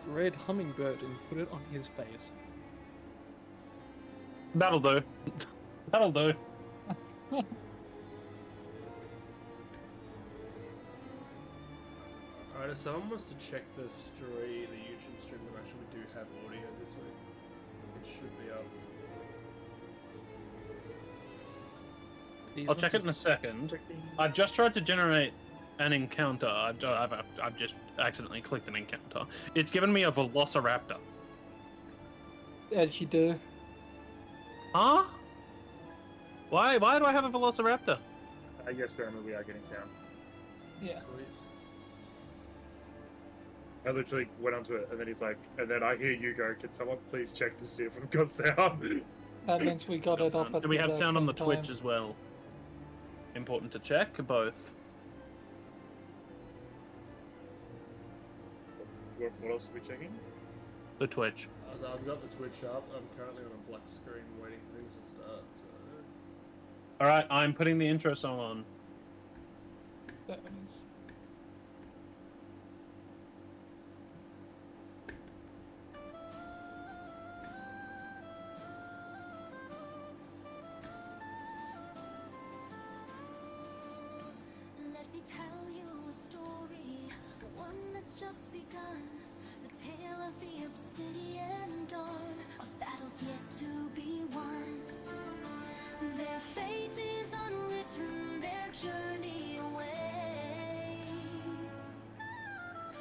red hummingbird and put it on his face. That'll do. That'll do. Alright, if someone wants to check the YouTube stream, we actually do have audio this week. It should be up. I'll check it in a second. I've just tried to generate an encounter. I've just accidentally clicked an encounter. It's given me a Velociraptor. As you do. Huh? Why do I have a Velociraptor? Yes, Grandma, we are getting sound. Yeah. Sweet. I literally went onto it, and then he's like, and then I hear you go, can someone please check to see if we've got sound? That means we got it up at Do we have the sound on the same Twitch time. as well? Important to check, both. What else are we checking? The Twitch. So I've got the Twitch up. I'm currently on a black screen waiting for things to start, so... Alright, I'm putting the intro song on. That one is. Let me tell you a story, one that's just begun. The tale of the obsidian dawn, of battles yet to be won. Their fate is unwritten, their journey awaits.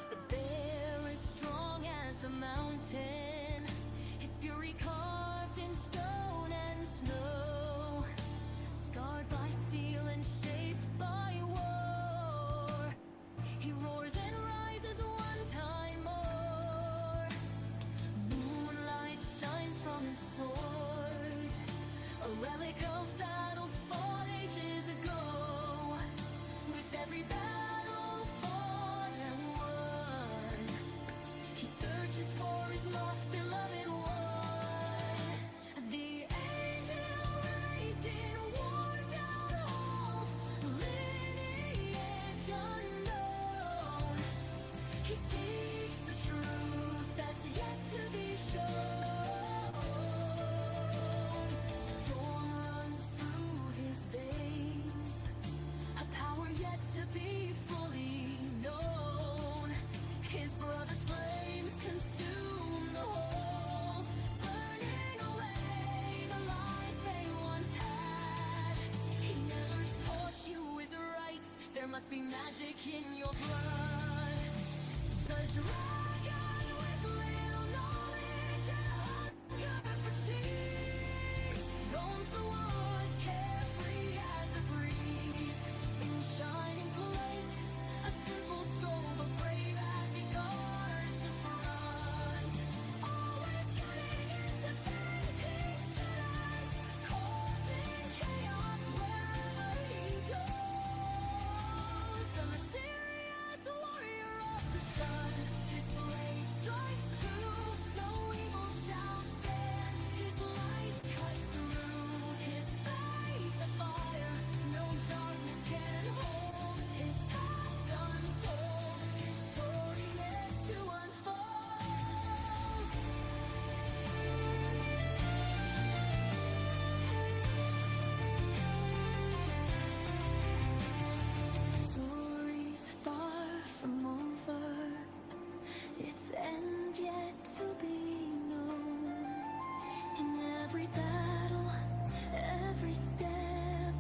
The bear is strong as the mountain, his fury carved in stone and snow, scarred by steel and shaped by war. He roars and rises one time more. Moonlight shines from his sword, a relic of battles fought ages ago. With every battle fought and won, he searches for his lost beloved one. The angel raised in worn-down halls, lineage unknown. He seeks the truth that's yet to be shown. Storm runs through his veins, a power yet to be fully known. His brother's flames consume the walls, burning away the life they once had. He never taught you his rights, there must be magic in your blood. The dragon with little knowledge and hunger for cheese roams the woods, carefree as a breeze. In shining plate, a simple soul, but brave as he guards the front. Always getting into things he shouldn't, causing chaos wherever he goes. The mysterious warrior of the sun, his blade strikes true, no evil shall stand. His light cuts through, his faith a fire, no darkness can hold. His past untold, his story yet to unfold. Stories far from over, its end yet to be known. In every battle, every step,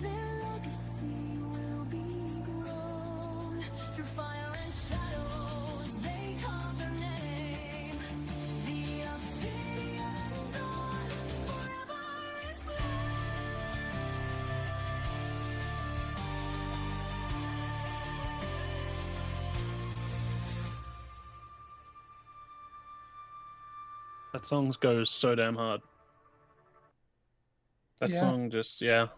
their legacy will be grown. Through fire and shadows, they carve their name. The obsidian dawn, forever in flame. That song goes so damn hard. That Yeah. song just, yeah.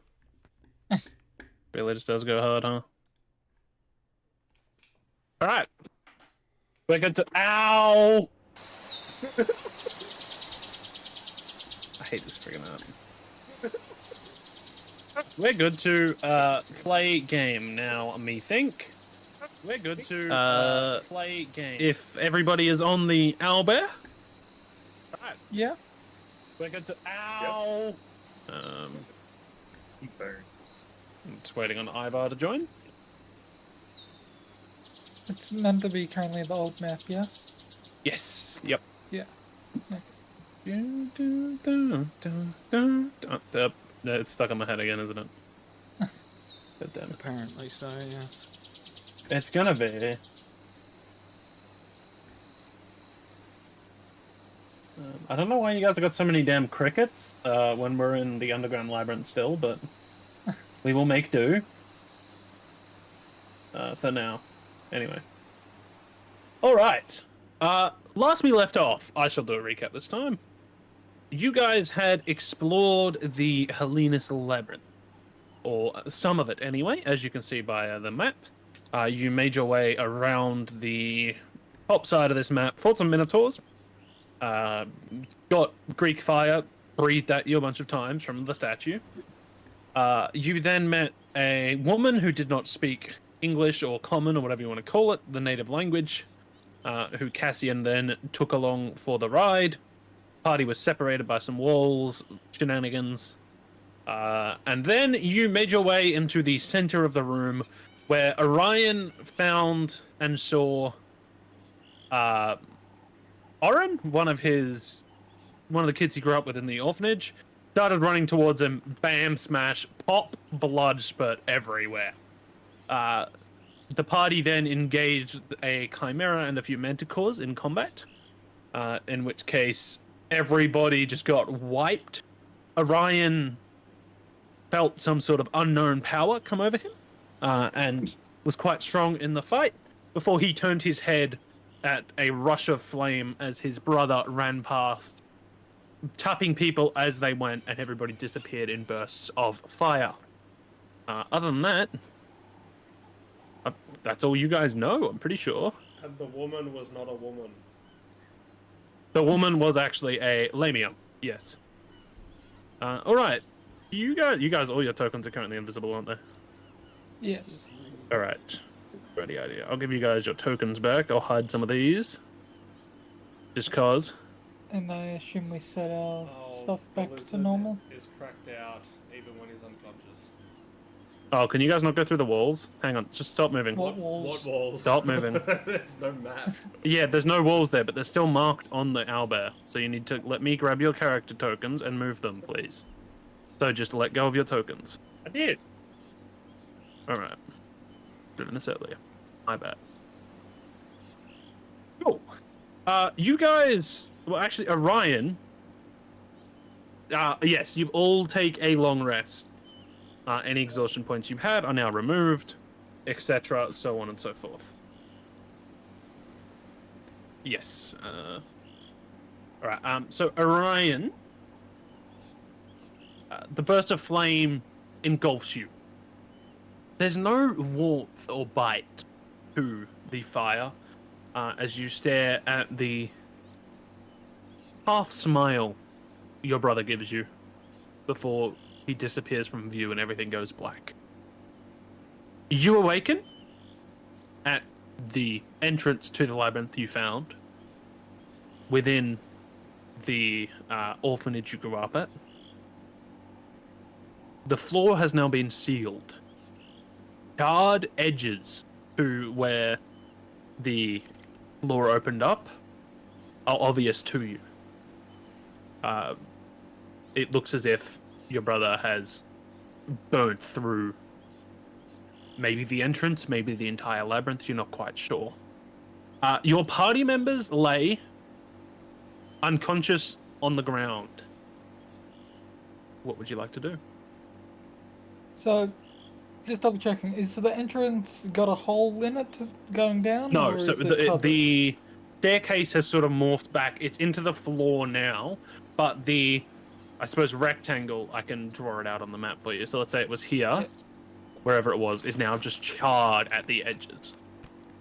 Really just does go hard, huh? Alright. We're good to. Ow! I hate this friggin' app. We're good to play game now, me think. We're good to play game. If everybody is on the owlbear, right, Yeah. we're good to ow. T-bones. I'm just waiting on Ivar to join. It's meant to be currently the old map, yes? Yes. Yep. Yeah. Okay. It's stuck in my head again, isn't it? God damn it. Apparently so, yes. It's gonna be. I don't know why you guys have got so many damn crickets when we're in the underground labyrinth still, but we will make do. For now. Anyway. Alright. Last we left off, I shall do a recap this time. You guys had explored the Hellenis Labyrinth. Or some of it anyway, as you can see by the map. You made your way around the top side of this map, fought some minotaurs, got Greek fire breathed at you a bunch of times from the statue. You then met a woman who did not speak English or Common or whatever you want to call it, the native language, who Cassian then took along for the ride. Party was separated by some walls, shenanigans. And then you made your way into the center of the room where Orion found and saw Oren, one of the kids he grew up with in the orphanage, started running towards him, bam, smash, pop, blood spurt everywhere. The party then engaged a chimera and a few manticores in combat, in which case everybody just got wiped. Orion felt some sort of unknown power come over him, and was quite strong in the fight before he turned his head at a rush of flame as his brother ran past, tapping people as they went, and everybody disappeared in bursts of fire. Other than that, that's all you guys know, I'm pretty sure. And the woman was not a woman. The woman was actually a lamia, yes. Alright. You guys, all your tokens are currently invisible, aren't they? Yes. Alright. Ready idea. I'll give you guys your tokens back. I'll hide some of these. Just cause. And I assume we set our stuff the back to lizard normal? is cracked out even when he's unconscious. Oh, can you guys not go through the walls? Hang on, just stop moving. What walls? What walls? Stop moving. There's no map. Yeah, there's no walls there, but they're still marked on the owlbear. So you need to let me grab your character tokens and move them, please. So just let go of your tokens. I did. Alright. Doing this earlier. My bad. Cool. You guys... Well, actually, Orion... yes, you all take a long rest. Any exhaustion points you've had are now removed, etc., so on and so forth. Yes. Alright, so Orion... the burst of flame engulfs you. There's no warmth or bite to the fire as you stare at the half smile your brother gives you before he disappears from view and everything goes black. You awaken at the entrance to the labyrinth you found within the orphanage you grew up at. The floor has now been sealed. Charred edges to where the floor opened up are obvious to you. It looks as if your brother has burned through maybe the entrance, maybe the entire labyrinth, you're not quite sure. Your party members lay unconscious on the ground. What would you like to do? So, just double checking, is the entrance got a hole in it going down? No, or so is it covered? the staircase has sort of morphed back. It's into the floor now, but the, I suppose, rectangle, I can draw it out on the map for you. So let's say it was here, Yeah. wherever it was, is now just charred at the edges.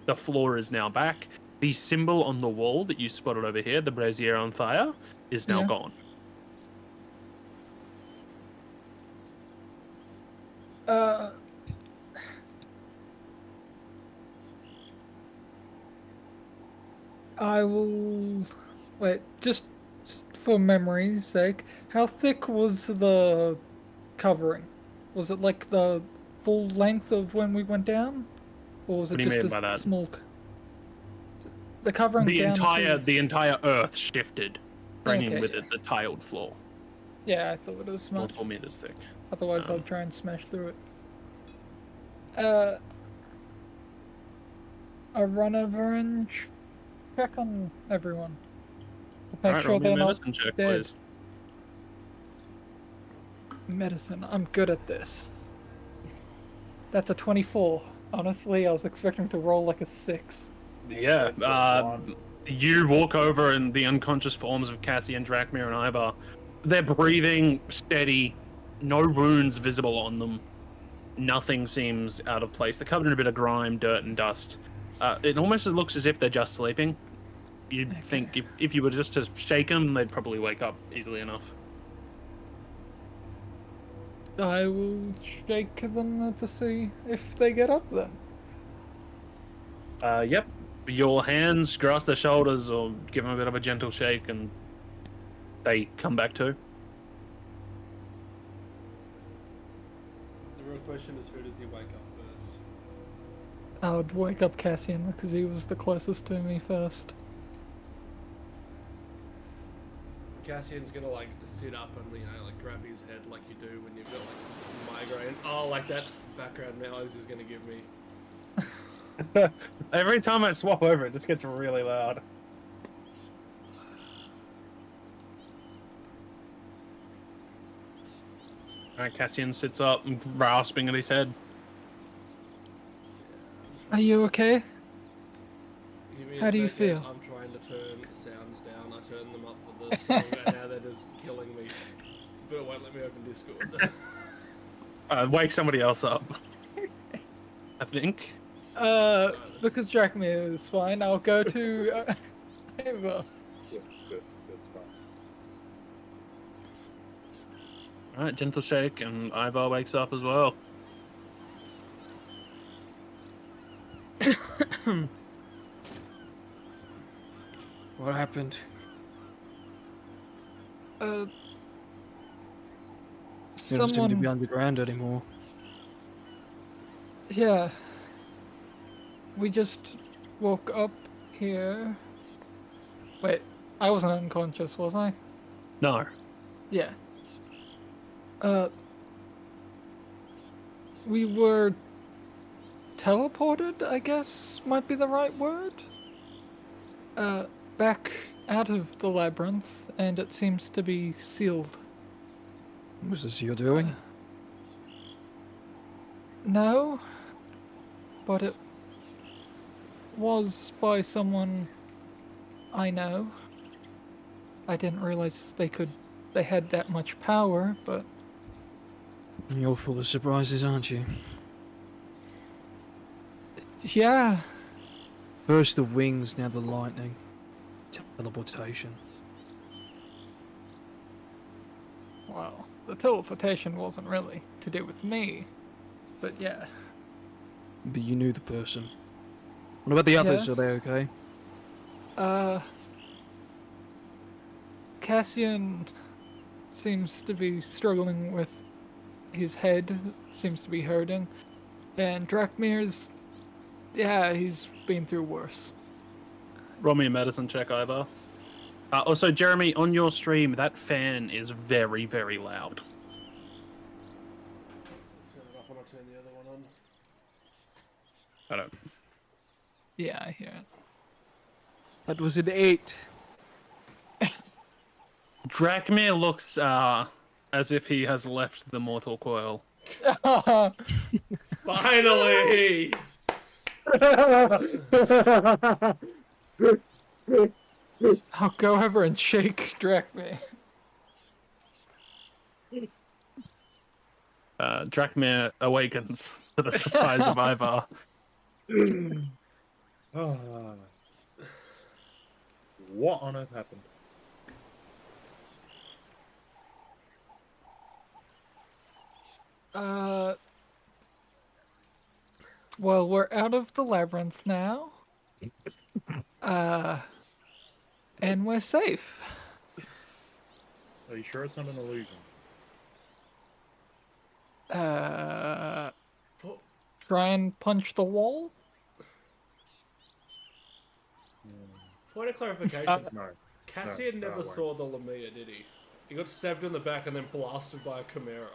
The floor is now back. The symbol on the wall that you spotted over here, the brazier on fire, is now Yeah. gone. I will wait. Just for memory's sake, how thick was the covering? Was it like the full length of when we went down, or was What it do you just mean a by that? small? The covering The down entire to... the entire Earth shifted, bringing Okay, with yeah. it the tiled floor, Yeah, I thought it was much. multiple meters thick. Otherwise, Um, I'd try and smash through it. A run over and check on everyone. Make Alright, sure roll me a they're not medicine check, dead. please. Medicine. I'm good at this. That's a 24. Honestly, I was expecting to roll like a 6. Yeah, you walk over and the unconscious forms of Cassian, Drakmir, and Ivar. They're breathing steady, no wounds visible on them. Nothing seems out of place. They're covered in a bit of grime, dirt, and dust. It almost looks as if they're just sleeping. You'd think if you were just to shake them, they'd probably wake up easily enough. I will shake them to see if they get up then. Yep. Your hands grasp their shoulders or give them a bit of a gentle shake and they come back to. The real question is, who does he wake up first? I would wake up Cassian because he was the closest to me first. Cassian's gonna like sit up and like grab his head like you do when you've got like just a migraine. Oh, like that background noise is gonna give me. Every time I swap over, it just gets really loud. Alright, Cassian sits up, rasping at his head. Are you okay? Give me a How do you second. feel? I'm trying to turn sounds down. I turned them up for this song and now they're just killing me. But it won't let me open Discord. Wake somebody else up. I think. Because Drakmir is fine, I'll go to Ava. Good, that's fine. Alright, gentle shake, and Ivar wakes up as well. What happened? Uh, You don't seem to someone, be underground anymore. yeah. We just woke up here. Wait, I wasn't unconscious, was I? No. Yeah. We were teleported, I guess might be the right word. Back out of the labyrinth, and it seems to be sealed. Was this your doing? No, but it was by someone I know. I didn't realize they had that much power, but You're full of surprises, aren't you? yeah. First the wings, now the lightning. Teleportation. Well, the teleportation wasn't really to do with me, but yeah. But you knew the person. What about the others? Are they Yes. okay? Cassian seems to be struggling with his head, seems to be hurting, and Drakmir's, yeah, he's been through worse. Roll me a medicine check, Ivar. Also, Jeremy, on your stream, that fan is very, very loud. Turn it off when I turn the other one on. I don't. Yeah, I hear it. That was an 8. Drakmir looks as if he has left the mortal coil. Finally! I'll go over and shake Drakmir. Drakmir awakens to the surprise of Ivar. What on earth happened? Well, we're out of the labyrinth now. And we're safe. Are you sure it's not an illusion? Try and punch the wall? Point of clarification. No. Cassian no, I never won't. saw the Lamia, did he? He got stabbed in the back and then blasted by a Chimera.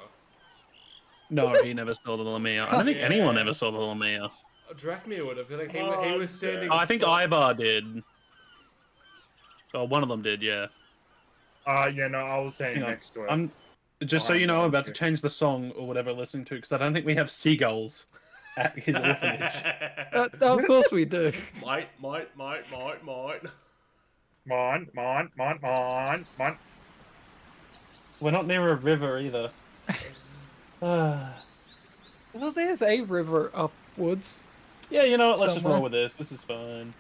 No, he never saw the Lamia. I don't think anyone ever saw the Lamia. Drachmir would have. I think he Oh, was standing. Oh, I think so- Ibar did. Oh, one of them did, yeah. Yeah, no, I was saying Hang on. next to it. I'm just so Behind you know, the I'm about to object. change the song or whatever we're listening to because I don't think we have seagulls at his orphanage. Of course we do. Might. Mine. We're not near a river either. Well, there's a river upwards. Yeah, you know what? Let's just Somewhere. roll with this. This is fine.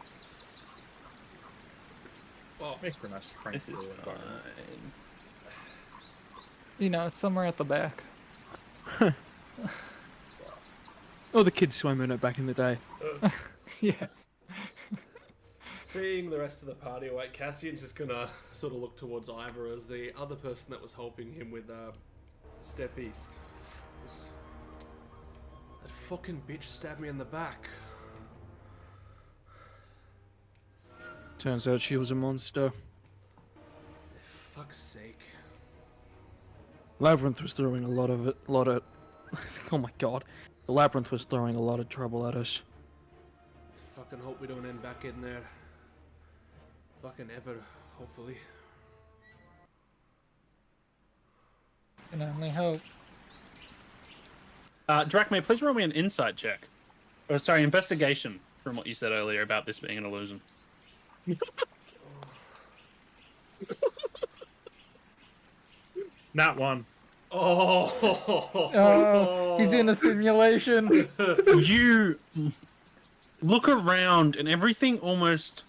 Well, Makes for a nice prank This is video fine. environment. You know, it's somewhere at the back. Oh, the kids swam in it back in the day. Yeah. seeing the rest of the party away, Cassian's just gonna sort of look towards Ivor as the other person that was helping him with Steffi's. That fucking bitch stabbed me in the back. Turns out she was a monster. Fuck's sake. Labyrinth was throwing a lot of oh my god. The Labyrinth was throwing a lot of trouble at us. Fucking hope we don't end back in there. Fucking ever, hopefully. Can only hope. Drachmir, please roll me an insight check. Oh, sorry, investigation from what you said earlier about this being an illusion. Not one. Oh, he's in a simulation. You look around and everything almost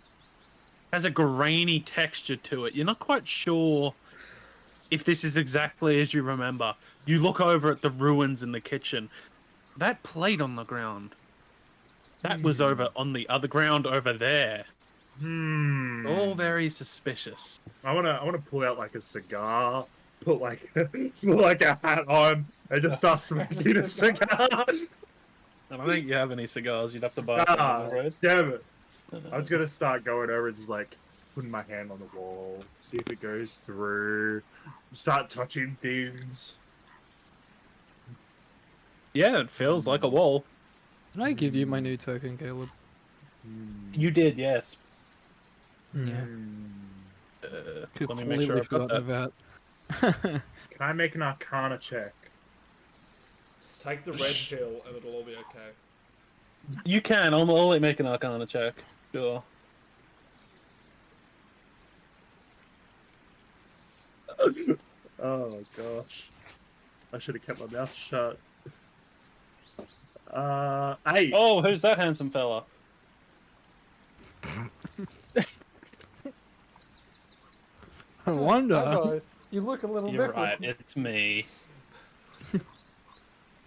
has a grainy texture to it. You're not quite sure if this is exactly as you remember. You look over at the ruins in the kitchen. That plate on the ground, that was over on the other ground over there. All very suspicious. I wanna pull out like a cigar, put like a hat on, and just start smoking a cigar. I don't think you have any cigars. You'd have to buy some on the road. Damn it! I was gonna start going over and just like putting my hand on the wall, see if it goes through, start touching things. Yeah, it feels like a wall. Can I give you my new token, Caleb? You did, yes. Yeah. Let me make sure I've got that. about. Can I make an Arcana check? Just take the red pill and it'll all be okay. You can. I'll let make an Arcana check. Sure. Oh gosh, I should have kept my mouth shut. 8. Oh, who's that handsome fella? I wonder. Hello. You look a little You're different. right. It's me.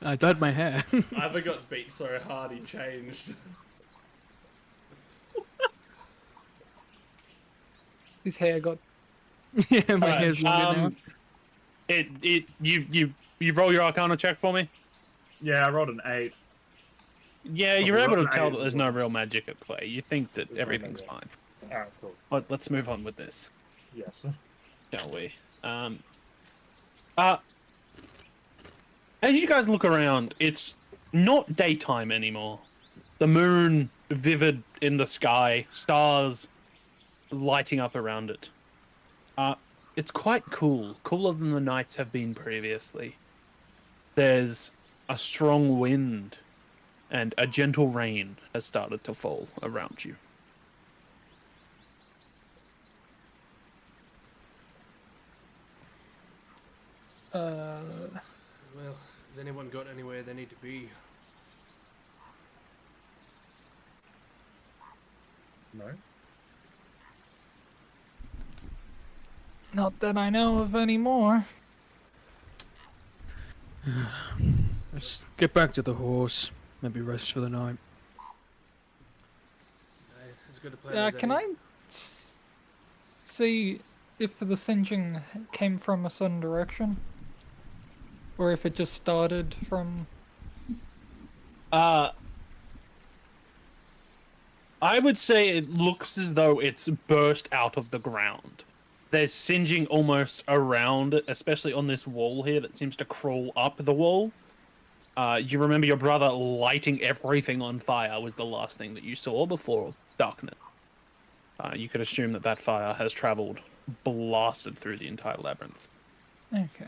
I dyed my hair. Ivor got beat so hard he changed. His hair got. Yeah, my Alright, hair's longer You roll your Arcana check for me. Yeah, I rolled an 8. Yeah, you're Oh, able to right, tell right. that there's no real magic at play. You think that There's no everything's magic. fine. Alright, cool. Let's move on with this, Yes. shall we? As you guys look around, it's not daytime anymore. The moon vivid in the sky, stars lighting up around it. It's quite cool, cooler than the nights have been previously. There's a strong wind, and a gentle rain has started to fall around you. Well, has anyone got anywhere they need to be? No. Not that I know of anymore. Let's get back to the horse. Maybe rest for the night. As good a plan as Can any. I see if the singeing came from a certain direction? Or if it just started from... I would say it looks as though it's burst out of the ground. There's singeing almost around it, especially on this wall here that seems to crawl up the wall. You remember your brother lighting everything on fire was the last thing that you saw before darkness. You could assume that that fire has traveled, blasted through the entire labyrinth. Okay.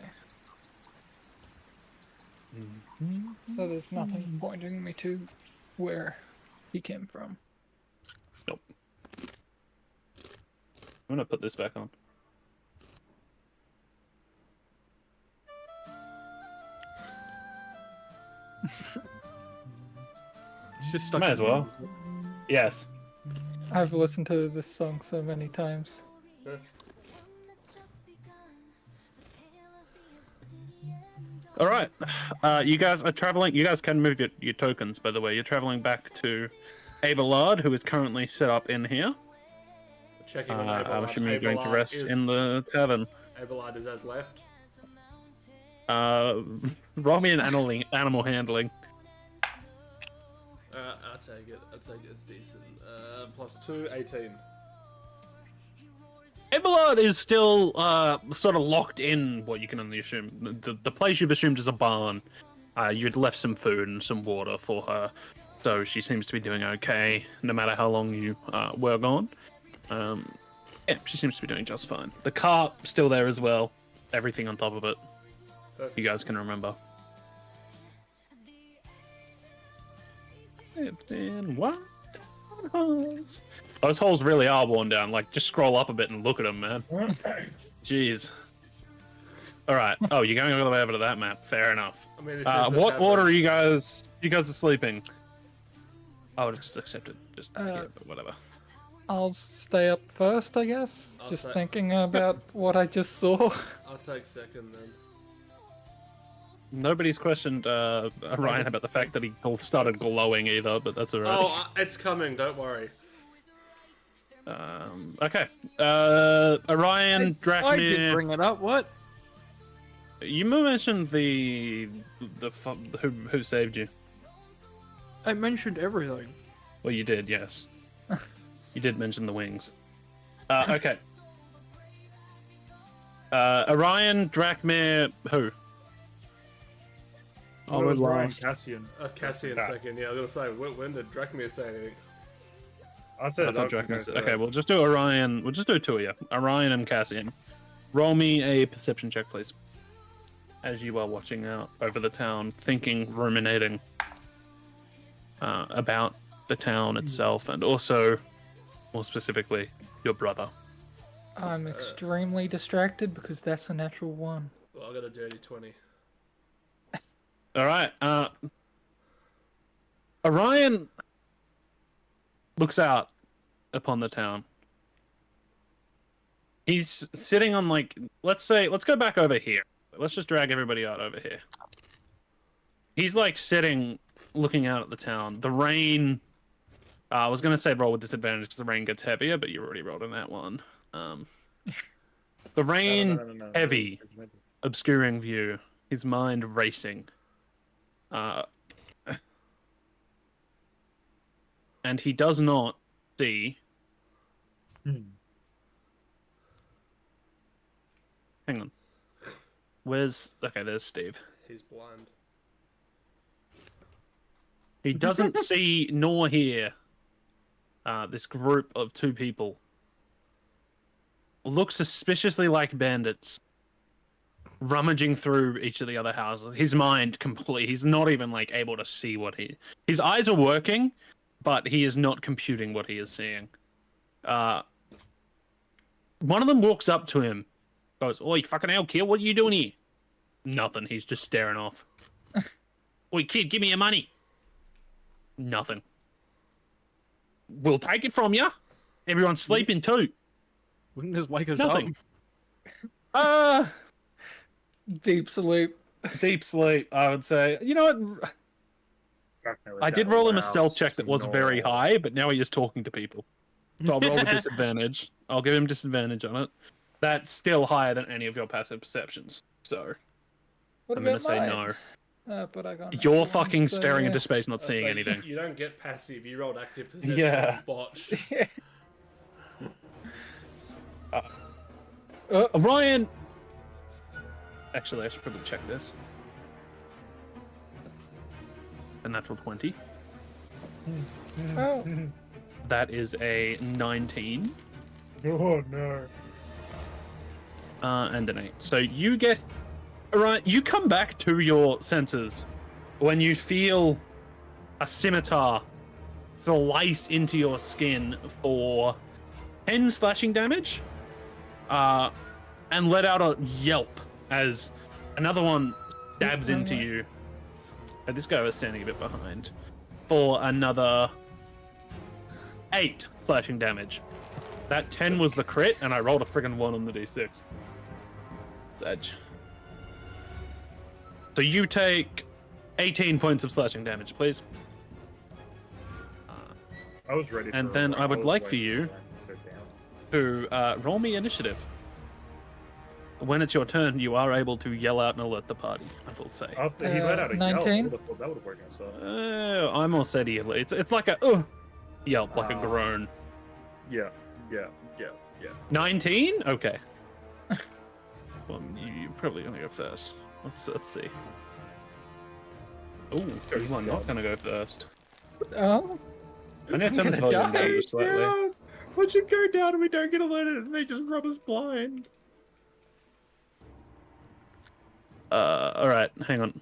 So there's nothing pointing me to where he came from. Nope. I'm gonna put this back on. It's just stuck Might in as well. Yes. I've listened to this song so many times. All right. You guys are traveling. You guys can move your tokens, by the way. You're traveling back to Abelard, who is currently set up in here. Checking on I'm Abelard. assuming you're going to Abelard rest is- in the tavern. Abelard is as left. Roll me an animal handling. I'll take it. It's decent. +2, 18. Abelard is still sort of locked in what you can only assume. The place you've assumed is a barn. You'd left some food and some water for her, so she seems to be doing okay, no matter how long you were gone. Yeah, she seems to be doing just fine. The cart still there as well. Everything on top of it. You guys can remember. And what? Holes. Those holes really are worn down. Like, just scroll up a bit and look at them, man. Jeez. All right. Oh, you're going all the way over to that map. Fair enough. I mean, it's just the What tavern. order are you guys? You guys are sleeping. I would just accept it. Just yeah, but whatever. I'll stay up first, I guess. I'll Just stay- thinking about what I just saw. I'll take second then. Nobody's questioned Ryan about the fact that he started glowing either, but that's alright. Oh, it's coming. Don't worry. Okay. Orion, I did Drachmir. bring it up. What? You mentioned the who saved you. I mentioned everything. Well, you did, yes. You did mention the wings. Okay. Orion, Drachmir, who? I was Ryan Cassian. Cassian Yeah. second. Yeah, I was gonna say, when did Drachmir say anything? I said I thought that. Drachmir said. Okay, we'll just do Orion. We'll just do two of you. Orion and Cassian. Roll me a perception check, please. As you are watching out over the town, thinking, ruminating about the town itself, and also, more specifically, your brother. I'm extremely distracted because that's a natural one. Well, I got a dirty 20. All right. Orion looks out upon the town. He's sitting on let's go back over here. Let's just drag everybody out over here. He's sitting, looking out at the town. The rain. I was gonna say roll with disadvantage because the rain gets heavier, but you already rolled in that one. The rain, No. heavy, obscuring view. His mind racing. And he does not see. Hang on. Okay, there's Steve. He's blind. He doesn't see nor hear this group of two people. Look suspiciously like bandits. Rummaging through each of the other houses. His mind he's not even able to see his eyes are working, but he is not computing what he is seeing. One of them walks up to him, goes, "Oi, fucking hell, kid, what are you doing here?" Nothing. He's just staring off. "Oi, kid, give me your money." Nothing. "We'll take it from you. Everyone's sleeping too." We can just wake us Nothing. up. Deep sleep. Deep sleep, I would say. You know what? I did roll him a stealth check that was very high, but now he is talking to people. So I'll roll with disadvantage. I'll give him disadvantage on it. That's still higher than any of your passive perceptions. So What I'm gonna about say mine? no. But I got You're natural fucking one, so staring yeah. into space, not seeing So anything. You don't get passive. You rolled active perception. Yeah. Botched. Ryan. Actually, I should probably check this. A natural 20. Oh, That is a 19. Oh no. And an 8. So you get... Alright, you come back to your senses when you feel a scimitar slice into your skin for 10 slashing damage, and let out a yelp as another one stabs into you. And this guy was standing a bit behind for another 8 slashing damage. That 10 was the crit, and I rolled a friggin' 1 on the d6. Edge. So you take 18 points of slashing damage, please. I was ready. And for then I would was like for waiting you for it to go down. to roll me initiative. When it's your turn, you are able to yell out and alert the party, I will say. After he let out a 19? yell, that would have worked out. So I'm all said it's like a yelp, like a groan. yeah. 19? Okay. Well, you're probably gonna go first. Let's see. Oh, you are not gonna go first. oh, I need to turn the gonna volume die. down just slightly. Yeah. Once you go down and we don't get alerted, and they just rub us blind. All right, hang on.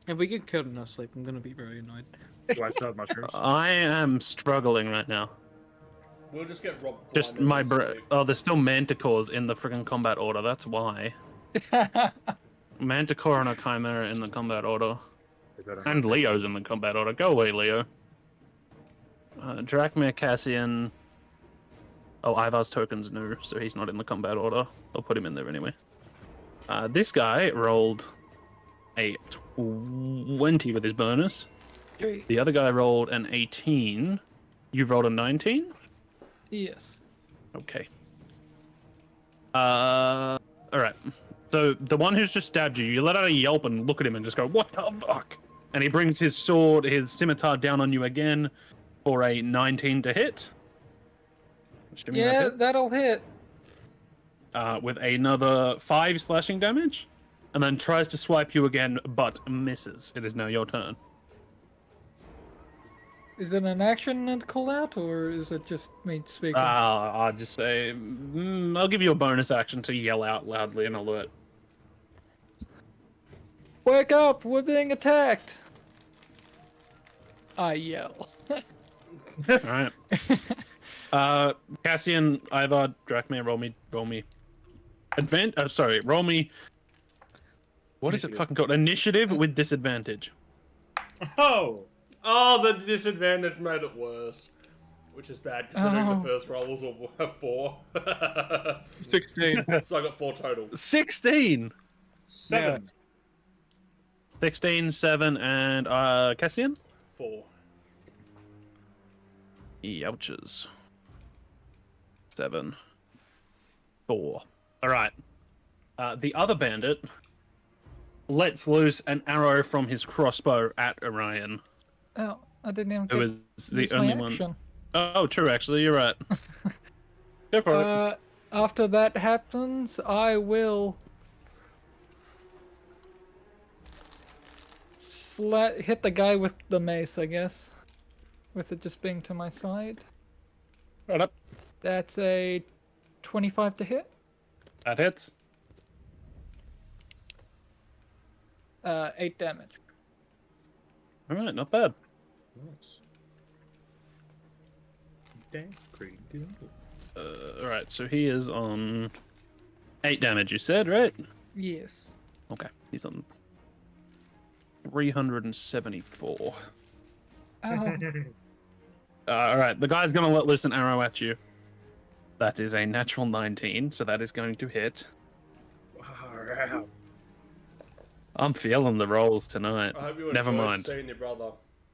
If we get killed in our sleep, I'm gonna be very annoyed. Do I still have mushrooms? I am struggling right now. We'll just get robbed. Just blind my in bro. sleep. Oh, there's still manticores in the friggin' combat order. That's why. Manticore and a chimera in the combat order, and Leo's in the combat order. Go away, Leo. Drachmir, Cassian. Oh, Ivar's token's new, so he's not in the combat order. I'll put him in there anyway. This guy rolled a 20 with his bonus. The other guy rolled an 18. You rolled a 19? yes. Okay. Alright. So the one who's just stabbed you, you let out a yelp and look at him and just go, "What the fuck?" And he brings his sword, his scimitar down on you again for a 19 to hit. Assuming that Yeah, hit. that'll hit. With another 5 slashing damage, and then tries to swipe you again, but misses. It is now your turn. Is it an action and call out, or is it just me speaking? I'll just say, I'll give you a bonus action to yell out loudly and alert. Wake up! We're being attacked! I yell. All right. Cassian, Ivar, Drachmir, roll me. Roll me. What is it Initiative. fucking called? Initiative with disadvantage. Oh, Oh, the disadvantage made it worse. Which is bad, considering Oh. the first roll was a 4. 16. So I got 4 total. 16. 7. 16, 7, and Cassian? 4. Ouches. 7. 4. All right. The other bandit lets loose an arrow from his crossbow at Orion, Oh, I didn't even who get is the use my only one. action. Oh, true. Actually, you're right. Go for it. After that happens, I will hit the guy with the mace, I guess. With it just being to my side. Right up. That's a 25 to hit. That hits. 8 damage. All right, not bad. Nice. That's pretty good. All right, so he is on 8 damage. You said, right? Yes. Okay, he's on 374. Oh, All right, the guy's gonna let loose an arrow at you. That is a natural 19, so that is going to hit. Wow. I'm feeling the rolls tonight. I hope you Never enjoyed mind. seeing your brother.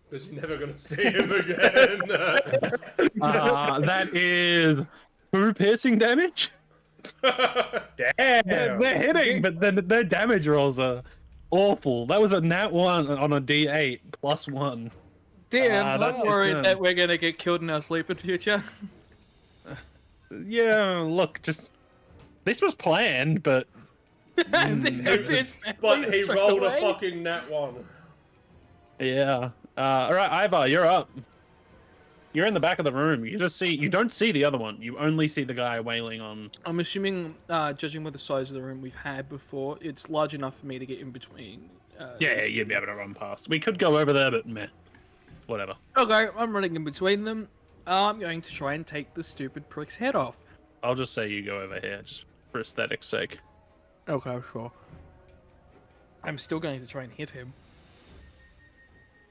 Because you're never gonna see him again. That is 2 piercing damage. Damn. They're hitting, but then their damage rolls are awful. That was a nat 1 on a d8 +1. Damn, I'm that's worried just, that we're gonna get killed in our sleep in future. Yeah, look, just this was planned, but But he rolled a fucking nat 1. yeah. All right, Ivar, you're up. You're in the back of the room. You don't see the other one. You only see the guy wailing on. I'm assuming, judging by the size of the room we've had before, it's large enough for me to get in between. Yeah, you'd be able to run past. We could go over there, but meh. Whatever. Okay, I'm running in between them. I'm going to try and take the stupid prick's head off. I'll just say you go over here, just for aesthetic's sake. Okay, sure. I'm still going to try and hit him.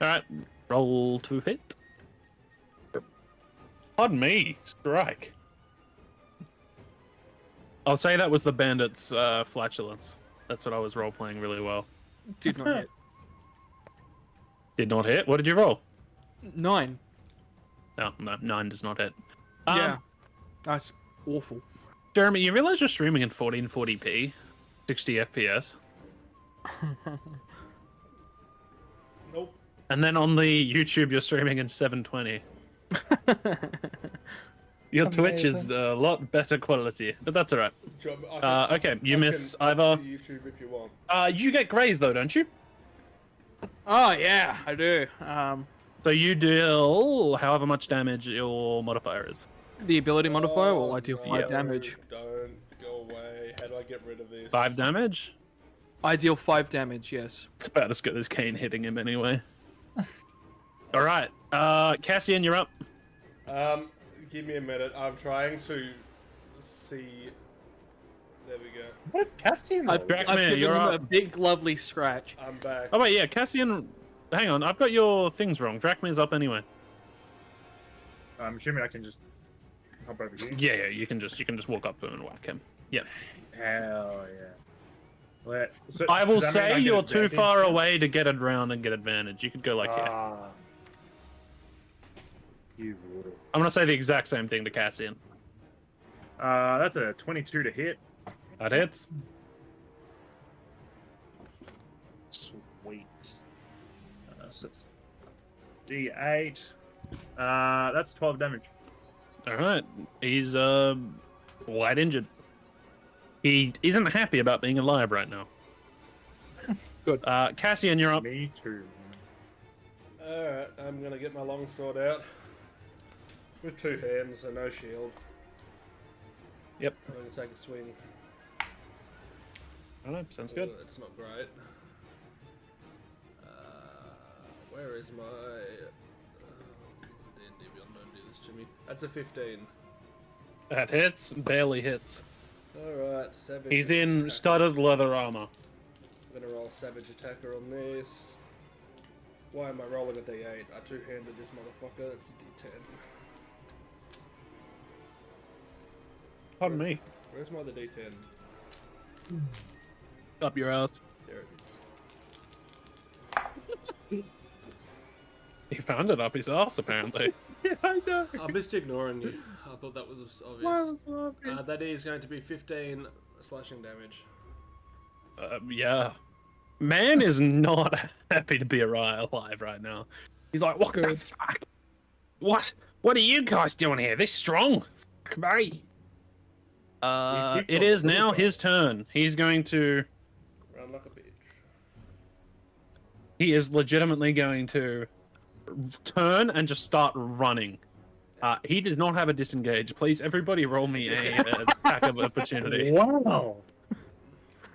All right, roll to hit. Pardon me, strike. I'll say that was the bandit's flatulence. That's what I was role-playing really well. Did not hit. Did not hit? What did you roll? 9. No, 9 does not hit. Yeah. That's awful. Jeremy, you realize you're streaming in 1440p, 60 FPS? Nope. And then on the YouTube, you're streaming in 720. Your Twitch is a lot better quality, but that's alright. Okay, you miss either. YouTube if you want. You get graze though, don't you? Oh, yeah, I do. So you deal however much damage your modifier is. The ability modifier, well, I deal 5 no, damage. Don't go away. How do I get rid of this? 5 damage? I deal 5 damage, yes. It's about as good as Kane hitting him anyway. Alright, Cassian, you're up. Give me a minute. I'm trying to see. There we go. What? Castian? I've given you're him up. a big, lovely scratch. I'm back. Oh wait, yeah, Cassian. Hang on, I've got your things wrong. Drachmir's up anyway. I'm assuming I can just hop over here. Yeah, you can just walk up to him and whack him. Yeah. Hell yeah. So, I will does that mean say I get you're too advantage? far away to get around and get advantage. You could go like here. Ah. You would. I'm gonna say the exact same thing to Cassian. That's a 22 to hit. That hits. Sweet. So it's D8. That's 12 damage. All right, he's light injured. He isn't happy about being alive right now. Good. Cassian, you're up. Me too. Alright, I'm gonna get my longsword out. With 2 hands and no shield. Yep. I'm gonna take a swing. All right, sounds good. It's not great. Where is my... D&D Beyond, don't do this to me. That's a 15. That hits, barely hits. Alright, Savage He's in Attacker. studded leather armor. I'm gonna roll Savage Attacker on this. Why am I rolling a D8? I two-handed this motherfucker. It's a D10. Pardon me. Where's my other D10? Up your ass. There it is. He found it up his ass, apparently. Yeah, I know. I'm just ignoring you. I thought that was obvious. That is going to be 15 slashing damage. Yeah. Man is not happy to be alive right now. He's like, what the Good. fuck? What are you guys doing here? This strong? Fuck me. It is now his turn. He's going to... Run like a bitch. He is legitimately going to turn and just start running. He does not have a disengage. Please, everybody roll me a attack of opportunity. Wow.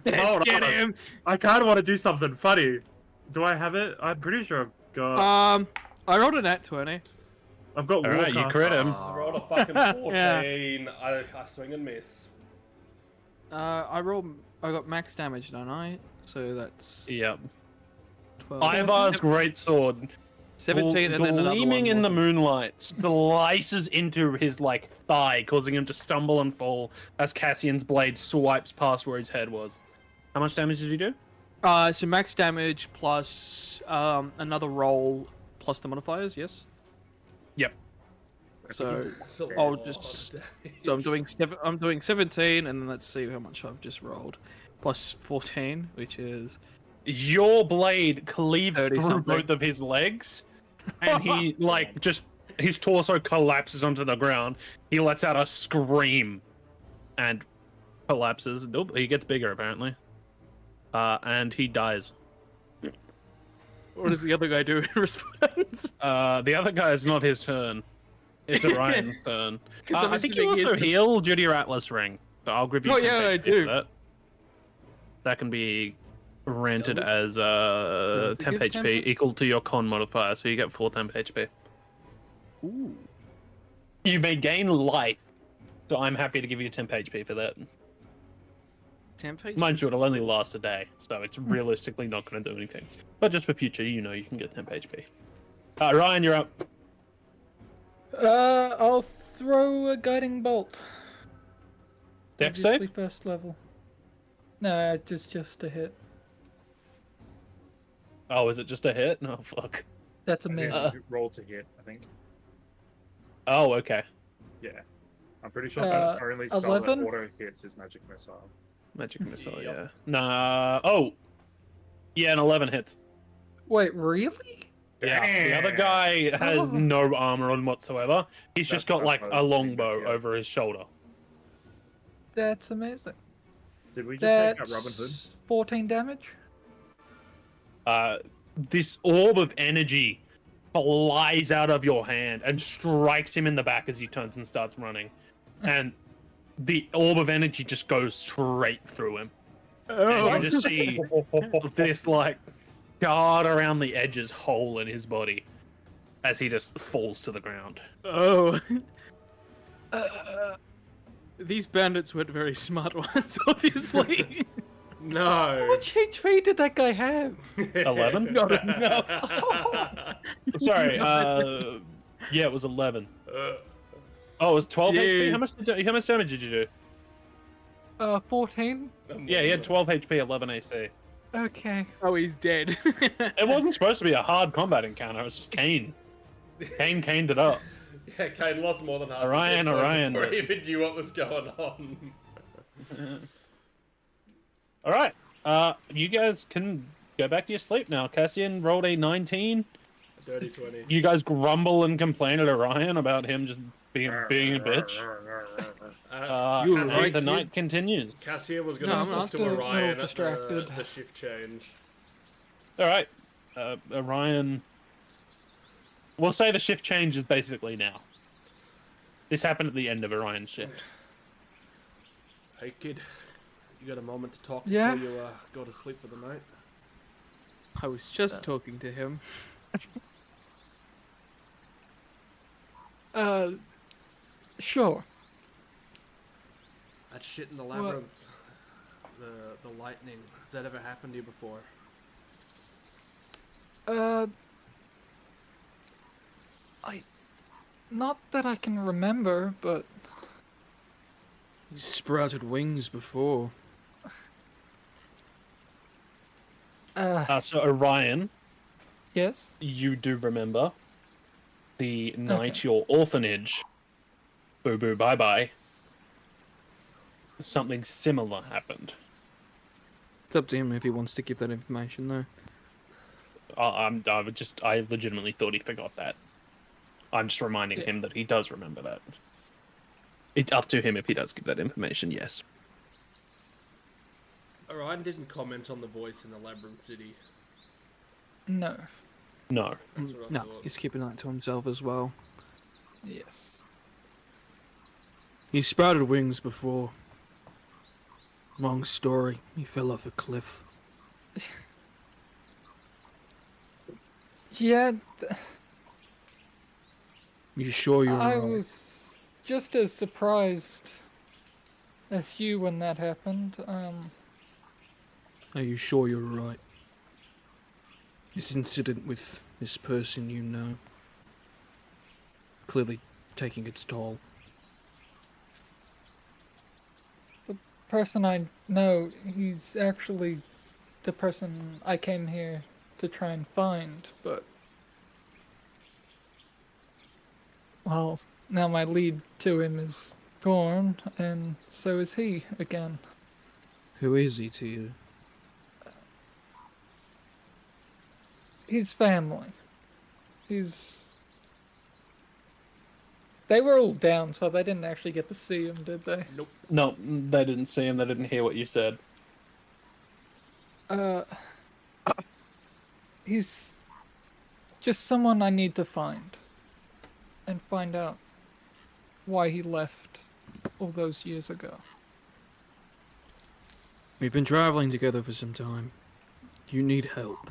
Let's get on. him! I kind of want to do something funny. Do I have it? I'm pretty sure I've got. I rolled a nat 20. I've got. All right, you Warcraft. crit him. I rolled a fucking 14. I swing and miss. I got max damage, don't I? So that's Yep. 12. Ivar's great sword, 17 and then another gleaming one in the more. moonlight, slices into his like thigh, causing him to stumble and fall as Cassian's blade swipes past where his head was. How much damage did you do? So max damage plus another roll plus the modifiers, yes. Yep. So It's a I'll lot of just. damage. So I'm doing I'm doing 17, and then let's see how much I've just rolled. Plus 14, which is Your blade cleaves 30 through something. both of his legs, and he like just his torso collapses onto the ground. He lets out a scream, and collapses. Nope, he gets bigger apparently, and he dies. what does the other guy do in response? The other guy is not his turn. It's Orion's turn. 'Cause I'm I think you assuming he also is the- heal due to your Atlas ring. So I'll give you. Oh, 10 yeah, I HP for do. That. That can be rented Double. as Don't temp forget HP temp. equal to your con modifier, so you get 4 temp HP. Ooh. You may gain life, so I'm happy to give you temp HP for that. Temp Mind you, it'll only last a day, so it's realistically not going to do anything. But just for future, you know you can get temp HP. Ryan, you're up. I'll throw a guiding bolt. Dex Obviously save? first level. No, just a hit. Oh, is it just a hit? No, fuck. That's a I think miss. it's roll to hit, I think. Oh, okay. Yeah. I'm pretty sure the only spell 11? that auto hits is Magic Missile. Magic missile, Yep. yeah. Nah. Oh! Yeah, an 11 hits. Wait, really? Yeah, the other guy has Oh. no armor on whatsoever. He's just got like a longbow yeah. over his shoulder. That's amazing. Did we just take That's out Robin Hood? 14 damage. This orb of energy flies out of your hand and strikes him in the back as he turns and starts running. And the orb of energy just goes straight through him. And you just see this like guard around the edges hole in his body as he just falls to the ground. Oh. These bandits weren't very smart ones, obviously. How No. much HP did that guy have? 11? Not enough. Sorry, yeah, it was 11. Oh, it was 12 HP? Yes. How much damage did you do? 14? Yeah, he had 12 HP, 11 AC. Okay. Oh, he's dead. It wasn't supposed to be a hard combat encounter, it was just Kane. Kane caned it up. Yeah, Kane lost more than half. Orion, his hit points Orion. before he even knew what was going on. Alright, you guys can go back to your sleep now. Cassian rolled a 19. Dirty 20. You guys grumble and complain at Orion about him just being a bitch. You were Cassian, right. The night continues. Cassian was going No, to I'm talk just to a little Orion at distracted. the shift change. Alright, Orion... We'll say the shift change is basically now. This happened at the end of Orion's shift. Hey kid, you got a moment to talk Yeah? before you go to sleep for the night? I was just talking to him. Sure. That shit in the labyrinth. The lightning. Has that ever happened to you before? Not that I can remember, but He sprouted wings before. So Orion, yes. you do remember the night your orphanage, boo boo bye bye, something similar happened. It's up to him if he wants to give that information, though. I legitimately thought he forgot that. I'm just reminding Yeah. him that he does remember that. It's up to him if he does give that information, yes. Orion didn't comment on the voice in the labyrinth, did he? No. No. That's what I No, thought. he's keeping that to himself as well. Yes. He sprouted wings before. Long story. He fell off a cliff. Yeah, You sure you're I right? was just as surprised as you when that happened. Are you sure you're right? This incident with this person you know, clearly taking its toll. Person I know, he's actually the person I came here to try and find, but Well, now my lead to him is gone, and so is he again. Who is he to you? His family. He's. They were all down, so they didn't actually get to see him, did they? Nope. No, they didn't see him. They didn't hear what you said. He's just someone I need to find. And find out why he left all those years ago. We've been traveling together for some time. You need help.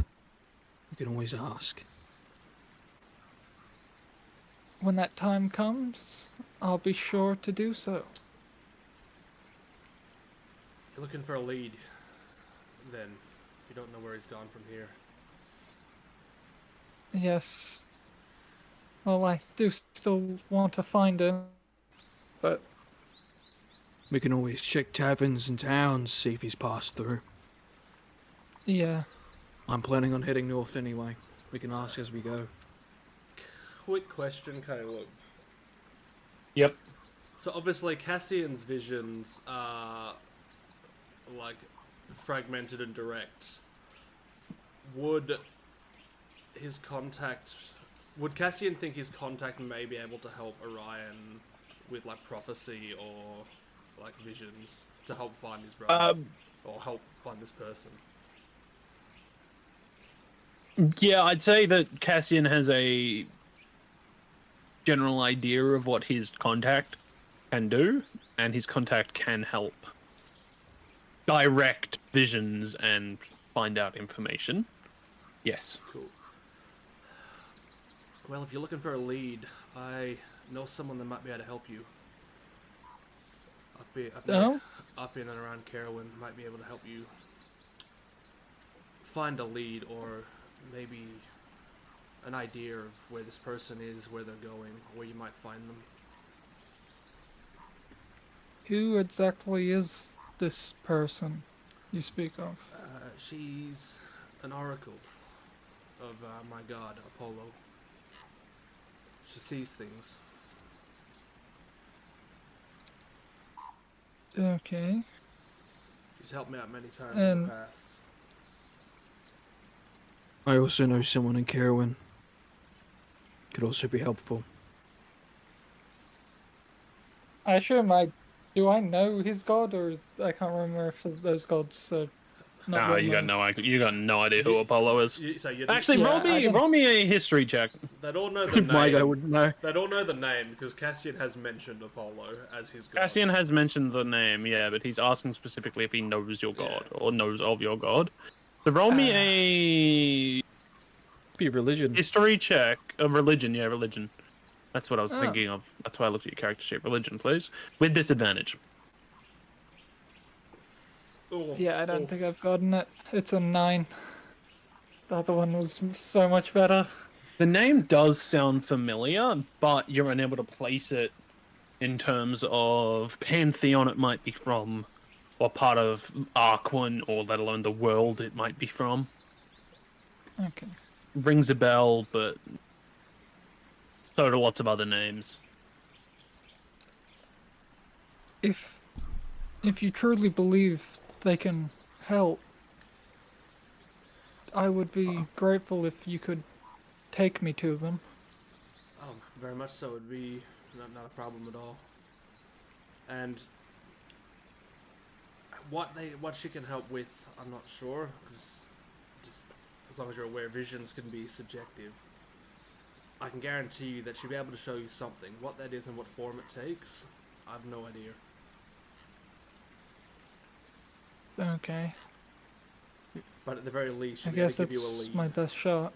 You can always ask. When that time comes, I'll be sure to do so. You're looking for a lead. Then you don't know where he's gone from here. Yes. Well, I do still want to find him, but We can always check taverns and towns, see if he's passed through. yeah. I'm planning on heading north anyway. We can ask as we go. Quick question, Caleb. Yep. So obviously Cassian's visions are like fragmented and direct. Would Cassian think his contact may be able to help Orion with like prophecy or like visions to help find his brother or help find this person? Yeah, I'd say that Cassian has a general idea of what his contact can do, and his contact can help direct visions and find out information. Yes. Cool. Well, if you're looking for a lead, I know someone that might be able to help you. Up in and around Carowin might be able to help you find a lead or maybe an idea of where this person is, where they're going, where you might find them. Who exactly is this person you speak of? She's an oracle of my god, Apollo. She sees things. Okay. She's helped me out many times in the past. I also know someone in Carowin. Could also be helpful. I assume do I know his god, or I can't remember if those gods are not No, well you got known. you got no idea who Apollo is. Actually, Yeah, roll me a history check. They'd all know the My guy name. wouldn't know. They'd all know the name because Cassian has mentioned Apollo as his god. Cassian has mentioned the name, yeah, but he's asking specifically if he knows your god or knows of your god. So roll me a Be religion. history check of religion. Yeah, religion. That's what I was Oh. thinking of. That's why I looked at your character sheet. Religion, please, with disadvantage. Oh, Yeah, I don't think I've gotten it. It's a 9. The other one was so much better. The name does sound familiar, but you're unable to place it in terms of pantheon it might be from, or part of Arcwyn, or let alone the world it might be from. Okay. Rings a bell, but so do lots of other names. If you truly believe they can help, I would be grateful if you could take me to them. Oh, very much so. It'd be not a problem at all. And what she can help with, I'm not sure, because just as long as you're aware, visions can be subjective. I can guarantee you that she'll be able to show you something. What that is and what form it takes, I have no idea. Okay. But at the very least, I she'll be able guess to give you a that's lead. my best shot.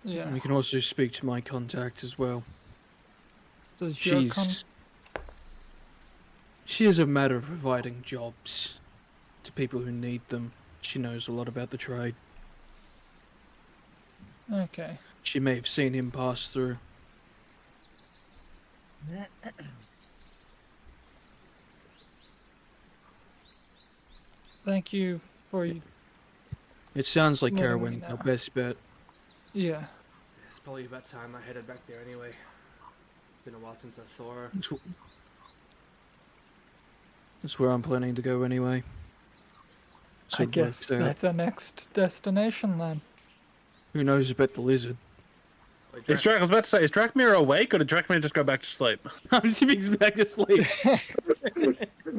Yeah. We can also speak to my contact as well. Does your She is a matter of providing jobs to people who need them. She knows a lot about the trade. Okay. She may have seen him pass through. Thank you for It sounds like Letting me Carowin, our know. best bet. yeah. It's probably about time I headed back there anyway. been a while since I saw her. That's where I'm planning to go anyway. So I it guess works out. that's our next destination then. Who knows about the lizard? Wait, I was about to say, is Drakmir awake or did Drakmir just go back to sleep? I'm assuming he's back to sleep.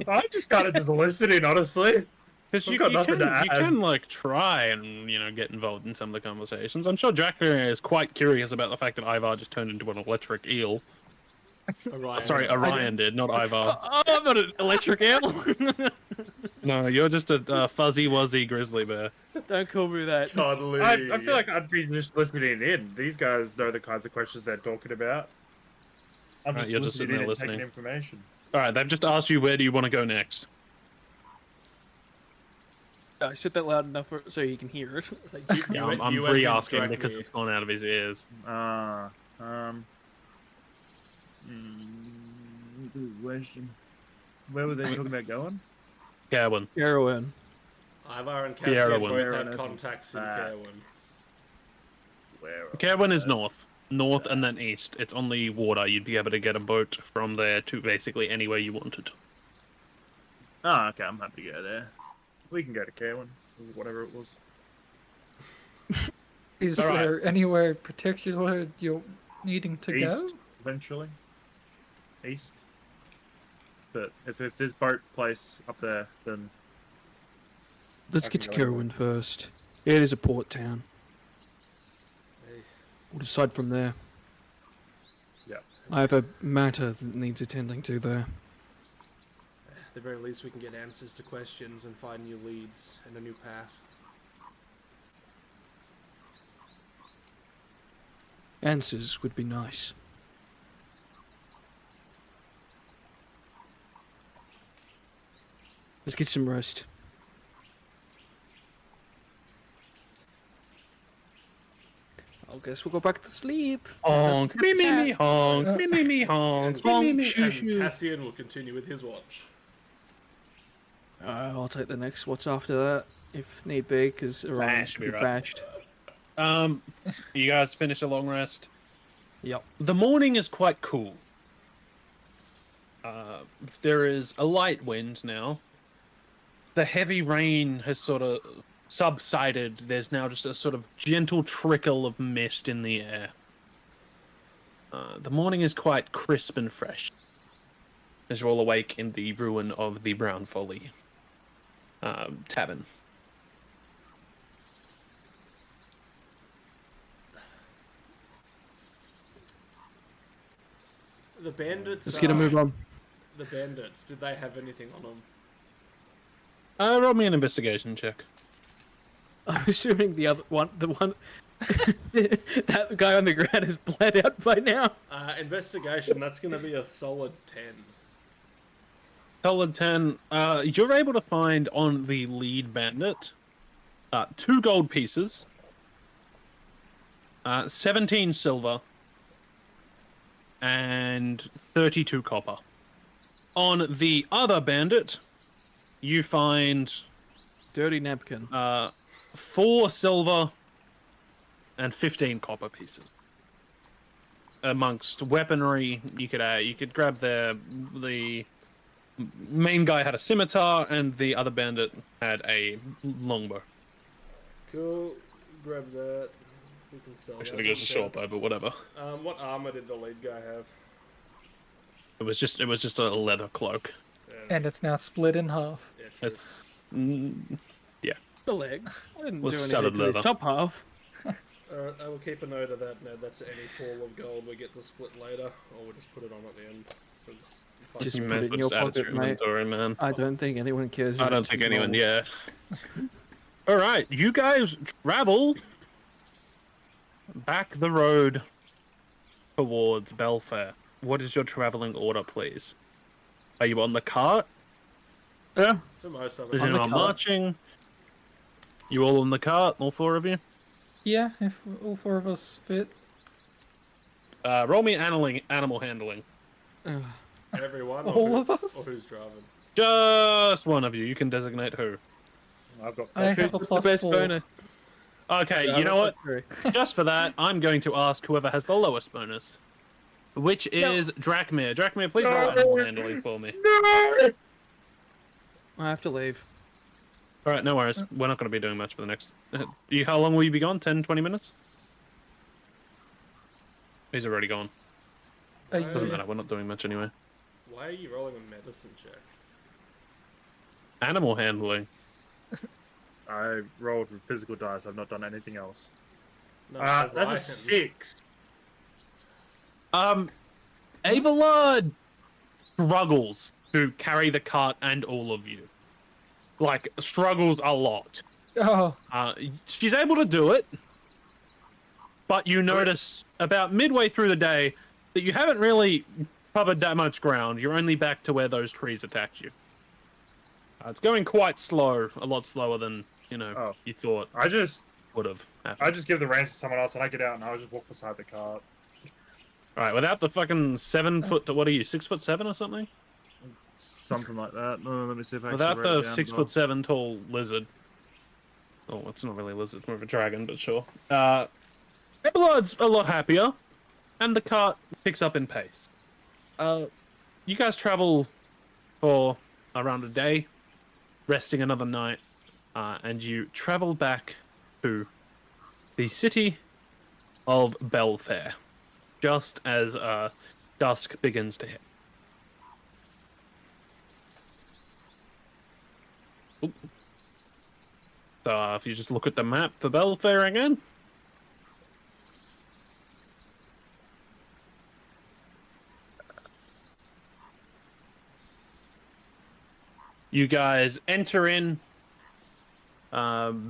I'm just kind of just listening, honestly. Because I've got nothing to you add. can like try and get involved in some of the conversations. I'm sure Drakmir is quite curious about the fact that Ivar just turned into an electric eel. Orion. Sorry, Orion did, not Ivar. Oh, I'm not an electric eel. No, you're just a fuzzy wuzzy grizzly bear. Don't call me that. Cuddly. I feel like I'd be just listening in. These guys know the kinds of questions they're talking about. I'm Right, just you're just listening sitting there in and listening. taking information. All right, they've just asked you where do you want to go next. I said that loud enough so you can hear it. It's like Yeah, I'm you as in re-asking Drakmir. because it's gone out of his ears. Good question. Where were they talking about going? Gawain. Heroin. Ivar and Sierra Cassian one. both Where had on earth contacts is in that? Caerwyn. Where? Gawain is north. North and then east. It's on the water. You'd be able to get a boat from there to basically anywhere you wanted. Oh, okay. I'm happy to go there. We can go to Kerwin, whatever it was. Is All right. there anywhere particular you're needing to East, go? eventually. East. But if there's boat place up there, then Let's I get to can go anywhere. Carowin first. It is a port town. Hey, We'll decide from there. yeah. I have a matter that needs attending to there. at the very least, we can get answers to questions and find new leads and a new path. Answers would be nice. Let's get some rest. I guess we'll go back to sleep. Honk, me me me honk, me me me honk, me me me. Shoo, And shoo. Cassian will continue with his watch. I'll take the next. What's after that, if need be, because Nah, Orion should should be be right. bashed. You guys finish a long rest. Yep. The morning is quite cool. There is a light wind now. The heavy rain has sort of subsided. There's now just a sort of gentle trickle of mist in the air. The morning is quite crisp and fresh. As you're all awake in the ruin of the Brown Folly tavern. The bandits. Let's get a move on. The bandits. Did they have anything on them? Roll me an investigation check. I'm assuming the one, that guy on the ground is bled out by now. Investigation. That's going to be a solid 10. Solid 10. You're able to find on the lead bandit 2 gold pieces, 17 silver, and 32 copper. On the other bandit, you find Dirty napkin. 4 silver and 15 copper pieces. Amongst weaponry, you could grab the main guy had a scimitar and the other bandit had a longbow. Cool. Grab that. We can sell I that. should have goes a short bow, but whatever. What armor did the lead guy have? It was just a leather cloak. And it's now split in half. Yeah, true. It's The legs. I didn't Was do studded anything to his leather. top half. I will keep a note of that. Now that's any pool of gold we get to split later, or we'll just put it on at the end. 'cause if I- Just you put might it as in well your just add it to pocket, your mate. inventory, man. I don't think anyone cares. I if don't it's think too anyone. long. Yeah. All right, you guys travel back the road towards Belfair. What is your traveling order, please? Are you on the cart? Yeah. For most of Is it. On the anyone cart. marching? You all on the cart, all 4 of you? Yeah, if all 4 of us fit. Roll me animal handling. Everyone. All or of us? Or who's driving? Just one of you. You can designate who. I've got I Who's have a the plus best 4. bonus? Okay, you know what? Just for that, I'm going to ask whoever has the lowest bonus. which is Drakmir. Drakmir, please roll No. animal handling for me. No! I have to leave. All right, no worries. We're not going to be doing much for the next. How long will you be gone? 10, 20 minutes? He's already gone. Doesn't Yeah. matter. We're not doing much anyway. Why are you rolling a medicine check? Animal handling. I rolled with physical dice. I've not done anything else. No, That's a Orion. 6. Abelard struggles to carry the cart and all of you. Like, struggles a lot. Oh, She's able to do it, but you notice about midway through the day that you haven't really covered that much ground. You're only back to where those trees attacked you. It's going quite slow, a lot slower than, you thought I just would have happened. I just give the reins to someone else and I get out and I just walk beside the cart. Alright, without the fucking 7 foot, what are you, 6'7" or something? Something like that. No, let me see if I Without actually the wrote it down. 6'7" tall lizard. Oh, it's not really a lizard, it's more of a dragon, but sure. Abelard's a lot happier, and the cart picks up in pace. You guys travel for around a day, resting another night, and you travel back to the city of Belfair, just as dusk begins to hit. Oop. So if you just look at the map for Belfair again. You guys enter in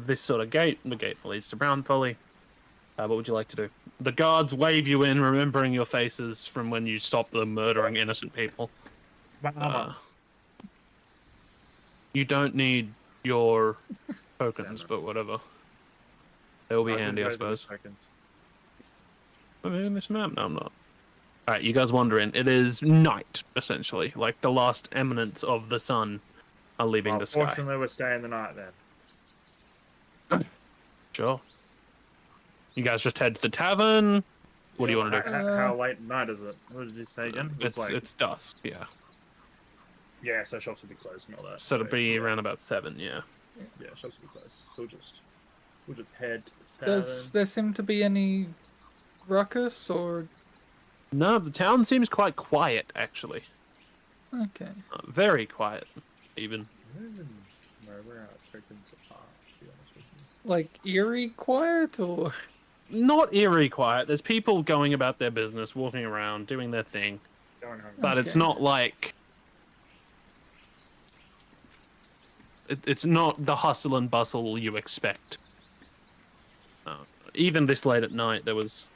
this sort of gate. The gate leads to Brown Folly. What would you like to do? The guards wave you in, remembering your faces from when you stopped them murdering innocent people. You don't need your tokens, but whatever. They'll be handy, I suppose. Am I in this map? No, I'm not. Alright, you guys wander in. It is night, essentially. Like the last eminence of the sun are leaving the sky. Fortunately, we're staying the night then. Sure. You guys just head to the tavern. What do you want to do? How late at night is it? What did you say again? It's dusk, yeah. Yeah, so shops will be closed and all that. So it'll be around about 7, yeah. Yeah, shops will be closed. So we'll just head to the tavern. does there seem to be any ruckus or? No, the town seems quite quiet, actually. Okay. Very quiet, even. No, we're out freaking apart, to be honest with you. Like eerie quiet or? Not eerie quiet. There's people going about their business, walking around, doing their thing. Going home. But it's Okay. not like... It's not the hustle and bustle you expect. Even this late at night, there was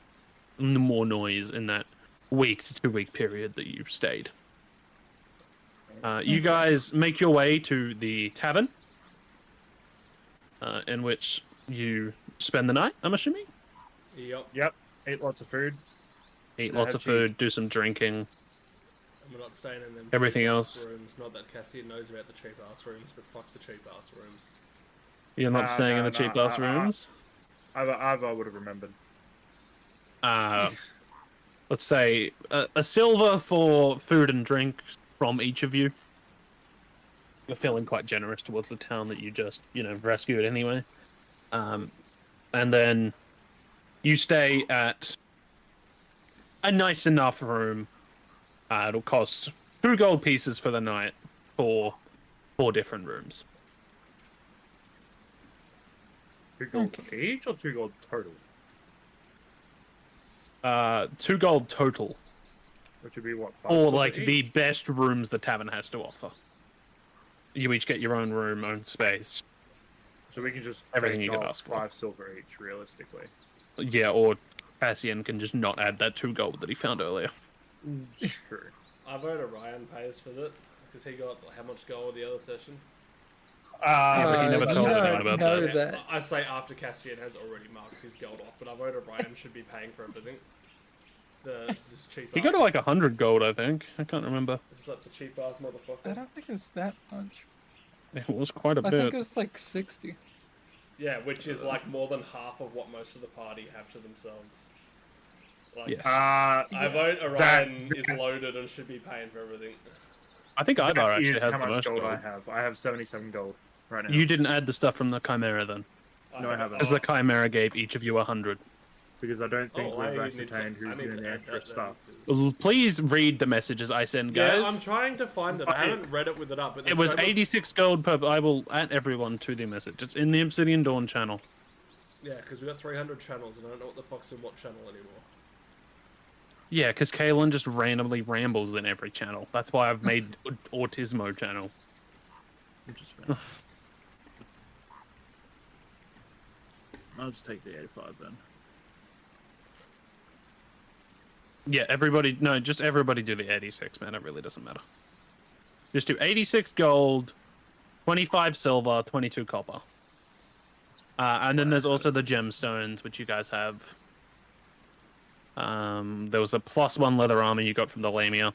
more noise in that week to 2 week period that you stayed. You guys make your way to the tavern, in which you spend the night, I'm assuming? Yep. Eat lots of food. Eat Yeah, lots have of food, cheese. do some drinking. And we're not staying in them Everything cheap-ass else. rooms. Not that Cassian knows about the cheap ass rooms, but fuck the cheap ass rooms. You're not Nah, staying in nah, the cheap nah, ass rooms? I would have remembered. Let's say a silver for food and drink from each of you. You're feeling quite generous towards the town that you just, rescued anyway. And then you stay at a nice enough room. It'll cost 2 gold pieces for the night for 4 different rooms. 2 gold each or 2 gold total? 2 gold total. Which would be what? 5 Or silver like each? the best rooms the tavern has to offer. You each get your own room, own space. So we can just Everything take you could off ask for. 5 silver each, realistically. Yeah, or Cassian can just not add that 2 gold that he found earlier. True. I vote Orion pays for that because he got how much gold the other session. but he never you told don't anyone about know that. that. I say after Cassian has already marked his gold off, but I vote Orion should be paying for everything. This cheap. He got to like 100 gold, I think. I can't remember. It's like the cheap ass I motherfucker. don't think it was that much. It was quite a I bit. think it was like 60. Yeah, which is like more than half of what most of the party have to themselves. Like, Yes. I vote that- Orion is loaded and should be paying for everything. I think Ivar That actually is has how the much most gold gold. I have. I have 77 gold right now. You didn't add the stuff from the Chimera then, No, I haven't. because the Chimera gave each of you 100. Because I don't think Oh, we've I need to- ascertained who's I need doing to the add extra that then, stuff. 'cause- Please read the messages I send, guys. Yeah, I'm trying to find it. I But- haven't read it with it up. But It there's was so much- 86 gold per. I will add everyone to the message. It's in the Obsidian Dawn channel. Yeah, because we got 300 channels and I don't know what the fuck's in what channel anymore. Yeah, because Kaelin just randomly rambles in every channel. That's why I've made Autismo channel. Which is fair. I'll just take the 85 then. Yeah, everybody. No, just everybody do the 86, man. It really doesn't matter. Just do 86 gold, 25 silver, 22 copper. And then there's also the gemstones, which you guys have. There was a +1 leather armor you got from the Lamia.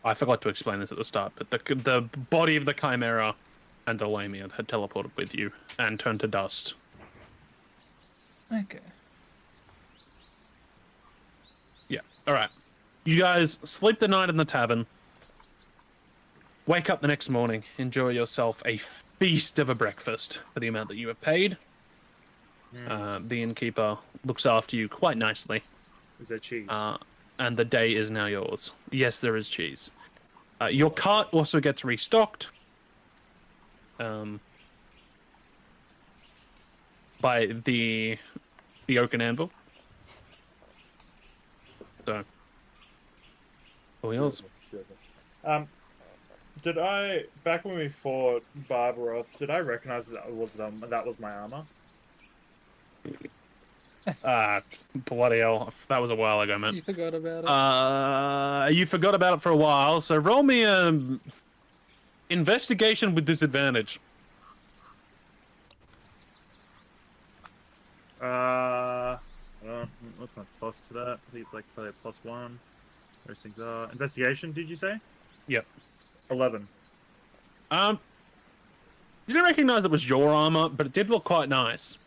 I forgot to explain this at the start, but the body of the Chimera and the Lamia had teleported with you and turned to dust. Okay. Yeah. All right. You guys sleep the night in the tavern. Wake up the next morning. Enjoy yourself a feast of a breakfast for the amount that you have paid. The innkeeper looks after you quite nicely. Is there cheese? And the day is now yours. Yes, there is cheese. Your cart also gets restocked. By the oaken anvil. So, all yours. Did I, back when we fought Barbaroth, did I recognize that was my armor? Bloody hell, that was a while ago, man. You forgot about it. You forgot about it for a while, so roll me a investigation with disadvantage. What's my plus to that? I think it's like probably a +1. Those things are investigation. Did you say? Yep. 11. You didn't recognize it was your armor, but it did look quite nice.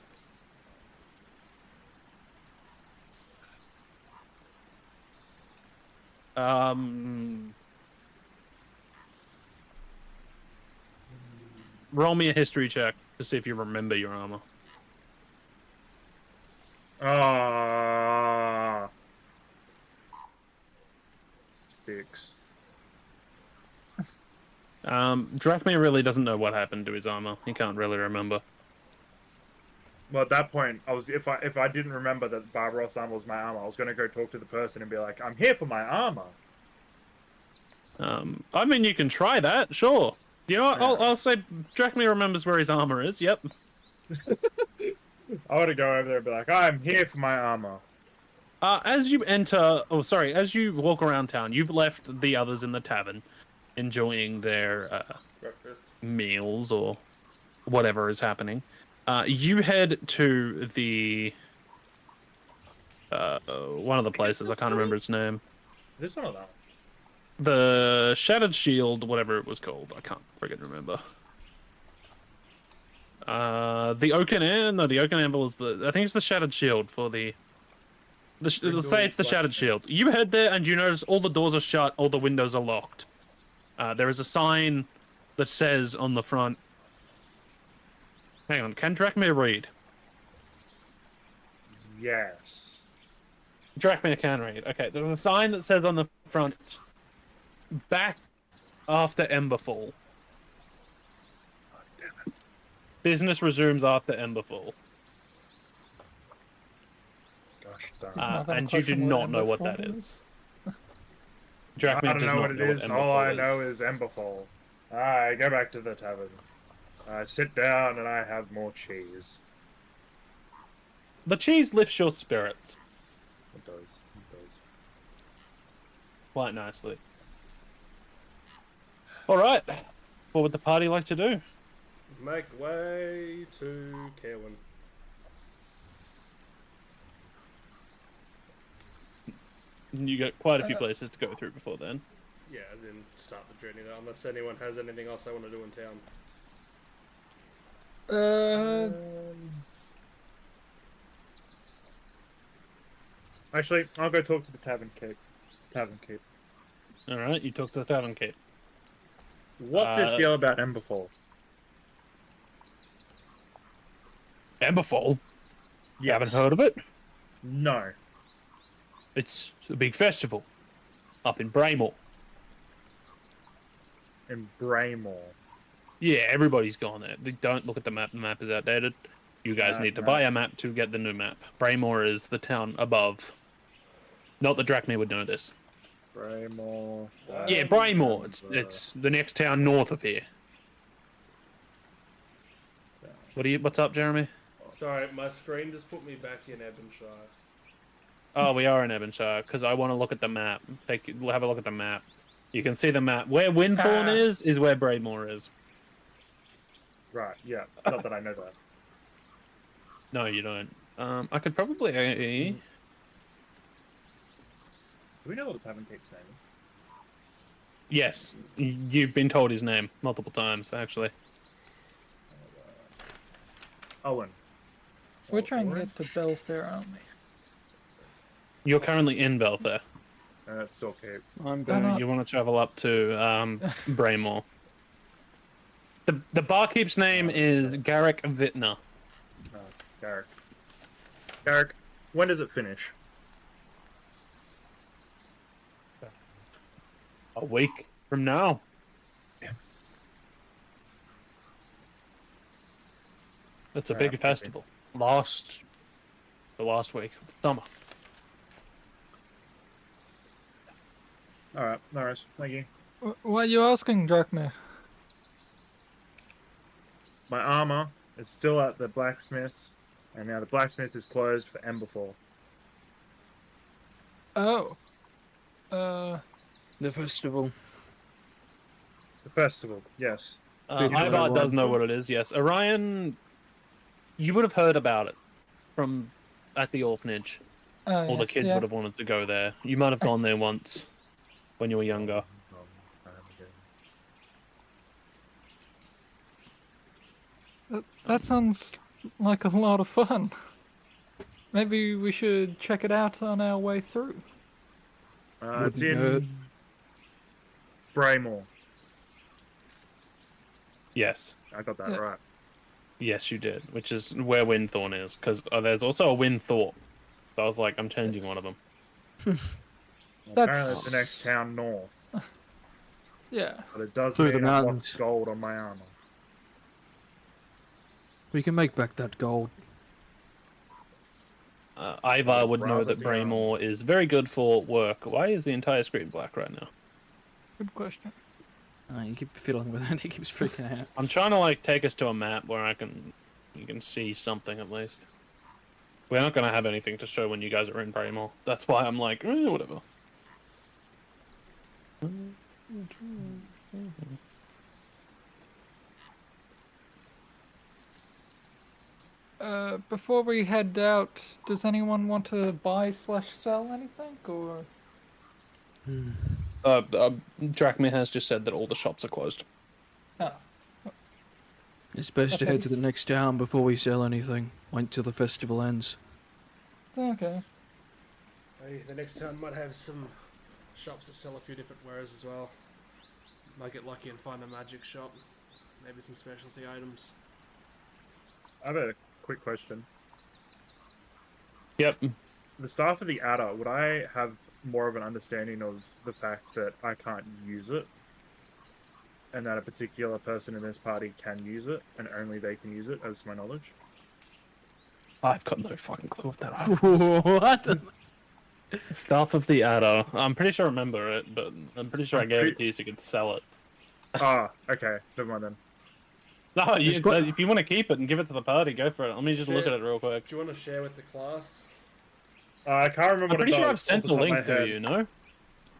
Roll me a history check to see if you remember your armor. Ah. 6. Drachmir really doesn't know what happened to his armor. He can't really remember. Well, at that point, if I didn't remember that Barbaroth's armor was my armor, I was gonna go talk to the person and be like, "I'm here for my armor." I mean, you can try that, sure. You know what? I'll say Drachmir remembers where his armor is. Yep. I want to go over there and be like, "I'm here for my armor." As you as you walk around town, you've left the others in the tavern enjoying their Breakfast. meals or whatever is happening. You head to the one of the places. I can't remember its name. This one or that one? The Shattered Shield, whatever it was called. I can't friggin' remember. The Oaken Anvil is I think it's the Shattered Shield for let's say it's the Shattered Shield. You head there and you notice all the doors are shut, all the windows are locked. There is a sign that says on the front. Hang on, can Drachmir read? Yes. Drachmir can read. Okay, there's a sign that says on the front, back after Emberfall. Business resumes after Emberfall. Gosh darn. It's not gonna And you do question not know what that Emberfall is. Drachmir I don't does know not what it know is. what All I Emberfall know is Emberfall. I go back to the tavern. I sit down and I have more cheese. The cheese lifts your spirits It does. It does. quite nicely. All right, what would the party like to do? Make way to Kaelin. You got quite a few places to go through before then. Yeah, as in start the journey there, unless anyone has anything else they want to do in town. Actually, I'll go talk to the tavern keep. Tavern keep. All right, you talk to the tavern keep. What's this deal about Emberfall? Emberfall? You Yes. haven't heard of it? No. It's a big festival up in Braymore. In Braymore. Yeah, everybody's gone there. They don't look at the map. The map is outdated. You guys need to buy a map to get the new map. Braymore is the town above. Not that Drachme would know this. Braymore. Yeah, Braymore. It's the next town north of here. What's up, Jeremy? Sorry, my screen just put me back in Ebonshire. Oh, we are in Ebonshire because I want to look at the map. We'll have a look at the map. You can see the map. Where Windthorn is where Braymore is. Right, yeah. Not that I know that. No, you don't. I could probably. Do we know what the tavern keep's name is? Yes, you've been told his name multiple times, actually. Owen. We're trying to get to Belfair, aren't we? You're currently in Belfair. That's still keep. I'm Why going. not? You want to travel up to Braymore. The barkeep's name is Garrick Vittner. Oh, Garrick. Garrick, when does it finish? A week from now. It's a Fair big enough, festival. The last week of summer. Alright, no worries. Thank you. Why are you asking, Drachme? My armor is still at the blacksmith's, and now the blacksmith is closed for Emberfall. Oh. The festival. The festival, yes. Big Ivar does one. know what it is, yes. Orion, you would have heard about it from at the orphanage. All the kids would have wanted to go there. You might have gone there once when you were younger. That sounds like a lot of fun. Maybe we should check it out on our way through. It's Wouldn't hurt. in Braymore. Yes. I got that Yeah. right. Yes, you did, which is where Windthorn is, because there's also a Windthorpe. So I was like, I'm changing one of them. Apparently it's the next town north, Yeah. but it does Through the mean I've mountains. lost gold on my armor. We can make back that gold. Ivar would know rather that be Braymore is very good for work. Why is the entire screen black right now? Good question. You keep fiddling with it. He keeps freaking out. I'm trying to take us to a map where you can see something at least. We're not gonna have anything to show when you guys are in Braymore. That's why I'm like, whatever. Before we head out, does anyone want to buy/sell anything, or? Drachme has just said that all the shops are closed. Oh. It's best to head to the Okay. next town before we sell anything. Wait till the festival ends. Okay. Hey, the next town might have some shops that sell a few different wares as well. Might get lucky and find a magic shop. Maybe some specialty items. I have a quick question. Yep. The staff of the adder, would I have more of an understanding of the fact that I can't use it? And that a particular person in this party can use it, and only they can use it, as to my knowledge? I've got no fucking clue what that is. What? Staff of the Adder. I'm pretty sure I remember it, but I'm pretty sure I gave it to you so you could sell it. Ah, okay. Never mind then. No, It's quite- if you want to keep it and give it to the party, go for it. Let me just look Shit. at it real quick. Do you want to share with the class? I can't remember I'm what pretty it sure does I've sent off the top of my link to head. you, no?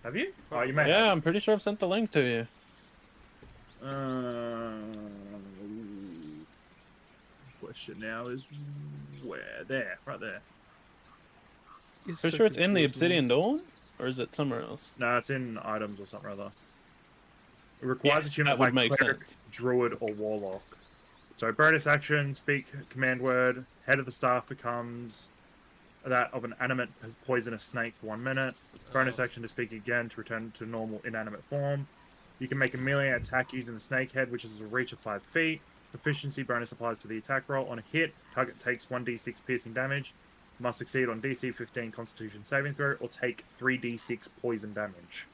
Have you? Oh, you may Yeah, I'm pretty sure I've sent the link to you. Question now is where? There, right there. Pretty sure it's in the Obsidian Dawn? Or is it somewhere else? No, it's in items or something or other. It requires Yes, achievement that would by make cleric, sense. druid, or warlock. So bonus action, speak command word. Head of the staff becomes that of an animate poisonous snake for 1 minute. Bonus action to speak again to return to normal inanimate form. You can make a melee attack using the snake head, which is a reach of 5 feet. Proficiency bonus applies to the attack roll. On a hit, target takes 1d6 piercing damage. Must succeed on DC 15 Constitution saving throw or take 3d6 poison damage.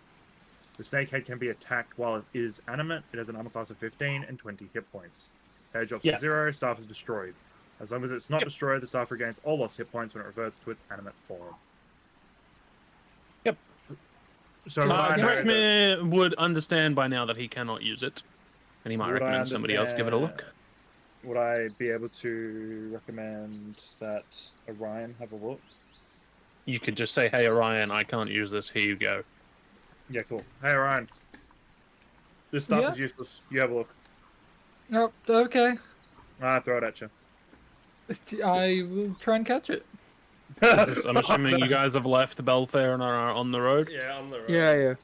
The snake head can be attacked while it is animate. It has an armor class of 15 and 20 hit points. Head drops to 0, staff is destroyed. As long as it's not destroyed, the staff regains all lost hit points when it reverts to its animate form. Yep. So Ryan, Drakmir would understand by now that he cannot use it, and he might Would I recommend somebody else give it a look. would I be able to recommend that Orion have a look? You could just say, "Hey, Orion, I can't use this. Here you go." Yeah, cool. Hey, Orion. This stuff Yeah? is useless. You have a look. Oh, okay. I throw it at you. I will try and catch it. I'm assuming you guys have left Belfair and are on the road. Yeah, on the road. Yeah.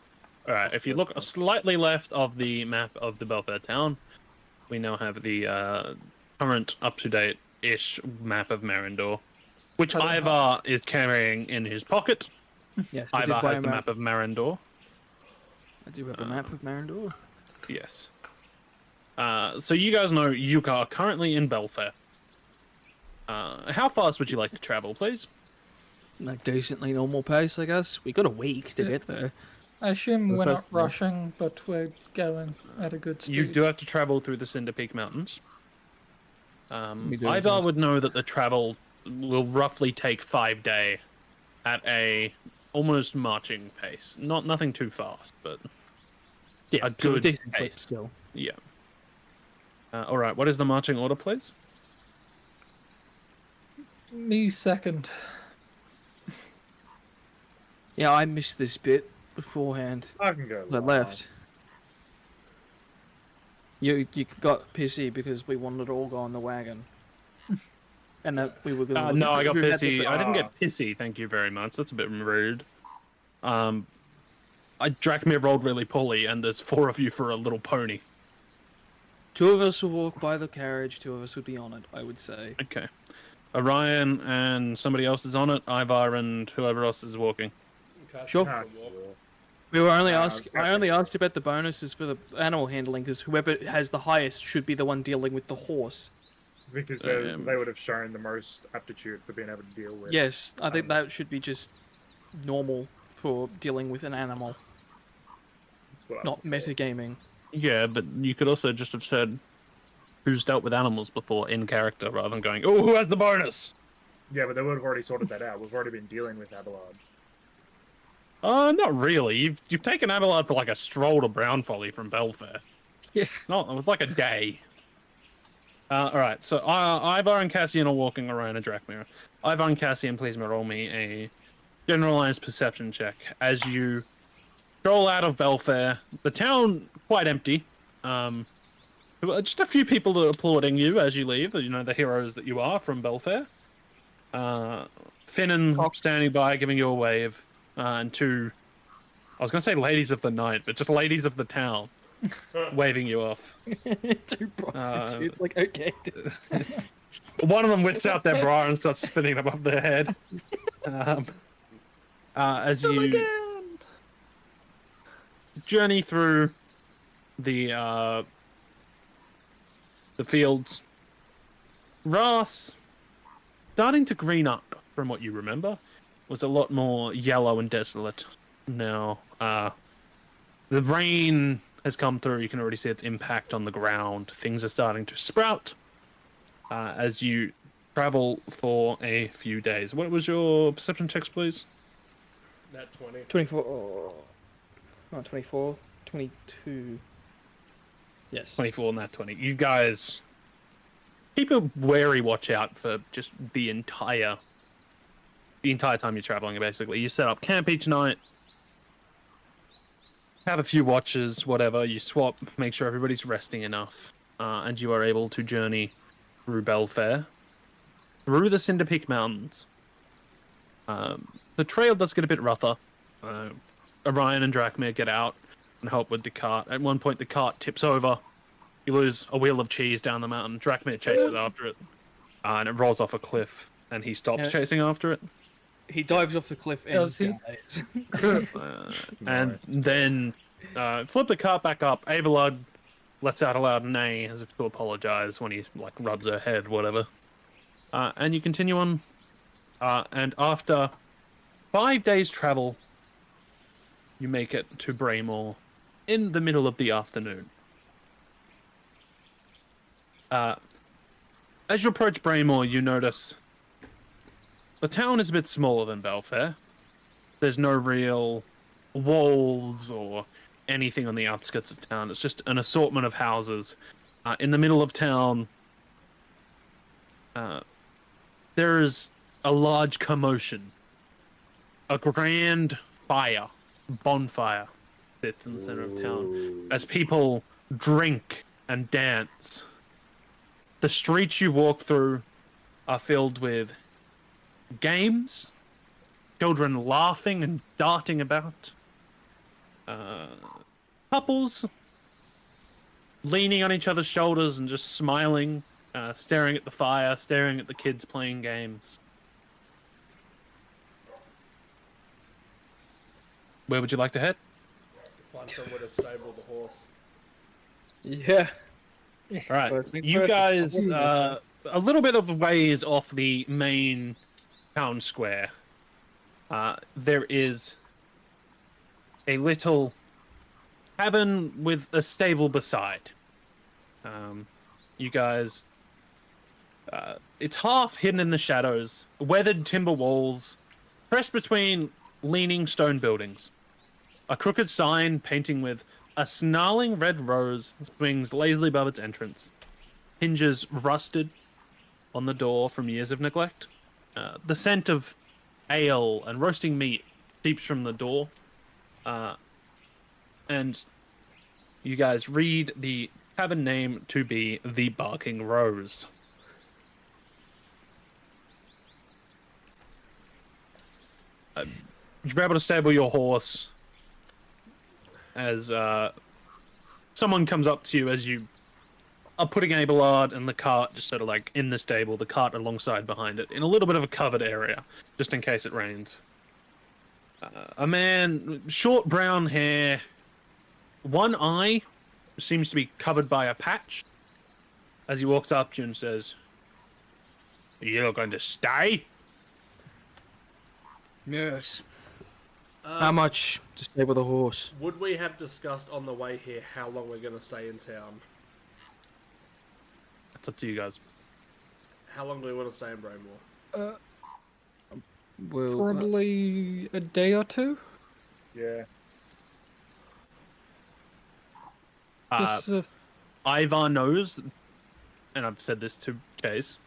All right. If you look slightly left of the map of the Belfair town, we now have the current, up-to-date-ish map of Marindor, which Ivar is carrying in his pocket. Yes. I did Ivar buy has a the map of Marindor. I do have a map of Marindor. Yes. So you guys know you are currently in Belfair. How fast would you like to travel, please? Like decently normal pace, I guess. We got a week to Yeah. get there. I assume we're Well, not rushing, but we're going at a good speed. You do have to travel through the Cinder Peak Mountains. We do have Ivar to- would know that the travel will roughly take 5 days at a almost marching pace. Nothing too fast, but Yeah, a to good decent pace. pace still. yeah. All right. What is the marching order, please? Me second. Yeah, I missed this bit beforehand. I can go. I last. left. You got pissy because we wanted to all go on the wagon. And that we were gonna No, I got who had the- pissy. I didn't get pissy. Thank you very much. That's a bit rude. Drakmir rolled really poorly, and there's 4 of you for a little pony. 2 of us will walk by the carriage, 2 of us would be on it, I would say. Okay. Orion and somebody else is on it. Ivar and whoever else is walking. Sure. Ah, We were only Ah, asked. okay. I only asked about the bonuses for the animal handling because whoever has the highest should be the one dealing with the horse. because Um, they would have shown the most aptitude for being able to deal with. Yes, I think that should be just normal for dealing with an animal, That's what I not thought. metagaming. Yeah, but you could also just have said who's dealt with animals before in character rather than going, "Oh, who has the bonus?" Yeah, but they would have already sorted that out. We've already been dealing with Abelard. Not really. You've taken Abelard for like a stroll to Brown Folly from Belfair. Yeah. No, it was like a day. All right, so Ivar and Cassian are walking around a Drakmir. Ivar and Cassian, please roll me a generalized perception check as you stroll out of Belfair. The town quite empty. Just a few people that are applauding you as you leave. You know, the heroes that you are from Belfair. Finnan standing by, giving you a wave, and 2. I was going to say ladies of the night, but just ladies of the town, waving you off. 2 prostitutes, like okay. One of them whips out their bra and starts spinning above their head. As you journey through the fields, grass starting to green up from what you remember. Was a lot more yellow and desolate now. The rain has come through. You can already see its impact on the ground. Things are starting to sprout as you travel for a few days. What was your perception checks, please? Nat 20. 24. Oh, not 24. 22. Yes. 24 and that 20. You guys keep a wary watch out for just the entire time you're traveling, basically. You set up camp each night, have a few watches, whatever. You swap, make sure everybody's resting enough, and you are able to journey through Belfair, through the Cinder Peak Mountains. The trail does get a bit rougher. Orion and Drakmir get out and help with the cart. At one point, the cart tips over. You lose a wheel of cheese down the mountain. Drakmir chases after it, and it rolls off a cliff, and he stops Yeah. chasing after it. He dives off the cliff and Does he? dies. And then flip the cart back up. Abelard lets out a loud neigh as if to apologize when he like rubs her head, whatever. And you continue on. And after 5 days' travel, you make it to Braymore in the middle of the afternoon. As you approach Braymore, you notice the town is a bit smaller than Belfair. There's no real walls or anything on the outskirts of town. It's just an assortment of houses. In the middle of town, there is a large commotion. A grand bonfire sits in the center of town as people drink and dance. The streets you walk through are filled with games, children laughing and darting about, couples leaning on each other's shoulders and just smiling, staring at the fire, staring at the kids playing games. Where would you like to head? Find somewhere to stable the horse. Yeah. All right, First things you first. guys, a little bit of ways off the main town square, there is a little cabin with a stable beside. You guys, it's half hidden in the shadows, weathered timber walls, pressed between leaning stone buildings. A crooked sign painting with a snarling red rose swings lazily above its entrance. Hinges rusted on the door from years of neglect. The scent of ale and roasting meat seeps from the door. And you guys read the tavern name to be the Barking Rose. You're able to stable your horse as someone comes up to you as you are putting Abelard and the cart just sort of like in the stable, the cart alongside behind it, in a little bit of a covered area, just in case it rains. A man, short brown hair, one eye seems to be covered by a patch, as he walks up to you and says, "You're going to stay?" Yes. How much to stay with a horse? Would we have discussed on the way here how long we're going to stay in town? It's up to you guys. How long do we want to stay in Braymore? Well, Probably a day or two. Yeah. Just, Ivar knows, and I've said this to Chase,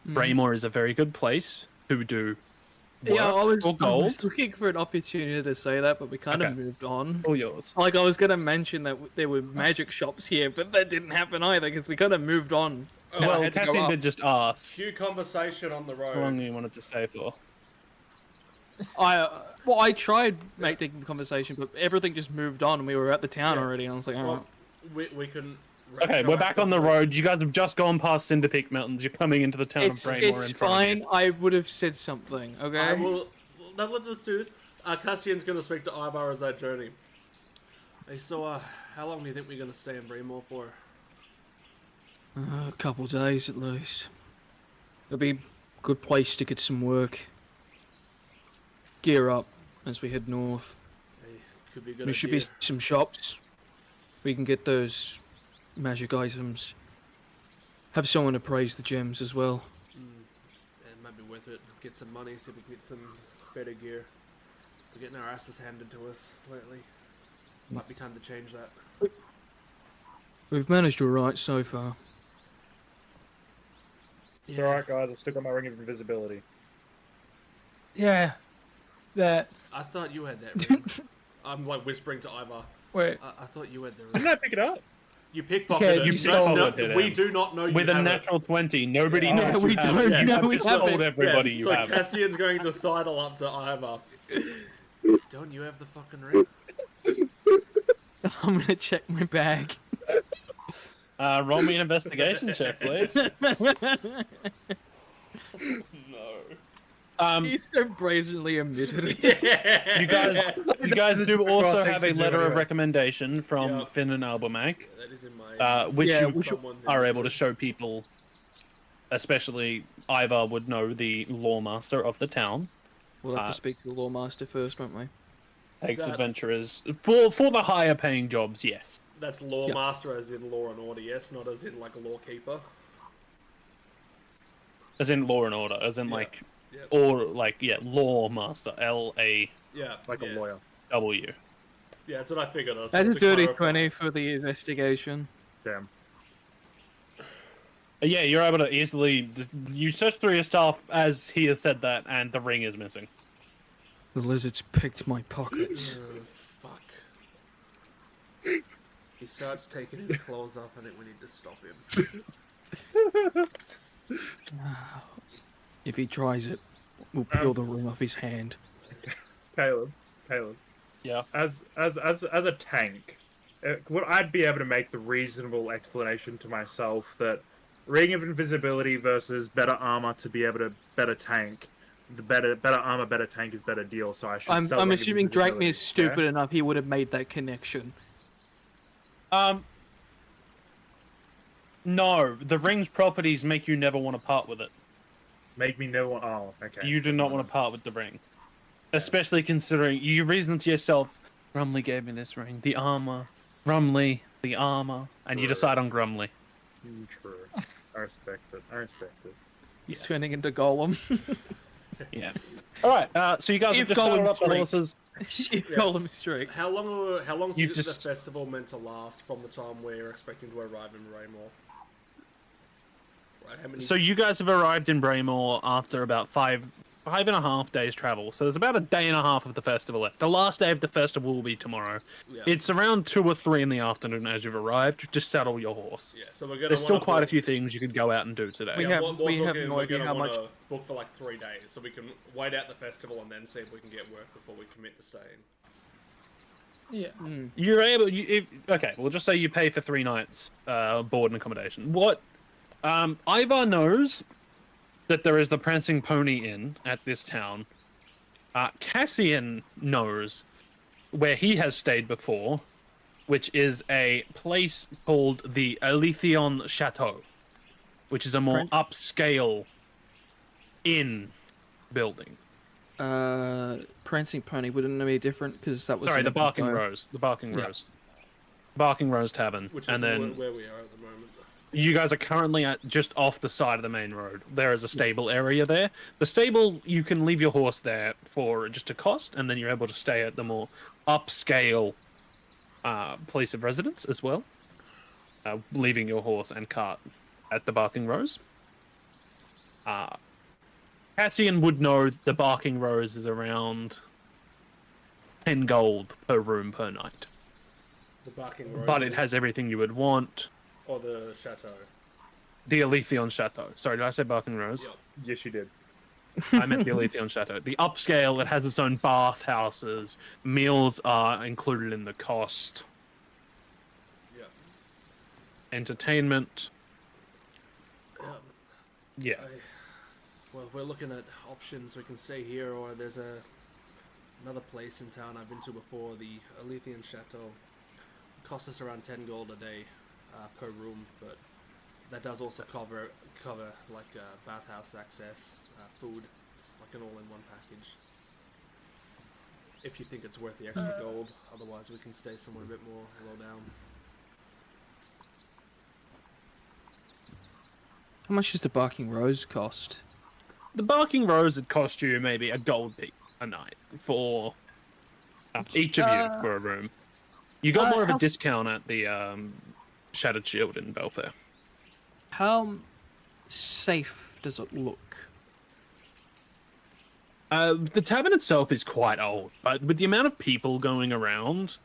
Braymore is a very good place to do work yeah, I for was gold. looking for an opportunity to say that, but we kind of Okay. moved on. All yours. Like, I was going to mention that there were magic shops here, but that didn't happen either, because we kind of moved on. And I Well, had to go Cassian up. did just ask Few conversation on the how long road. you wanted to stay for. I tried making the conversation, but everything just moved on, and we were at the town Yeah. already, and I was like, Well, we can... Okay, go we're back on the to- road. You guys have just gone past Cinder Peak Mountains. You're coming into the town it's of Braymore it's in front of fine. you. I would have said something, okay? Now let's do this. Cassian's going to speak to Ivar as that journey. Hey, so, how long do you think we're going to stay in Braymore for? A couple days at least. It'll be a good place to get some work. Gear up as we head north. Hey, could be a good There should idea. be some shops. We can get those magic items. Have someone appraise the gems as well. It might be worth it. Get some money, see if we can get some better gear. We're getting our asses handed to us lately. Might be time to change that. We've managed all right so far. It's alright, guys. I've still got my ring of invisibility. yeah, that. I thought you had that ring. I'm like whispering to Ivar. Wait, I thought you had the Didn't ring. I pick it up? You pickpocketed Yeah, it. you No, stole no, it, we then. do not know you With a have it. natural 20, nobody Yeah, knows we you have don't it. You know have we just have told it. everybody Yes, you so have it. Cassian's going to sidle up to Ivar. Don't you have the fucking ring? I'm gonna check my bag. Roll me an investigation check, please. No. He's so brazenly admitted it. You guys do also thing have to a do letter of anyway. recommendation from Yeah. Finn and Albermac, That is in my. which Yeah, you which someone's are able to inventory. show people, especially Ivar would know, the lawmaster of the town. We'll have to speak to the lawmaster first, won't we? Takes that- adventurers for the higher paying jobs, yes. That's lawmaster as in law and order, yes, not as in like a lawkeeper. As in law and order, as in Yeah. like, Yep. or like, yeah, lawmaster, LAW. Yeah, Like a lawyer. Yeah, that's what I figured. I was That's a supposed to dirty clarify. 20 for the investigation. Damn. Yeah, you're able to easily, you search through your stuff as he has said that, and the ring is missing. The lizards picked my pockets. Oh, fuck. He starts taking his clothes off, I think we need to stop him. If he tries it, we'll peel the ring off his hand. Caleb. Yeah. As a tank, would I'd be able to make the reasonable explanation to myself that ring of invisibility versus better armor to be able to better tank. The better armor, better tank is better deal. So I should. sell I'm ring of assuming Drake invisibility, is stupid enough he would have made that connection. No, the ring's properties make you never want to part with it. Make me know. Oh, okay. You do not want to part with the ring. Especially considering you reason to yourself, Grumley gave me this ring. The armor. Grumley, the armor. And you decide on Grumley. True. I respect it. He's Yes. turning into Golem. Yeah. Alright, so you guys have If just saddled Golem up the streak. horses. Golem streak. How long You is just- the festival meant to last from the time we're expecting to arrive in Raymore? Right, how many? So you guys have arrived in Braymore after about five and a half days travel. So there's about a day and a half of the festival left. The last day of the festival will be tomorrow. Yeah. It's around 2 or 3 in the afternoon as you've arrived. Just saddle your horse. Yeah, so we're gonna. There's still wanna quite a book- few things you could go out and do today. We Yeah, have- more we have talking, no we're idea gonna how wanna much- book for like 3 days, so we can wait out the festival and then see if we can get work before we commit to staying. Yeah. You're able. Okay, we'll just say you pay for 3 nights board and accommodation. What Ivar knows that there is the Prancing Pony Inn at this town. Cassian knows where he has stayed before, which is a place called the Elythion Chateau, which is a more upscale inn building. Prancing Pony wouldn't it be different because that was Sorry, in the Barking Episode. Rose. The Barking Yeah. Rose. Barking Rose Tavern. Which is And then where we are at the moment. you guys are currently at just off the side of the main road. There is a stable area there. The stable, you can leave your horse there for just a cost, and then you're able to stay at the more upscale place of residence as well, leaving your horse and cart at the Barking Rose. Cassian would know the Barking Rose is around 10 gold per room per night, The Barking Rose. but it has everything you would want. Or the chateau. The Elythion Chateau. Sorry, did I say Barking Rose? Yep. Yes, you did. I meant the Elythion Chateau. The upscale, it has its own bathhouses. Meals are included in the cost. Yeah. Entertainment. Yeah. Yeah. Well, if we're looking at options, we can stay here, or there's another place in town I've been to before, the Elythian Chateau. It costs us around 10 gold a day per room, but that does also cover like bathhouse access, food. It's like an all-in-one package. If you think it's worth the extra gold, otherwise we can stay somewhere a bit more low down. How much does the Barking Rose cost? The Barking Rose would cost you maybe a gold piece a night for each of you for a room. You got more of a how- discount at the Shattered Shield in Belfair. How safe does it look? The tavern itself is quite old, but with the amount of people going around,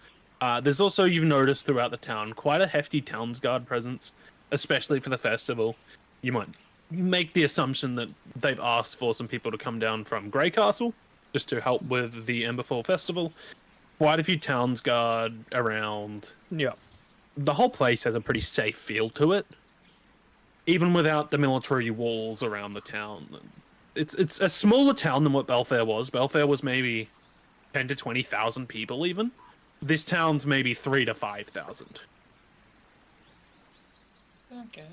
there's also, you've noticed throughout the town, quite a hefty townsguard presence, especially for the festival. You might make the assumption that they've asked for some people to come down from Grey Castle, just to help with the Emberfall festival. Quite a few townsguard around. Yeah. The whole place has a pretty safe feel to it, even without the military walls around the town. it's a smaller town than what Belfair was. Belfair was maybe 10 to 20,000 people even. This town's maybe 3 to 5,000. Okay.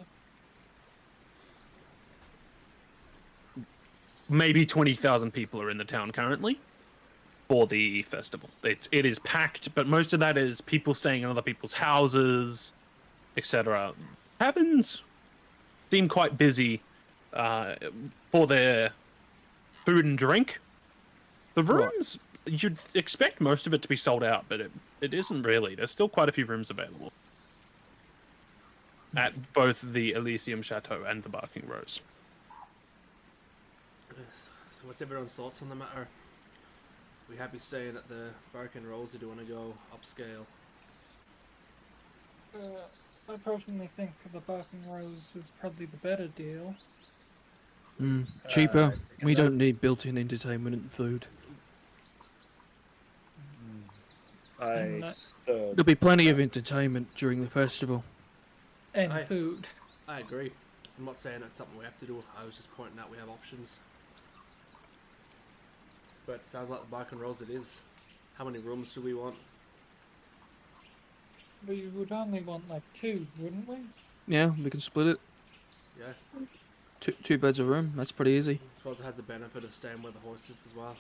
Maybe 20,000 people are in the town currently for the festival. It is packed, but most of that is people staying in other people's houses, etc. Taverns seem quite busy for their food and drink. The rooms, you'd expect most of it to be sold out, but it isn't really. There's still quite a few rooms available at both the Elysium Chateau and the Barking Rose. So what's everyone's thoughts on the matter? We happy staying at the Barking Rose, or do you want to go upscale? I personally think the Barking Rose is probably the better deal. Cheaper. We don't need built-in entertainment and food. There'll be plenty of entertainment during the festival. And Aye. food. I agree. I'm not saying it's something we have to do. I was just pointing out we have options. But it sounds like the Barking Rose it is. How many rooms do we want? We would only want like 2, wouldn't we? Yeah, we can split it. Yeah. Two beds a room. That's pretty easy. I suppose it has the benefit of staying with the horses as well.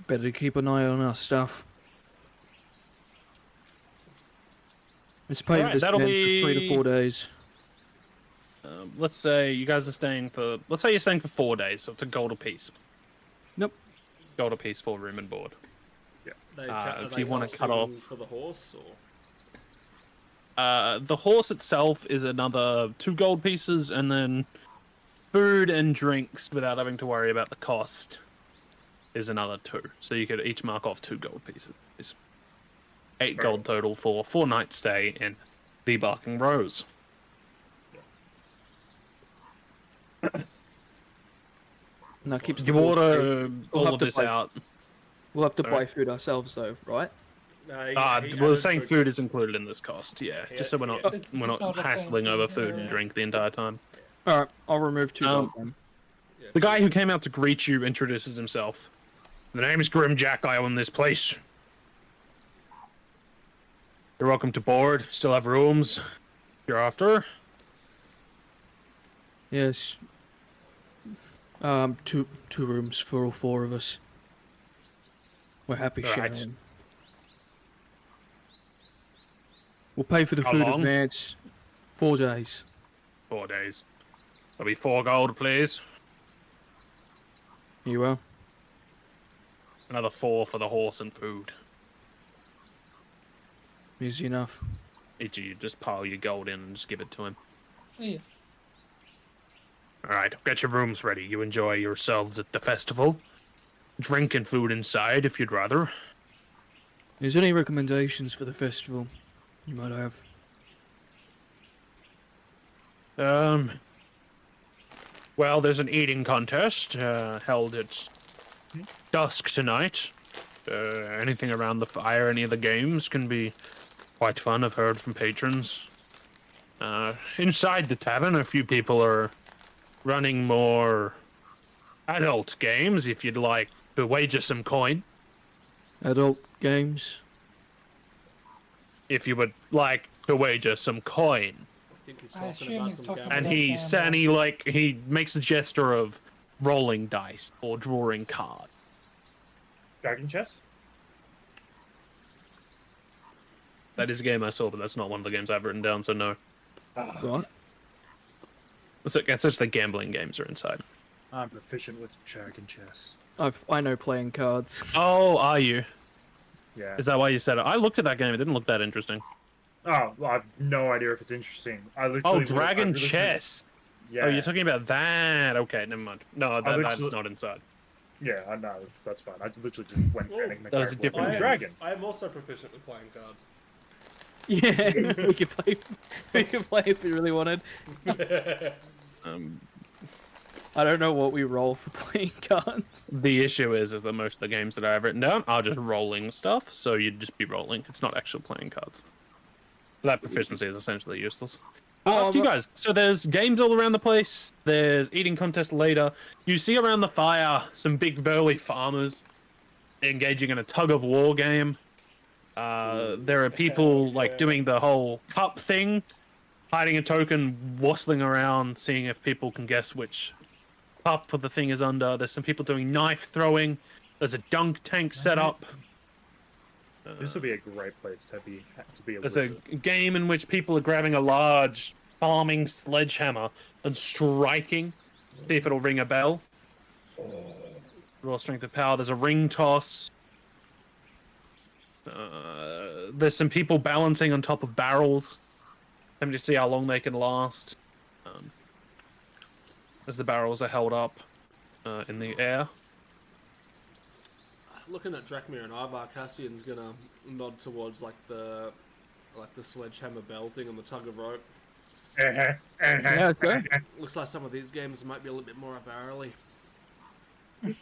Better to keep an eye on our stuff. Let's pay Alright, this that'll man for be- 3 to 4 days. Let's say you guys are staying for. Let's say you're staying for 4 days, so it's a gold apiece. Nope. Gold apiece for room and board. Are if you wanna cut off- for the horse, or The horse itself is another 2 gold pieces, and then food and drinks without having to worry about the cost is another 2. So you could each mark off 2 gold pieces. It's 8 gold total for 4 nights stay in the Barking Rose. And that keeps the You horse order free. all have of to this buy- out. We'll have to buy Alright. food ourselves, though, right? We're saying food is included in this cost, yeah. Just so we're not It's we're not not a hassling fancy- over food and yeah. drink the entire time. All right, I'll remove 2 gold. Then. The guy who came out to greet you introduces himself. The name's Grimjack. I own this place. You're welcome to board. Still have rooms. If you're after. Yes. 2 rooms for all 4 of us. We're happy Alright. sharing. We'll pay for the How food long? advance. 4 days. 4 days. That'll be 4 gold, please. You will. Another 4 for the horse and food. Easy enough. Each of you just pile your gold in and just give it to him. Yeah. Alright, get your rooms ready. You enjoy yourselves at the festival. Drink and food inside if you'd rather. Is there any recommendations for the festival you might have? Well, there's an eating contest held at dusk tonight. Anything around the fire, any of the games can be quite fun, I've heard from patrons. Inside the tavern, a few people are running more adult games, if you'd like to wager some coin. Adult games? If you would like to wager some coin. I think he's I talking assume about he's some talking gambling. And about he makes a gesture of rolling dice or drawing cards. Dragon chess? That is a game I saw, but that's not one of the games I've written down, so no. What? It's just the gambling games are inside. I'm proficient with dragon chess. I know playing cards. Oh, are you? Yeah. Is that why you said it? I looked at that game. It didn't look that interesting. Oh, well, I've no idea if it's interesting. I literally. Oh, I Dragon literally- Chess. Yeah. Oh, you're talking about that? Okay, never mind. No, that's literally- not inside. Yeah, I know. That's fine. I literally just went Well, getting the that was a character different with I the am- dragon. I am also proficient with playing cards. Yeah, we could play. We could play if we really wanted. Um, I don't know what we roll for playing cards. the issue is that most of the games that I've written down are just rolling stuff, so you'd just be rolling. It's not actual playing cards. So that proficiency is essentially useless. Up to you guys. So there's games all around the place. There's eating contests later. You see around the fire some big burly farmers engaging in a tug of war game. There are people like doing the whole cup thing, hiding a token, wassailing around, seeing if people can guess which cup the thing is under. There's some people doing knife throwing. There's a dunk tank set up. This would be a great place to be a There's wizard. a game in which people are grabbing a large farming sledgehammer and striking. See if it'll ring a bell. Raw strength of power. There's a ring toss. There's some people balancing on top of barrels. Let me just see how long they can last. As the barrels are held up in the air. Looking at Drakmir and Ivar, Cassian's gonna nod towards like the sledgehammer bell thing on the tug of rope. Yeah, okay. Looks like some of these games might be a little bit more up our alley.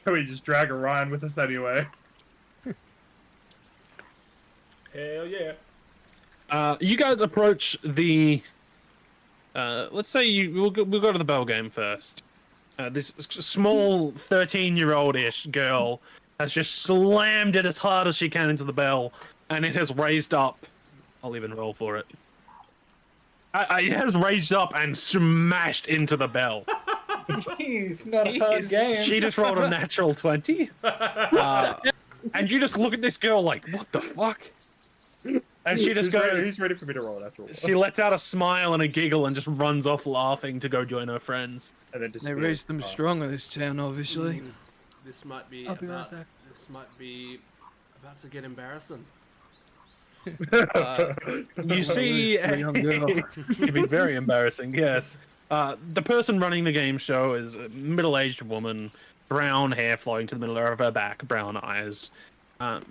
We just drag Orion with us anyway. Hell yeah. You guys approach the. Let's say we'll go to the bell game first. This small 13-year-old-ish girl has just slammed it as hard as she can into the bell, and it has raised up. I'll even roll for it. It has raised up and smashed into the bell. Jeez, not a hard game. She just rolled a natural 20. And you just look at this girl like, what the fuck? And she just goes. He's ready for me to roll a natural. She lets out a smile and a giggle and just runs off laughing to go join her friends. And then They raised them strong in this town, obviously. This might be I'll be right about. back. This might be about to get embarrassing. You see, For a young girl. it'd be very embarrassing. Yes, the person running the game show is a middle-aged woman, brown hair flowing to the middle of her back, brown eyes.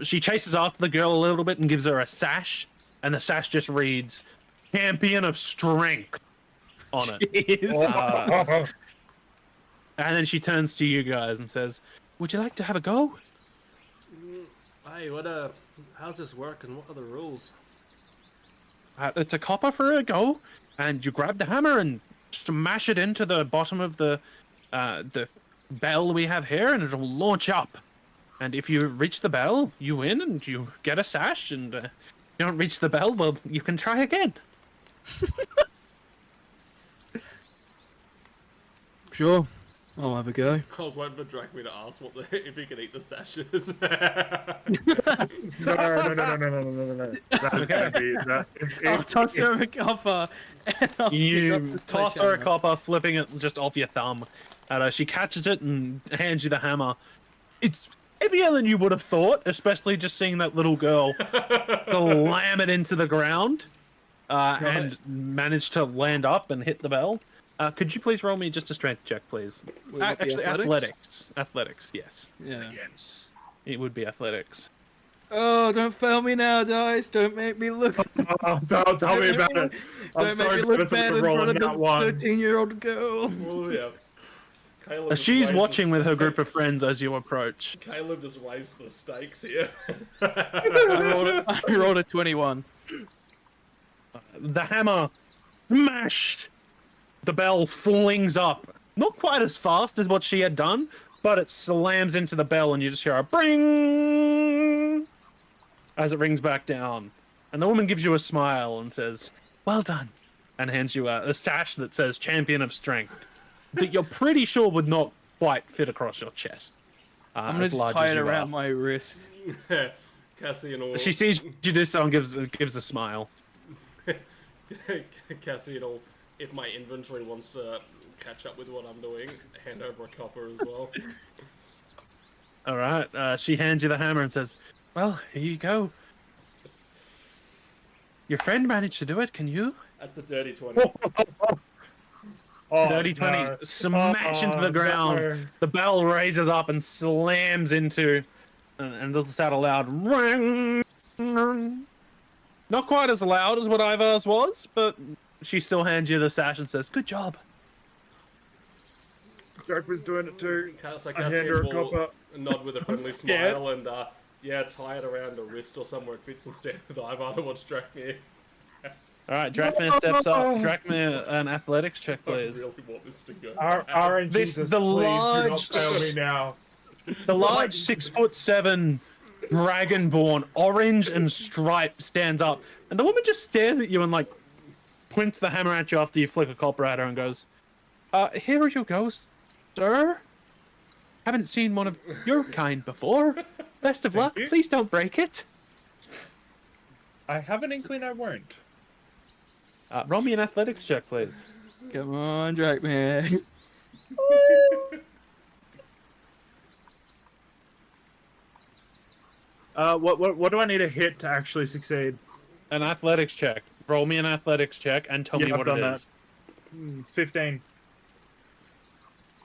She chases after the girl a little bit and gives her a sash, and the sash just reads "Champion of Strength" on it. And then she turns to you guys and says, "Would you like to have a go?" Hey, how's this work and what are the rules? It's a copper for a go, and you grab the hammer and smash it into the bottom of the bell we have here, and it'll launch up. And if you reach the bell, you win, and you get a sash. And if you don't reach the bell, well, you can try again. Sure, I'll have a go. I was waiting for Drakmir to ask if he could eat the sashes. No. That's gonna be that. I'll toss her a copper. And I'll pick up You the toss her a sledgehammer. copper, flipping it just off your thumb. And she catches it and hands you the hammer. It's heavier than you would have thought, especially just seeing that little girl slam it into the ground and manage to land up and hit the bell. Could you please roll me just a strength check, please? Would that be Actually, athletics. Athletics, yes. Yeah. Yes. It would be athletics. Oh, don't fail me now, dice. Don't make me look. Oh, don't tell me about it. I'm Don't make sorry me for look this bad in rolling front of that the one. 13-year-old girl. Oh yeah. Caleb just She's raised watching the with her group of friends as you approach. Caleb just raised the stakes here. I rolled a 21. The hammer smashed. The bell flings up. Not quite as fast as what she had done, but it slams into the bell and you just hear a bring as it rings back down. And the woman gives you a smile and says, "Well done," and hands you a sash that says "Champion of Strength," that you're pretty sure would not quite fit across your chest. I'm gonna as just large tie as it you around are. my wrist. Cassie and all. She sees you do so and gives a smile. Cassie and all. If my inventory wants to catch up with what I'm doing, hand over a copper as well. All right. She hands you the hammer and says, "Well, here you go. Your friend managed to do it. Can you?" That's a dirty 20. Oh, Dirty 20. no. Smash into the ground. No. The bell raises up and slams into, and lets out a loud ring. Not quite as loud as what Ivar's was, but she still hands you the sash and says, "Good job." Jack was doing it too. So I hand her a copper. nod with a friendly scared. smile and tie it around the wrist or somewhere it fits and stand with Ivar to watch Drakmir. All right, Drachmir steps up. Drachmir, an athletics check, I please. really want this to go. RNG, This- Jesus, the please do not large- fail me now. The large 6'7" dragonborn, orange and striped, stands up, and the woman just stares at you and like points the hammer at you after you flick a copper at her and goes, "Here you go, sir. Haven't seen one of your kind before. Best of luck. you. Please don't break it." I have an inkling I won't. Roll me an athletics check, please. Come on, Drachmir. What do I need to hit to actually succeed? An athletics check. Roll me an athletics check and tell Yeah, me I've what it done is. 15.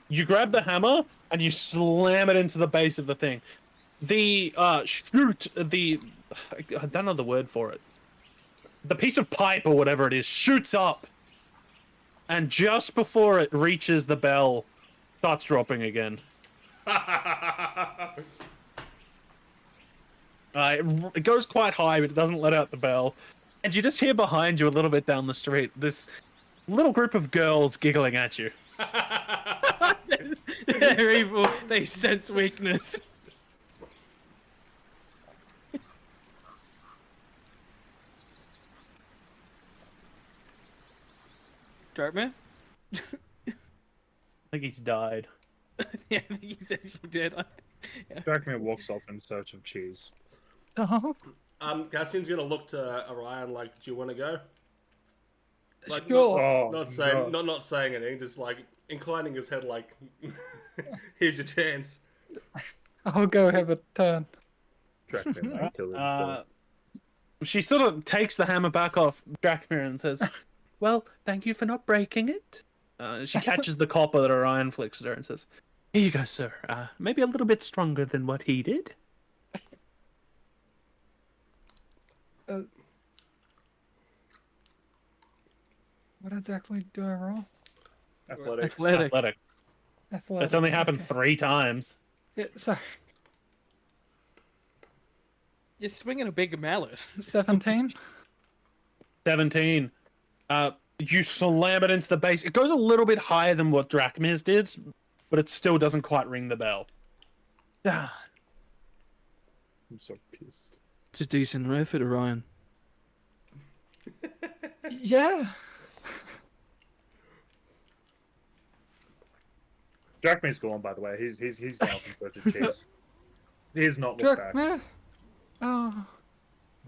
You grab the hammer and you slam it into the base of the thing. The I don't know the word for it. The piece of pipe or whatever it is shoots up, and just before it reaches the bell, starts dropping again. It goes quite high, but it doesn't let out the bell. And you just hear behind you a little bit down the street this little group of girls giggling at you. They're evil. They sense weakness. Drachmir? I think he's died. Yeah, I think he's actually dead. Drachmir walks off in search of cheese. Oh, Cassian's gonna look to Orion like, "Do you want to go?" Like, sure. Oh, not saying, not saying anything, just like inclining his head, like, "Here's your chance." I'll go have a turn. Drachmir might kill himself. She sort of takes the hammer back off Drachmir and says, "Well, thank you for not breaking it." She catches the copper that Orion flicks at her and says, "Here you go, sir. Maybe a little bit stronger than what he did." What exactly do I roll? Athletics. Athletic. Athletics. It's only happened okay. 3 times. Yeah, sorry. You're swinging a big mallet. 17. 17. You slam it into the base. It goes a little bit higher than what Drachmir's did, but it still doesn't quite ring the bell. Ah, I'm so pissed. it's a decent effort, Orion. Yeah. Drachmir's gone, by the way. He's down from search of cheese. He's not looked back. Drachmir. Oh.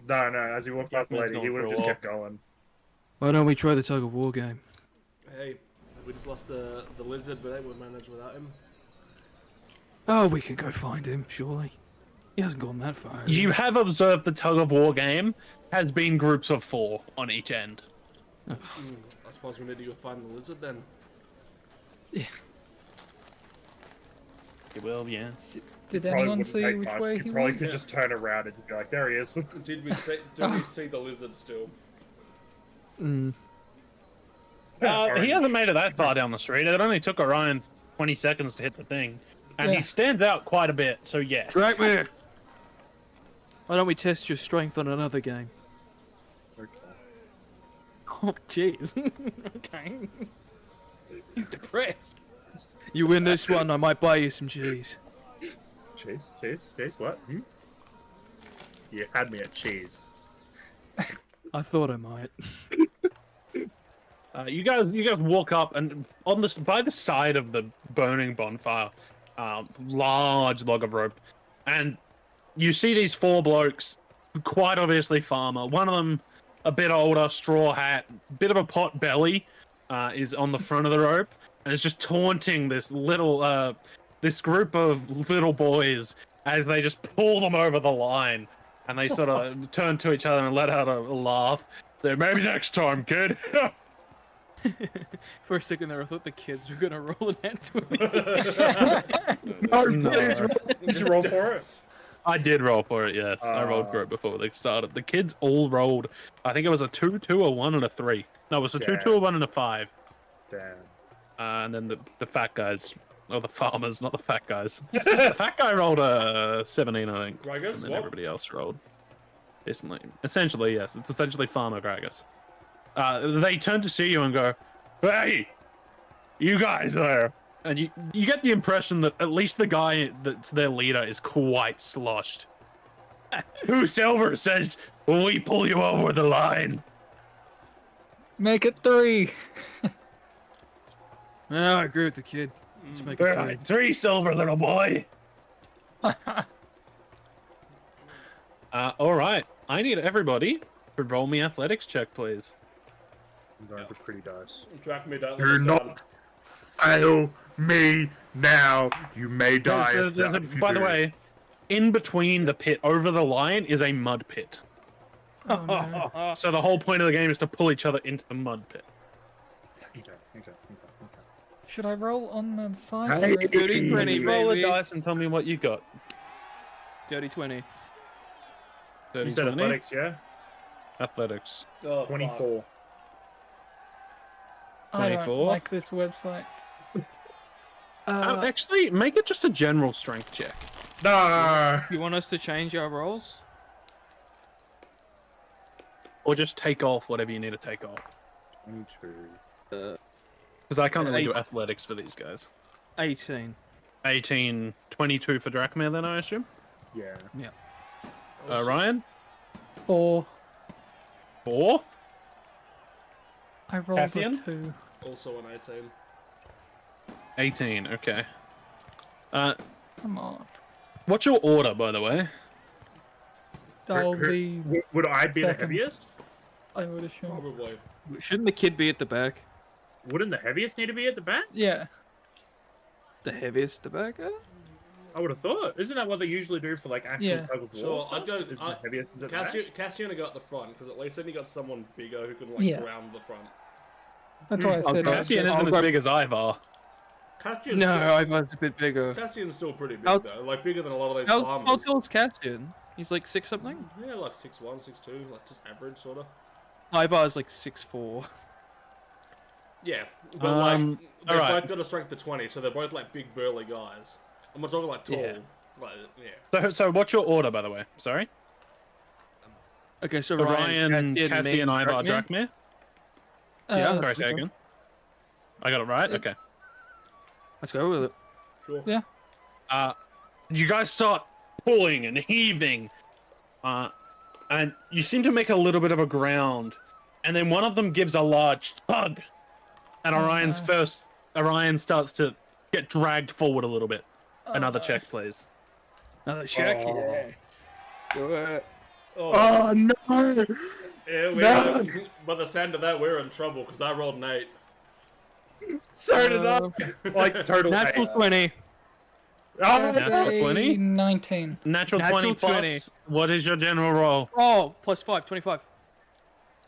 No, as he walked past the Drachmir's lady, he gone would for have a just walk. kept going. Why don't we try the tug of war game? Hey, we just lost the lizard, but they would manage without him. Oh, we can go find him, surely. He hasn't gone that far. has he? You have observed the tug of war game has been groups of 4 on each end. I suppose we need to go find the lizard then. Yeah. You will, yes. Did Probably anyone wouldn't see take which much. way You he probably went? could just turn around and be like, there he is. Did we see? Did we see the lizard still? Mm. He hasn't made it that far down the street. It only took Orion 20 seconds to hit the thing. And Yeah. he stands out quite a bit, so yes. Drachmir! Why don't we test your strength on another game? Oh, jeez. Okay. He's depressed. You win this one, I might buy you some cheese. Cheese, what? You had me at cheese. I thought I might. You guys walk up and by the side of the burning bonfire, large log of rope, and you see these 4 blokes, quite obviously farmer. One of them a bit older, straw hat, bit of a pot belly, is on the front of the rope, and is just taunting this group of little boys as they just pull them over the line, and they sort of turn to each other and let out a laugh. Say, maybe next time, kid. For a second there, I thought the kids were gonna roll an at 20. No. Did you roll for it? I did roll for it, yes. I rolled for it before they started. The kids all rolled. I think it was a 2, a 1, and a 3. No, it was a 2, a 1, and a 5. Damn. And then the fat guys, or the farmers, not the fat guys. The fat guy rolled a 17, I think. Gragas, And then what? everybody else rolled decently. Essentially, yes. It's essentially Farmer Gragas. they turn to see you and go, "Hey, you guys there!" And you get the impression that at least the guy that's their leader is quite sloshed. Who Silver says we pull you over the line? Make it 3. Yeah, I agree with the kid. Let's make it All three. right, 3 silver, little boy. All right. I need everybody to roll me athletics check, please. I'm going for pretty dice. Track me down. You're not fail me now. You may die. if you By the do. way, in between the pit over the line is a mud pit. Oh, no. So the whole point of the game is to pull each other into the mud pit. Okay. Should I roll on the side? Hey. or- Dirty 20, Roll a baby. dice and tell me what you got. Dirty 20. You 30, said 20? athletics, yeah? Athletics. Oh, fuck. 24. I don't 24. like this website. Actually, make it just a general strength check. No! You want us to change our roles? Or just take off whatever you need to take off. 22. Because I can't really do Eight. athletics for these guys. 18. 18, 22 for Drachmir then, I assume? Yeah. Ryan? 4. 4? I rolled Cassian? a 2. Also an 18. 18, okay. Come on. What's your order, by the way? I'll be. Would I be the second. heaviest? I would assume. Probably. Shouldn't the kid be at the back? Wouldn't the heaviest need to be at the back? Yeah. The heaviest at the back? I would have thought. Isn't that what they usually do for like actual Yeah. tug of war? Sure, stuff? I'd go. Is the heaviest is at the back? Cassian go at the front because at least then you got someone bigger who can like Yeah. ground the front. That's why I said. Cassian I'll isn't as grab- big as Ivar. Cassian's No, still, Ivan's a bit bigger. Cassian's still pretty big How- though. Like bigger than a lot of those How farmers. tall's Cassian? He's like 6 something? Yeah, like 6'1", 6'2", like just average sort of. Ivar's like 6'4". Yeah, but like they've alright. both got a strength of 20, so they're both like big burly guys. I'm not talking like tall. Yeah. Like, yeah. So what's your order, by the way? Sorry? Okay, so Ryan, Cassian, me, Ivar, Drachmir? Drachmir? Yeah, Sorry, that's say it. again. I got it right? Yeah. Okay. Let's go with it. Sure. Yeah. You guys start pulling and heaving, and you seem to make a little bit of a ground, and then one of them gives a large tug, and Orion starts to get dragged forward a little bit. Another check, please. Another check? Oh. Yeah. Do it. Oh no! Yeah, No. by the sound of that, we're in trouble because I rolled an 8. So did I. Like total. Natural 20. Oh, Natural 20? 19. Natural Natural 20 plus. 20. What is your general roll? Oh, plus 5, 25.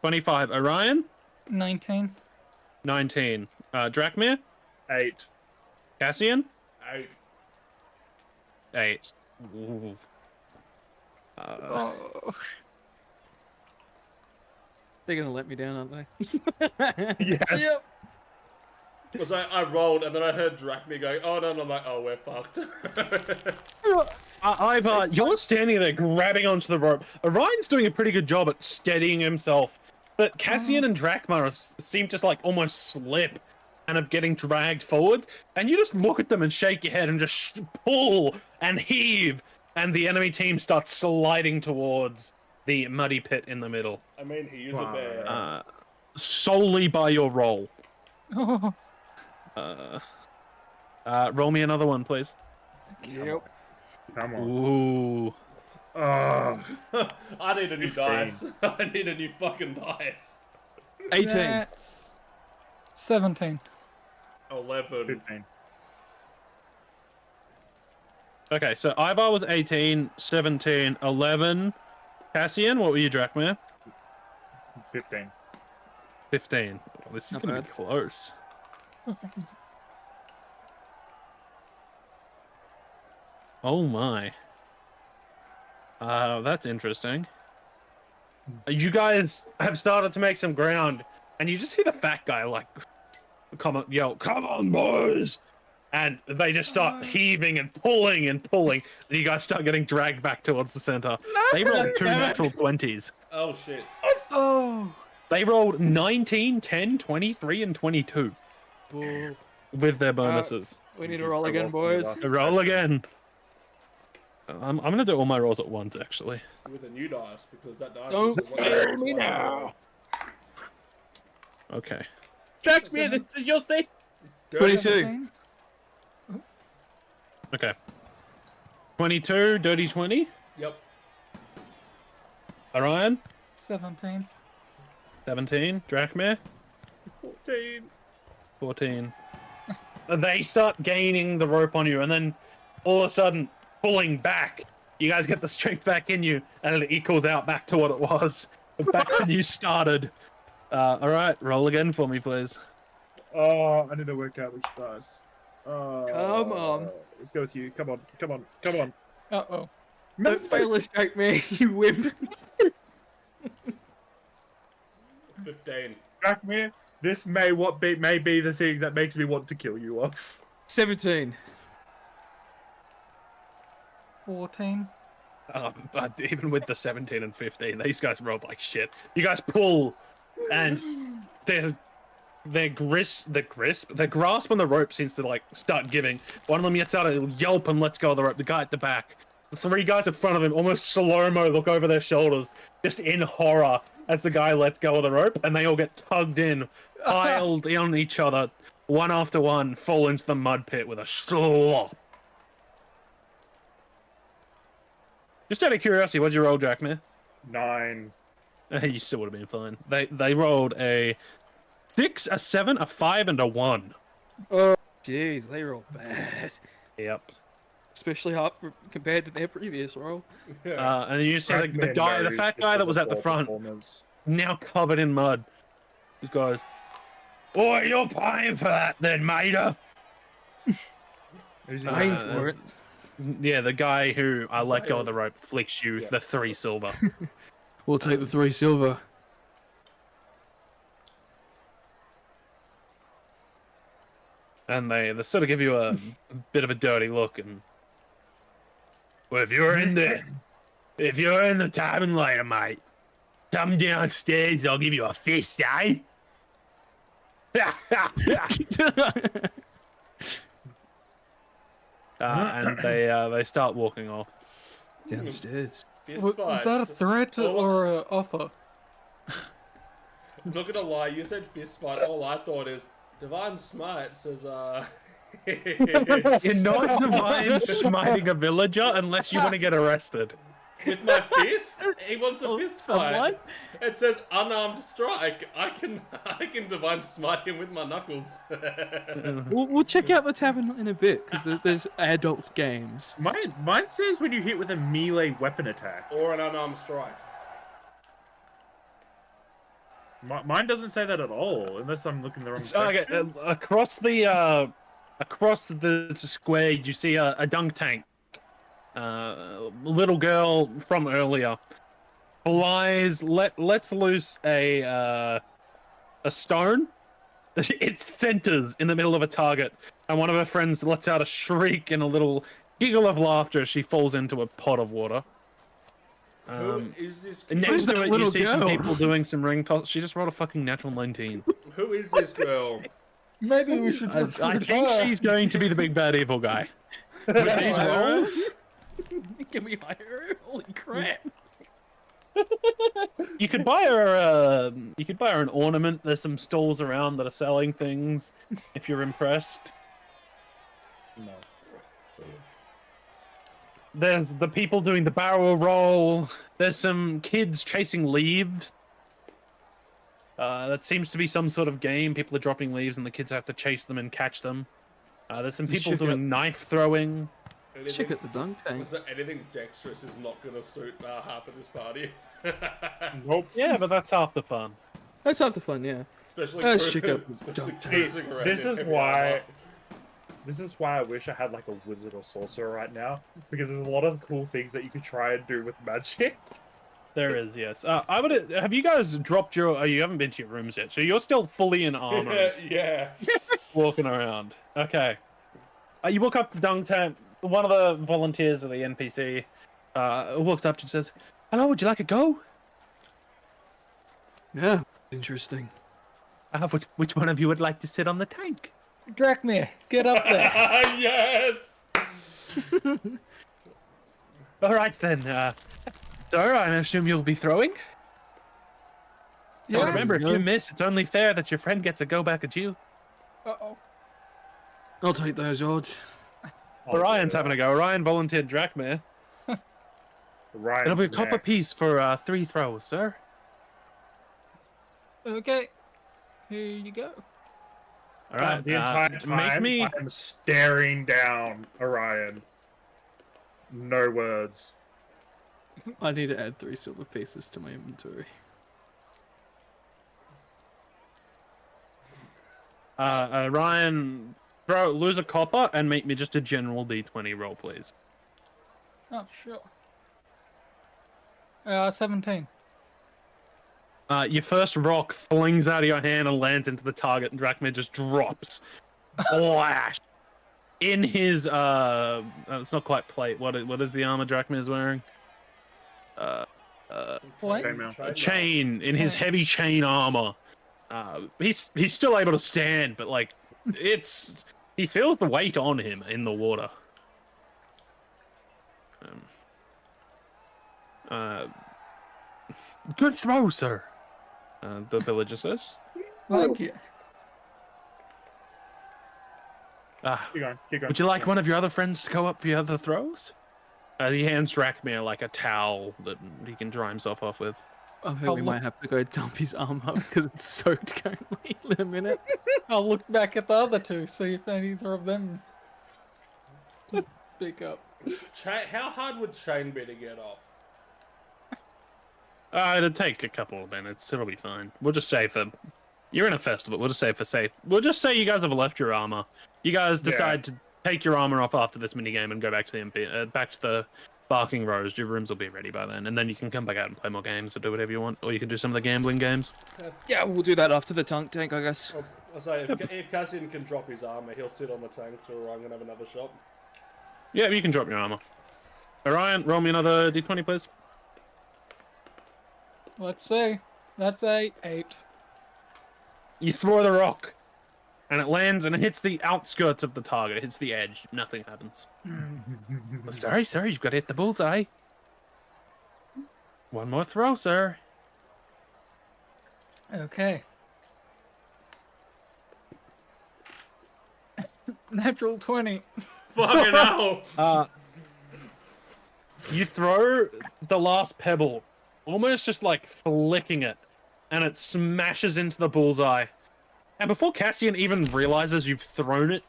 25. Orion? 19. 19. Drachmir? 8. Cassian? 8. 8. Ooh. Oh. They're gonna let me down, aren't they? Yes. Because I rolled and then I heard Drachmir going, oh no, and I'm like, oh, we're fucked. Ivar, you're standing there grabbing onto the rope. Orion's doing a pretty good job at steadying himself, but Cassian and Drachmar seem to like almost slip and of getting dragged forward. And you just look at them and shake your head and just pull and heave, and the enemy team starts sliding towards the muddy pit in the middle. I mean, he is a bear. Solely by your roll. Oh. Roll me another one, please. Yep. Come on. Ooh. Oh. I need a new 15. dice. I need a new fucking dice. 18. That's 17. 11. 15. Okay, so Ivar was 18, 17, 11. Cassian, what were you, Drachmir? 15. 15. Well, this is Not going to be bad. close. Oh my. That's interesting. You guys have started to make some ground, and you just hear the fat guy like yell, "Come on, boys!" And they just start heaving and pulling and pulling, and you guys start getting dragged back towards the center. They rolled 2 natural 20s. Oh shit. Oh. They rolled 19, 10, 23, and 22 Bull. with their bonuses. We need to Just roll go again, off the boys. last Roll section. again. I'm gonna do all my rolls at once, actually. With a new dice, because that dice Don't is kill me now. Okay. Jackman, this is your thing. 22. 17? Okay. 22, dirty 20. Yep. Orion, 17. 17. Drachmare, 14. 14. They start gaining the rope on you, and then all of a sudden, pulling back. You guys get the strength back in you, and it equals out back to what it was back when you started. All right, roll again for me, please. Oh, I need to work out which dice. Come on. Let's go with you. Come on, come on, come on. Uh-oh. Don't fail this, Jack, me, you wimp. 15. Drachmere, this may be the thing that makes me want to kill you off. 17. 14. Even with the 17 and 15, these guys rolled like shit. You guys pull, and their grasp on the rope seems to like start giving. One of them gets out a yelp and lets go of the rope. The guy at the back, the three guys in front of him, almost slow-mo, look over their shoulders, just in horror as the guy lets go of the rope, and they all get tugged in, piled on each other, one after one, fall into the mud pit with a slop. Just out of curiosity, what'd you roll, Jackmare? 9. You still would have been fine. They rolled a 6, a 7, a 5, and a 1. Oh, jeez, they roll bad. Yep. Especially up compared to their previous roll. And you see the guy, the fat guy that was at the front, now covered in mud. This guy's, "Oh, you're paying for that then, mater." Paying for it. Yeah, the guy who I let go of the rope flicks you the 3 silver. We'll take the 3 silver. And they sort of give you a bit of a dirty look, and well, if you're in the tavern later, mate, come downstairs. I'll give you a fist, eh? And they start walking off. Downstairs. Fist Was that a fights. threat or an offer? I'm not gonna lie, you said fist fight. All I thought is Divine Smite says, You're not divine smiting a villager unless you want to get arrested. with my fist. He wants a fist fight. someone? It says unarmed strike. I can Divine Smite him with my knuckles. We'll check out the tavern in a bit, because there's adult games. Mine says when you hit with a melee weapon attack. Or an unarmed strike. Mine doesn't say that at all, unless I'm looking the wrong So, okay, section. across the square, you see a dunk tank. Little girl from earlier flies, lets loose a stone. It centers in the middle of a target, and one of her friends lets out a shriek and a little giggle of laughter as she falls into a pot of water. Who is this? And next Who's to that it, you little see some girl? people doing some ring toss. She just rolled a fucking natural 19. Who is this girl? Maybe we should I recruit think her. she's going to be the big bad evil guy. With these rolls, Can we hire her? Holy crap. you could buy her. You could buy her an ornament. There's some stalls around that are selling things. If you're impressed, No. there's the people doing the barrel roll. There's some kids chasing leaves. That seems to be some sort of game. People are dropping leaves, and the kids have to chase them and catch them. There's some people check doing out- knife throwing. Let's check out the dunk tank. Was there anything dexterous is not gonna suit half of this party? Nope. Yeah, but that's half the fun. That's half the fun, yeah. Especially Let's cru- check out the especially dunk tank. cruising around This in is heavy why. armor. This is why I wish I had like a wizard or sorcerer right now, because there's a lot of cool things that you could try and do with magic. There is, yes. I would. Have you guys dropped your? Oh, you haven't been to your rooms yet, so you're still fully in armor, Yeah. walking around. Okay. You walk up to the dunk tank. One of the volunteers of the NPC walks up and says, "Hello, would you like a go?" Yeah. Interesting. Which one of you would like to sit on the tank? Drachmir, get up there. Yes. All right then, sir. I assume you'll be throwing. Yeah. Remember, if you miss, it's only fair that your friend gets a go back at you. Uh-oh. I'll take those odds. Orion's having a go. Orion volunteered Drachmir. Ryan's It'll be a copper next. piece for 3 throws, sir. Okay. Here you go. All right. The entire time, make me. I'm staring down Orion. No words. I need to add 3 silver pieces to my inventory. Ryan, lose a copper and make me just a general D20 roll, please. Oh, sure. 17. Your first rock flings out of your hand and lands into the target, and Drachmir just drops. Flash! In his, it's not quite plate. What is the armor Drachmir's wearing? What? A chain, in his heavy chain armor. He's still able to stand, but like, he feels the weight on him in the water. Good throw, sir. The villager says. Thank you. Keep going. Keep going. Would you like one of your other friends to go up for your other throws? He hands Drachmir like a towel that he can dry himself off with. I think we might have to go dump his armor because it's soaked currently in a minute. I'll look back at the other two, see if either of them pick up. How hard would chain be to get off? It'll take a couple of minutes. It'll be fine. We'll just say you're in a festival. We'll just say we'll just say you guys have left your armor. You guys decide to take your armor off after this minigame and go back to the Barking Rose. Your rooms will be ready by then, and then you can come back out and play more games or do whatever you want, or you can do some of the gambling games. Yeah, we'll do that after the tank, I guess. I'll say if Cassian can drop his armor, he'll sit on the tank, so I'm gonna have another shot. Yeah, you can drop your armor. Orion, roll me another d20, please. Let's see. That's a 8. You throw the rock, and it lands and it hits the outskirts of the target. It hits the edge. Nothing happens. Sorry, you've got to hit the bullseye. One more throw, sir. Okay. Natural 20. Fucking hell! You throw the last pebble, almost just like flicking it, and it smashes into the bullseye. And before Cassian even realizes you've thrown it,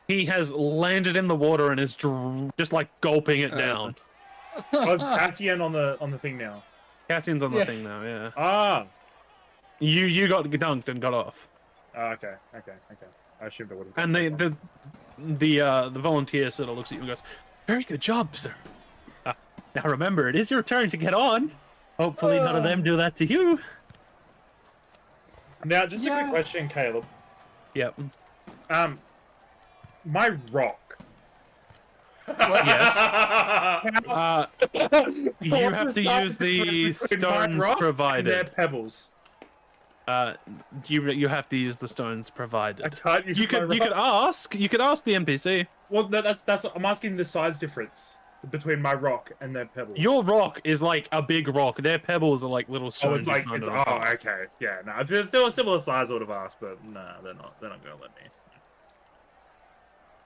he has landed in the water and is just like gulping it down. Oh, is Cassian on the thing now? Cassian's on the thing now, yeah. Ah. You got dunked and got off. Oh, okay. I assumed it would have. And the volunteer sort of looks at you and goes, "Very good job, sir. Now remember, it is your turn to get on. Hopefully none of them do that to you." Now, just a quick question, Caleb. Yep. My rock. Yes. You have to use the stones They're provided. pebbles. You have to use the stones provided. I can't use You my could rock. you could ask the NPC. Well, no, that's what I'm asking, the size difference between my rock and their pebbles. Your rock is like a big rock. Their pebbles are like little Oh, stones. it's like you find it's on a path. okay, yeah. No, if they were similar size, I would have asked, but no, they're not. They're not gonna let me.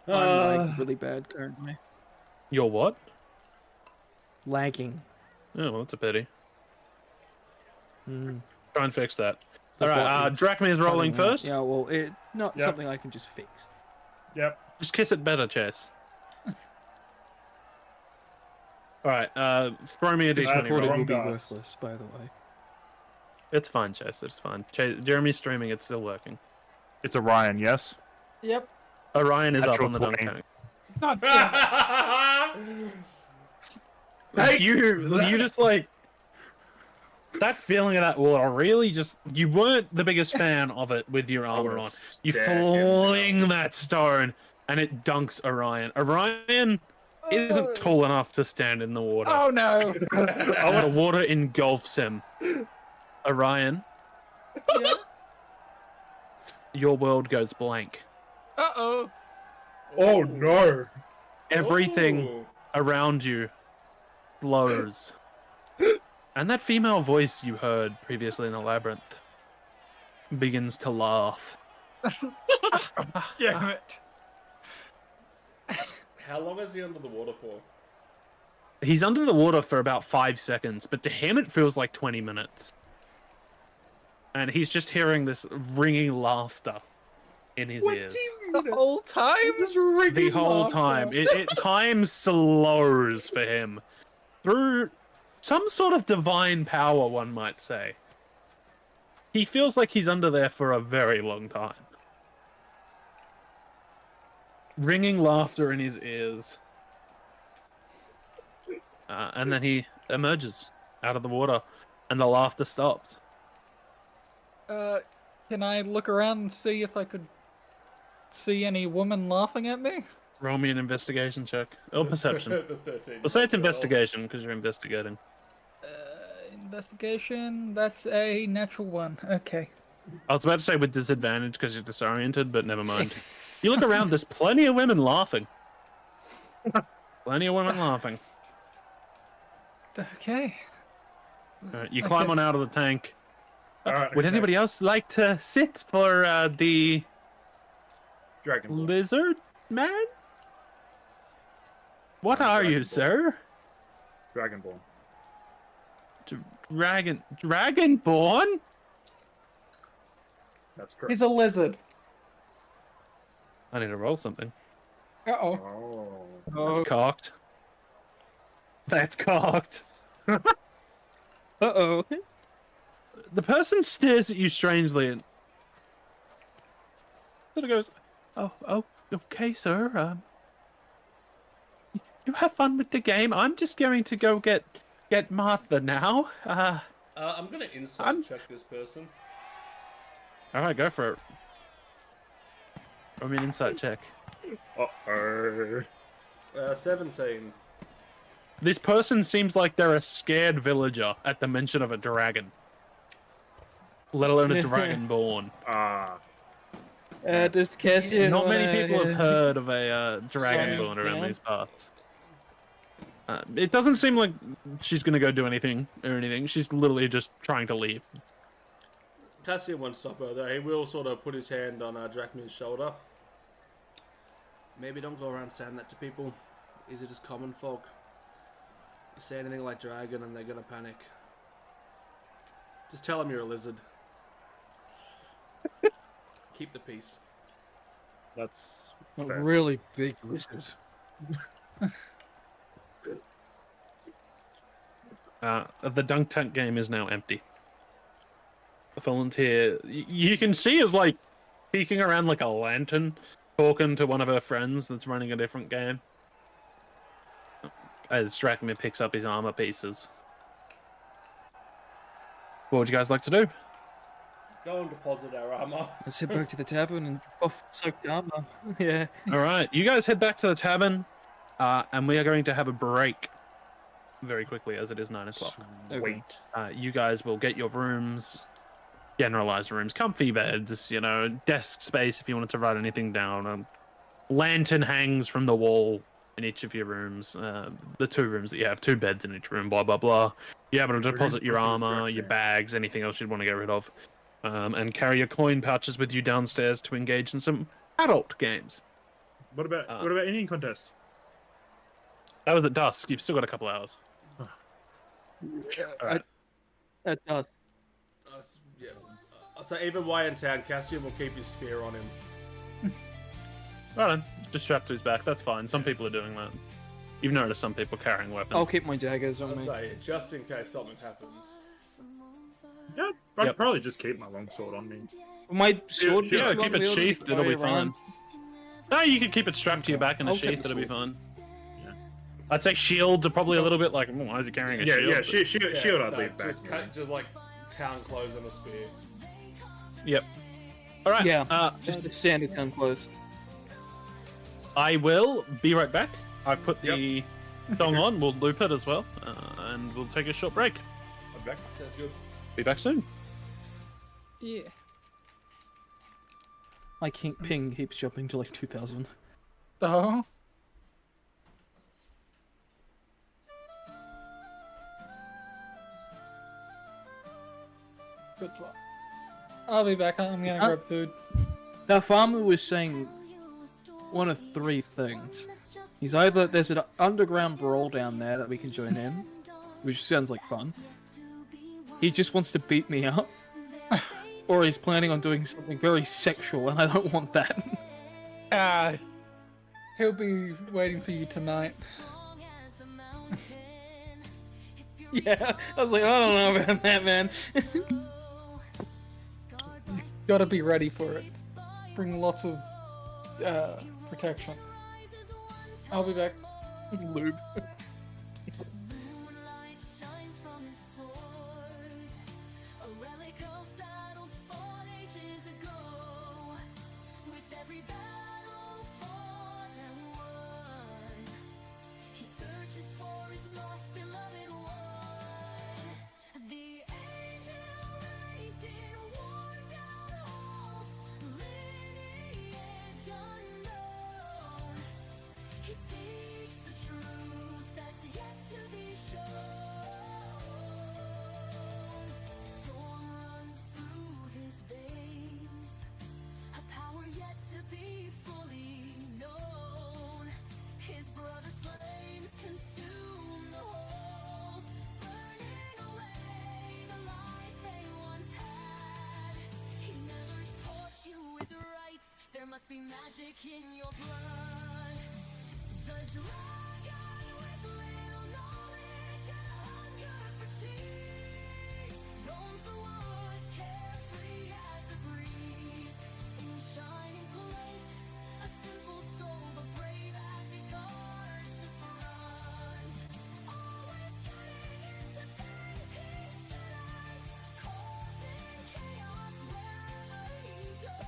I'm like really bad currently. Your what? Lagging. Oh, well, that's a pity. Mm. Try and fix that. The All right, bottom's Drachmir is rolling cutting out. first. Yeah, well, it not Yep. something I can just fix. Yep. Just kiss it better, Chess. All right, throw me a This d20 Wrong recording roll. will be dice. worthless, by the way. It's fine, Chess. It's fine. Jeremy's streaming. It's still working. It's Orion, yes. Yep. Orion is up Natural on the dunk 20. tank. God damn it. You just like that feeling of that water. Really, just you weren't the biggest fan of it with your armor on. You fling that stone, and it dunks Orion. Orion isn't tall enough to stand in the water. Oh no. And the water engulfs him. Orion, Yeah. Your world goes blank. Uh-oh. Oh no! Everything Ooh. around you glows. And that female voice you heard previously in the labyrinth begins to laugh. Damn it. How long is he under the water for? He's under the water for about 5 seconds, but to him it feels like 20 minutes. And he's just hearing this ringing laughter in his ears. The whole time? The whole time. Time slows for him. Through some sort of divine power, one might say. He feels like he's under there for a very long time. Ringing laughter in his ears. And then he emerges out of the water, and the laughter stops. Can I look around and see if I could see any woman laughing at me? Roll me an investigation check. Or perception. The 13. We'll say it's investigation, because you're investigating. Investigation, that's a natural 1. Okay. I was about to say with disadvantage because you're disoriented, but never mind. You look around, there's plenty of women laughing. Plenty of women laughing. Okay. Alright, you climb on out of the tank. Alright, Would okay. anybody else like to sit for the Dragon Ball. lizard man? What are you, Dragon Ball. sir? Dragon Ball. Dragonborn? That's correct. He's a lizard. I need to roll something. Uh-oh. Oh. That's cocked. That's cocked. Uh-oh. The person stares at you strangely and sort of goes, "Oh, okay, sir. You have fun with the game. I'm just going to go get Martha now. I'm gonna insight I'm- check this person. All right, go for it. Roll me an insight check. Uh-oh. 17. This person seems like they're a scared villager at the mention of a dragon, let alone a dragonborn. Ah. Does Cassian Not many wanna- people have heard of a dragonborn around these parts. It doesn't seem like she's gonna go do anything or anything. She's literally just trying to leave. Cassian won't stop her though. He will sort of put his hand on Drachmir's shoulder. Maybe don't go around saying that to people. Is it just common folk? You say anything like dragon and they're gonna panic. Just tell them you're a lizard. Keep the peace. That's A fair. really big lizard. The dunk tank game is now empty. The volunteer, you can see is like peeking around like a lantern, talking to one of her friends that's running a different game. As Drachmir picks up his armor pieces. What would you guys like to do? Go and deposit our armor. Let's head back to the tavern and buff soaked armor. Yeah. All right, you guys head back to the tavern, and we are going to have a break very quickly as it is 9 o'clock. Wait. You guys will get your rooms, generalized rooms, comfy beds, you know, desk space if you wanted to write anything down. Lantern hangs from the wall in each of your rooms. The 2 rooms that you have, 2 beds in each room, blah, blah, blah. You're able to deposit your armor, your bags, anything else you'd want to get rid of. And carry your coin pouches with you downstairs to engage in some adult games. What about Indian contest? That was at dusk. You've still got a couple hours. Alright. That does. Yeah. So even while in town, Cassian will keep his spear on him. Right then. Just strapped to his back. That's fine. Some people are doing that. You've noticed some people carrying weapons. I'll keep my daggers on I'll me. say, just in case something happens. Yeah, I'd Yep. probably just keep my longsword on me. My sword. Yeah, Yeah, gets keep it unwielded sheathed. It'll be way around. fine. No, you can keep it strapped to your back in a I'll keep sheath. the It'll be sword. fine. I'd say shields are probably a little bit like, why is he carrying a Yeah, shield? yeah, But- shield I'd no, leave back. just like town clothes and a spear. Yep. All right. Yeah. Just a standard gun close. I will be right back. I put the song on. We'll loop it as well, and we'll take a short break. I'm back. Sounds good. Be back soon. Yeah. My ping keeps jumping to like 2000. Oh. Good luck. I'll be back. I'm gonna grab food. Now, Farmer was saying one of three things. He's either there's an underground brawl down there that we can join in, which sounds like fun. He just wants to beat me up, or he's planning on doing something very sexual, and I don't want that. He'll be waiting for you tonight. Yeah, I was like, I don't know about that, man. Gotta be ready for it. Bring lots of protection. I'll be back. Lube. Moonlight shines from his sword, a relic of battles fought ages ago. With every battle fought and won, he searches for his lost beloved one. The angel raised in worn-down halls, lineage unknown. He seeks the truth that's yet to be shown. Storm runs through his veins, a power yet to be fully known. His brother's flames consume the walls, burning away the life they once had. He never taught you his rights. There must be magic in your blood. The dragon with little knowledge and a hunger for cheese, known for what's carefree as the breeze. In shining plate, a simple soul but brave as he guards the front. Always getting into things he shudders, causing chaos wherever he goes.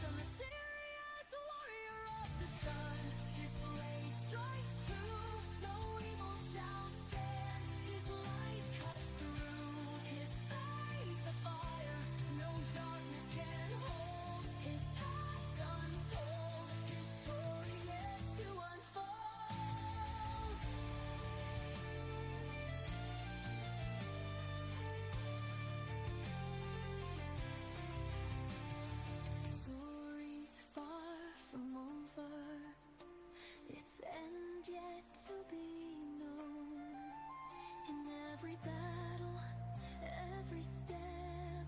The mysterious warrior of the sun, his blade strikes true, no evil shall stand. His light cuts through, his faith a fire, no darkness can hold. His past untold, his story yet to unfold. Stories far from over, its end yet to be known. In every battle, every step,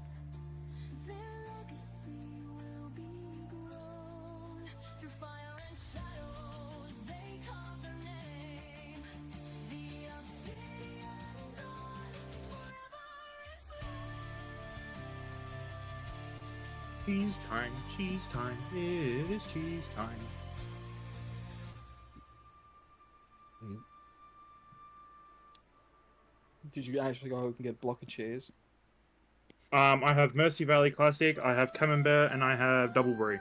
their legacy will be grown. Through fire and shadows, they carve their name. The obsidian dawn, forever in Cheese time, cheese time, it is cheese time. Did you actually go and get a block of chairs? I have Mercy Valley Classic, I have Camembert, and I have Double Brie.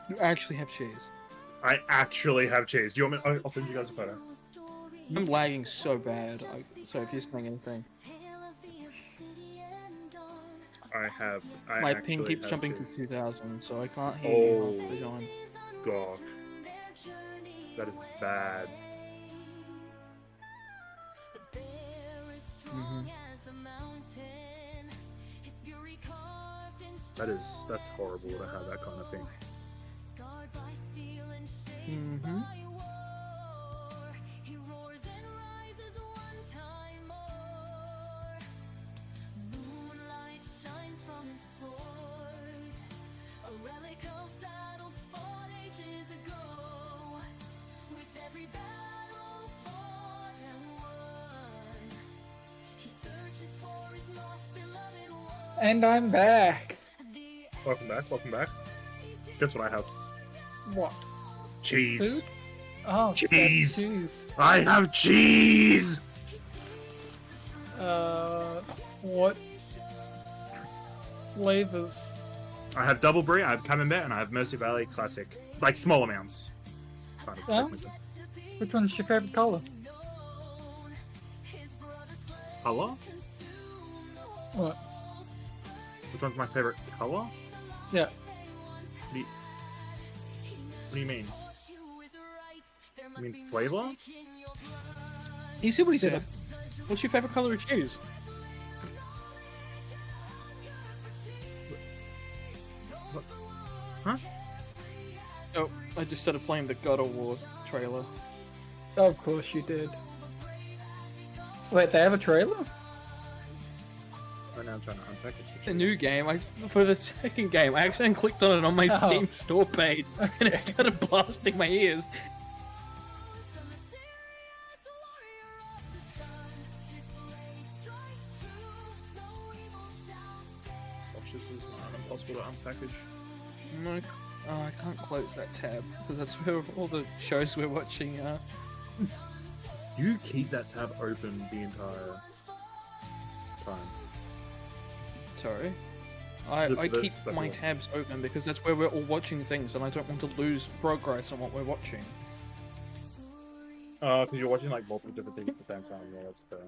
You actually have chairs. I actually have cheese. Do you want me? I'll send you guys a photo. I'm lagging so bad. So if you're saying anything, I my actually ping keeps have jumping cheese. to 2000, so I can't hear you half the Oh. time. Gosh, that is bad. Mhm. That's horrible to have that kind of thing. Mm-hmm. He roars and rises one time more. Moonlight shines from his sword, a relic of battles fought ages ago. With every battle fought and won, he searches for his lost beloved one. And I'm back. Welcome back. Welcome back. Guess what I have? What? Cheese. Food? Oh, that's Cheese. cheese. I have cheese. What flavors? I have Double Brie, I have Camembert, and I have Mercy Valley Classic. Like small amounts. Kind of Oh? like them. Which one's your favorite color? color? What? Which one's my favorite color? Yeah. What do you mean? You mean flavor? You see what he said? Yeah. What's your favorite color of shoes? Huh? Oh, I just started playing the God of War trailer. Of course you did. Wait, they have a trailer? Right now I'm trying to unpackage The it. new game, for the second game, I actually clicked on it on my Oh. Steam store page, and it started blasting my ears. Gosh, this is not impossible to unpackage. No, oh, I can't close that tab because that's where all the shows we're watching are. You keep that tab open the entire time. Sorry. The- I the- keep the my whole- tabs open because that's where we're all watching things, and I don't want to lose progress on what we're watching. Because you're watching like multiple different things at the same time. Yeah, that's fair.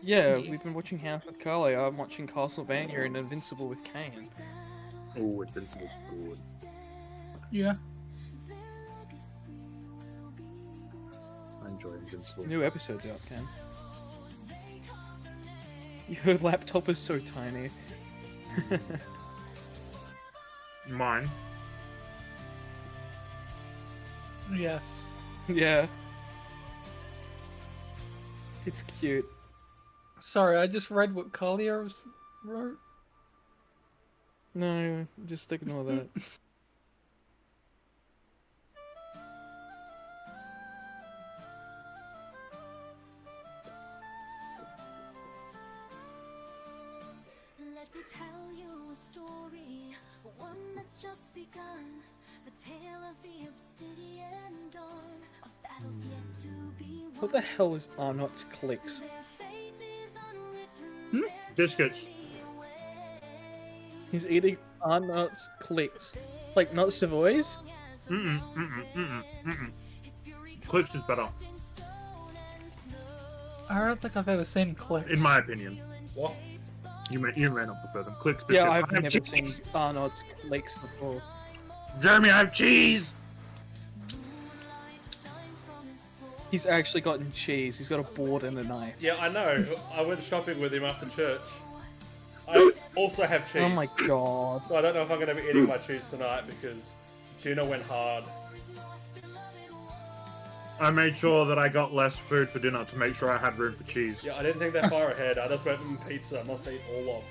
Yeah, we've been watching House with Carly. I'm watching Castlevania and Invincible with Kane. Oh, Invincible's good. Yeah. I enjoy Invincible. New episodes out, Kane. Your laptop is so tiny. Mine. Yes. Yeah. It's cute. Sorry, I just read what Collier wrote. No, just ignore that. Let me tell you a story, one that's just begun. The tale of the obsidian dawn, of battles yet to be won. What the hell is Arnott's clicks? Their fate is unwritten, their Biscuits. journey away. He's eating Arnott's clicks. Like, not Savoys? Mm-mm, mm-mm, mm-mm, mm-mm. Clicks is better, I don't think I've ever seen Click. in my opinion. What? You may not prefer them. Clicks, Yeah, biscuits. I've I have never seen cheese. Arnott's clicks before. Jeremy, I have cheese! He's actually gotten cheese. He's got a board and a knife. Yeah, I know. I went shopping with him after church. I also have cheese. Oh my god. So I don't know if I'm going to be eating my cheese tonight because dinner went hard. I made sure that I got less food for dinner to make sure I had room for cheese. Yeah, I didn't think that far ahead. I just went pizza. I must eat all of.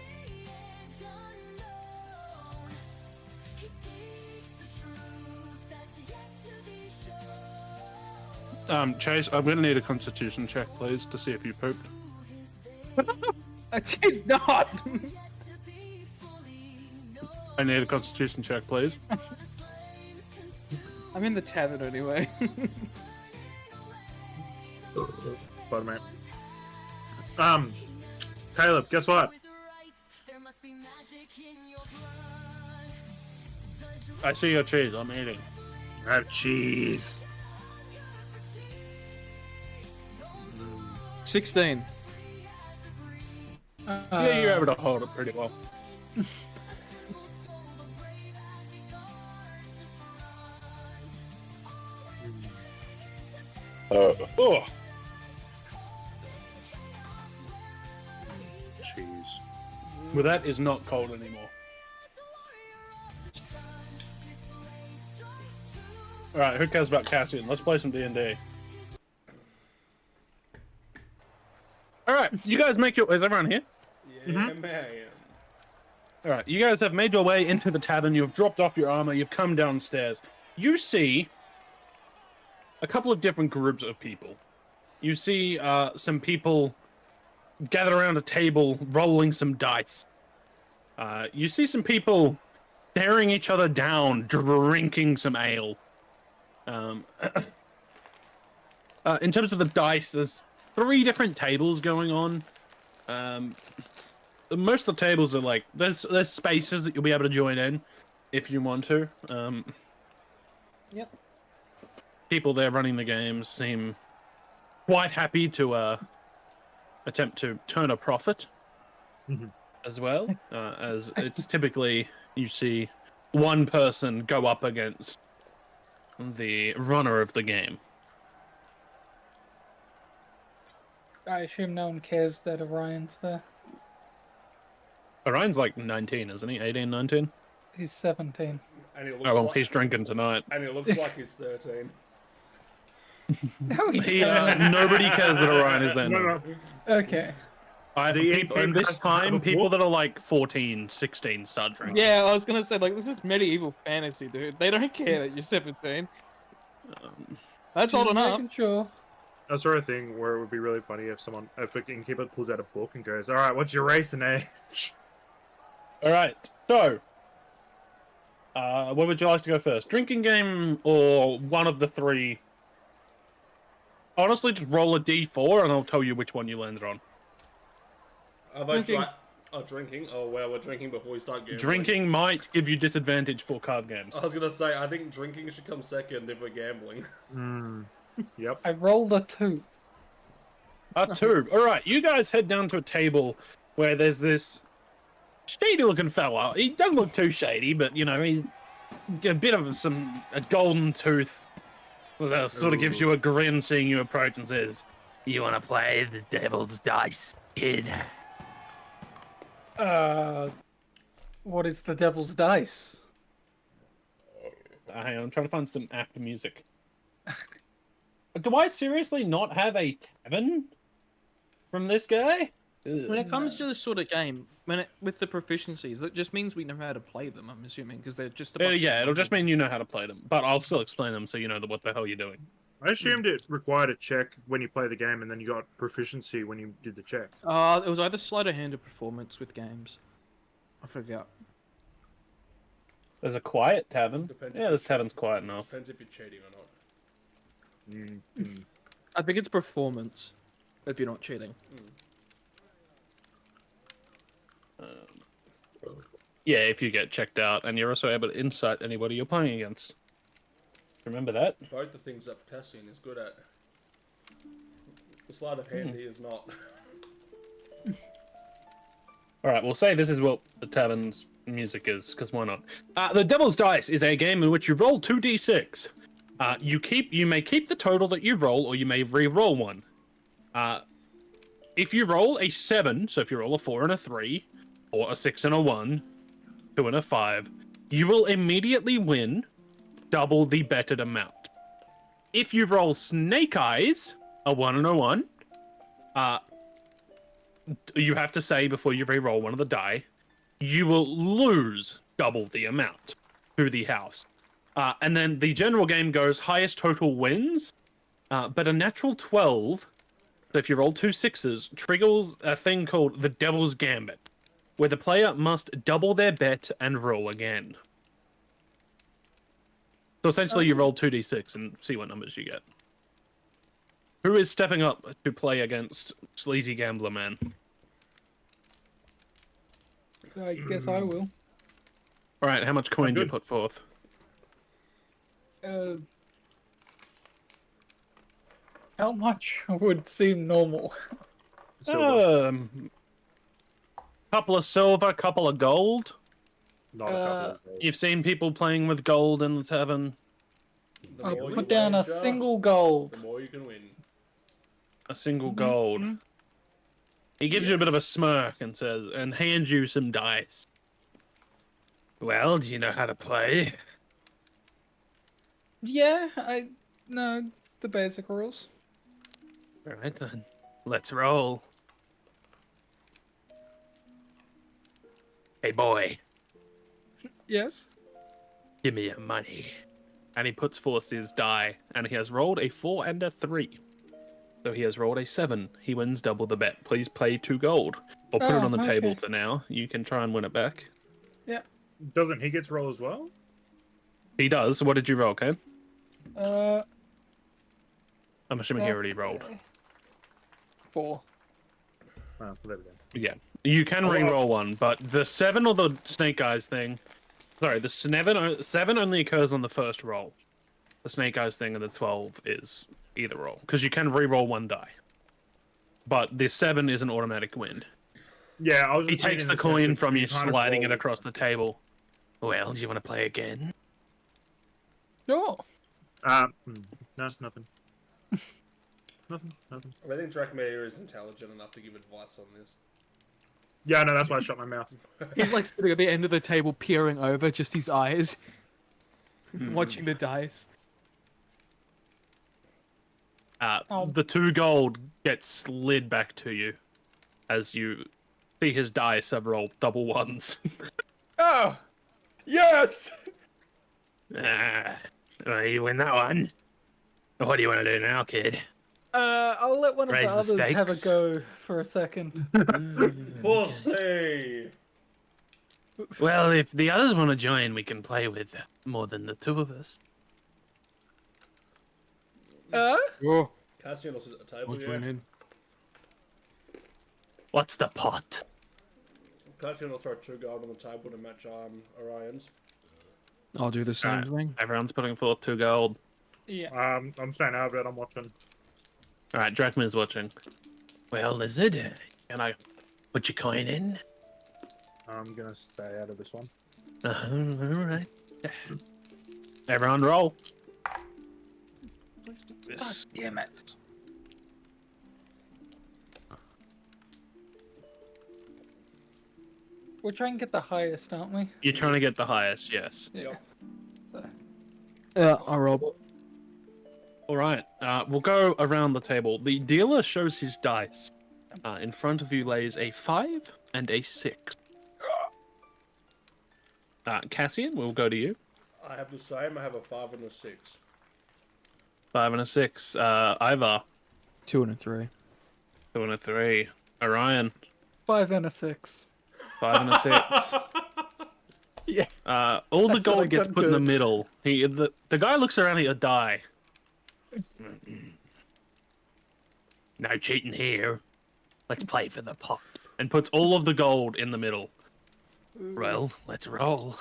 Chase, I'm gonna need a constitution check, please, to see if you pooped. I did not! I need a constitution check, please. I'm in the tavern anyway. Pardon me. Caleb, guess what? I see your cheese. I'm eating. I have cheese. 16. Yeah, you're able to hold it pretty well. Oh, Cheese. well, that is not cold anymore. All right, who cares about Cassian? Let's play some D&D. All right, you guys make your. Is everyone here? Yeah, man. All right, you guys have made your way into the tavern. You've dropped off your armor. You've come downstairs. You see a couple of different groups of people. You see some people gather around a table, rolling some dice. You see some people staring each other down, drinking some ale. In terms of the dice, there's 3 different tables going on. Most of the tables are like there's spaces that you'll be able to join in if you want to. Yep. People there running the games seem quite happy to attempt to turn a profit Mhm. as well, as it's typically you see one person go up against the runner of the game. I assume no one cares that Orion's there. Orion's like 19, isn't he? 18, 19? He's 17. And it looks Oh, well, like, he's drinking tonight. and it looks like he's 13. No, he He, can't. nobody cares that Orion is there. No, now. no. Okay. And this has to have time, a people book. that are like 14, 16 start drinking. Yeah, I was gonna say like this is medieval fantasy, dude. They don't care that you're 17. That's old Just enough. making sure. That sort of thing where it would be really funny if a innkeeper pulls out a book and goes, "All right, what's your race and age?" All right. So, what would you like to go first? Drinking game or one of the three? Honestly, just roll a d4 and I'll tell you which one you landed on. Have I Drinking. tried? Oh, drinking? Oh, well, we're drinking before we start gambling. Drinking might give you disadvantage for card games. I was gonna say, I think drinking should come second if we're gambling. Yep. I rolled a 2. A 2. All right, you guys head down to a table where there's this shady-looking fella. He doesn't look too shady, but you know he's a bit of a golden tooth. That sort of gives you a grin seeing you approach and says, "You want to play the devil's dice, kid?" What is the devil's dice? Hang on, I'm trying to find some apt music. Do I seriously not have a tavern from this guy? When it comes to this sort of game, with the proficiencies, that just means we know how to play them. I'm assuming because they're just. Yeah, it'll just mean you know how to play them, but I'll still explain them so you know what the hell you're doing. I assumed it required a check when you play the game, and then you got proficiency when you did the check. It was either sleight of hand or performance with games. I forgot. There's a quiet tavern. Depends Yeah, if this you're tavern's quiet enough. Depends if you're cheating or not. I think it's performance. If you're not cheating. Yeah, if you get checked out, and you're also able to insight anybody you're playing against. Remember that? Both the things that Cassian is good at. The sleight of hand he is not. Alright, we'll say this is what the tavern's music is, because why not? The Devil's Dice is a game in which you roll 2d6. You may keep the total that you roll, or you may re-roll one. If you roll a 7, so if you roll a 4 and a 3, or a 6 and a 1, 2 and a 5, you will immediately win double the betted amount. If you roll Snake Eyes, a 1 and a 1, you have to say before you re-roll one of the die, you will lose double the amount to the house. And then the general game goes highest total wins, but a natural 12, so if you roll 2 6s, triggers a thing called the Devil's Gambit, where the player must double their bet and roll again. So essentially you roll 2d6 and see what numbers you get. Who is stepping up to play against Sleazy Gambler Man? I guess I will. Alright, how much coin do you good. put forth? How much would seem normal? Silver. Couple of silver, couple of gold. Not a couple of gold. You've seen people playing with gold in the tavern. The I'll more you put down a wager, single the gold. more you can win. A single gold. He gives you a bit of a smirk and says, and hands you some dice. Well, do you know how to play? Yeah, I know the basic rules. Alright then, let's roll. Hey boy, Yes. give me your money. And he puts forth his die, and he has rolled a 4 and a 3. So he has rolled a 7. He wins double the bet. Please pay 2 gold. Or put it Oh, on the table okay. for now. You can try and win it back. Yeah. Doesn't he get to roll as well? He does. What did you roll, okay? Uh. I'm assuming he already that's- rolled. 4. Oh, there we go. Yeah. You can re-roll one, but the 7 or the Snake Eyes thing... Sorry, the 7 only occurs on the first roll. The Snake Eyes thing and the 12 is either roll. Because you can re-roll one die. but the 7 is an automatic win. Yeah, I was He just takes meaning the in coin sense from that you, kind of sliding it roll- across the table. Well, do you want to play again? Sure. No, nothing. Nothing. I think Dracmere is intelligent enough to give advice on this. Yeah, no, that's why I shut my mouth. He's like sitting at the end of the table, peering over, just his eyes, watching the dice. Oh. The 2 gold gets slid back to you as you see his dice have rolled double ones. Oh, yes. You win that one. What do you want to do now, kid? I'll let one of Raise the the others have a stakes. go for a second. Pussy! Well, if the others want to join, we can play with more than the 2 of us. Oh, Cassian will sit at the table, I'll yeah. join in. What's the pot? Cassian will throw 2 gold on the table to match Orion's. I'll do the same Alright. thing. Everyone's putting forth 2 gold. Yeah. I'm staying out of it. I'm watching. Alright, Drachman's watching. Well, Lizard, can I put your coin in? I'm gonna stay out of this one. Alright. Everyone roll. God damn it. We're trying to get the highest, aren't we? You're trying to get the highest, yes. Yeah. So, Yeah, I roll. Alright, we'll go around the table. The dealer shows his dice. In front of you lays a 5 and a 6. Cassian, we'll go to you. I have the same, I have a 5 and a 6. 5 and a 6. Ivar, 2 and a 3. 2 and a 3. Orion, 5 and a 6. 5 and a 6. Yeah. All the I feel gold like gets I'm put in the good. middle. The guy looks around at your die. No cheating here. Let's play for the pot. And puts all of the gold in the middle. Well, let's roll.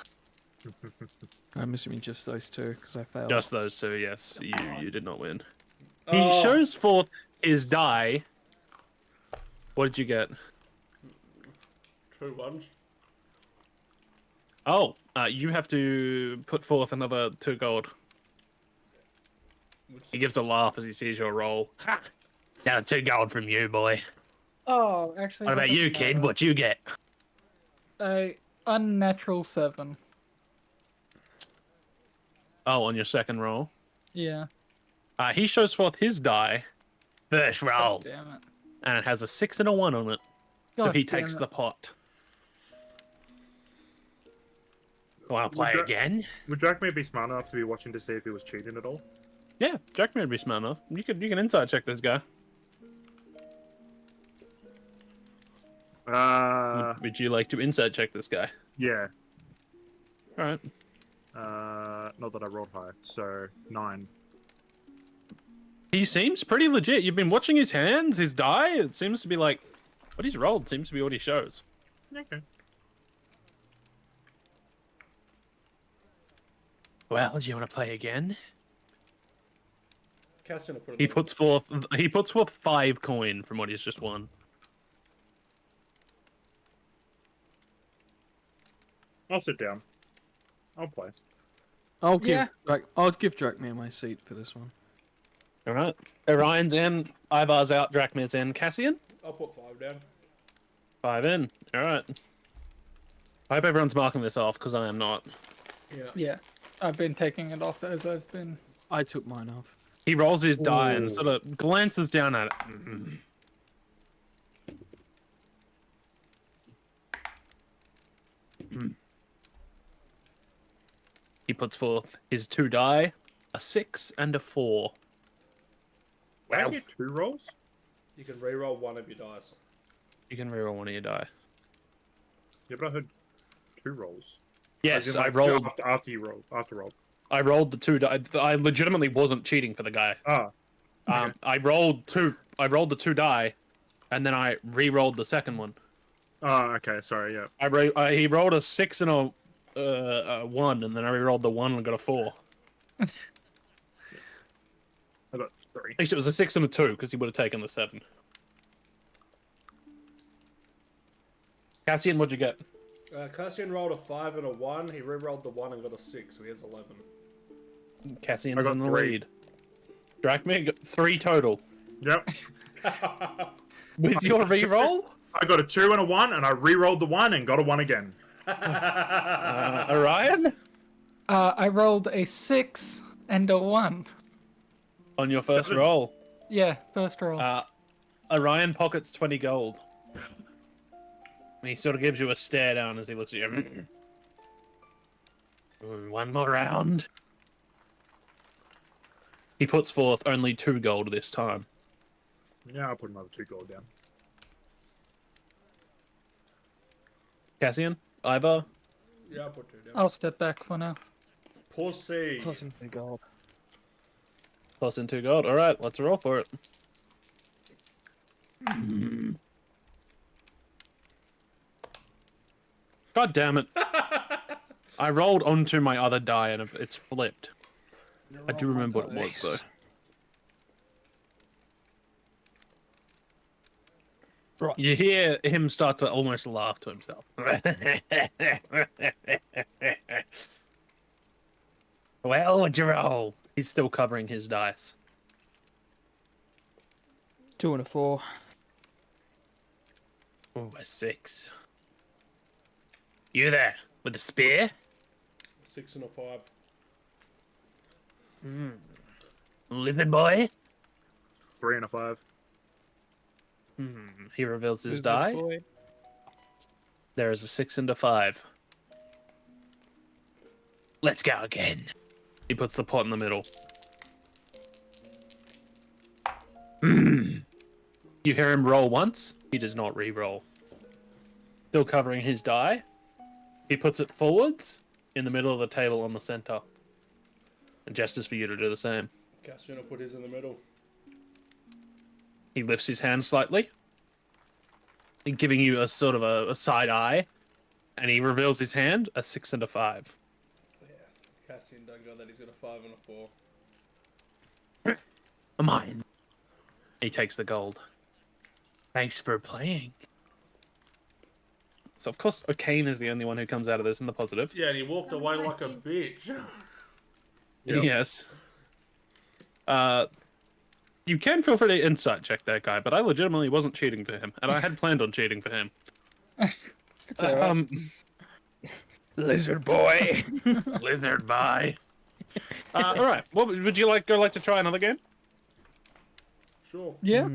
I'm assuming just those 2 because I failed. Just those 2, yes. You did not win. Oh. He shows forth his die. What did you get? 2 ones. Oh, you have to put forth another 2 gold. He gives a laugh as he sees your roll. Ha! Now 2 gold from you, boy. Oh, actually. What that about you, doesn't kid? matter. What you get? A unnatural 7. Oh, on your second roll. Yeah. He shows forth his die. First roll. God damn it. And it has a 6 and a 1 on it. So God he damn takes it. the pot. Want to play Would you- again? Would Dracmere be smart enough to be watching to see if he was cheating at all? Yeah, Jack would be smart enough. You can inside check this guy. Would you like to inside check this guy? Yeah. All right. Not that I rolled high, so 9. He seems pretty legit. You've been watching his hands, his die. It seems to be like what he's rolled seems to be what he shows. Okay. Well, do you want to play again? Cassian will put it He in. puts forth 5 coin from what he's just won. I'll sit down. I'll play. I'll give Yeah. I'll give Dracmere my seat for this one. All right. Orion's in. Ivar's out. Drachmir's in. Cassian? I'll put 5 down. 5 in. All right. I hope everyone's marking this off because I am not. Yeah. Yeah. I've been taking it off as I've been. I took mine off. He rolls his die and Ooh. sort of glances down at it. He puts forth his 2 die, a 6 and a 4. Wow. I Wow. get 2 rolls? You can re-roll 1 of your dice. You can reroll one of your die. Yeah, but I heard 2 rolls. Yes, As in, I like, rolled. after you roll. After roll. I rolled the 2 die. I legitimately wasn't cheating for the guy. Ah. I rolled 2. I rolled the 2 die, and then I re-rolled the second one. Oh, okay. Sorry, yeah. He rolled a 6 and a 1, and then I re-rolled the 1 and got a 4. I got 3. At least it was a 6 and a 2 because he would have taken the 7. Cassian, what'd you get? Cassian rolled a 5 and a 1. He re-rolled the 1 and got a 6, so he has 11. Cassian's I got in the 3. lead. Drachmir got 3 total. Yep. With your reroll? I got a 2 and a 1, and I re-rolled the 1 and got a 1 again. Orion? I rolled a 6 and a 1. On your first 7. roll. Yeah, first roll. Orion pockets 20 gold. And he sort of gives you a stare down as he looks at you. One more round. He puts forth only 2 gold this time. Yeah, I'll put another 2 gold down. Cassian? Ivar? Yeah, I'll put 2 down. I'll step back for now. Pussy. Tossing the gold. Plus in 2 gold. Alright, let's roll for it. God damn it. I rolled onto my other die and it's flipped. I do remember what it was though. Right. You hear him start to almost laugh to himself. Well, what'd you roll? He's still covering his dice. 2 and a 4. Oh, a 6. You there with the spear? 6 and a 5. Lizard boy? 3 and a 5. He reveals his Who's the die. boy? There is a 6 and a 5. Let's go again. He puts the pot in the middle. You hear him roll once. He does not re-roll. Still covering his die. He puts it forwards in the middle of the table on the center. And gestures for you to do the same. Cassian will put his in the middle. He lifts his hand slightly, giving you a sort of a side eye. And he reveals his hand, a 6 and a 5. Yeah. Cassian done got that. He's got a 5 and a 4. Mine. He takes the gold. Thanks for playing. So of course, O'Kane is the only one who comes out of this in the positive. Yeah, and he walked away like a bitch. Yep. Yes. You can feel free to insight check that guy, but I legitimately wasn't cheating for him, and I had planned on cheating for him. It's alright. Lizard boy. Lizard boy. All right. What would you like to try another game? Sure. Yeah?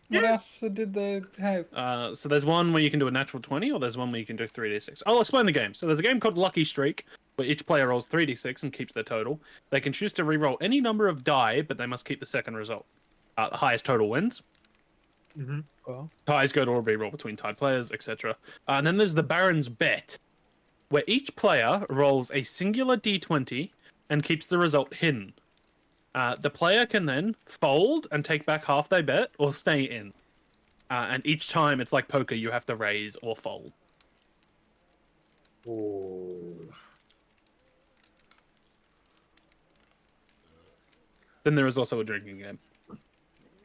What else did they have? So there's one where you can do a natural 20, or there's one where you can do 3d6. I'll explain the game. So there's a game called Lucky Streak, where each player rolls 3d6 and keeps their total. They can choose to re-roll any number of die, but they must keep the second result. The highest total wins. Well, Ties go to a re-roll between tied players, etc. And then there's the Baron's Bet, where each player rolls a singular d20 and keeps the result hidden. The player can then fold and take back half their bet, or stay in. And each time, it's like poker, you have to raise or fold. Then there is also a drinking game.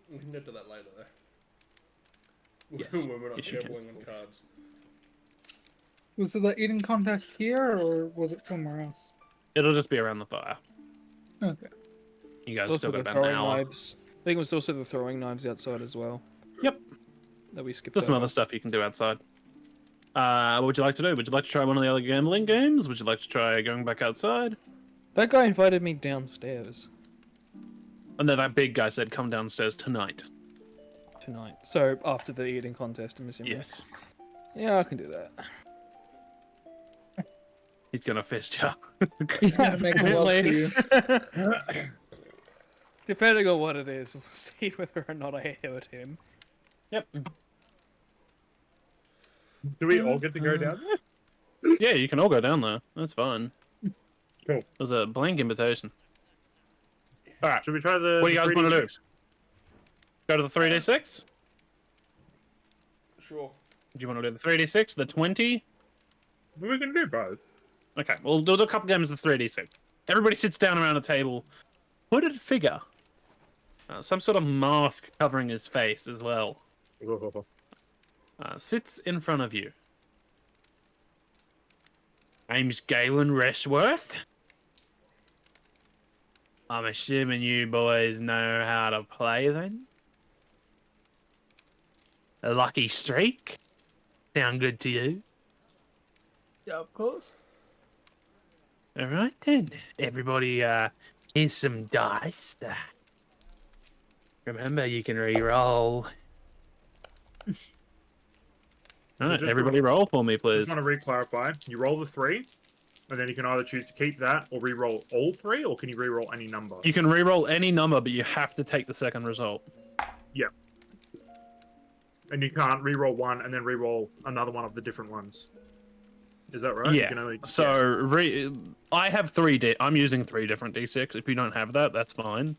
We can get to that later, though. Yes. When we're not Yes, you can. gambling on cards. Was it the eating contest here, or was it somewhere else? It'll just be around the fire. Okay. You guys also still got the about an throwing hour. knives. I think it was also the throwing knives outside as well. Yep. That we skipped. There's some over. other stuff you can do outside. What would you like to do? Would you like to try one of the other gambling games? Would you like to try going back outside? That guy invited me downstairs And then that big guy said, come downstairs tonight. tonight. So after the eating contest, I'm assuming. Yes. Yeah, I can do that. He's gonna fist you. He's gonna make love to you. Depending on what it is, we'll see whether or not I hurt him. Yep. Do we all get to go down there? Yeah, you can all go down there. That's fine. Cool. There's a blank invitation. Alright, Should we try the? what do you guys want to do? 3D6? Go to the 3d6? Sure. Do you want to do the 3d6, the 20? We can do both. Okay, we'll do a couple games of 3d6. Everybody sits down around a table. Hooded figure. Some sort of mask covering his face as well. Sits in front of you. Name's Galen Reshworth. I'm assuming you boys know how to play then? A lucky streak? Sound good to you? Yeah, of course. Alright then. Everybody, here's some dice. Remember, you can re-roll. Alright, just everybody roll for me, Just please. want to re-clarify. You roll the 3, and then you can either choose to keep that or re-roll all 3, or can you re-roll any number? You can re-roll any number, but you have to take the second result. Yeah. And you can't re-roll one and then re-roll another one of the different ones. Is that right? You Yeah. can only, So I have 3D. I'm using 3 different D6. If you don't have that, that's fine.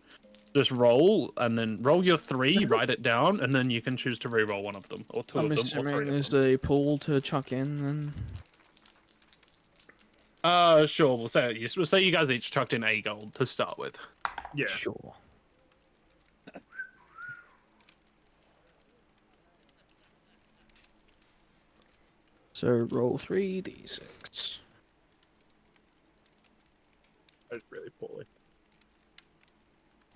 Just roll and then roll your 3, write it down, and then you can choose to re-roll one of them or 2 I'm of them or 3 assuming of there's them. a pool to chuck in, and Sure. We'll say you guys each chucked in a gold to start with. yeah. sure. So roll 3d6. That's really poorly.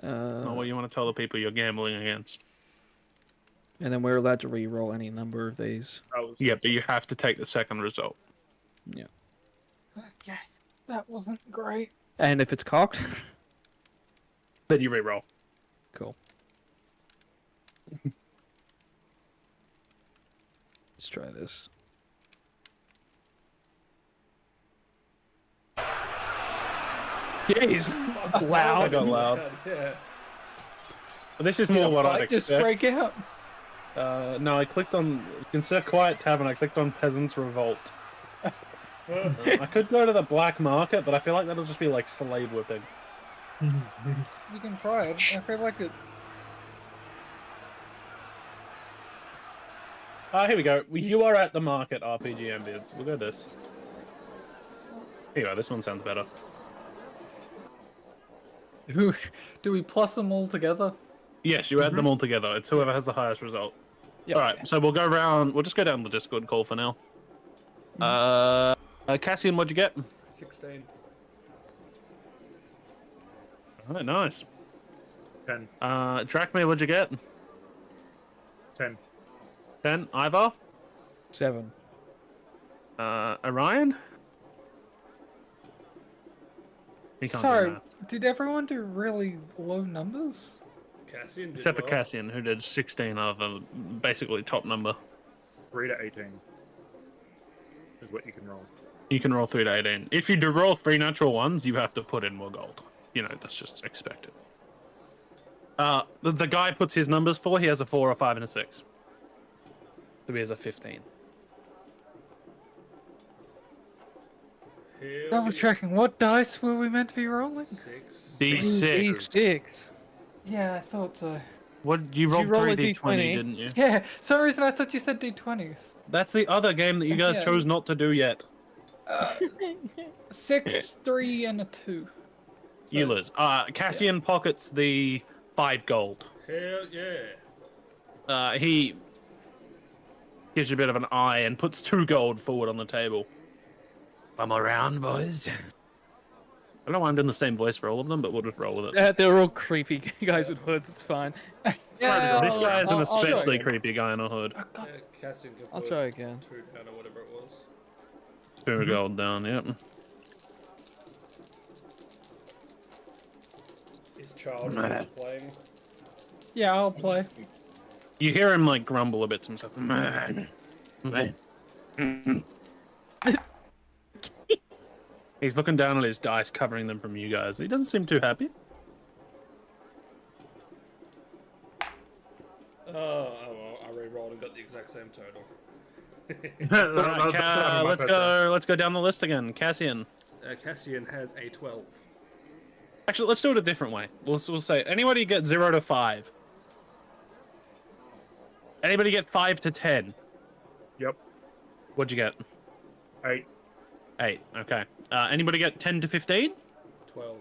Oh, well, you want to tell the people you're gambling against? And then we're allowed to re-roll any number of these. That was Yeah, but you have to take the second result. Yeah. Okay, that wasn't great. And if it's cocked, Then you re-roll. cool. Let's try this. Jeez, I loud. got loud. Yeah. But this is more what I'd Just expect. break out. No, I clicked on Consider Quiet Tavern. I clicked on Peasants Revolt. I could go to the black market, but I feel like that'll just be like slave whipping. You can try it. I feel like it. Here we go. You are at the market, RPG ambience. We'll go this. Here you go. This one sounds better. Do we plus them all together? Yes, you add them all together. It's whoever has the highest result. Yep. All right, so we'll go around. We'll just go down the Discord call for now. Cassian, what'd you get? 16. All right, nice. 10. Drachme, what'd you get? 10. 10. Ivar? 7. Orion? He can't do Sorry, math. did everyone do really low numbers? Cassian did Except for well. Cassian, who did 16 out of the basically top number. 3 to 18 is what you can roll. You can roll 3 to 18. If you do roll 3 natural ones, you have to put in more gold. You know, that's just expected. The guy puts his numbers for, he has a 4, a 5, and a 6. So he has a 15. Hell Double yeah. checking. What dice were we meant to be rolling? 6. D6. D6. Yeah, I thought so. What, you rolled roll 3 a D20, D20? didn't you? Yeah, some reason I thought you said d20s. That's the other game that you guys Yeah. chose not to do yet. 6, 3, and a 2. You lose. Cassian pockets the 5 gold. Hell yeah. He gives you a bit of an eye and puts 2 gold forward on the table. I'm around, boys. I don't know why I'm doing the same voice for all of them, but we'll just roll with it. They're all creepy guys in hoods. It's fine. Yeah, This guy is an I'll try especially again. creepy guy in a hood. Oh, God. Cassian can I'll put try again. 2 down or whatever it was. 2 gold down, yep. Is Charles playing? Yeah, I'll play. You hear him like grumble a bit to himself. He's looking down at his dice, covering them from you guys. He doesn't seem too happy. Well, I re-rolled and got the exact same total. Let's go down the list again. Cassian. Cassian has a 12. Actually, let's do it a different way. We'll say anybody get 0 to 5. Anybody get 5 to 10. Yep. What'd you get? 8. 8. Okay. Anybody get 10 to 15? 12.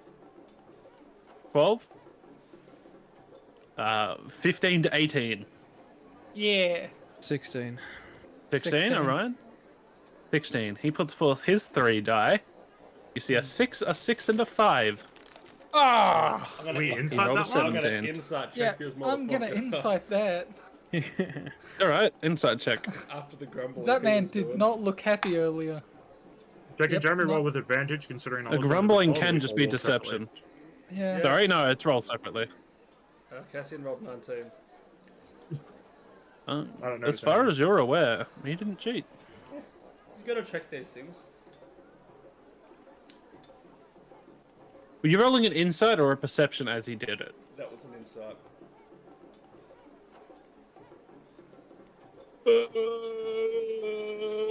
12? 15 to 18. Yeah. 16. 16, 16. alright. 16. He puts forth his 3 die. You see a 6, a 6, and a 5. Ah! I'm gonna, We I'm inside rolled a that one? gonna 17. insight Yeah, check this I'm gonna motherfucker. insight that. Alright, inside check. After the grumbling. That he man was did doing. not look happy earlier. Can Yep, Jeremy no. roll with advantage considering A knowledge of grumbling the can just be or separately? deception. Yeah. Yeah. Sorry, no, it's rolled separately. Cassian rolled 19. Uh, I don't know. as far as you're aware, he didn't cheat. You gotta check these things. Were you rolling an insight or a perception as he did it? That was an insight.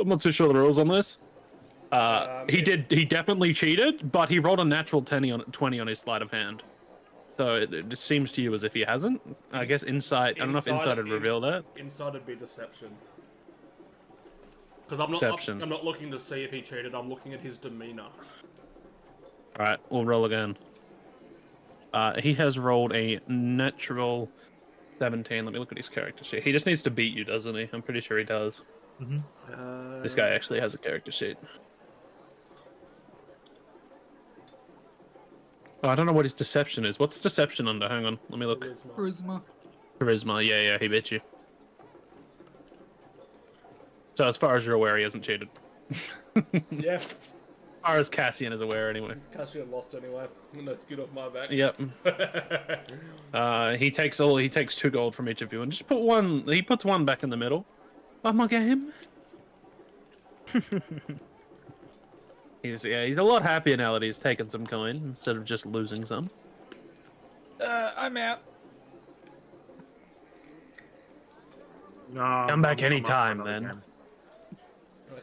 I'm not too sure the rules on this. He it- definitely cheated, but he rolled a natural 20 on his sleight of hand. So it seems to you as if he hasn't. I guess insight. I don't know if insight would reveal that. Insight would be deception. Because I'm not. Deception. I'm not looking to see if he cheated. I'm looking at his demeanor. All right, we'll roll again. He has rolled a natural 17. Let me look at his character sheet. He just needs to beat you, doesn't he? I'm pretty sure he does. This guy actually has a character sheet. Oh, I don't know what his deception is. What's deception under? Hang on, let me look. Charisma. Charisma. Charisma. Yeah, he bit you. So as far as you're aware, he hasn't cheated. Yeah. As far as Cassian is aware, anyway. Cassian lost anyway. No skin off my back. Yep. He takes 2 gold from each of you, and just put one. He puts one back in the middle. Oh my game. He's a lot happier now that he's taken some coin instead of just losing some. I'm out. No, Come back I'm up anytime, for another then. game.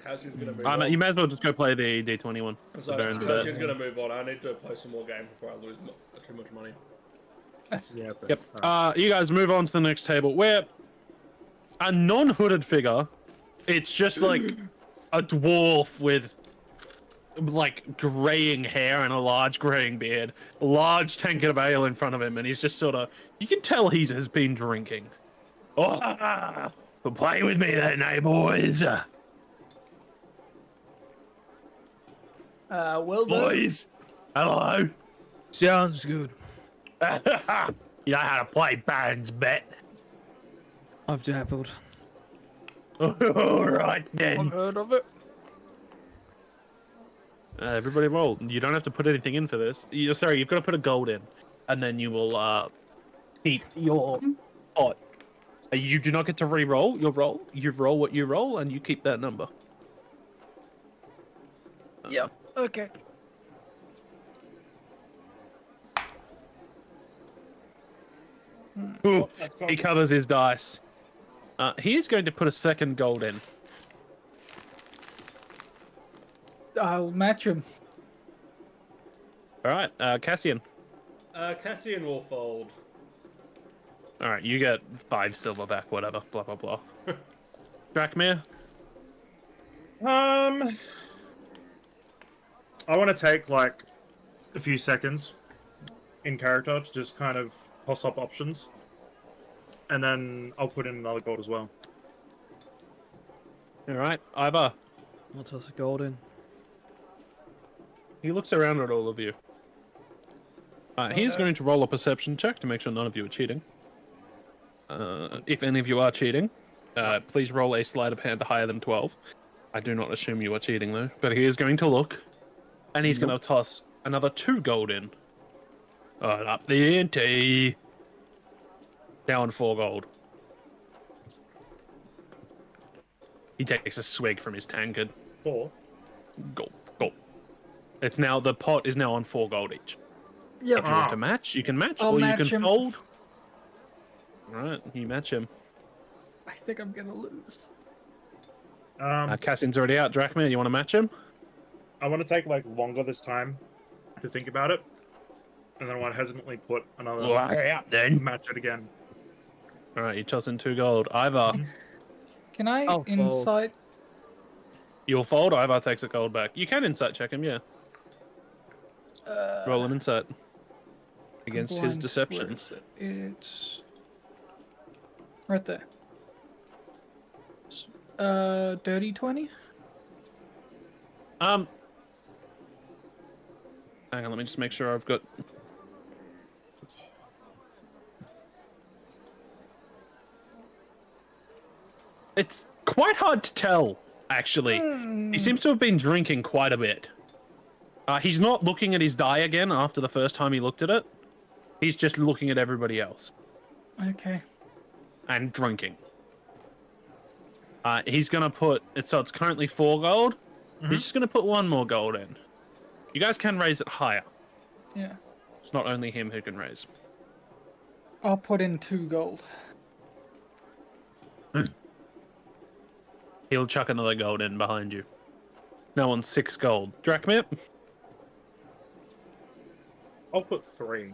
Cassian's gonna move on. You may as well just go play the D20 one. So, The Baron's bet. Cassian's gonna move on. I need to play some more games before I lose too much money. Yeah, but, Yep. You guys move on to the next table, where a non-hooded figure. It's just like a dwarf with like graying hair and a large graying beard, a large tankard of ale in front of him, and he's just sort of. You can tell he has been drinking. Oh, play with me then, eh, boys? Well done. Boys, hello. Sounds good. You know how to play Baron's bet? I've dabbled. All right then. I've heard of it. Everybody roll. You don't have to put anything in for this. You've got to put a gold in, and then you will keep your pot. You do not get to re-roll your roll. You roll what you roll, and you keep that number. Yep. Okay. Ooh, he covers his dice. He is going to put a second gold in. I'll match him. All right, Cassian. Cassian will fold. All right, you get 5 silver back. Whatever. Blah blah blah. Drakmir. I want to take like a few seconds in character to just kind of toss up options, and then I'll put in another gold as well. All right, Ivar. I'll toss a gold in. He looks around at all of you. He's going to roll a perception check to make sure none of you are cheating. If any of you are cheating, please roll a sleight of hand higher than 12. I do not assume you are cheating though, but he is going to look, and he's going to toss another 2 gold in. Up the ante. Down 4 gold. He takes a swig from his tankard. 4. Gulp, gulp. It's now, the pot is now on 4 gold each. Yep. If you want to match, you can match, I'll or match you can him. fold. Alright, you match him. I think I'm gonna lose. Cassian's already out. Drakmir, you want to match him? I want to take like longer this time to think about it, and then I want to hesitantly put another Out then. match it again. Alright, you toss in 2 gold. Ivar, Can I I'll fold. insight? you'll fold. Ivar takes a gold back. You can insight check him, yeah. Roll an insight against his blind. deception. Where is it? It's right there. Dirty 20. Hang on, let me just make sure I've got. It's quite hard to tell, actually. He seems to have been drinking quite a bit. He's not looking at his die again after the first time he looked at it. He's just looking at everybody else Okay. and drinking. He's gonna put it, so it's currently 4 gold. He's just gonna put 1 more gold in. You guys can raise it higher. Yeah. It's not only him who can raise. I'll put in 2 gold. He'll chuck another gold in behind you. Now on 6 gold. Drachmir? I'll put 3.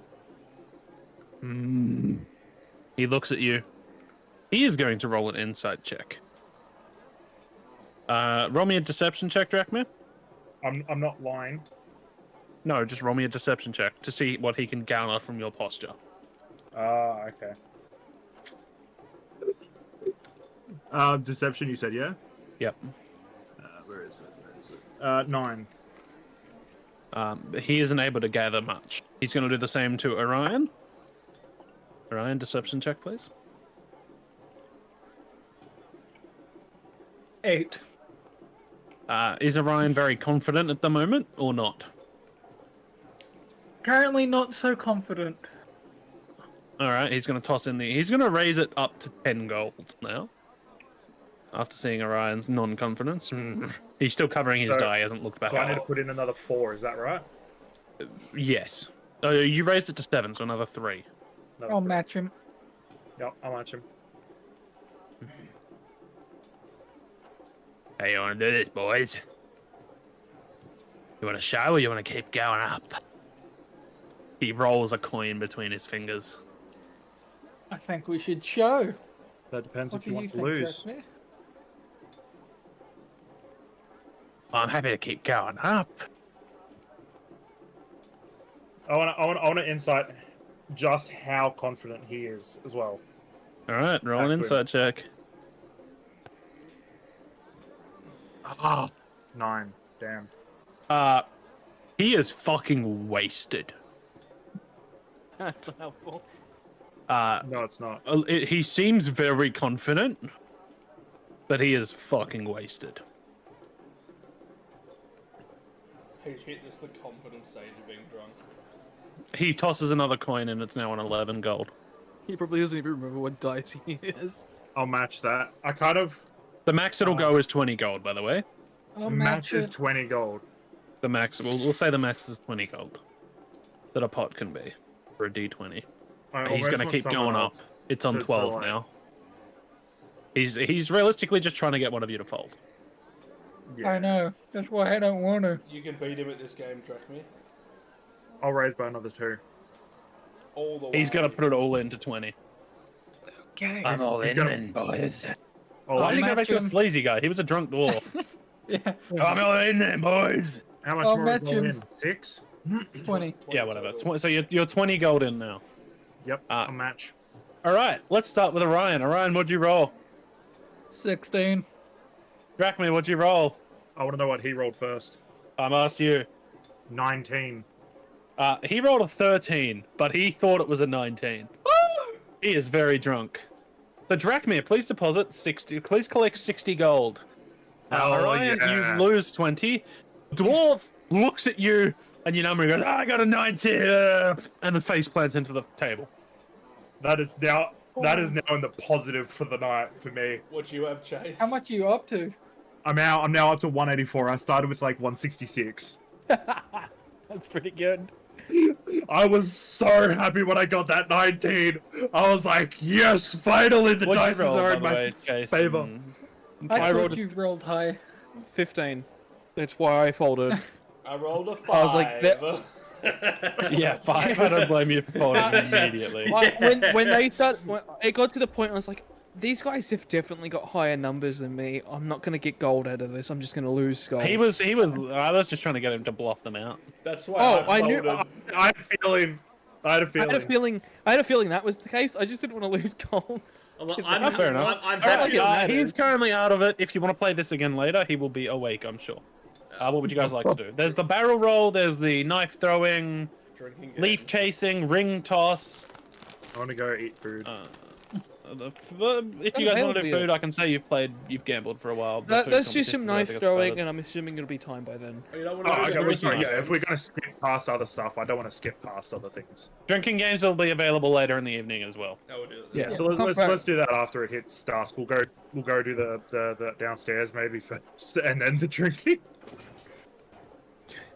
He looks at you. He is going to roll an insight check. Roll me a deception check, Drachmir. I'm not lying. No, just roll me a deception check to see what he can garner from your posture. Okay. Deception, you said, yeah? Yep. Where is it? 9. He isn't able to gather much. He's going to do the same to Orion. Orion, deception check, please. 8. Is Orion very confident at the moment, or not? Currently not so confident. Alright, he's going to toss in the... He's going to raise it up to 10 gold now. After seeing Orion's non-confidence. He's still covering his So- die, hasn't looked back So I need at to put in another 4, is that right? it. Yes. You raised it to 7, so another 3. Another I'll 3. match him. Yep, I'll match him. How you want to do this, boys? You want to show or you want to keep going up? He rolls a coin between his fingers. I think we should show. That depends What if do you you want to think, lose. Drachmir? I'm happy to keep going up. I want to insight just how confident he is as well. All right, roll an Back to insight check. 9. Damn. He is fucking wasted. That's not helpful. No, it's not. He seems very confident, but he is fucking wasted. He's hit just the confidence stage of being drunk. He tosses another coin and it's now on 11 gold. He probably doesn't even remember what dice he is. I'll match that. I kind of... The max it'll go is 20 gold, by the way. I'll match match is it. 20 gold. The max, we'll say the max is 20 gold. That a pot can be for a d20. I He's almost gonna want keep someone going up. else It's on to 12 like- now. He's realistically just trying to get one of you to fold. Yeah. I know. That's why I don't want to. You can beat him at this game, Drachmir. I'll raise by another 2. All the way. He's gonna put it all into 20. Okay. I'm all in then, boys. Oh, Why did he go match back to a him. sleazy guy? He was a drunk dwarf. Yeah. I'm all in then, boys. how much I'll more match is going him. in? 6? 20. Yeah, whatever. So you're 20 gold in now. Yep, I'll match. All right, let's start with Orion. Orion, what'd you roll? 16. Drachmir, what'd you roll? I want to know what he rolled first. I'm asked you. 19. He rolled a 13, but he thought it was a 19. He is very drunk. The Drachmir, please deposit 60. Please collect 60 gold. Oh, Orion, yeah. you lose 20. Dwarf looks at you and your number and goes, I got a 19. And the face plants into the table. That is now in the positive for the night for me. What do you have, Chase? How much are you up to? I'm now up to 184. I started with like 166. That's pretty good. I was so happy when I got that 19. I was like, yes, finally the What'd dice you roll, are by in the my way, Chase? favor. I I thought rolled a- you rolled high. 15. That's why I folded. I rolled a 5. I was like, Yeah, 5. I don't blame you for folding immediately. Like, when it got to the point, I was like, these guys have definitely got higher numbers than me. I'm not gonna get gold out of this. I'm just gonna lose gold. He was. I was just trying to get him to bluff them out. That's why Oh, I I knew- folded. I had a feeling. I had a feeling that was the case. I just didn't want to lose gold. I'm, Fair enough. I'm Alright, happy. it matters. He's currently out of it. If you want to play this again later, he will be awake, I'm sure. What would you guys like to do? There's the barrel roll, there's the knife throwing, Drinking leaf game. chasing, ring toss. I want to go eat food. If you guys want to do food, I can say you've gambled for a while. The food Let's do some competition's about knife to get throwing, started. and I'm assuming it'll be time by then. Oh, you don't Oh, want to okay, do wait, the sorry, yeah, drinking if we're games? gonna skip past other stuff, I don't want to skip past other things. Drinking games will be available later in the evening as well. Oh, we'll do it. Yeah, so Yeah, let's do that after it hits dusk. We'll go do the downstairs maybe first, and then the drinking.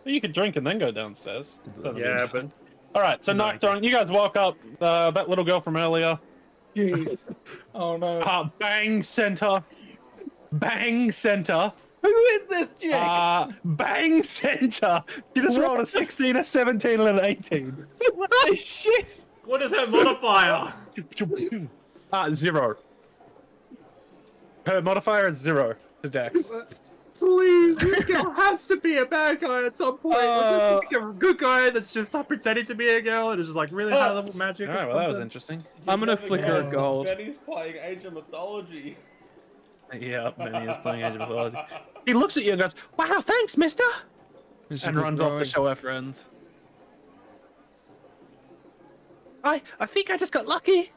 You could drink and then go downstairs. That'd be Yeah, interesting. All right, so knife throwing. You guys walk up. That little girl from earlier. Jeez. Oh no. Bang center. Bang center. Who is this chick? Bang center. You just rolled a 16, a 17, and an 18. What the shit? What is her modifier? 0. Her modifier is 0 to Dex. Please, this girl has to be a bad guy at some point. Like a good guy that's just not pretending to be a girl and is just like really high level magic. All right, well that was interesting. I'm gonna flicker a gold. Benny's playing Age of Mythology. Yeah, Benny is playing Age of Mythology. He looks at you and goes, "Wow, thanks, mister," and runs off to show her friends. I think I just got lucky.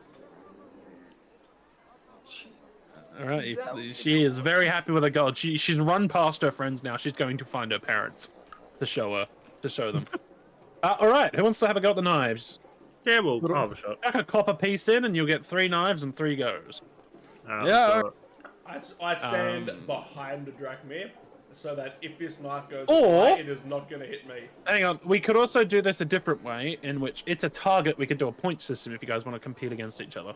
All right, she is very happy with her gold. She's run past her friends now. She's going to find her parents to show them. All right, who wants to have a go at the knives? Yeah, we'll have a shot. Chuck a copper piece in, and you'll get 3 knives and 3 goes. Yeah. I stand behind the Drachmere so that if this knife goes Or- away, it is not going to hit me. Hang on, we could also do this a different way, in which it's a target. We could do a point system if you guys want to compete against each other.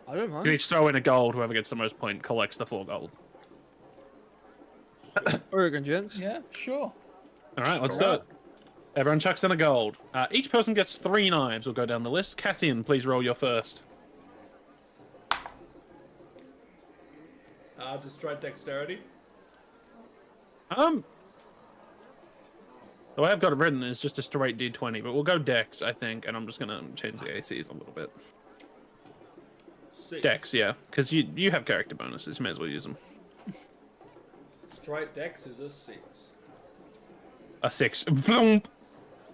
I don't You mind. each throw in a gold. Whoever gets the most point collects the 4 gold. Oregon gents. Yeah, sure. All right, let's do it. Everyone chucks in a gold. Each person gets 3 knives. We'll go down the list. Cassian, please roll your first. Just straight dexterity. The way I've got it written is just a straight D20, but we'll go Dex, I think, and I'm just gonna change the ACs a little bit. 6. Dex, yeah, because you have character bonuses. You may as well use them. Straight dex is a 6. A 6. Vroom.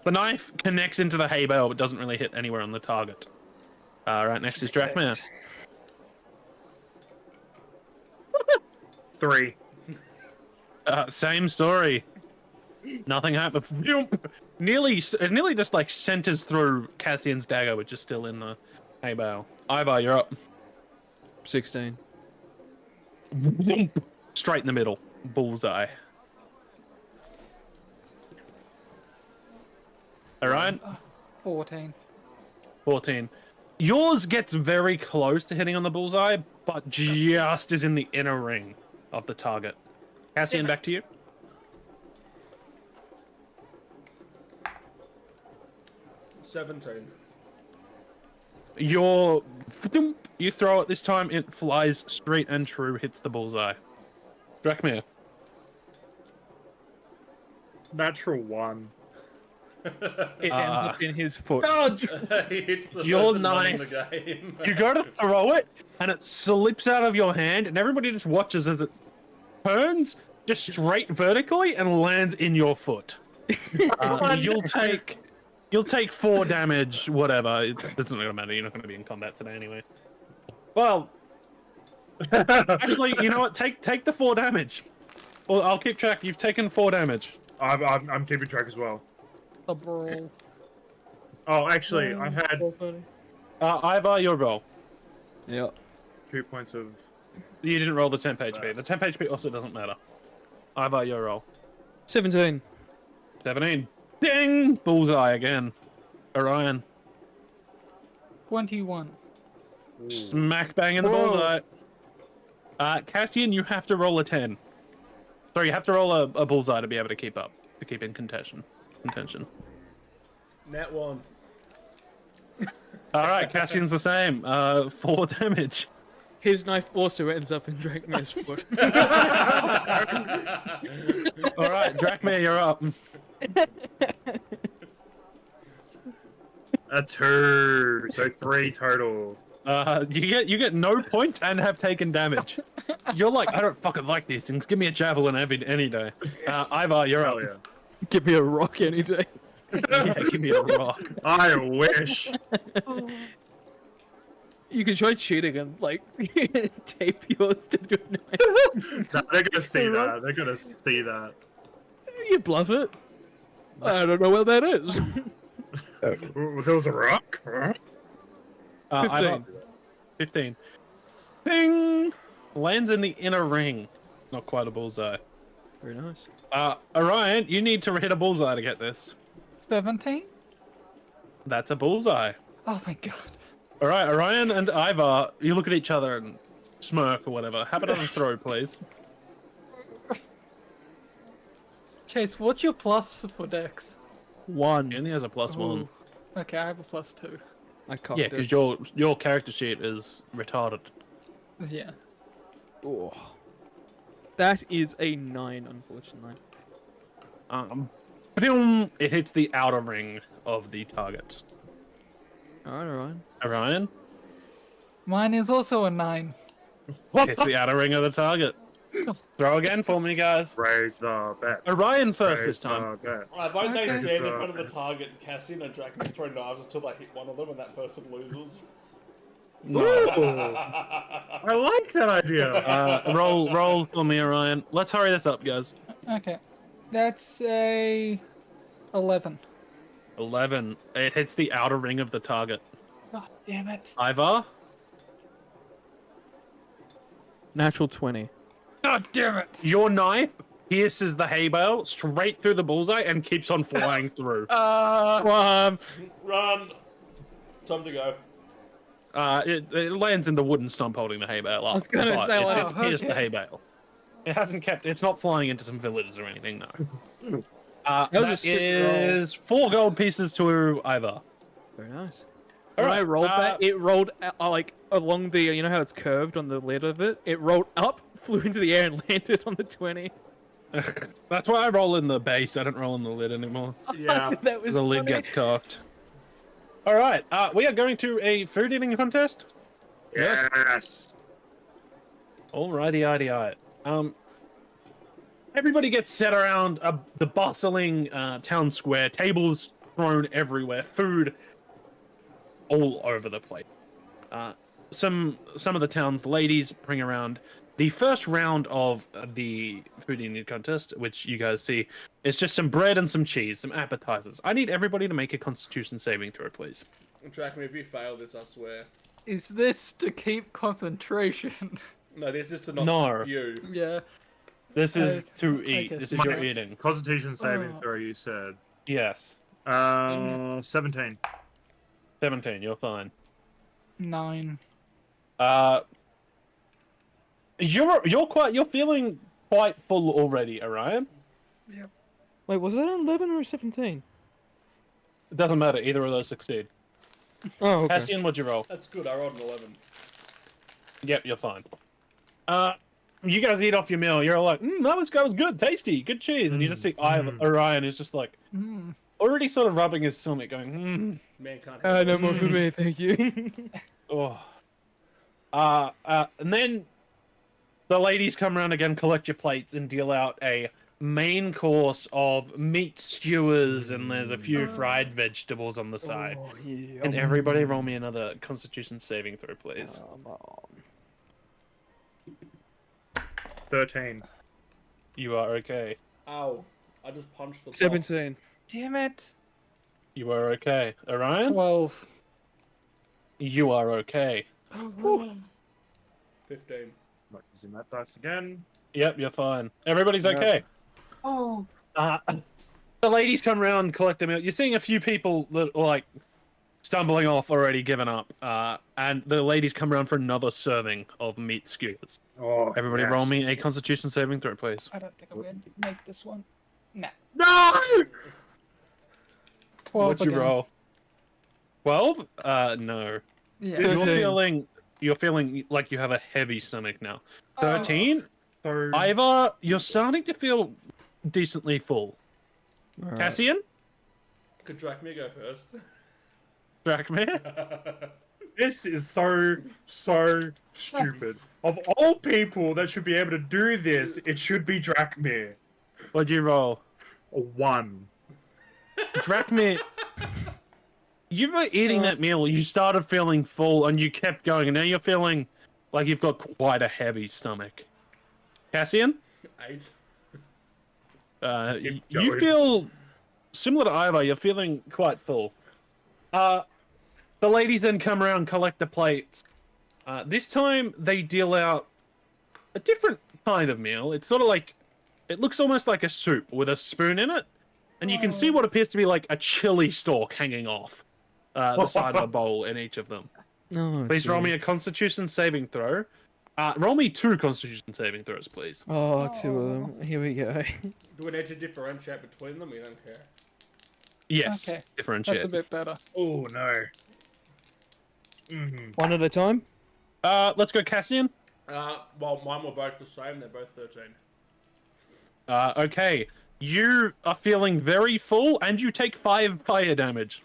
The knife connects into the hay bale, but doesn't really hit anywhere on the target. Right, next is Drachmere. 3. Same story. Nothing happened. Nearly just like centers through Cassian's dagger, which is still in the hay bale. Ivar, you're up. 16. Straight in the middle. Bullseye. Alright? 14. 14. Yours gets very close to hitting on the bullseye, but just is in the inner ring of the target. Cassian, back to you. $17. You throw it this time, it flies straight and true, hits the bullseye. Drachmere. Natural 1. It ends up in his foot. He hits the Your person running knife. the game. You go to throw it, and it slips out of your hand, and everybody just watches as it turns just straight vertically and lands in your foot. You'll take 4 damage, whatever. It's not gonna matter. You're not gonna be in combat today anyway. Well, actually, you know what? Take the 4 damage. Well, I'll keep track. You've taken 4 damage. I'm keeping track as well. The brawl. Oh, actually, I had Ivar, your roll. Yeah. 2 points of. You didn't roll the temp HP. The temp HP also doesn't matter. Ivar, your roll. 17. 17. Ding! Bullseye again. Orion. 21. Smack bang in the Whoa. bullseye. Castian, you have to roll a 10. Sorry, you have to roll a bullseye to be able to keep up. To keep in contention. Nat 1. Alright, Cassian's the same. 4 damage. His knife also ends up in Drachmere's foot. Alright, Drachmere, you're up. A 2, so 3 total. You get no points and have taken damage. You're like, I don't fucking like these things. Give me a javelin any day. Ivar, you're Hell up. yeah. Give me a rock any day. Yeah, give me a rock. I wish. You can try cheating and like tape yours to your knife. No, they're gonna see that. They're gonna see that. You bluff it. I don't know what that is. There was a rock. Huh? Ivar, 15. Ding! Lands in the inner ring. Not quite a bullseye. Very nice. Orion, you need to hit a bullseye to get this. 17? That's a bullseye. Oh, thank God. All right, Orion and Ivar, you look at each other and smirk or whatever. Have another throw, please. Chase, what's your plus for Dex? 1. He only has a +1. Okay, I have a +2. I cocked Yeah, it. because your character sheet is retarded. Yeah. Oh. That is a 9, unfortunately. Boom! It hits the outer ring of the target. Alright. Orion Mine is also a 9. hits the outer ring of the target. Throw again for me, guys. Raise the bet. Orion first Raise this time. the bet. Alright, won't they Okay. stand in front of the target and Cassian and Dracma throw knives until they hit one of them and that person loses? No. I like that idea. Roll for me, Orion. Let's hurry this up, guys. Okay. That's a 11. 11. It hits the outer ring of the target. God damn it. Ivar? Natural 20. God damn it. Your knife pierces the hay bale straight through the bullseye and keeps on flying through. Run! Time to go. It lands in the wooden stump holding the hay bale up. was gonna but say, it's like, pierced the okay. hay bale. It hasn't kept. It's not flying into some villages or anything. No. That was a That sick is 4 gold pieces to Ivar. Very nice. All When I right, rolled that, it rolled like along the, you know how it's curved on the lid of it? It rolled up, flew into the air, and landed on the 20. That's why I roll in the base. I don't roll in the lid anymore. Yeah. That was The lid funny. gets cocked. All right, we are going to a food eating contest. Yes. Alrighty. Everybody gets set around the bustling town square. Tables thrown everywhere. Food all over the place. Some of the town's ladies bring around the first round of the food eating contest, which you guys see is just some bread and some cheese, some appetizers. I need everybody to make a Constitution saving throw, please. Dracma, if you fail this, I swear. Is this to keep concentration? No, this is to not No. spew. Yeah. This is to I eat. guess This is so. your eating. Constitution saving Oh. throw, you said. Yes. 17. 17. You're fine. 9. You're feeling quite full already, Orion. Wait, was that an 11 or a 17? It doesn't matter. Either of those succeed. Oh, okay. Cassian, what'd you roll? That's good, I rolled an 11. Yep, you're fine. You guys eat off your meal. You're like, that was good, tasty, good cheese, and you just see Orion is just like already sort of rubbing his stomach, going, Man can't No more for me, thank you. oh. And then the ladies come around again, collect your plates, and deal out a main course of meat skewers, and there's a few fried vegetables on the side. Oh, yeah. And everybody roll me another Constitution saving throw, please. 13. You are okay. Ow. I just punched the box. 17. Damn it. You are okay. Orion? 12. You are okay. 15. Not using that dice again. Yep, you're fine. Everybody's okay. Oh. The ladies come around, collect them out. You're seeing a few people that are like stumbling off, already given up. And the ladies come around for another serving of meat skewers. Oh, Everybody yes. roll me a Constitution saving throw, please. I don't think I'm going to make this one. Nah. No! 12 What'd you again. roll? 12? No. Yeah. You're feeling like you have a heavy stomach now. Oh. 13? So, Ivar, you're starting to feel decently full. Alright. Cassian? Could Dracma go first? Dracmere? This is so stupid. Of all people that should be able to do this, it should be Drachmir. What'd you roll? A 1. Drachmir, you were eating that meal, you started feeling full, and you kept going, and now you're feeling like you've got quite a heavy stomach. Cassian? 8. Keep You going. feel similar to Ivar, you're feeling quite full. The ladies then come around, collect the plates. This time they deal out a different kind of meal. It's sort of like, it looks almost like a soup with a spoon in it. And you can see what appears to be like a chili stalk hanging off the side of a bowl in each of them. Oh, Please roll dear. me a constitution saving throw. Roll me 2 constitution saving throws, please. Oh, 2 of them. Here we go. Do we need to differentiate between them? We don't care. Yes, Okay, differentiate. that's a bit better. Oh no. Mhm. 1 at a time. Let's go Cassian. Well, mine were both the same. They're both 13. Okay. You are feeling very full, and you take 5 fire damage.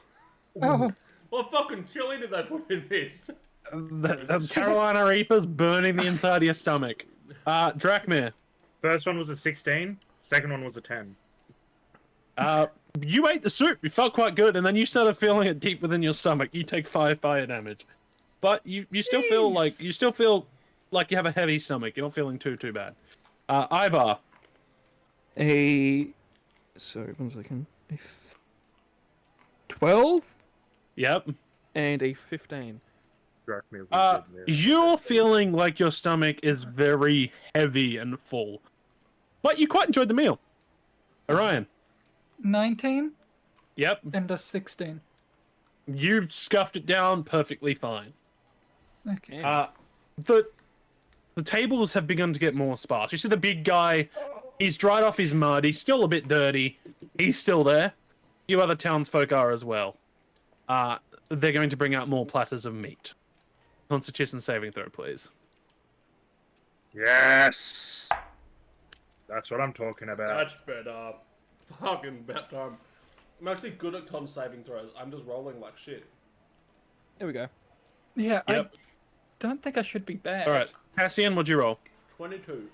Oh, What fucking chili did they put in this? The Carolina Reaper's burning the inside of your stomach. Drachmir, First one was a 16. Second one was a 10. you ate the soup. You felt quite good, and then you started feeling it deep within your stomach. You take 5 fire damage, but you still feel like you have a heavy stomach. You're not feeling too bad. Ivar, Sorry, 1 second. 12 yep. and a 15. Drachmir was good, yeah. You're feeling like your stomach is very heavy and full, but you quite enjoyed the meal. Orion, 19 yep. and a 16. You scuffed it down perfectly fine. Okay. The tables have begun to get more sparse. You see the big guy, he's dried off his mud, he's still a bit dirty, he's still there. A few other townsfolk are as well. They're going to bring out more platters of meat. Constitution saving throw, please. Yes. That's what I'm talking about. That's better. Fucking about time. I'm actually good at con saving throws. I'm just rolling like shit. There we go. Yeah, Yep. I don't think I should be bad. All right, Cassian, what'd you roll? 22.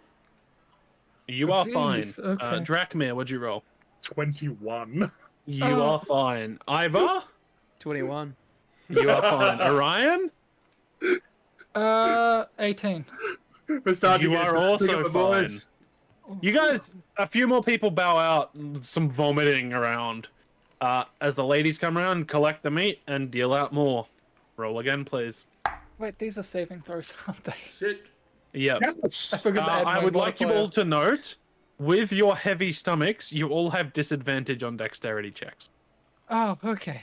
You are fine. Jeez, okay. Drachmir, what'd you roll? 21. You Oh. are fine. Ivar, 21. you are fine. Orion, 18. We're starting you to get are into also the fine. boys. You guys, a few more people bow out, some vomiting around. As the ladies come around, collect the meat, and deal out more. Roll again, please. Wait, these are saving throws, aren't they? Shit. Yep. Yes. I forgot to add I my would like you modifier. all to note, with your heavy stomachs, you all have disadvantage on dexterity checks. Oh, okay.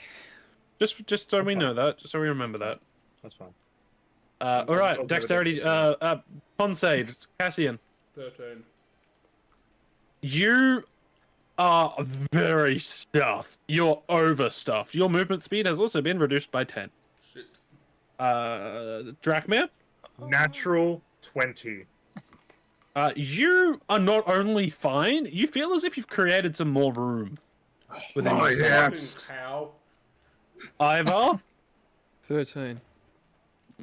Just so we know that, just so we remember that. That's fine. All I'll right, do it dexterity. Con saves. Cassian, 13. you are very stuffed. You're overstuffed. Your movement speed has also been reduced by 10. Shit. Drachmir, Natural 20. you are not only fine, you feel as if you've created some more room within Oh, yourself. yes. Fucking cow. Ivar, 13.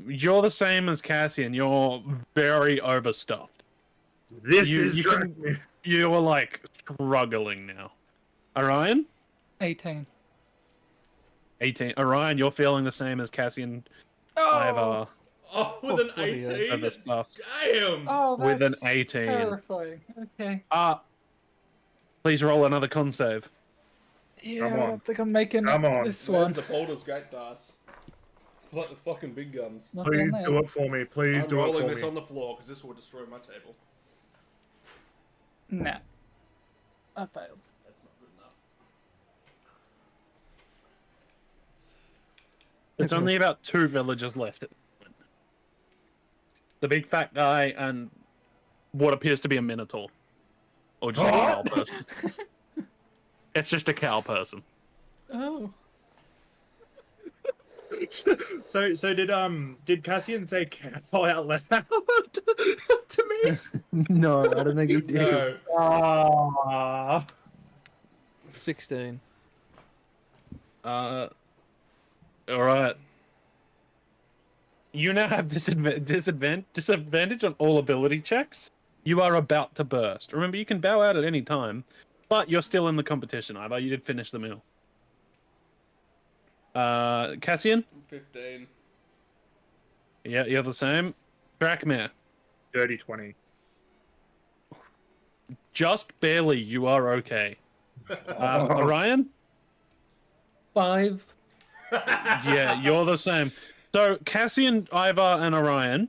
you're the same as Cassian. You're very overstuffed. This You- is you can- Drachmir. You are like struggling now. Orion, 18. 18. Orion, you're feeling the same as Cassian. Oh, Ivar, Oh, with an bloody hell. 18? overstuffed. Damn! oh with an that's 18. terrifying. Okay. Please roll another con save. Yeah, I on. don't think I'm making Come on. this Where's one. the Baldur's Gate dice? Like the fucking big guns. Not Please on do there. it for me. Please I'm do it rolling for this me. on the floor because this will destroy my table. Nah. I failed. That's not good enough. There's only about 2 villagers left. The big fat guy and what appears to be a minotaur. Or just a cow person. It's just a cow person. Oh. So did Cassian say cow out loud to me? No, I don't think he did. No. Ah. 16. Alright. You now have disadvantage on all ability checks. You are about to burst. Remember, you can bow out at any time, but you're still in the competition, Ivar. You did finish the meal. Cassian? 15. Yeah, you're the same. Drakmir? Dirty 20. Just barely, you are okay. Orion? 5. Yeah, you're the same. So, Cassian, Ivar, and Orion,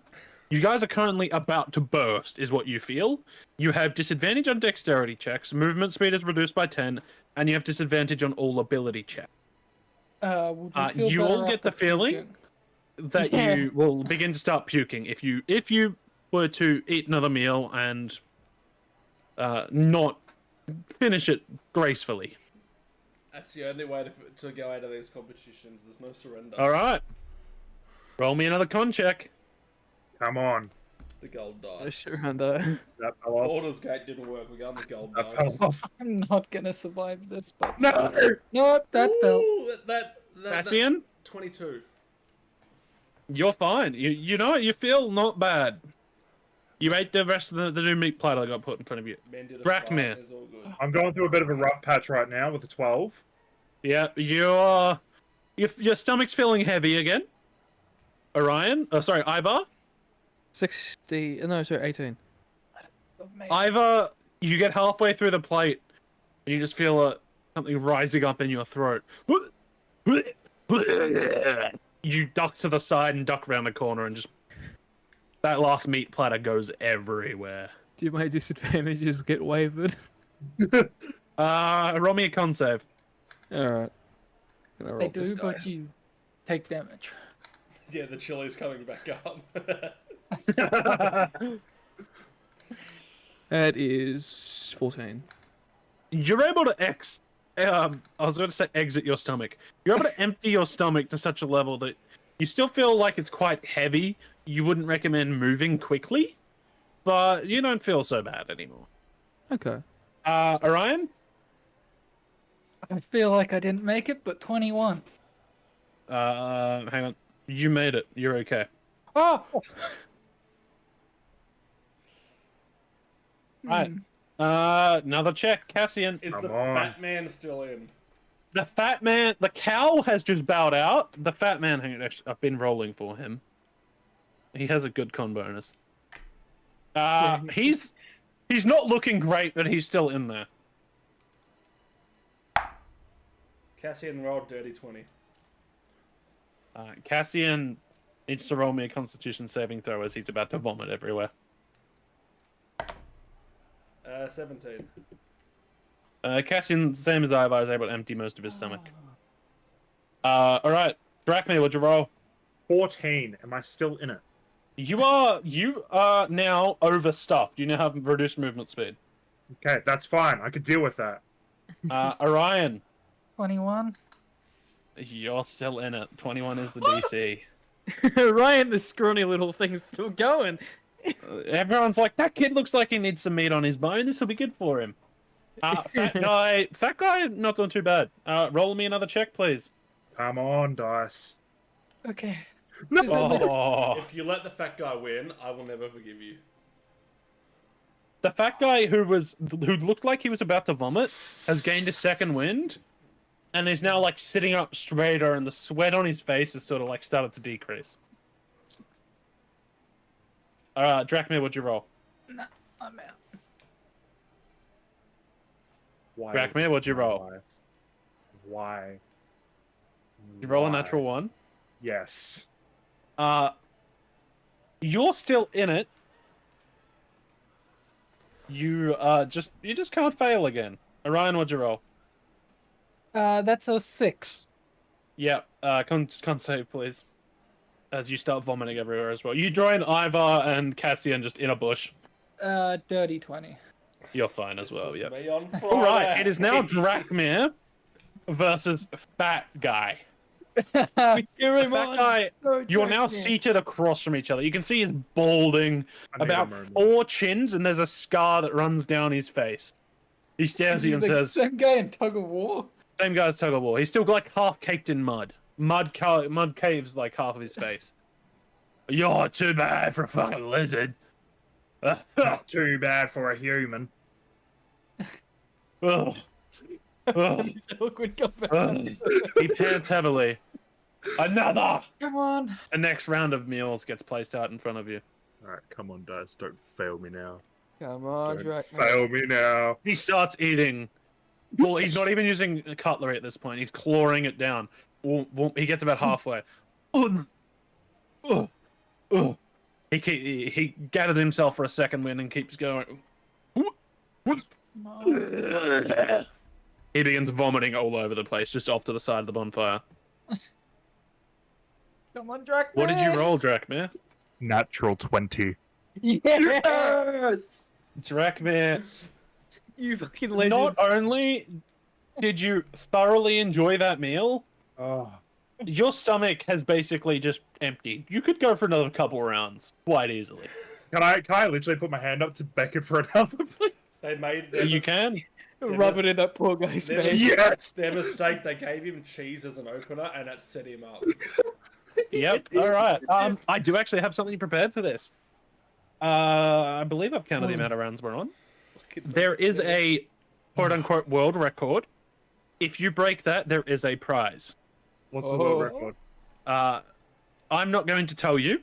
you guys are currently about to burst, is what you feel. You have disadvantage on dexterity checks, movement speed is reduced by 10, and you have disadvantage on all ability checks. Would we feel You all better get the after feeling puking? that Yeah. you will begin to start puking if you were to eat another meal and not finish it gracefully. That's the only way to go out of these competitions. There's no surrender. All right, roll me another con check. Come on. The gold I dice. sure and I. That fell off. Baldur's Gate didn't work. We're going the gold That dice. fell off. I'm not gonna survive this, but No! nope, that fell. Ooh, that Cassian, 22. you're fine. You know what? You feel not bad. You ate the rest of the new meat platter that got put in front of you. Men did a Drakmir. fart, It's all good. I'm going through a bit of a rough patch right now with a 12. Yeah, your stomach's feeling heavy again. Orion, sorry, Ivar. 60. No, sorry, 18. Ivar, you get halfway through the plate, and you just feel something rising up in your throat. You duck to the side and duck around the corner, and just that last meat platter goes everywhere. Do my disadvantages get wavered? Roll me a con save. Alright. They do, but you take damage. Yeah, the chili's coming back up. That is 14. You're able to I was going to say exit your stomach. You're able to empty your stomach to such a level that you still feel like it's quite heavy. You wouldn't recommend moving quickly, but you don't feel so bad anymore. Okay. Orion? I feel like I didn't make it, but 21. Hang on. You made it. You're okay. Oh! Right. Another check. Cassian. Is Come the on. fat man still in? The fat man, the cow has just bowed out. The fat man, hang on, actually, I've been rolling for him. He has a good con bonus. He's not looking great, but he's still in there. Cassian rolled dirty 20. Cassian needs to roll me a Constitution saving throw as he's about to vomit everywhere. 17. Cassian, same as Ivar, is able to empty most of his stomach. Alright, Drakmir, what'd you roll? 14. Am I still in it? You are now overstuffed. You now have reduced movement speed. Okay, that's fine. I could deal with that. Orion, 21. you're still in it. 21 is the DC. Ryan, the scrawny little thing's still going. Everyone's like, that kid looks like he needs some meat on his bone. This will be good for him. Fat guy, not doing too bad. Roll me another check, please. Come on, dice. Okay. Oh, If you let the fat guy win, I will never forgive you. the fat guy who looked like he was about to vomit has gained a second wind, and is now like sitting up straighter, and the sweat on his face has sort of like started to decrease. Drakmir, what'd you roll? Nah, I'm out. Why? Drakmir, is what'd you my roll? life? Why? You roll a Why? natural one. Yes. You're still in it. You just can't fail again. Orion, what'd you roll? That's a 6. Yeah, con save, please. As you start vomiting everywhere as well. You join Ivar and Cassian just in a bush. Dirty 20. You're fine as This well, was yeah. me on All right, Friday. it is now Drakmir versus Fat Guy. Cheer The him Fat on. Guy, No, you're now Drake, yeah. seated across from each other. You can see he's balding, I need about a moment. 4 chins, and there's a scar that runs down his face. He stares at you and The says, same guy in Tug of War. same guy's tug of war. He's still like half caked in mud. Mud caves like half of his face. You're too bad for a fucking lizard. Not too bad for a human. Ugh. Ugh. He's awkward comeback. Ugh. He pants heavily. Another! Come on. The next round of meals gets placed out in front of you. Alright, come on, dice. Don't fail me now. Come on, Don't Drake. fail me now. He starts eating. Well, he's not even using a cutlery at this point. He's clawing it down. He gets about halfway. He gathered himself for a second wind and keeps going. He begins vomiting all over the place, just off to the side of the bonfire. Come on, Drake. What did you roll, Drakmir? Natural 20. Yes. Drakmir, You fucking legend. not only did you thoroughly enjoy that meal, Oh. your stomach has basically just emptied. You could go for another couple rounds quite easily. Can I literally put my hand up to beckon for another, please? They made You can. Rub it in that poor guy's Their, face. Yes! their mistake, they gave him cheese as an opener, and it set him up. Yep. All right. I do actually have something prepared for this. I believe I've counted the amount of rounds we're on. There is a quote-unquote world record. If you break that, there is a prize. What's the world record? I'm not going to tell you.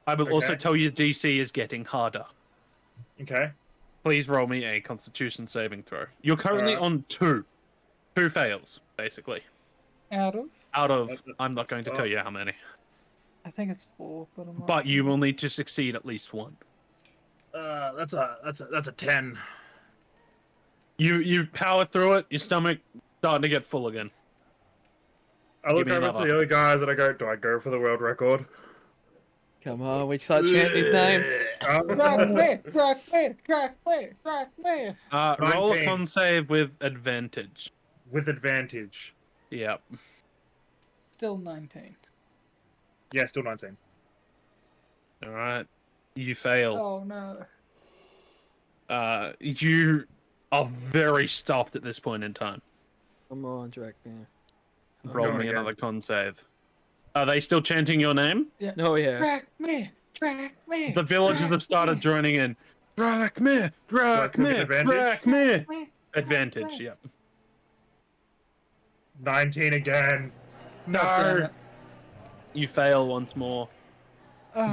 I will also Okay. tell you DC is getting harder. Okay. Please roll me a Constitution saving throw. You're currently Alright. on 2. 2 fails, basically. Out of? Out of, I'm not going to tell you how many. I think it's 4, but I'm not. But you will need to succeed at least 1. That's a 10. You power through it. Your stomach starting to get full again. I look Give me over to another. the other guys and I go, do I go for the world record? Come on, we start chanting his name. Drake me! Drake me! Drake me! Drake me! Roll a 19. con save with advantage. With advantage. Yep. Still 19. Yeah, still 19. All right. You fail. Oh no. You are very stuffed at this point in time. Come on, Drake, man. Roll going me again. another con save. Are they still chanting your name? No, yeah. Drake me! Drake me! The villagers have started joining in. Drakmir! That's gonna be Drakmir! advantage? Drakmir! me. Advantage, yep. 19 again. God damn No. it. You fail once more.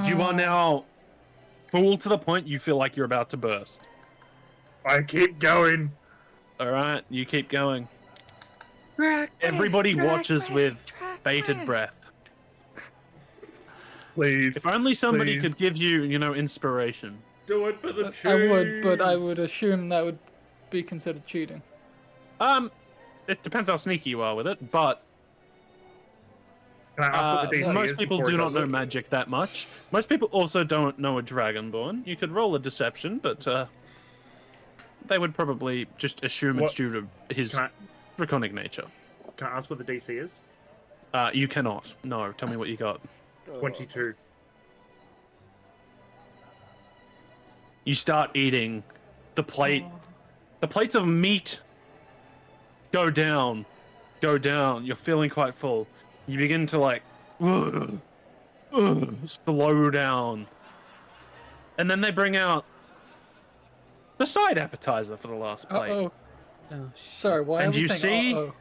You are now full to the point you feel like you're about to burst. I keep going. Alright, you keep going. Drake me, Everybody Drake watches me, with Drake bated me. breath. Please. If only somebody Please. could give you, Do inspiration. it for the cheese. I would, but I would assume that would be considered cheating. It depends how sneaky you are with it, but Can I ask what the DC most is people before do it not does know it? magic that much. Most people also don't know a Dragonborn. You could roll a deception, but they would probably just assume it's What- due to his Can draconic nature. Can I ask what the DC is? You cannot. No, tell me what you got. 22. You start eating the plate. The plates of meat go down. You're feeling quite full. You begin to like slow down. And then they bring out the side appetizer for the last plate. Uh-oh. Oh, Sorry, why And are we you saying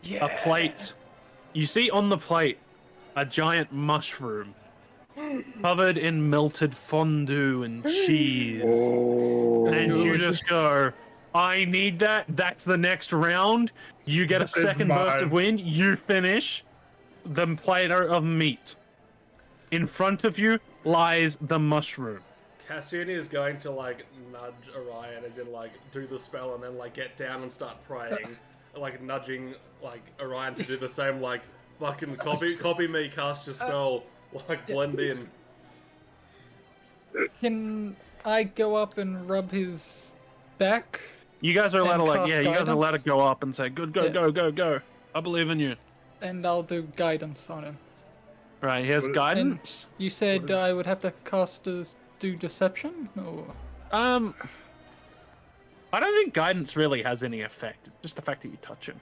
see- uh-oh? A plate. You see on the plate a giant mushroom covered in melted fondue and cheese. And you just go, I need that. That's the next round. You get a That is second burst mine. of wind. You finish the platter of meat. In front of you lies the mushroom. Cassian is going to like nudge Orion, as in like do the spell and then like get down and start praying, like nudging like Orion to do the same. Like fucking copy me, cast your spell, like blend in. Can I go up and rub his back? You guys are allowed to And like, cast yeah, you guys are allowed to guidance? go up and say, good, go, Yeah. go, go, go. I believe in you. And I'll do guidance on him. Right, here's What- guidance. You said I would have to do deception? Or... I don't think guidance really has any effect. It's just the fact that you touch him.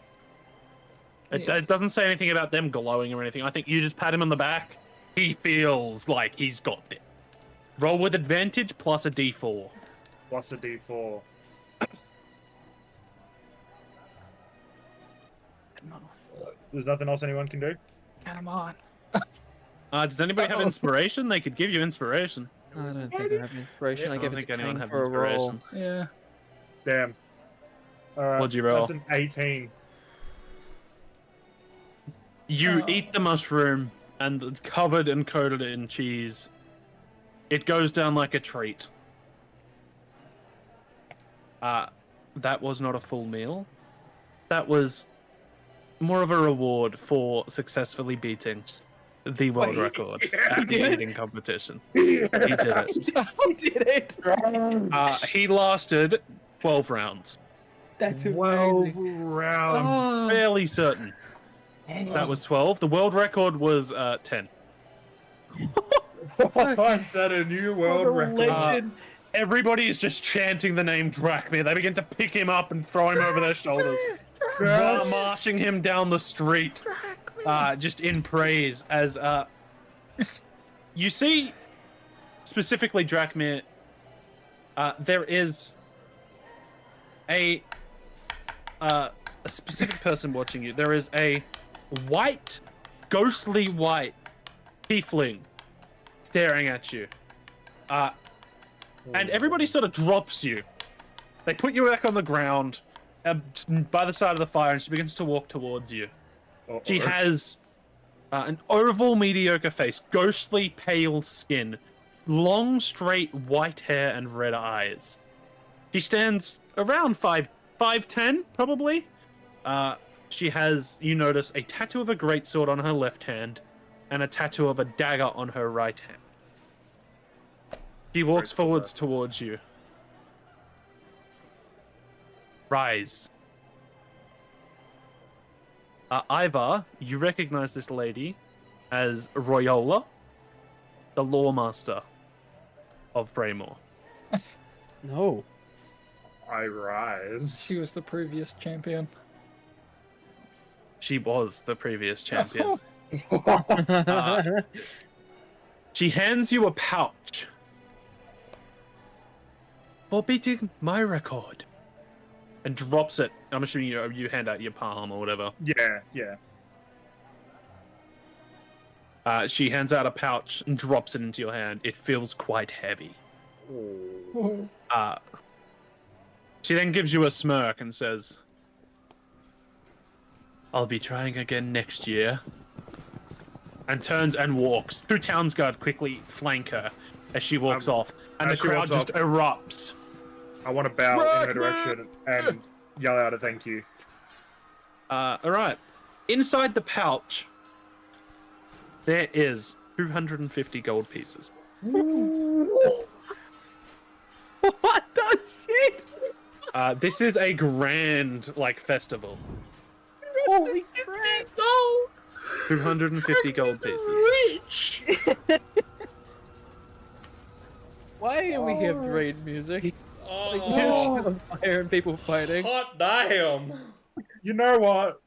It, Yeah. it doesn't say anything about them glowing or anything. I think you just pat him on the back, He feels like he's got it. Roll with advantage plus a d4. Plus a D4. There's nothing else anyone can do? Come on. Does anybody have inspiration? They could give you inspiration. I don't think I have inspiration. I I give don't it think to anyone King have for a roll. inspiration. Yeah. Damn. Alright. What'd you roll? That's an 18. You Oh. eat the mushroom, and it's covered and coated in cheese. It goes down like a treat. That was not a full meal. That was more of a reward for successfully beating the world Wait, record yeah. at the eating competition. He did it. He did it. He lasted 12 rounds. That's 12 amazing. rounds. Oh. Fairly certain. That was 12. The world record was 10. I set a new world record. legend. Everybody is just chanting the name Drachmir. They begin to pick him up and throw him over their shoulders, That's- marching him down the street, just in praise. As you see, specifically Drachmir, there is a specific person watching you. There is a white, ghostly white tiefling staring at you. And everybody sort of drops you. They put you back on the ground by the side of the fire, and she begins to walk towards you. Uh-oh. She has an oval, mediocre face, ghostly pale skin, long, straight white hair, and red eyes. She stands around 5'10", probably. She has, you notice, a tattoo of a greatsword on her left hand, and a tattoo of a dagger on her right hand. She walks forwards towards you. Rise. Ivar, you recognize this lady as Royola, the lawmaster of Braymore. No. I rise. She was the previous champion. She was the previous champion. She hands you a pouch for beating my record, and drops it. I'm assuming you hand out your palm or whatever. Yeah. She hands out a pouch and drops it into your hand. It feels quite heavy. Oh. She then gives you a smirk and says, "I'll be trying again next year." And turns and walks. Two Townsguard quickly flank her as she walks off, and the as she crowd walks just erupts. I want to bow in her direction and yell out a thank you. Alright. Inside the pouch, there is 250 gold pieces. What the shit? This is a grand, festival. Holy crap! 250 gold pieces. Rich. Why are we here to read music? Oh, Fire and people fighting. hot damn! You know what?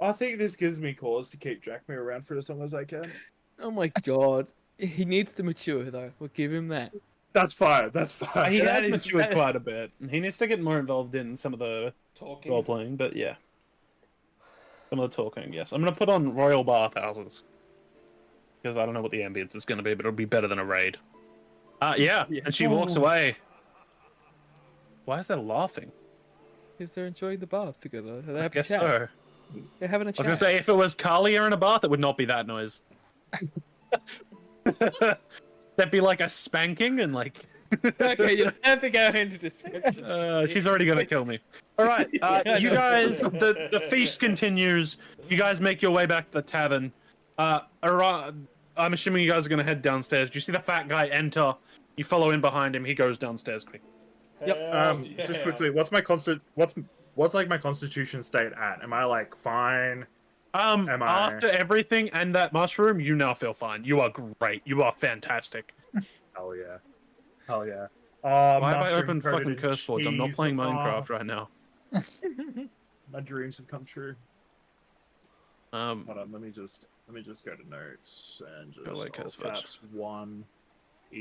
I think this gives me cause to keep Drachmir around for as long as I can. Oh my god. He needs to mature though. We'll give him that. That's fine. That's fine. He has That is- matured quite a bit. He needs to get more involved in some of the Talking. role playing, but yeah. Some of the talking, yes. I'm gonna put on Royal Bathhouses. Because I don't know what the ambience is gonna be, but it'll be better than a raid. Yeah, and she walks away. Why is there laughing? Because they're enjoying the bath together. They're I having a guess chat. so. They're having a I chat. was gonna say, if it was Kalia in a bath, it would not be that noise. That'd be like a spanking and like... Okay, you don't have to go into description. She's already gonna kill me. All right, you guys. The feast continues. You guys make your way back to the tavern. I'm assuming you guys are gonna head downstairs. Do you see the fat guy enter? You follow in behind him. He goes downstairs quick. Just quickly, what's my my constitution state at? Am I fine? Am I- After everything and that mushroom, you now feel fine. You are great. You are fantastic. Hell yeah. Hell yeah. Why have I mushroom opened coated fucking in Curseforge? I'm not cheese. playing Oh, Minecraft right now. My dreams have come true. Hold on, let me just go to notes and just like all his fudge. caps 1.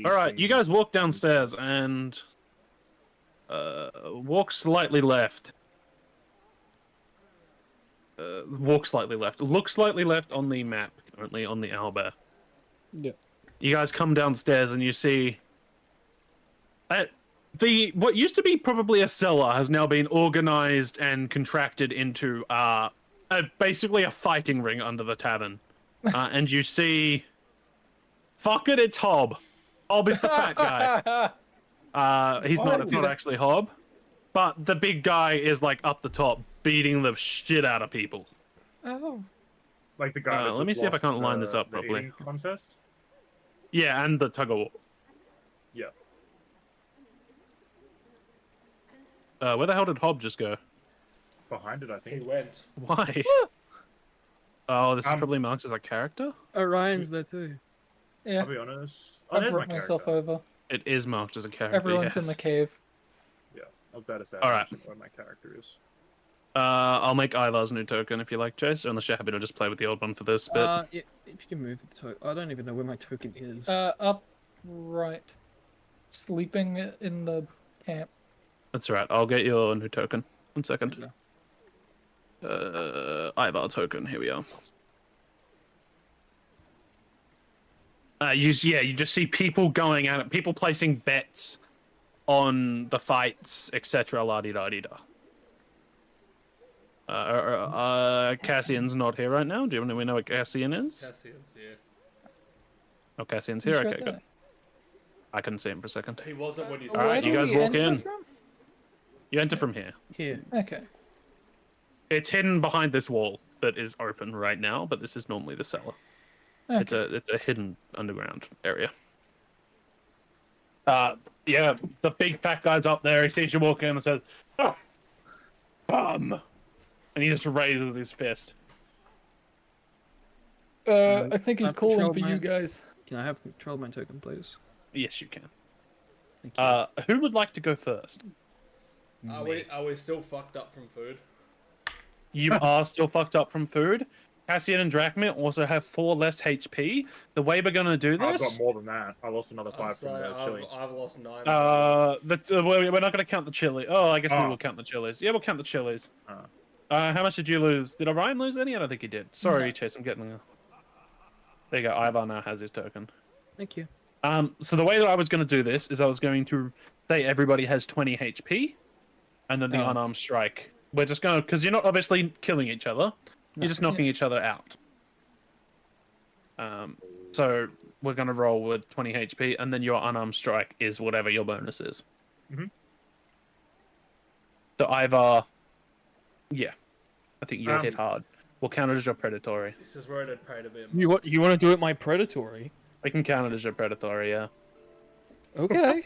All right, you eating- guys walk downstairs and walk slightly left. Walk slightly left. Look slightly left on the map, currently on the owlbear. Yeah. You guys come downstairs and you see what used to be probably a cellar has now been organized and contracted into basically a fighting ring under the tavern. And you see, fuck it, it's Hob. Hob is the fat guy. He's not. It's not actually Hob, but the big guy is like up the top, beating the shit out of people. Oh. Like the guy. that let me just see if I lost can't line this up the properly. eating contest. Yeah, and the tug of war. Yeah. Where the hell did Hob just go? Behind it, I He think. went. Why? Oh, this is Um, probably marked as a character? Orion's there too. Yeah. I'll be honest. Oh, I there's my brought myself character. over. It is marked as a character. Everyone's in yes. the cave. Yeah, I was about to say. All right. Where my character is. I'll make Ivar's new token if you like, Chase, unless you're happy to just play with the old one for this bit. Yeah, if you can move the token. I don't even know where my token is. Up right. Sleeping in the camp. That's right. I'll get your new token. 1 second. Okay. Ivar token. Here we are. You just see people going at it, people placing bets on the fights, etc. La di da di da. Cassian's not here right now. Do we know what Cassian is? Cassian's here. Oh, Cassian's here. Who's Okay, right good. there? I couldn't see him for a second. He wasn't when you All saw right, Where you do guys we walk enter in. from? You enter from here. Here. Okay. It's hidden behind this wall that is open right now, but this is normally the cellar. Okay. It's a hidden underground area. Yeah, the big fat guy's up there. He sees you walk in and says, "Oh, and he just raises his fist. I think he's I've calling controlled for my- you guys. Can I have control of my token, please? Yes, you can. Thank you. Who would like to go first? Are we still fucked up from food? You are still fucked up from food. Cassian and Drachmir also have 4 less HP. The way we're gonna do I've got this, more than that. I lost another 5 from So the chili. I've lost 9. we're not gonna count the chili. Oh, I guess we Oh. will count the chilies. Yeah, we'll count the chilies. Oh. How much did you lose? Did Orion lose any? I don't think he did. Sorry, No. Chase, I'm getting the... There you go, Ivar now has his token. Thank you. So the way that I was going to do this is I was going to say everybody has 20 HP, and then the Oh. unarmed strike. We're just going to... Because you're not obviously killing each other. You're just knocking each other out. So we're going to roll with 20 HP, and then your unarmed strike is whatever your bonus is. Mhm. So Ivar... Yeah. I think you'll Um, hit hard. We'll count it as your predatory. This is where it'd pay to be. You want to do it my predatory? We can count it as your predatory, yeah. Okay.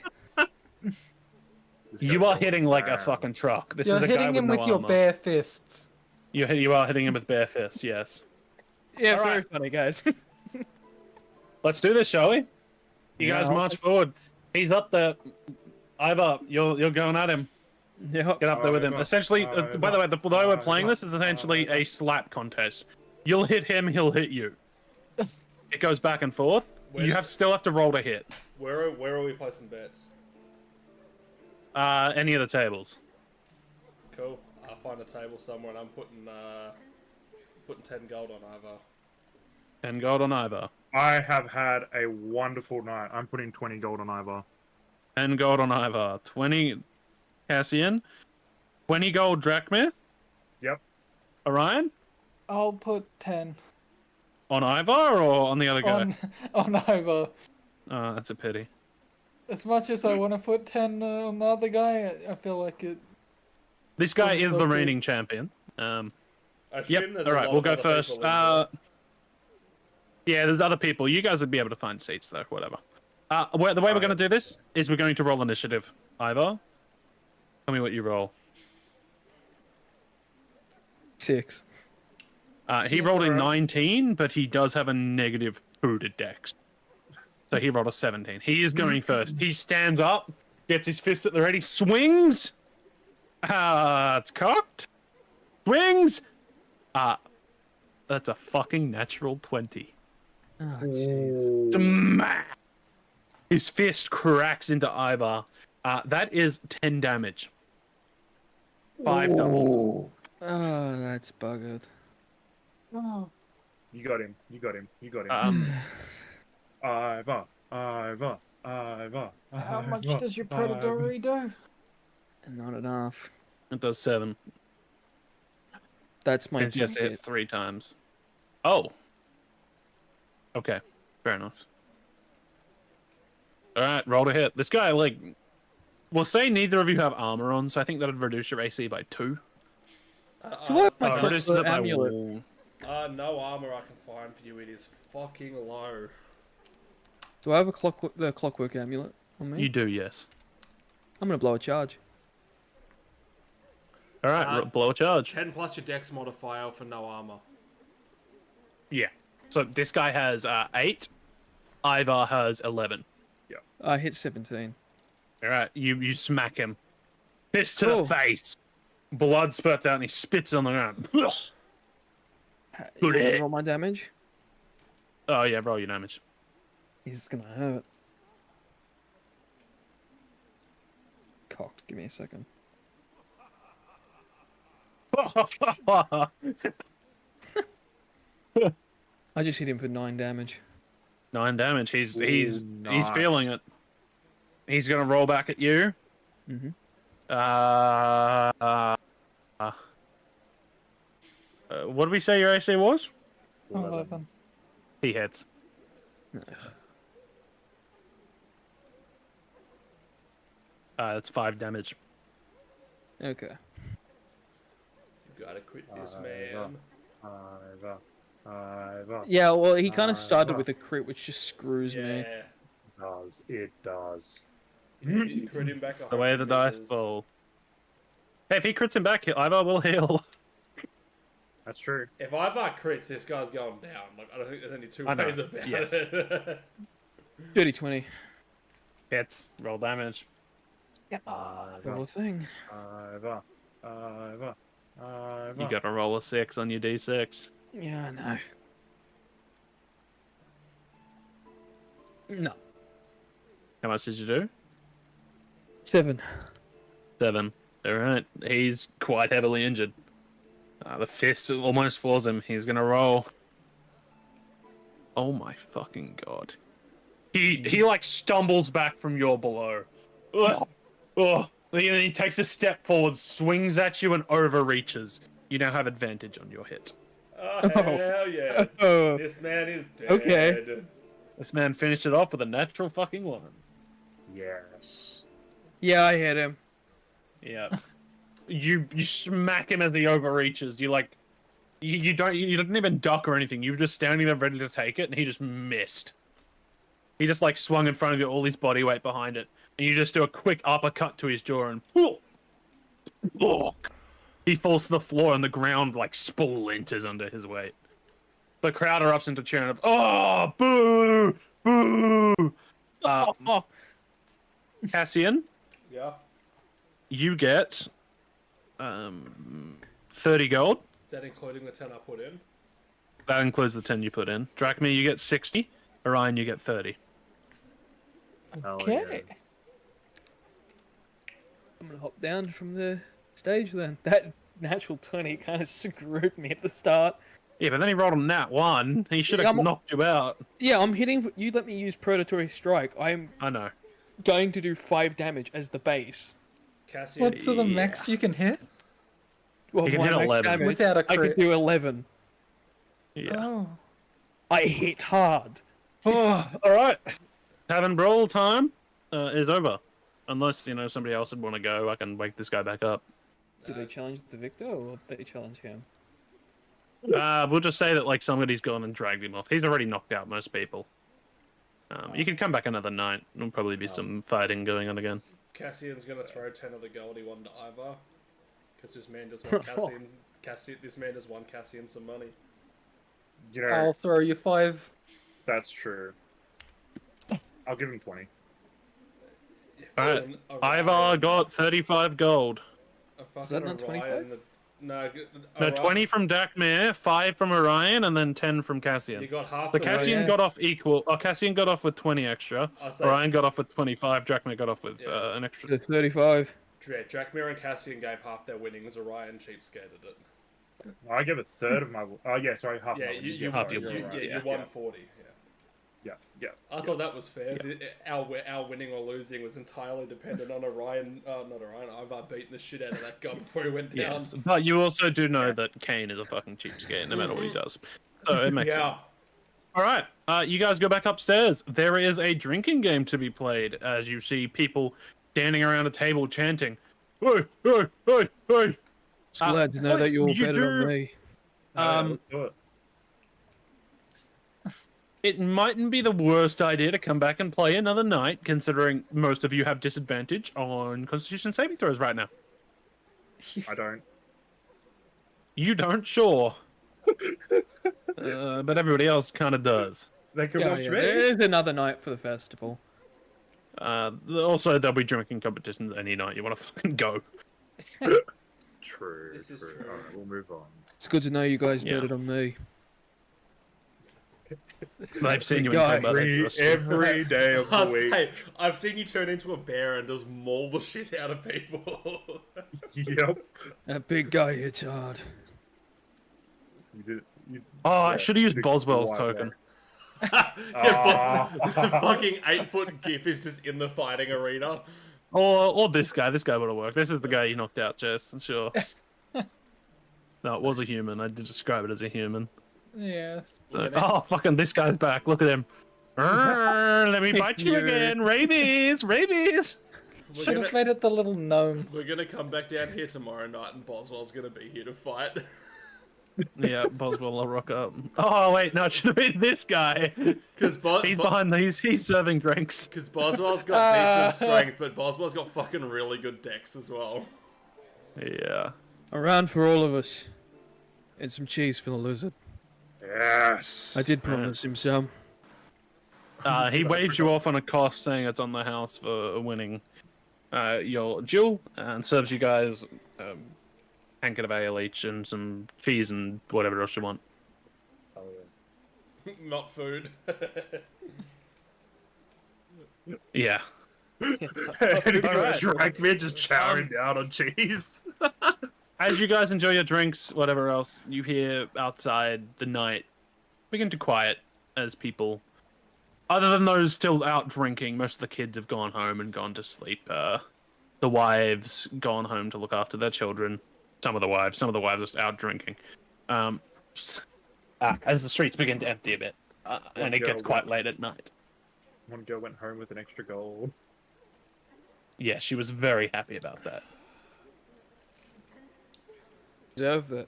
This You guy's are going hitting like a mad. fucking truck. This You're is a guy hitting with him no with your armor. bare fists. You are hitting him with bare fists, yes. Yeah, All very right. funny, guys. Let's do this, shall we? You Yeah, guys I'll march take- forward. He's up there. Ivar, you're going at him. Yeah. Get up there with him. Ivar. Essentially, Ivar. by the way, the way we're playing Ivar. this is essentially a slap contest. You'll hit him, he'll hit you. It goes back and forth. Where- You still have to roll to hit. Where are we placing bets? Any of the tables. Cool. I'll find a table somewhere and I'm putting 10 gold on Ivar. 10 gold on Ivar. I have had a wonderful night. I'm putting 20 gold on Ivar. 10 gold on Ivar. 20 Cassian. 20 gold Drachmir. Yep. Orion? I'll put 10 On Ivar or on the other guy? on Ivar. Oh, that's a pity. As much as I want to put 10 on the other guy, I feel like it. This guy is the Okay. reigning champion. I Yep. assume there's a All right, lot we'll of go other first. people in there. Yeah, there's other people. You guys would be able to find seats though. Whatever. The way we're going to do this is we're going to roll initiative. Ivar, tell me what you roll. 6. He rolled a 19, but he does have a negative booted dex. So he rolled a 17. He is going first. He stands up, gets his fist at the ready, swings. It's cocked. Swings. That's a fucking natural 20. Oh, jeez. Smack! His fist cracks into Ivar. That is 10 damage. 5 double. Oh, that's buggered. You got him. You got him. You got him. Ivar. Ivar. Ivar. How much Ivar, does your Ivar. predatory do? Not enough. It does 7. That's my It's just hit hit. 3 times. Oh. Okay. Fair enough. Alright, roll to hit. This guy, like... We'll say neither of you have armor on, so I think that'd reduce your AC by 2. Do I have my Reduces clockwork it by amulet? 1. No armor I can find for you. It is fucking low. Do I have the clockwork amulet on me? You do, yes. I'm gonna blow a charge. Alright, blow a charge. 10 plus your dex modifier for no armor. Yeah. So this guy has 8. Ivar has 11. I hit 17. Alright, you smack him. Fist to Cool. the face. Blood spurts out and he spits it on the ground. You Good wanna hit. roll my damage? Oh yeah, roll your damage. He's gonna hurt. Cocked. Give me a second. I just hit him for 9 damage. 9 damage. He's nice. feeling it. He's gonna roll back at you. Mm-hmm. What did we say your AC was? 11. He hits. That's 5 damage. Okay. You gotta quit this, Ivar. man. Ivar. Ivar. Yeah, well, he kind of started well. with a crit, which just screws me. Yeah. Does. It does. You crit him back. It's the way the dice fall. Hey, if he crits him back, Ivar will heal. That's true. If Ivar crits, this guy's going down. Like, I don't think there's only 2 I know, ways about yes. it. Dirty 20. Hits. Roll damage. Little thing. Ivar. Ivar. Ivar. You gotta roll a 6 on your d6. Yeah, I know. No. How much did you do? 7. 7. Alright. He's quite heavily injured. The fist almost floors him. He's gonna roll. Oh my fucking god. He like stumbles back from your blow. Ugh. Ugh. He takes a step forward, swings at you, and overreaches. You now have advantage on your hit. Oh, hell yeah. Oh. This man is dead. Okay. This man finished it off with a natural fucking 1. Yes. Yeah, I hit him. Yeah. You smack him as he overreaches. You didn't even duck or anything. You were just standing there ready to take it, and he just missed. He just like swung in front of you, all his body weight behind it, and you just do a quick uppercut to his jaw, and he falls to the floor, and the ground like splinters under his weight. The crowd erupts into cheering of "Oh, boo, boo!" Cassian, Yeah. you get 30 gold. Is that including the 10 I put in? That includes the 10 you put in. Drachma, you get 60. Orion, you get 30. Hell Okay. yeah. I'm gonna hop down from the stage then. That natural 20 kind of screwed me at the start. Yeah, but then he rolled a nat 1. He should have I'm- knocked you out. Yeah, I'm hitting. You let me use Predatory Strike. I'm I know. going to do 5 damage as the base. Cassian, What's the max you can hit? Well, You can my hit max 11. damage, Without a I could crit. do 11. Yeah. Oh. I hit hard. Alright. Having brawl time is over. Unless, somebody else would want to go, I can wake this guy back up. Do they challenge the victor or they challenge him? We'll just say that, somebody's gone and dragged him off. He's already knocked out most people. You can come back another night. There'll probably be some fighting going on again. Cassian's gonna throw 10 of the gold he won to Ivar. Because this man just won this man just won Cassian some money. You know, I'll throw you 5. that's true. I'll give him 20. If Alright, fucking Ivar got 35 gold. a fucking Is that not 25? Orion, No, No, Orion- 20 from Dakmir, 5 from Orion, and then 10 from Cassian. You got half The the Cassian yeah. got off equal. Oh, Cassian got off with 20 extra. I say Orion got off with 25. Drakmir got off with Yeah. an extra. The 35. Drakmir and Cassian gave half their winnings. Orion cheapskated it. I give a third of my. Oh yeah, sorry, half. Yeah, my you, winnings, you, yeah, half sorry, your you're winnings, right. you yeah. won 40. Yeah. Yeah. I thought that was fair. Our winning or losing was entirely dependent on Orion. Not Orion. I've beaten the shit out of that guy before he went down. Yes, but you also do know that Kane is a fucking cheapskate, no matter what he does. So it makes sense. All right, you guys go back upstairs. There is a drinking game to be played, as you see people standing around a table chanting, "Hey, hey, hey, hey!" Just glad to know that you're you better do- than me. Let's do it. It mightn't be the worst idea to come back and play another night, considering most of you have disadvantage on Constitution saving throws right now. I don't. You don't, sure. But everybody else kind of does. They can Yeah, watch yeah. me. There is another night for the festival. Also, there'll be drinking competitions any night you want to fucking go. True. This is true. true. Alright, we'll move on. It's good to know you guys Yeah. better than me. I've seen you in guy, combat. Every day of the I week. say, I've seen you turn into a bear and just maul the shit out of people. Yep. That big guy hits hard. You did. You, Oh, I should have used big Boswell's white token. Yeah, the fucking 8-foot gif is just in the fighting arena. Or this guy. This guy would have worked. This is the guy you knocked out, Jess. Sure. No, it was a human. I did describe it as a human. Yes. So, oh, fucking this guy's back. Look at him. Let me bite you again. Rabies. Rabies. We're Should have gonna, made it the little gnome. we're gonna come back down here tomorrow night and Boswell's gonna be here to fight. Yeah, Boswell will rock up. Oh, wait. No, it should have been this guy. Because He's behind these. He's serving drinks. Boswell's got decent strength, but Boswell's got fucking really good dex as well. Yeah. Around for all of us. And some cheese for the lizard. yes. I did promise him some. He waves you off on a cost, saying it's on the house for winning your duel, and serves you guys tankard of ale each and some cheese and whatever else you want. Oh, yeah. Not food. Yeah. And he just drank me just chowing down on cheese. As you guys enjoy your drinks, whatever else, you hear outside the night begin to quiet as people, other than those still out drinking, most of the kids have gone home and gone to sleep. The wives gone home to look after their children. Some of the wives are just out drinking. As the streets begin to empty a bit, and it gets quite late at night. One girl went home with an extra gold. Yeah, she was very happy about that. Deserve it.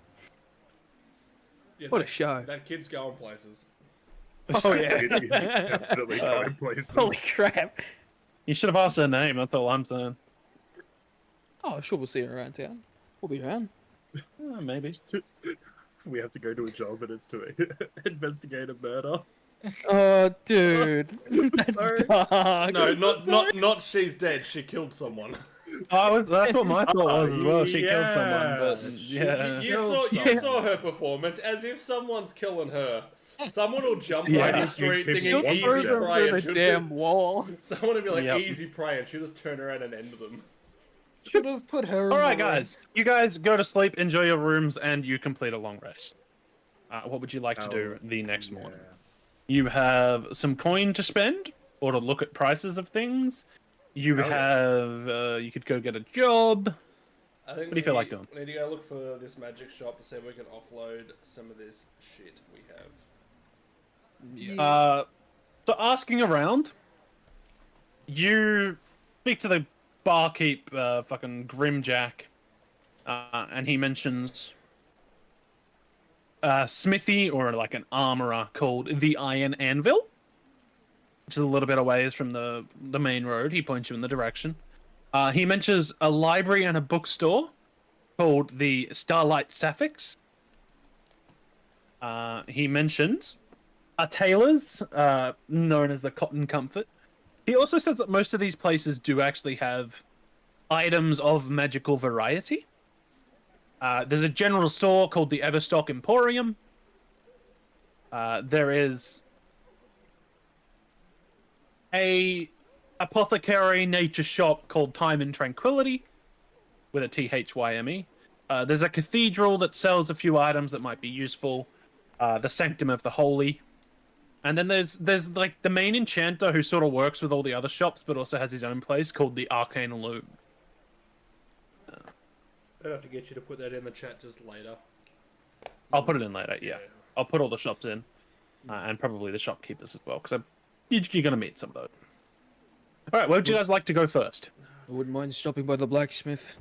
Yeah, What a show. That kid's going places. Oh, It is definitely going places. Holy crap. You should have asked her name. That's all I'm saying. Oh, sure, we'll see her around town. We'll be around. Maybe. We have to go to a job and it's to investigate a murder. Oh, dude. That's Sorry. dark. No, not she's dead. She killed someone. That's what my thought was as well. She killed someone, but yeah. You saw her performance as if someone's killing her. Someone will jump Yeah. down the street People thinking want easy them prey, and the she'll damn wall. someone will be like Yep. easy prey, and she'll just turn around and end them. Should have put her. All in right, the room. guys. You guys go to sleep, enjoy your rooms, and you complete a long rest. What would you like to do the next morning? You have some coin to spend, or to look at prices of things. You have. You could go get a job. I think What do you feel like doing? We need to go look for this magic shop to see if we can offload some of this shit we have. So asking around, you speak to the barkeep, fucking Grimjack, and he mentions smithy or like an armorer called the Iron Anvil, which is a little bit away from the main road. He points you in the direction. He mentions a library and a bookstore called the Starlight Sapphics. He mentions a tailor's known as the Cotton Comfort. He also says that most of these places do actually have items of magical variety. There's a general store called the Everstock Emporium. There is a apothecary nature shop called Time and Tranquility, with a THYME. There's a cathedral that sells a few items that might be useful. The Sanctum of the Holy. And then there's like the main enchanter who sort of works with all the other shops, but also has his own place called the Arcane Loom. I'd have to get you to put that in the chat just later. I'll put it in later, yeah. I'll put all the shops in, and probably the shopkeepers as well, because you're going to meet some of those. All right, where would you guys like to go first? I wouldn't mind stopping by the blacksmith.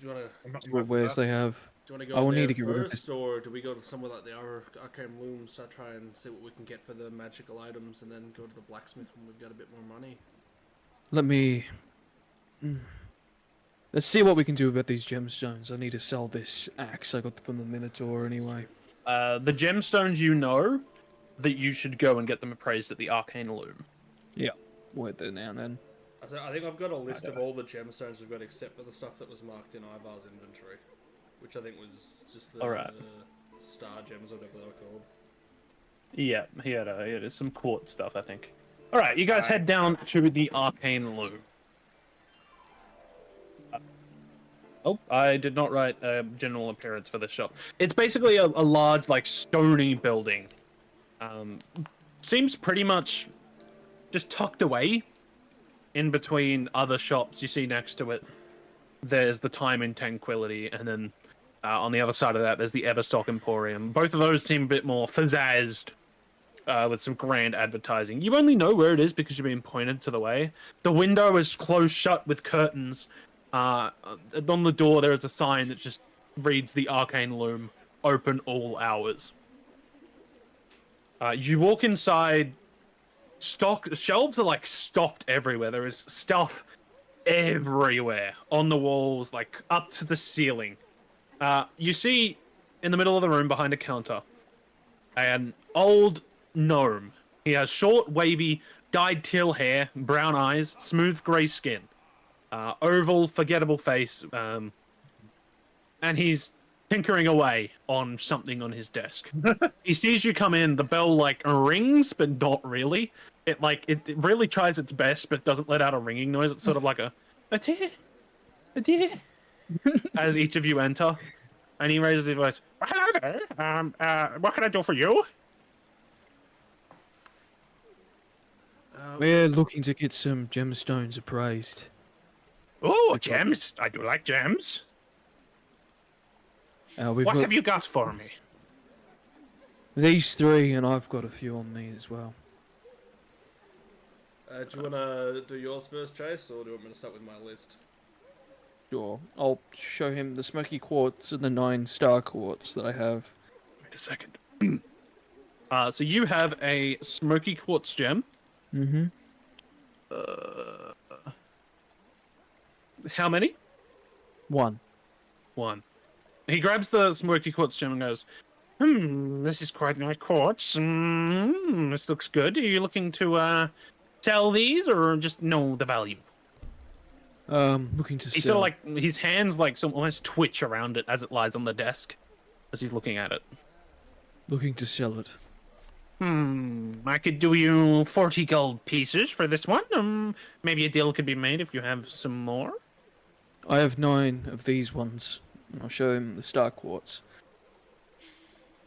Do you want to? I'm not See what wares they have. Do you want to go I will there need to get rid of first, or do we go to somewhere like the Arcane Loom, start try and see what we can get for the magical items, and then go to the blacksmith when we've got a bit more money? Let me... Let's see what we can do about these gemstones. I need to sell this axe I got from the Minotaur anyway. The gemstones, you know that you should go and get them appraised at the Arcane Loom. Yeah, wait there now then. I think I've got a list of all the gemstones we've got except for the stuff that was marked in Ivar's inventory, which I think was just the star gems or whatever they were called. Yeah, he had some quartz stuff, I think. All right, you guys head down to the Arcane Loom. Oh, I did not write a general appearance for this shop. It's basically a large, like, stony building. Seems pretty much just tucked away in between other shops you see next to it. There's the Time and Tranquility, and then on the other side of that, there's the Everstock Emporium. Both of those seem a bit more pizzazzed, with some grand advertising. You only know where it is because you're being pointed to the way. The window is closed shut with curtains. On the door, there is a sign that just reads the Arcane Loom, open all hours. You walk inside, shelves are like stocked everywhere. There is stuff everywhere on the walls, like up to the ceiling. You see in the middle of the room behind a counter an old gnome. He has short, wavy, dyed teal hair, brown eyes, smooth grey skin. Oval, forgettable face, and he's tinkering away on something on his desk. He sees you come in, the bell like rings, but not really. It really tries its best, but doesn't let out a ringing noise. It's sort of like a dear, as each of you enter, and he raises his voice. Hello there. What can I do for you? We're looking to get some gemstones appraised. Oh, gems! I do like gems. What have you got for me? These three, and I've got a few on me as well. Do you want to do yours first, Chase, or do you want me to start with my list? Sure. I'll show him the smoky quartz and the 9 star quartz that I have. Wait a second. So you have a smoky quartz gem. Mm-hmm. How many? 1. 1. He grabs the smoky quartz gem and goes, this is quite nice quartz. This looks good. Are you looking to sell these or just know the value? Looking to He sell. sort of like, his hands like some almost twitch around it as it lies on the desk as he's looking at it. Looking to sell it. I could do you 40 gold pieces for this one. Maybe a deal could be made if you have some more. I have 9 of these ones. And I'll show him the star quartz.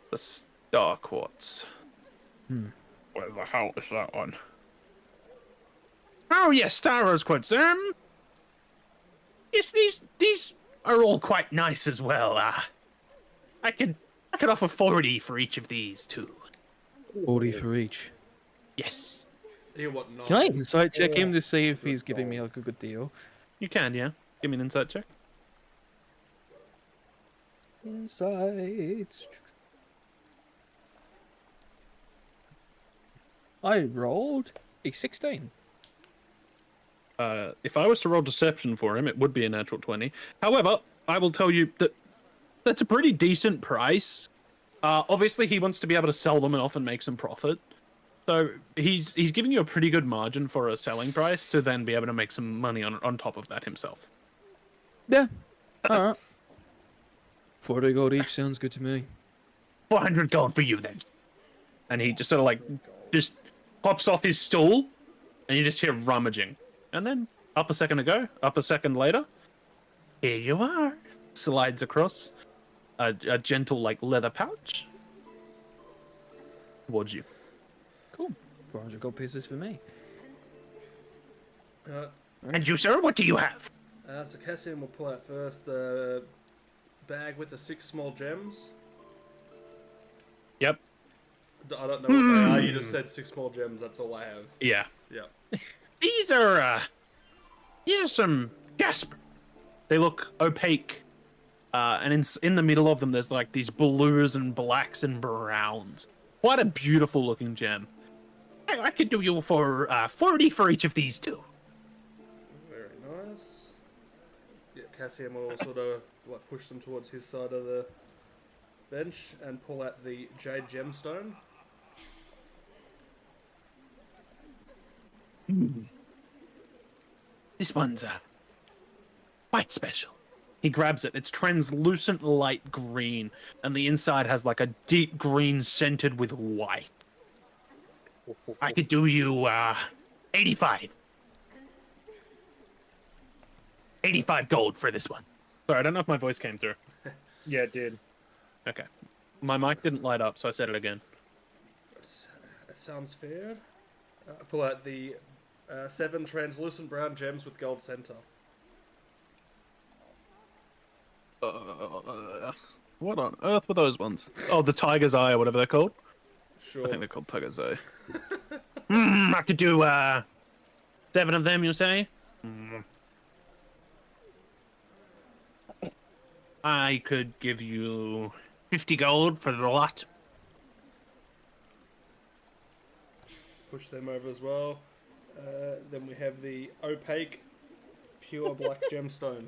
The star quartz. Where the hell is that one? Oh yes, star rose quartz. Yes, these are all quite nice as well. I could offer 40 for each of these too. 40 for each. Yes. You what? Can I insight check him to see if he's giving me like a good deal? You can, yeah. Give me an insight check. Insights. I rolled a 16. If I was to roll deception for him, it would be a natural 20. However, I will tell you that that's a pretty decent price. Obviously, he wants to be able to sell them off and make some profit. So he's giving you a pretty good margin for a selling price to then be able to make some money on top of that himself. Yeah. Alright. 40 gold each sounds good to me. 400 gold for you then. And he just sort of like just pops off his stool, and you just hear rummaging. And then up a second later, here you are. Slides across a gentle like leather pouch towards you. Cool. 400 gold pieces for me. And you, sir, what do you have? So Cassian will pull out first the bag with the 6 small gems. Yep. I don't know what they are. You just said 6 small gems. That's all I have. Yeah. Yeah. These are some jasper. They look opaque. And in the middle of them, there's like these blues and blacks and browns. Quite a beautiful looking gem. I could do you for 40 for each of these two. Very nice. Yeah, Cassian will sort of like push them towards his side of the bench and pull out the jade gemstone. This one's quite special. He grabs it. It's translucent light green, and the inside has like a deep green scented with white. I could do you 85. 85 gold for this one. Sorry, I don't know if my voice came through. Yeah, it did. Okay. My mic didn't light up, so I said it again. That sounds fair. Pull out the 7 translucent brown gems with gold center. What on earth were those ones? Oh, the Tiger's Eye or whatever they're called. Sure. I think they're called Tiger's Eye. I could do 7 of them, you say? I could give you 50 gold for the lot. Push them over as well. Then we have the opaque, pure black gemstone.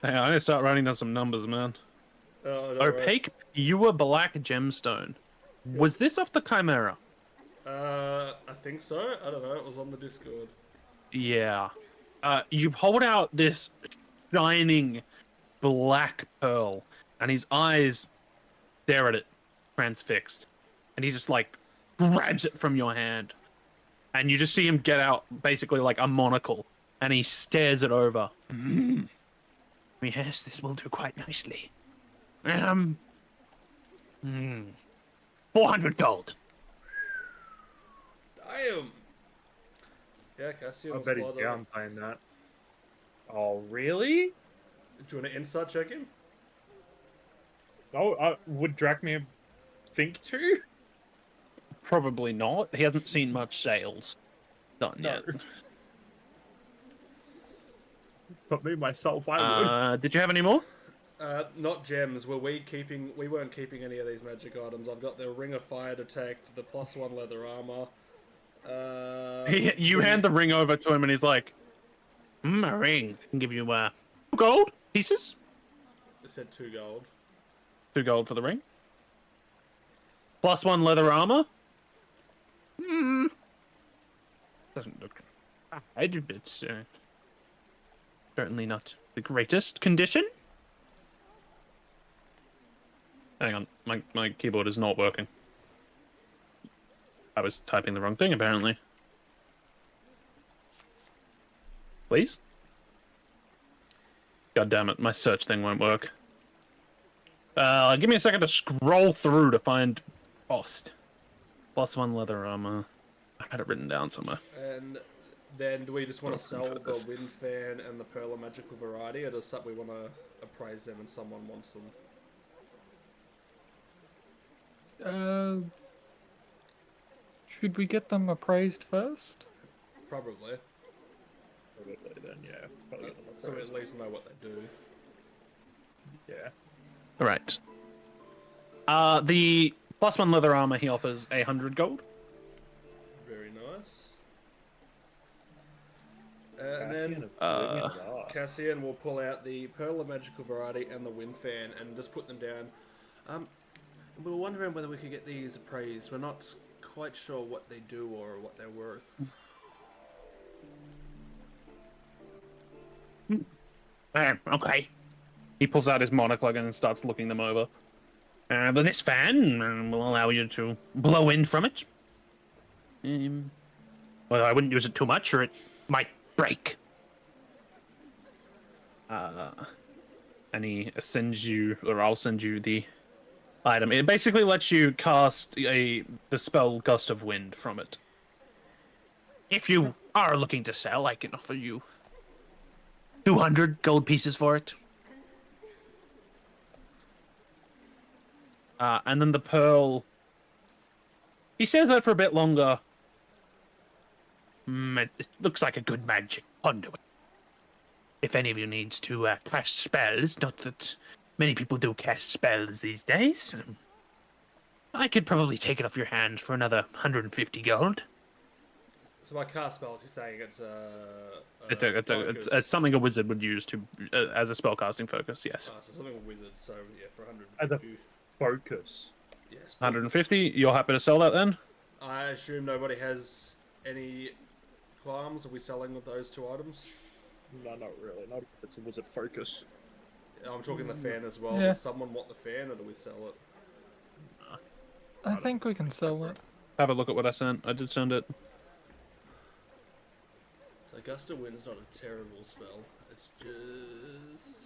Hey, I need to start writing down some numbers, man. Opaque, pure black gemstone. Was this off the Chimera? I think so. I don't know. It was on the Discord. Yeah. You hold out this shining black pearl, and his eyes stare at it, transfixed. And he just, like, grabs it from your hand. And you just see him get out, basically, like, a monocle. And he stares it over. Yes, this will do quite nicely. 400 gold. Damn! Yeah, Cassian I will bet he's slide down playing that. Oh, really? Do you want to insight check him? Oh, would Drachmir think to? Probably not. He hasn't seen much sales done yet. But me, myself, I would. Did you have any more? Not gems. We weren't keeping any of these magic items. I've got the Ring of Fire Detect, the +1 leather armor. You hand the ring over to him, and he's like, "A ring. I can give you 2 gold pieces. It said 2 gold. 2 gold for the ring. +1 leather armor. Doesn't look. It's certainly not the greatest condition. Hang on, my keyboard is not working. I was typing the wrong thing, apparently. Please? God damn it, my search thing won't work. Give me a second to scroll through to find cost. +1 leather armor. I had it written down somewhere. And then do we just want to sell the first. Wind Fan and the Pearl of Magical Variety, or does we want to appraise them and someone wants them? Should we get them appraised first? Probably. Probably then, yeah. Probably get them So we appraised. at least know what they do. Yeah. Alright. The +1 leather armor he offers 100 gold. Very nice. Cassian And then is living it up. Cassian will pull out the Pearl of Magical Variety and the Wind Fan and just put them down. We were wondering whether we could get these appraised. We're not quite sure what they do or what they're worth. Okay. He pulls out his monocle again and starts looking them over. But this fan will allow you to blow in from it. Well, I wouldn't use it too much, or it might break. And he sends you, or I'll send you the item. It basically lets you cast the spell Gust of Wind from it. If you are looking to sell, I can offer you 200 gold pieces for it. And then the pearl. He says that for a bit longer. It looks like a good magic conduit. If any of you needs to cast spells, not that many people do cast spells these days, I could probably take it off your hands for another 150 gold. So by cast spells, you're saying it's It's something a wizard would use to as a spellcasting focus. Yes. so something a wizard. So yeah, for 100. As a focus. Yes. 150. You're happy to sell that then? I assume nobody has any qualms. Are we selling with those two items? No, not really. Not if it's a wizard focus. I'm talking the fan as well. Yeah. Does someone want the fan, or do we sell it? I think we can sell it. Have a look at what I sent. I did send it. So Gust of Wind's not a terrible spell. It's just...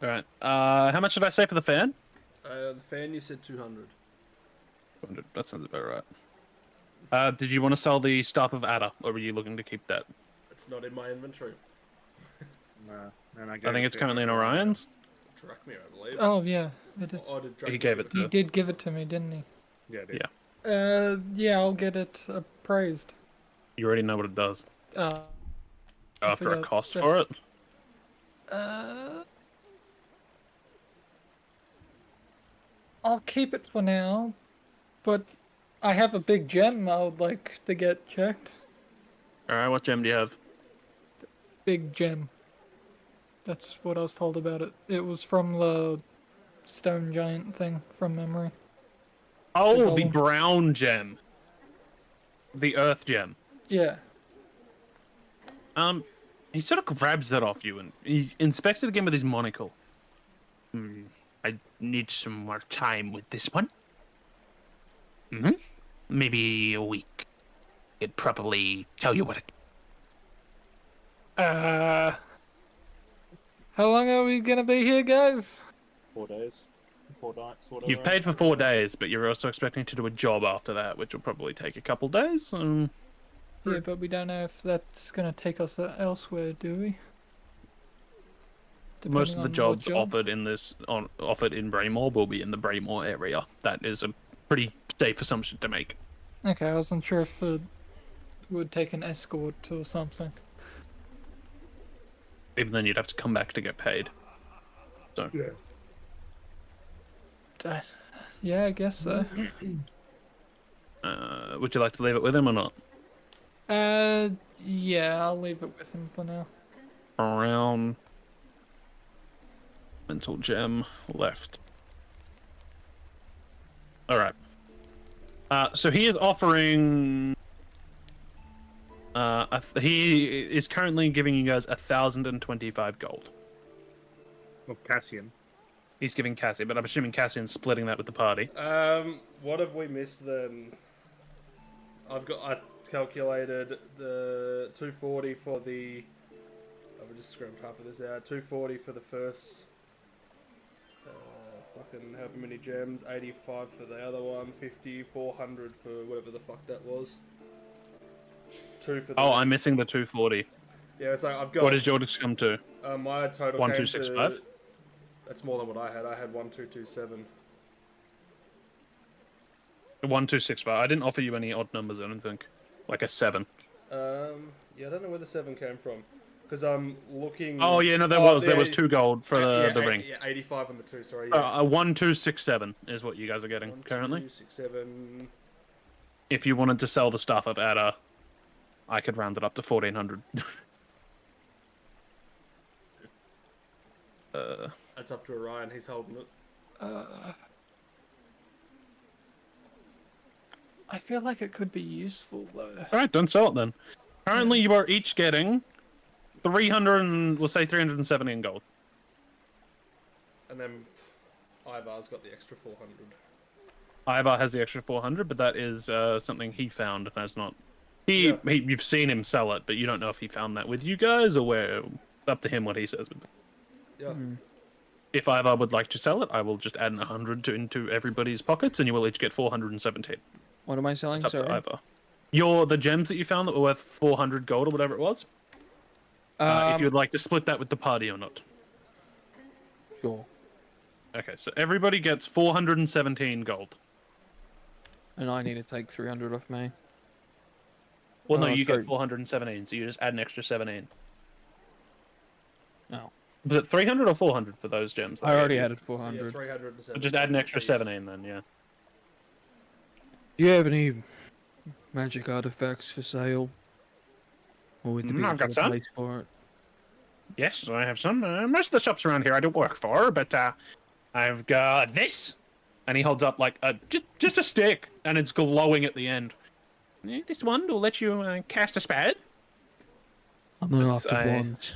All right. How much did I say for the fan? the fan you said 200. 200. That sounds about right. Did you want to sell the Staff of Ada, or were you looking to keep that? It's not in my inventory. No. And I think it's currently in Orion's. Drakmir, I believe. Oh yeah, it is. Or did He Drakmir gave it He to. did give it to me, didn't he? Yeah, dude. Yeah. Yeah, I'll get it appraised. You already know what it does. I After a forgot cost that- for it. I'll keep it for now, but I have a big gem I would like to get checked. All right. What gem do you have? Big gem. That's what I was told about it. It was from the stone giant thing from memory. Oh, the golem. brown gem. The earth gem. Yeah. He sort of grabs that off you and he inspects it again with his monocle. I need some more time with this one. Maybe a week. Could probably tell you what it. How long are we gonna be here, guys? 4 days. 4 nights, whatever. You've paid for 4 days, but you're also expecting to do a job after that, which will probably take a couple days. Yeah, but we don't know if that's gonna take us elsewhere, do we? Most of the Depending on what jobs job? offered in Braymore will be in the Braymore area. That is a pretty safe assumption to make. Okay, I wasn't sure if it would take an escort or something. Even then, you'd have to come back to get paid. So, Yeah, I guess so. would you like to leave it with him or not? Yeah, I'll leave it with him for now. Around mental gem left. All right. So he is offering. He is currently giving you guys 1,025 gold. Well, Cassian. He's giving Cassie, but I'm assuming Cassian's splitting that with the party. What have we missed then? I calculated the 240 for the. I've just scrubbed half of this out. 240 for the first. Fucking however many gems. 85 for the other one. 50, 400 for whatever the fuck that was. 2 for the. Oh, I'm missing the 240. Yeah, so I've got. What does yours come to? My total. 1265? That's more than what I had. I had 1227. 1265. I didn't offer you any odd numbers, I don't think. Like a 7. Yeah, I don't know where the 7 came from. Because I'm looking. Oh, yeah, no, there was 2 gold for the ring. Yeah, 85 on the 2, sorry. Yeah. 1267 is what you guys are getting currently. 1267. If you wanted to sell the stuff of Ada, I could round it up to 1400. That's up to Orion, he's holding it. I feel like it could be useful though. All right, don't sell it then. Currently, you are each getting 300 and we'll say 370 in gold. And then Ivar's got the extra 400. Ivar has the extra 400, but that is something he found and has not. You've seen him sell it, but you don't know if he found that with you guys or where. Up to him what he says. Yeah. If Ivar would like to sell it, I will just add 100 into everybody's pockets, and you will each get 417. What am I selling? It's up to Sorry. Ivar. The gems that you found that were worth 400 gold or whatever it was. If you would like to split that with the party or not. Sure. Okay, so everybody gets 417 gold. And I need to take 300 off me. Well, no, Oh, you sorry. get 417, so you just add an extra 17. No. Was it 300 or 400 for those gems? I already had added Yeah, 400. 370. Just add an extra 17 then, yeah. Do you have any magic artifacts for sale? Or would there be I've a got better some. place for it? Yes, I have some. Most of the shops around here I don't work for, but I've got this. And he holds up like just a stick, and it's glowing at the end. This one will let you cast a spell. I'm not That's- after I- wands.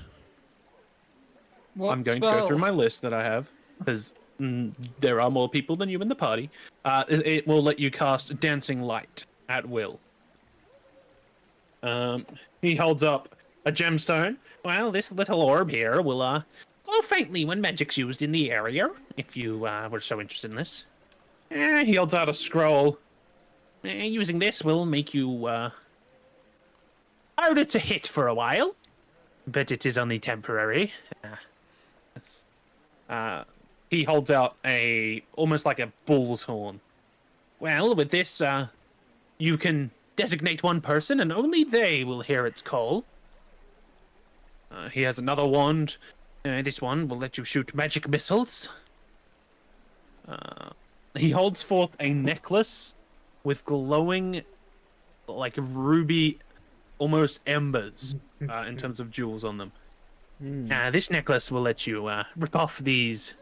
What I'm going to go through my list that I have, because there are more people than you in the party. It will let you cast Dancing Light at will. He holds up a gemstone. Well, this little orb here will glow faintly when magic's used in the area, if you were so interested in this. He holds out a scroll. Using this will make you harder to hit for a while, but it is only temporary. He holds out almost like a bull's horn. Well, with this, you can designate one person, and only they will hear its call. He has another wand. This one will let you shoot magic missiles. He holds forth a necklace with glowing, like ruby, almost embers, in terms of jewels on them. This necklace will let you rip off these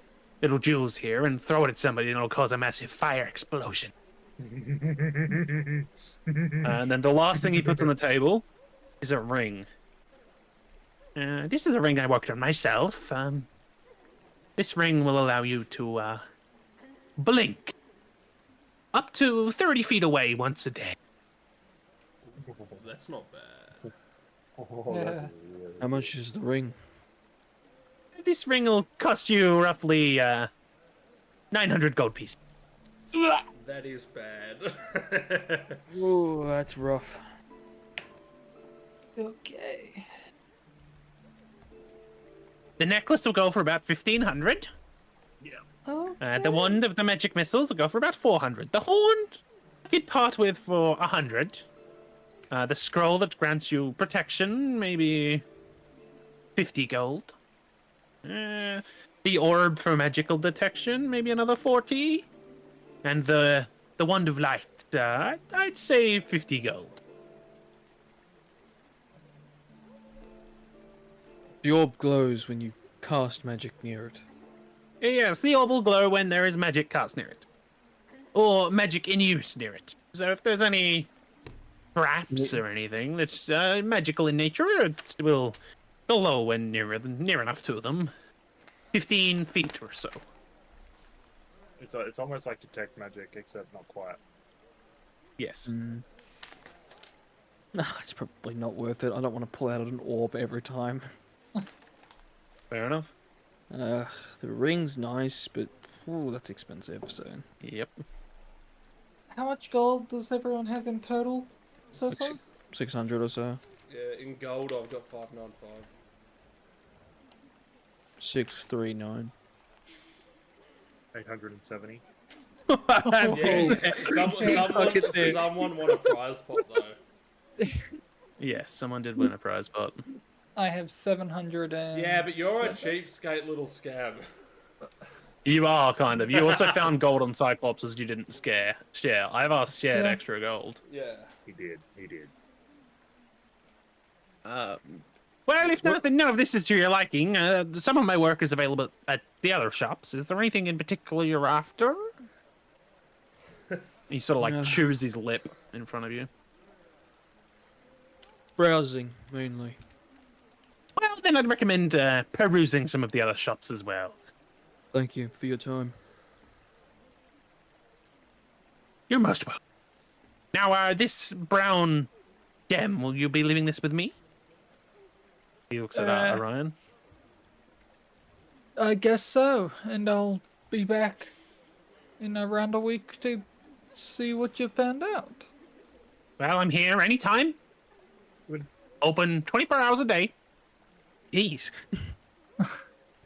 little jewels here and throw it at somebody, and it'll cause a massive fire explosion. And then the last thing he puts on the table is a ring. This is a ring I worked on myself. This ring will allow you to blink up to 30 feet away once a day. That's not bad. Yeah. How much is the ring? This ring will cost you roughly 900 gold pieces. That is bad. Ooh, that's rough. Okay. The necklace will go for about 1,500. Oh. The wand of the magic missiles will go for about 400. The horn you'd part with for 100. The scroll that grants you protection, maybe 50 gold. The orb for magical detection, maybe another 40. And the wand of light, I'd say 50 gold. The orb glows when you cast magic near it. Yes, the orb will glow when there is magic cast near it. Or magic in use near it. So if there's any traps or anything that's magical in nature, it will glow when near enough to them. 15 feet or so. It's almost like detect magic, except not quite. Yes. Nah, it's probably not worth it. I don't want to pull out an orb every time. Fair enough. The ring's nice, but ooh, that's expensive. So Yep. How much gold does everyone have in total so far? 600 or so. Yeah, in gold I've got 595. 639. 870. Yeah, someone won a prize pot though. Yes, someone did win a prize pot. I have 700 and... Yeah, but you're a cheapskate little scab. You are, kind of. You also found gold on Cyclopses you didn't share. I've asked shared Yeah. extra gold. Yeah. He did. Well, if none of this is to your liking, some of my work is available at the other shops. Is there anything in particular you're after? He sort of like Yeah. chews his lip in front of you. Browsing, mainly. Well, then I'd recommend perusing some of the other shops as well. Thank you for your time. You're most welcome. Now, this brown gem, will you be leaving this with me? He looks at Orion. I guess so, and I'll be back in around a week to see what you found out. Well, I'm here anytime. Would- Open 24 hours a day. Jeez.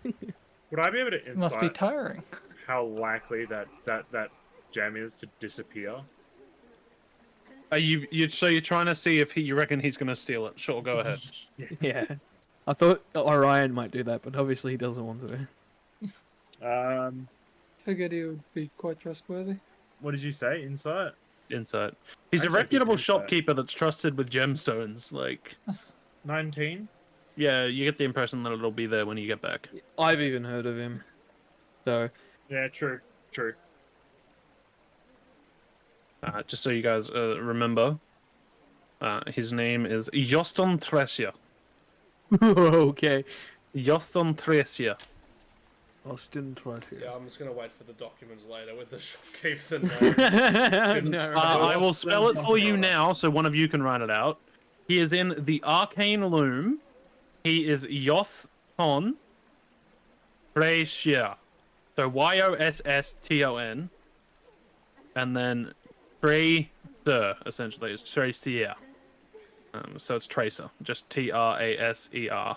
Would I be able to It must be insight tiring. how likely that gem is to disappear? Are so you're trying to see if you reckon he's going to steal it? Sure, go ahead. Yeah. I thought Orion might do that, but obviously he doesn't want to. Figured he would be quite trustworthy. What did you say? Insight? Insight. He's a Actually, reputable insight. shopkeeper that's trusted with gemstones. Like, 19? yeah, you get the impression that it'll be there when you get back. I've even heard of him. So, Yeah, true. True. Just so you guys remember, his name is Joston Tresia. okay. Joston Tresia. Austin twice here. Yeah, I'm just gonna wait for the documents later with the shopkeepers and No, I will spell it for you now, so one of you can write it out. He is in the Arcane Loom. He is Joston Tresia. So Yosston. And then Tracer, essentially. It's Tracer. So it's Tracer. Just Traser.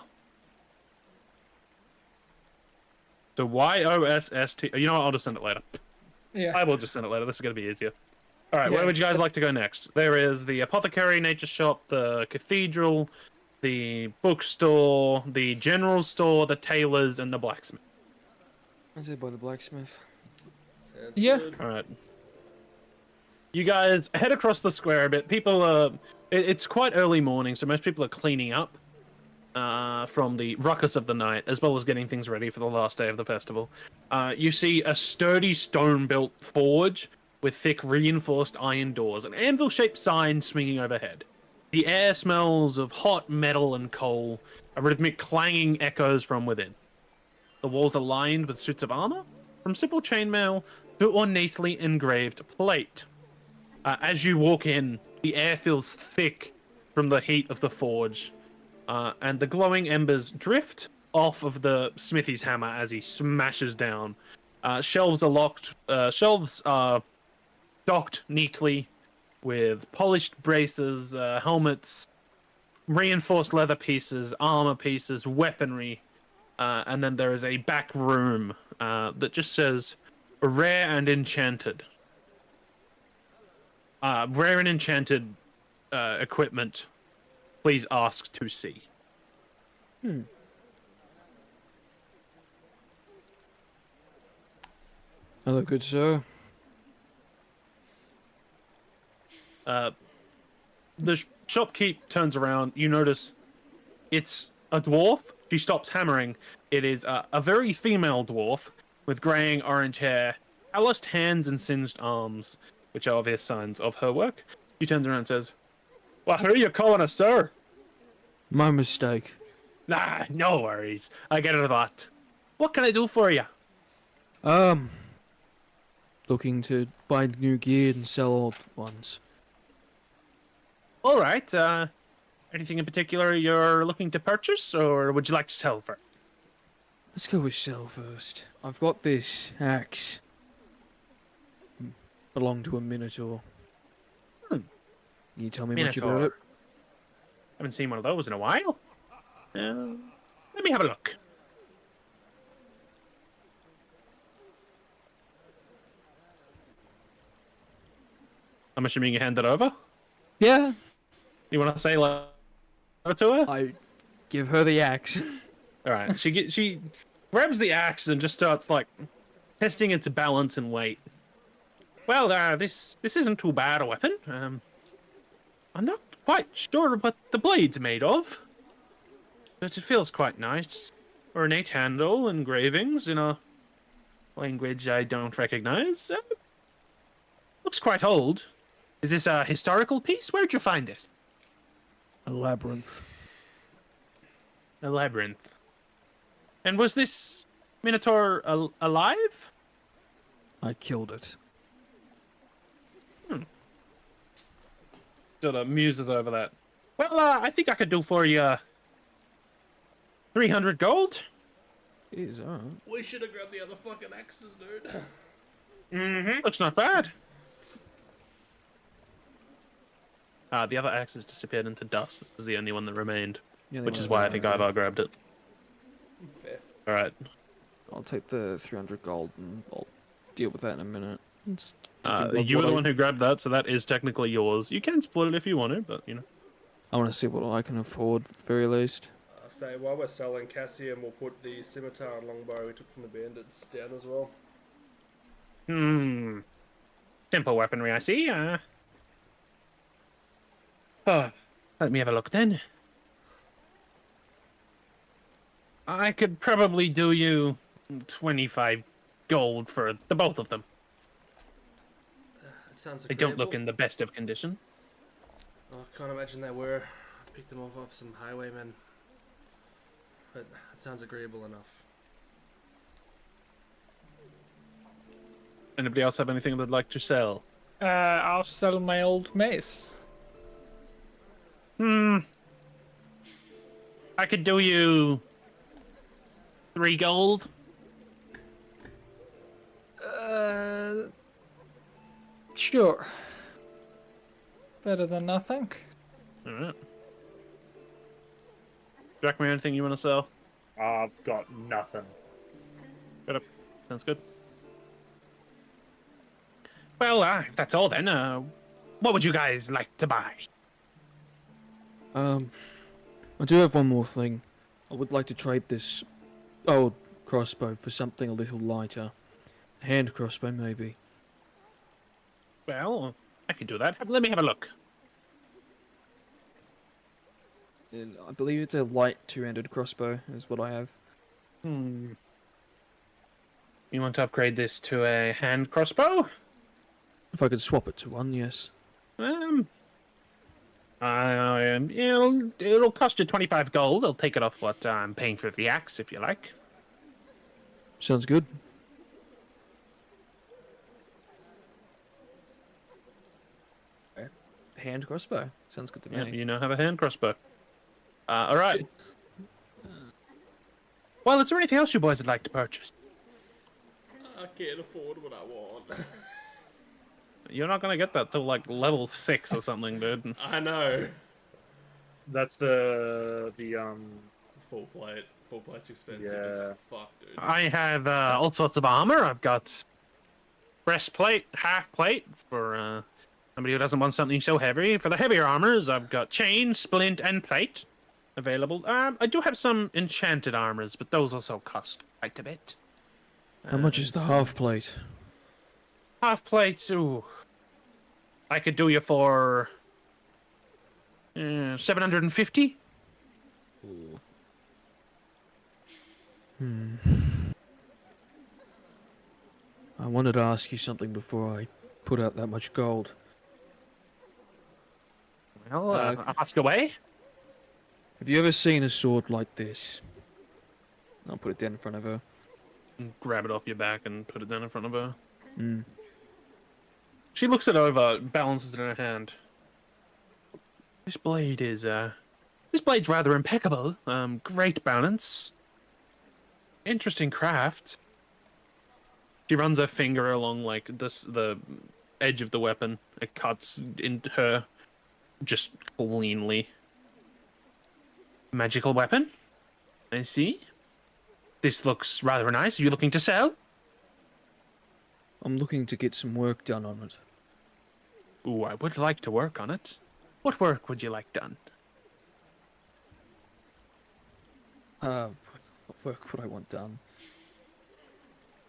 So Yost. You know what? I'll just send it later. Yeah. I will just send it later. This is going to be easier. All right, where Yeah. would you guys like to go next? There is the apothecary, nature shop, the cathedral, the bookstore, the general store, the tailors, and the blacksmith. I say by the blacksmith. Yeah. All right. You guys head across the square a bit. People are... It's quite early morning, so most people are cleaning up from the ruckus of the night, as well as getting things ready for the last day of the festival. You see a sturdy stone-built forge with thick reinforced iron doors, an anvil-shaped sign swinging overhead. The air smells of hot metal and coal, a rhythmic clanging echoes from within. The walls are lined with suits of armor, from simple chainmail to ornately engraved plate. As you walk in, the air feels thick from the heat of the forge, and the glowing embers drift off of the smithy's hammer as he smashes down. Shelves are locked. Shelves are docked neatly with polished braces, helmets, reinforced leather pieces, armor pieces, weaponry, and then there is a back room that just says "Rare and Enchanted." Rare and enchanted equipment. Please ask to see. Hello, good sir. The shopkeep turns around. You notice it's a dwarf. She stops hammering. It is a very female dwarf with graying orange hair, calloused hands, and singed arms, which are obvious signs of her work. She turns around and says, "Well, who are you calling us, sir?" My mistake. Nah, no worries. I get it a lot. What can I do for you? Looking to buy new gear and sell old ones. All right. Anything in particular you're looking to purchase, or would you like to sell first? Let's go with sell first. I've got this axe. Belonged to a minotaur. Can you tell me much about Minotaur. it? Haven't seen one of those in a while. Let me have a look. I'm assuming you hand it over. Yeah. You want to say hello to her? I give her the axe. All right. She grabs the axe and just starts like testing its balance and weight. Well, this isn't too bad a weapon. I'm not quite sure what the blade's made of, but it feels quite nice. Ornate handle, engravings in a language I don't recognize. Looks quite old. Is this a historical piece? Where'd you find this? A labyrinth. A labyrinth. And was this Minotaur alive? I killed it. Sort of muses over that. Well, I think I could do for you 300 gold. Is alright. We should have grabbed the other fucking axes, dude. Mm-hmm. Looks not bad. The other axes disappeared into dust. This was the only one that remained, which is why I think Ivar grabbed it. Fair. All right. I'll take the 300 gold and I'll deal with that in a minute. You were the one who grabbed that, so that is technically yours. You can split it if you want to, but you know. I want to see what I can afford, at the very least. Say while we're selling Cassian, we'll put the scimitar and longbow we took from the bandits down as well. Simple weaponry, I see. Let me have a look then. I could probably do you 25 gold for the both of them. It sounds They agreeable. don't look in the best of condition. I can't imagine they were. I picked them off some highwaymen. But it sounds agreeable enough. Anybody else have anything they'd like to sell? I'll sell my old mace. I could do you 3 gold. Sure. Better than nothing. All right. Jack, me anything you want to sell? I've got nothing. Got up. Sounds good. Well, if that's all then, what would you guys like to buy? I do have one more thing. I would like to trade this old crossbow for something a little lighter. A hand crossbow, maybe. Well, I can do that. Let me have a look. And I believe it's a light two-handed crossbow, is what I have. You want to upgrade this to a hand crossbow? If I could swap it to one, yes. It'll cost you 25 gold. I'll take it off what I'm paying for the axe, if you like. Sounds good. Hand crossbow. Sounds good to Yeah, me. you now have a hand crossbow. All right. Well, is there anything else you boys would like to purchase? I can't afford what I want. You're not gonna get that till like level 6 or something, dude. I know. That's the Full plate. Full plate's expensive Yeah. as fuck, dude. I have all sorts of armor. I've got breastplate, half plate for somebody who doesn't want something so heavy. For the heavier armors, I've got chain, splint, and plate available. I do have some enchanted armors, but those also cost quite a bit. How much is the half plate? Half plate? Ooh, I could do you for 750. I wanted to ask you something before I put out that much gold. Well, ask away. Have you ever seen a sword like this? I'll put it down in front of her. Grab it off your back and put it down in front of her. Mm. She looks it over, balances it in her hand. This blade is, this blade's rather impeccable. Great balance. Interesting craft. She runs her finger along, like, the edge of the weapon. It cuts into her just cleanly. Magical weapon? I see. This looks rather nice. Are you looking to sell? I'm looking to get some work done on it. Ooh, I would like to work on it. What work would you like done? What work would I want done?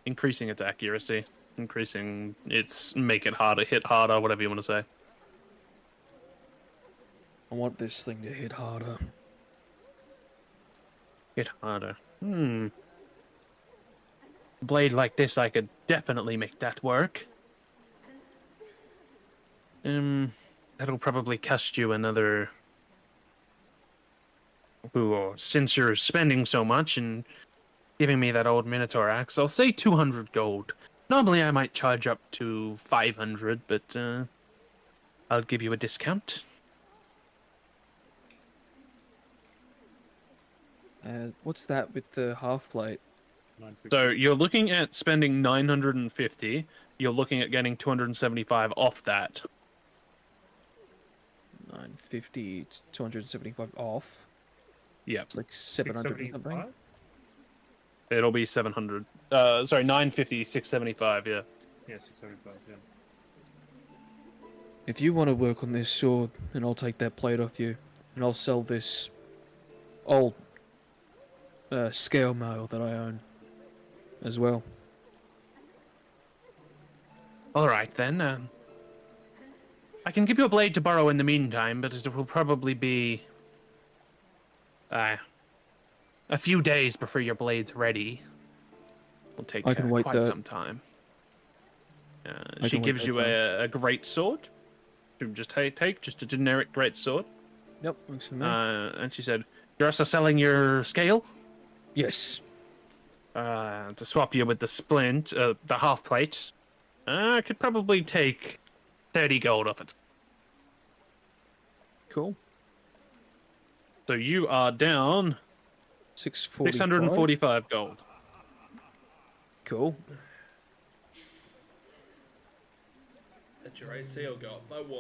Increasing its accuracy. Increasing its make it harder, hit harder, whatever you want to say. I want this thing to hit harder. Hit harder. A blade like this, I could definitely make that work. That'll probably cost you another. Ooh, since you're spending so much and giving me that old Minotaur axe, I'll say 200 gold. Normally I might charge up to 500, but I'll give you a discount. What's that with the half plate? 950. So you're looking at spending 950. You're looking at getting 275 off that. 950, 275 off. Yep. It's like 700 or something. 675? It'll be 700. Sorry, 950, 675, yeah. Yeah, 675. Yeah. If you want to work on this sword, then I'll take that plate off you, and I'll sell this old scale mail that I own as well. Alright then. I can give you a blade to borrow in the meantime, but it will probably be a few days before your blade's ready. Will take I can wait quite that. some time. I She can wait gives that you time. a great sword. To just take just a generic great sword. Yep, works for me. And she said, "You're also selling your scale Yes. to swap you with the splint, the half plate. I could probably take 30 gold off it. Cool. So you are down 645. 645 gold. Cool. At your AC will go up by 1.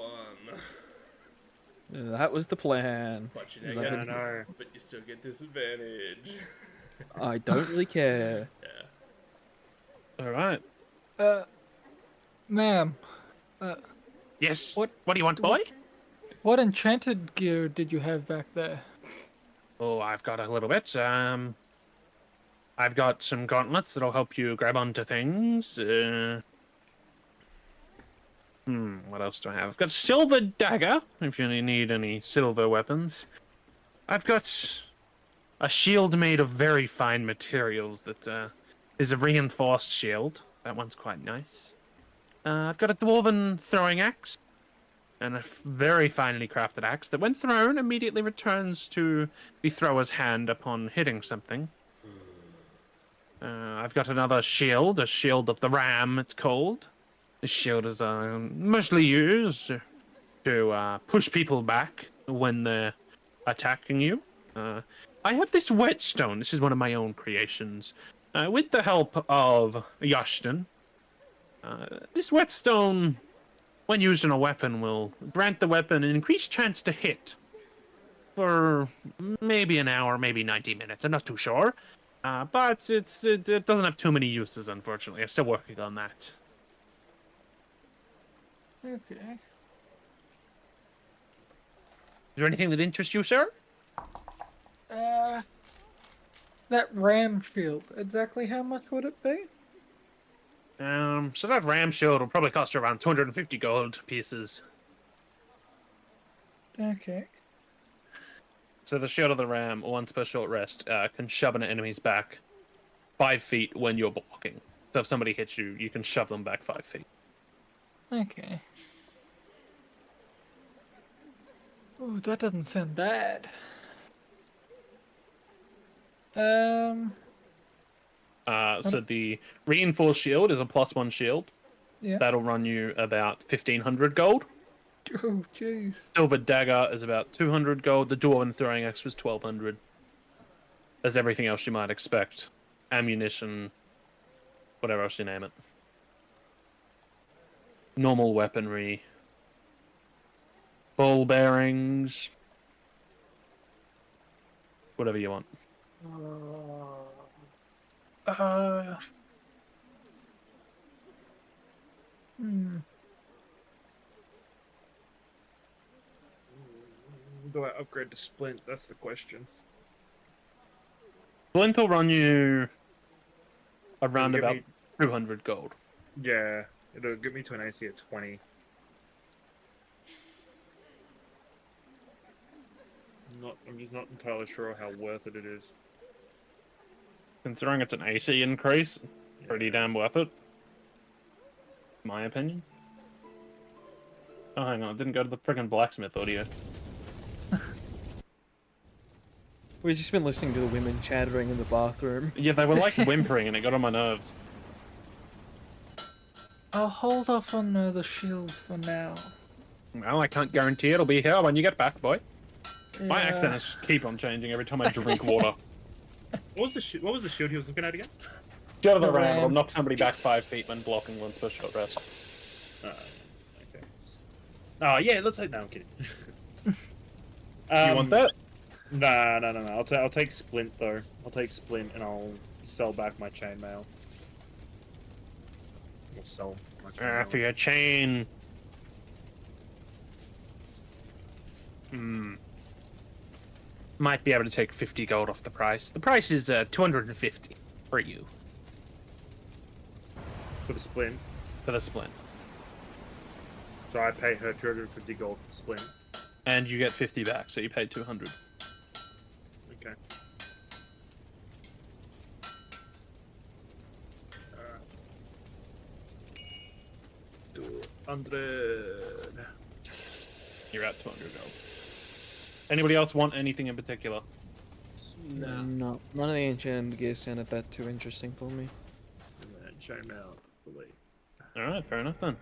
That was the plan. But you, Is know, that you the- No. but you still get disadvantage. I don't really care. Yeah. All right. Ma'am, Yes. What- What do you want, boy? what enchanted gear did you have back there? Oh, I've got a little bit. I've got some gauntlets that'll help you grab onto things. What else do I have? I've got a silver dagger, if you need any silver weapons. I've got a shield made of very fine materials that is a reinforced shield. That one's quite nice. I've got a dwarven throwing axe. And a very finely crafted axe that, when thrown, immediately returns to the thrower's hand upon hitting something. I've got another shield, a shield of the ram, it's called. This shield is mostly used to push people back when they're attacking you. I have this whetstone. This is one of my own creations. With the help of Yashton, this whetstone, when used in a weapon, will grant the weapon an increased chance to hit for maybe an hour, maybe 90 minutes. I'm not too sure. But it doesn't have too many uses, unfortunately. I'm still working on that. Okay. Is there anything that interests you, sir? That ram shield, exactly how much would it be? So that ram shield will probably cost you around 250 gold pieces. Okay. So the shield of the ram, once per short rest, can shove an enemy's back 5 feet when you're blocking. So if somebody hits you, you can shove them back 5 feet. Okay. Oh, that doesn't sound bad. So the reinforced shield is a +1 shield. Yeah. That'll run you about 1,500 gold. Oh, jeez. Silver dagger is about 200 gold. The dwarven throwing axe was 1,200. There's everything else you might expect. Ammunition, whatever else you name it. Normal weaponry. Ball bearings. Whatever you want. Do I upgrade to Splint? That's the question. Flint will run you around Give about me- 200 gold. Yeah, it'll get me to an AC of 20. I'm just not entirely sure how worth it is. Considering it's an 80 increase, pretty damn worth it. My opinion. Oh, hang on, it didn't go to the friggin' blacksmith audio. We've just been listening to the women chattering in the bathroom. Yeah, they were like whimpering, and it got on my nerves. I'll hold off on the shield for now. Well, I can't guarantee it'll be here when you get back, boy. My Yeah. accent is keep on changing every time I drink water. What was the shield he was looking at again? Go to the The round, it'll ram. knock somebody back 5 feet when blocking one for a short rest. Okay. Oh yeah, let's take. No, I'm kidding. You want that? No. I'll take Splint though. I'll take Splint and I'll sell back my chainmail. Or sell my chainmail. For your chain. Might be able to take 50 gold off the price. The price is 250 for you For the Splint. for the splint, So I pay her 250 gold for Splint. and you get 50 back, so you paid 200. Okay. Alright. 200. You're at 200 gold. Anybody else want anything in particular? No, none of the enchanted gear sounded that too interesting for me. And then chainmail. Delete. All right, fair enough then.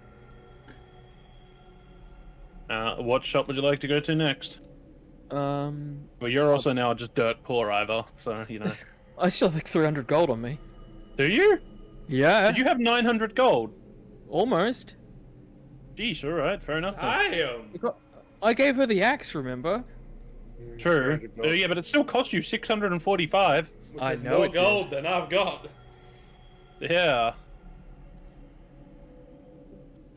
What shop would you like to go to next? Well, you're also now just dirt poor, Ivor, so, you know. I still have like 300 gold on me. Do you? Yeah, Did you have 900 gold? almost. Geesh, alright, fair enough then. Damn! I gave her the axe, remember? True. 200 gold. Yeah, but it still cost you 645. Which I is know more it did. gold than I've got. Yeah.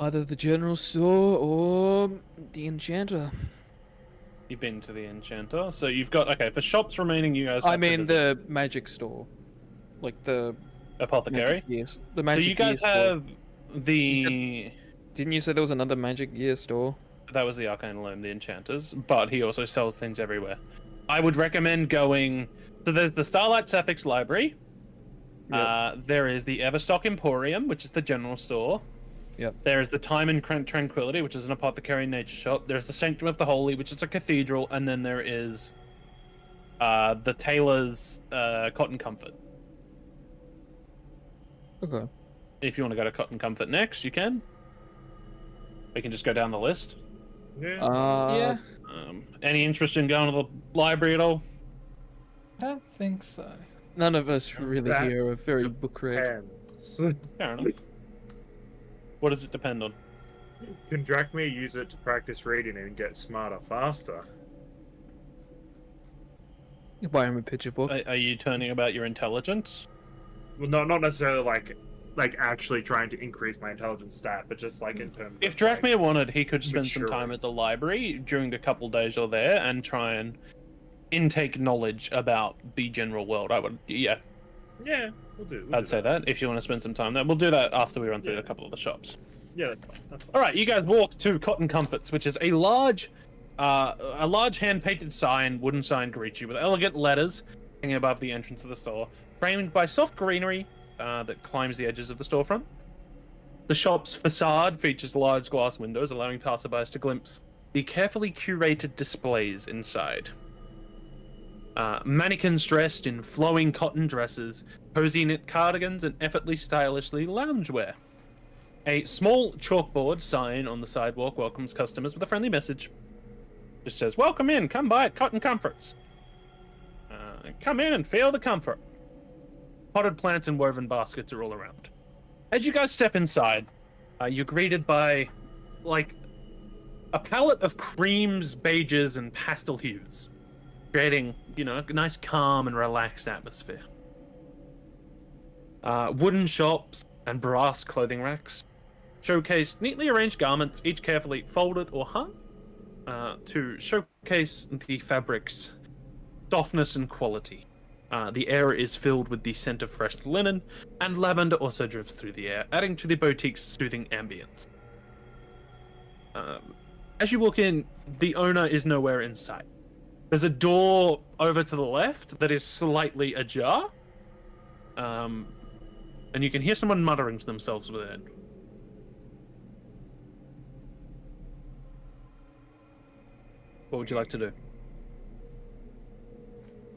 Either the general store or the enchanter. You've been to the enchanter, so you've got... Okay, for shops remaining, you guys I have to mean visit the magic store. Like the apothecary. magic gears. The So magic you guys gear store. have the... Didn't you say there was another magic gear store? That was the Arcane Loom, the enchanters, but he also sells things everywhere. I would recommend going... So there's the Starlight Sapphics Library. There is the Everstock Emporium, which is the general store. Yep. There is the Time and Tranquility, which is an apothecary nature shop. There's the Sanctum of the Holy, which is a cathedral, and then there is the Tailor's Cotton Comfort. Okay. If you want to go to Cotton Comfort next, you can. We can just go down the list. Yeah. Yeah, Any interest in going to the library at all? I don't think so. None of us really That here are very book read. Depends. Fair enough. What does it depend on? Can Drachmir use it to practice reading and get smarter faster? You buy him a picture book. Are you turning about your intelligence? Well, not necessarily like actually trying to increase my intelligence stat, but just like in terms. If of, like, Drachmir wanted, he could spend some maturing. time at the library during the couple days you're there and try and intake knowledge about the general world. I would, yeah, Yeah, we'll do. I'd say that if you want to spend some time there. We'll do that after we run through a couple of the shops. Yeah, that's fine. That's fine. All right, you guys walk to Cotton Comforts, which is a large hand-painted sign, wooden sign greets you with elegant letters hanging above the entrance of the store, framed by soft greenery that climbs the edges of the storefront. The shop's facade features large glass windows, allowing passerbys to glimpse the carefully curated displays inside. Mannequins dressed in flowing cotton dresses, cozy knit cardigans, and effortlessly stylishly loungewear. A small chalkboard sign on the sidewalk welcomes customers with a friendly message. Just says, "Welcome in, come by at Cotton Comforts. Come in and feel the comfort." Potted plants and woven baskets are all around. As you guys step inside, you're greeted by, like, a palette of creams, beiges, and pastel hues, creating, you know, a nice calm and relaxed atmosphere. Wooden shops and brass clothing racks showcase neatly arranged garments, each carefully folded or hung, to showcase the fabric's softness and quality. The air is filled with the scent of fresh linen, and lavender also drifts through the air, adding to the boutique's soothing ambience. As you walk in, the owner is nowhere in sight. There's a door over to the left that is slightly ajar, and you can hear someone muttering to themselves within. What would you like to do?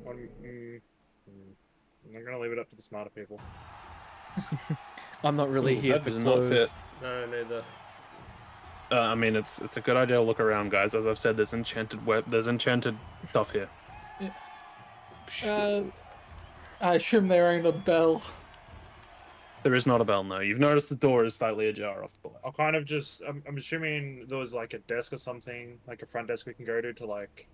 I'm gonna leave it up to the smarter people. I'm not really Ooh, here that for does not clothes. fit. No, neither. I mean, it's a good idea to look around, guys. As I've said, there's enchanted stuff here. I assume there ain't a bell. There is not a bell, no. You've noticed the door is slightly ajar off to the left. I'll kind of just. I'm assuming there was like a desk or something, like a front desk we can go to like.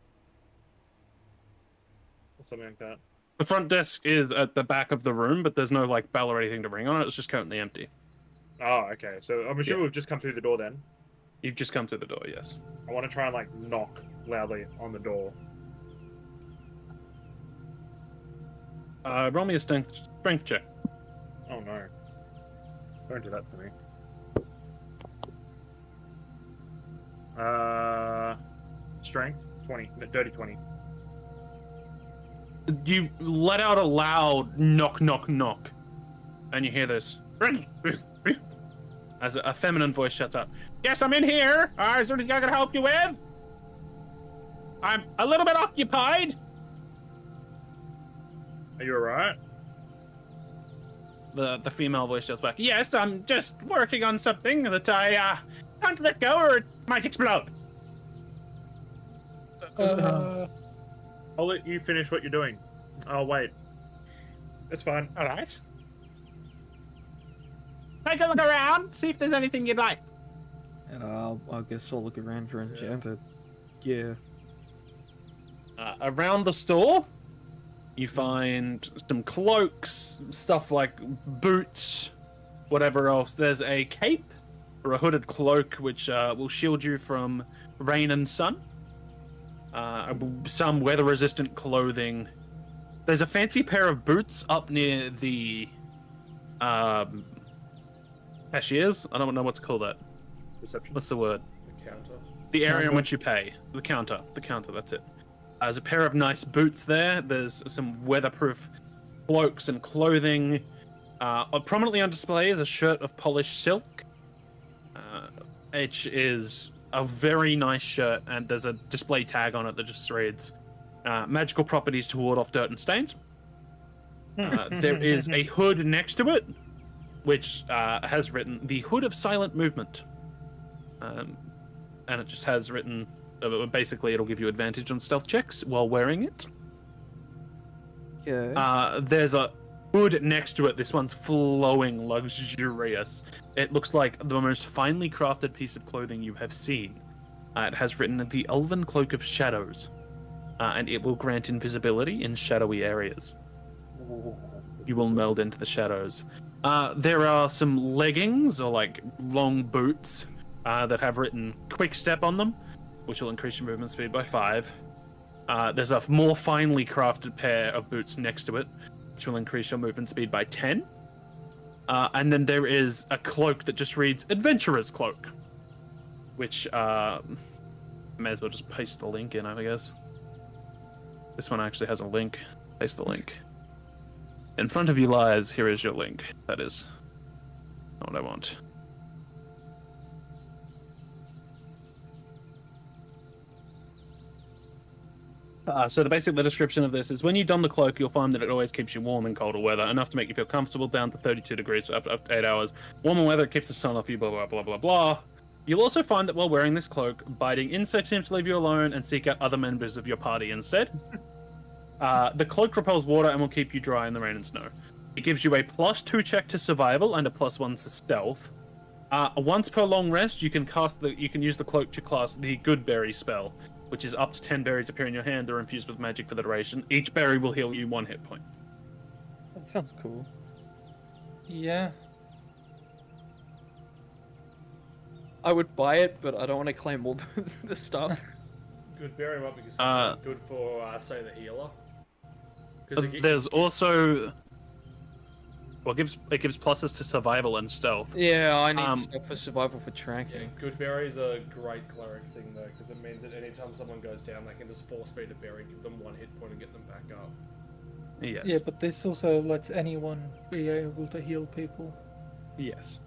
Something like that. The front desk is at the back of the room, but there's no like bell or anything to ring on it. It's just currently empty. Oh, okay. So I'm assuming Yeah. we've just come through the door then. You've just come through the door, yes. I want to try and like knock loudly on the door. Roll me a strength check. Oh no! Don't do that to me. Strength 20, dirty 20. You let out a loud knock, knock, knock, and you hear this as a feminine voice shuts up. Yes, I'm in here. Is there anything I can help you with? I'm a little bit occupied. Are you alright? The female voice shouts back. Yes, I'm just working on something that I can't let go or it might explode. I'll let you finish what you're doing. Oh wait, it's fine. All right. Take a look around, see if there's anything you'd like. And I guess I'll look around for enchanted. Yeah. Around the store, you find some cloaks, stuff like boots, whatever else. There's a cape or a hooded cloak which will shield you from rain and sun. Some weather-resistant clothing. There's a fancy pair of boots up near the cashiers. I don't know what to call that. Reception. What's the word? The counter. The area in which you pay. The counter. The counter, that's it. There's a pair of nice boots there. There's some weatherproof cloaks and clothing. Prominently on display is a shirt of polished silk. Which is a very nice shirt, and there's a display tag on it that just reads, magical properties to ward off dirt and stains. There is a hood next to it, which has written, the Hood of Silent Movement. And it just has written, basically it'll give you advantage on stealth checks while wearing it. Okay. There's a hood next to it. This one's flowing, luxurious. It looks like the most finely crafted piece of clothing you have seen. It has written the Elven Cloak of Shadows, and it will grant invisibility in shadowy areas. You will meld into the shadows. There are some leggings or like long boots that have written Quick Step on them, which will increase your movement speed by 5. There's a more finely crafted pair of boots next to it, which will increase your movement speed by 10. And then there is a cloak that just reads Adventurer's Cloak, which may as well just paste the link in, I guess. This one actually has a link. Paste the link. In front of you lies, here is your link. That is not what I want. So the description of this is when you don the cloak, you'll find that it always keeps you warm in colder weather, enough to make you feel comfortable down to 32 degrees for up to 8 hours. Warmer weather keeps the sun off you, blah, blah, blah, blah, blah. You'll also find that while wearing this cloak, biting insects seems to leave you alone and seek out other members of your party instead. The cloak repels water and will keep you dry in the rain and snow. It gives you a +2 check to survival and a +1 to stealth. Once per long rest, you can use the cloak to cast the Good Berry spell, which is up to 10 berries appear in your hand. They're infused with magic for the duration. Each berry will heal you 1 hit point. That sounds cool. Yeah. I would buy it, but I don't want to claim all the stuff. Good berry might be good for, say, the healer. There's also... Well, it gives pluses to survival and stealth. Yeah, I need stuff for survival for tracking. Yeah, good berries are a great cleric thing though, because it means that anytime someone goes down, they can just force feed a berry, give them 1 hit point, and get them back up. Yes. Yeah, but this also lets anyone be able to heal people. Yes.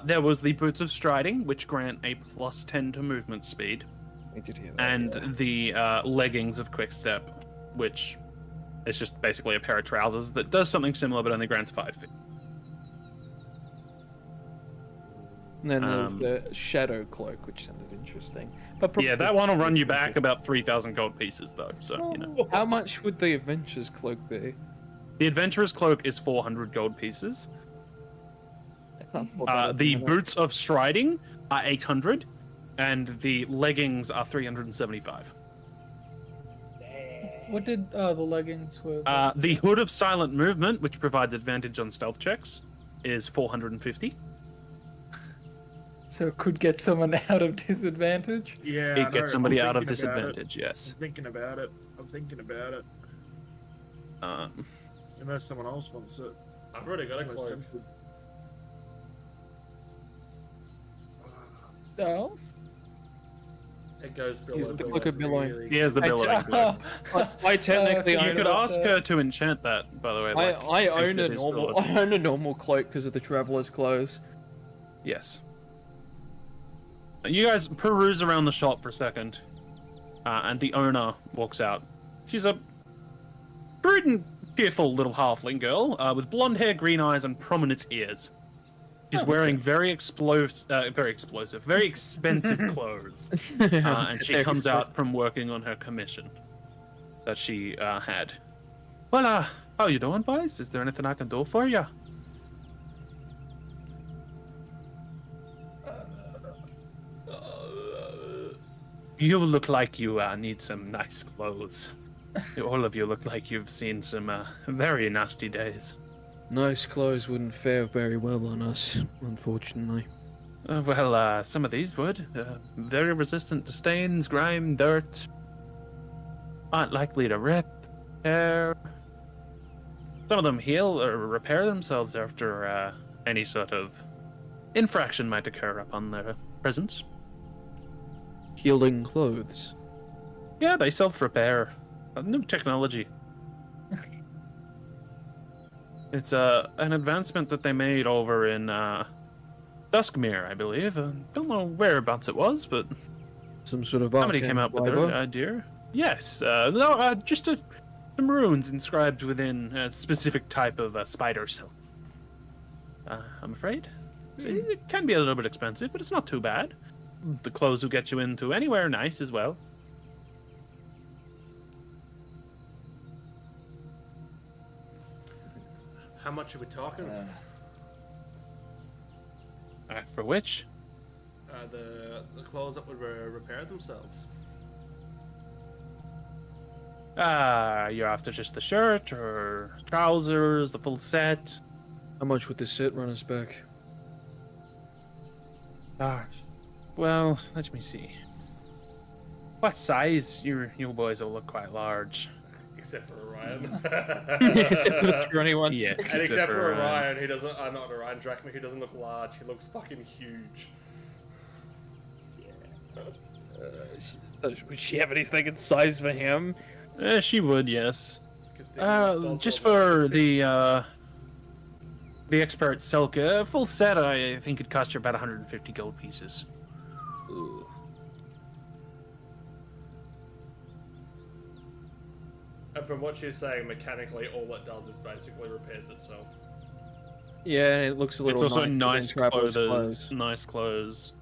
There was the Boots of Striding, which grant a +10 to movement speed. We did hear that. and yeah. the leggings of Quickstep, which is just basically a pair of trousers that does something similar but only grants 5 feet. And then um, there's the shadow cloak, which sounded interesting. But Yeah, that one will run you back about 3,000 gold pieces, though. So you know, How much would the adventurer's cloak be? the adventurer's cloak is 400 gold pieces. That's not full bad, The isn't it? boots of striding are 800, and the leggings are 375. What did the leggings were? The hood of silent movement, which provides advantage on stealth checks, is 450. So it could get someone out of disadvantage. Yeah, It gets somebody out of thinking about it. disadvantage. Yes. I'm thinking about it. I'm thinking about it. Unless someone else wants it. I've already got a Most cloak. tempted. Oh. It goes below. He's the cloak of billowing. really- He has the billowing cloak. I technically You own could a- ask her to enchant that, by the way. I like, own next to a his normal sword. I own a normal cloak because of the traveler's clothes. Yes. You guys peruse around the shop for a second, and the owner walks out. She's a prudent, cheerful little halfling girl with blonde hair, green eyes, and prominent ears. She's wearing very explosive, very expensive clothes, and she They're comes out expensive. from working on her commission that she had. Well, how you doing, boys? Is there anything I can do for you? You look like you need some nice clothes. All of you look like you've seen some very nasty days. Nice clothes wouldn't fare very well on us, unfortunately. Well, some of these would. Very resistant to stains, grime, dirt. Aren't likely to rip, tear. Some of them heal or repair themselves after any sort of infraction might occur upon their presence. Healing clothes. Yeah, they self-repair. New technology. It's an advancement that they made over in Duskmere, I believe. Don't know whereabouts it was, but Some sort of somebody arcane came up with fiber. their idea. Yes, no, just some runes inscribed within a specific type of spider silk. I'm afraid. It can be a little bit expensive, but it's not too bad. The clothes will get you into anywhere nice as well. How much are we talking? For which? The clothes that would repair themselves. You're after just the shirt or trousers, the full set? How much would this set run us back? Well, let me see. What size? You boys will look quite large. Except for Orion. Except for anyone. Yeah. And except for Orion, he doesn't. Not Orion, Drachma. He doesn't look large. He looks fucking huge. Would she have anything in size for him? She would, yes. Good thing that's Just also- for the expert silk, full set, I think it'd cost you about 150 gold pieces. And from what she's saying, mechanically, all it does is basically repairs itself. Yeah, and it looks a It's little also nice nice traveler's clothes, nice clothes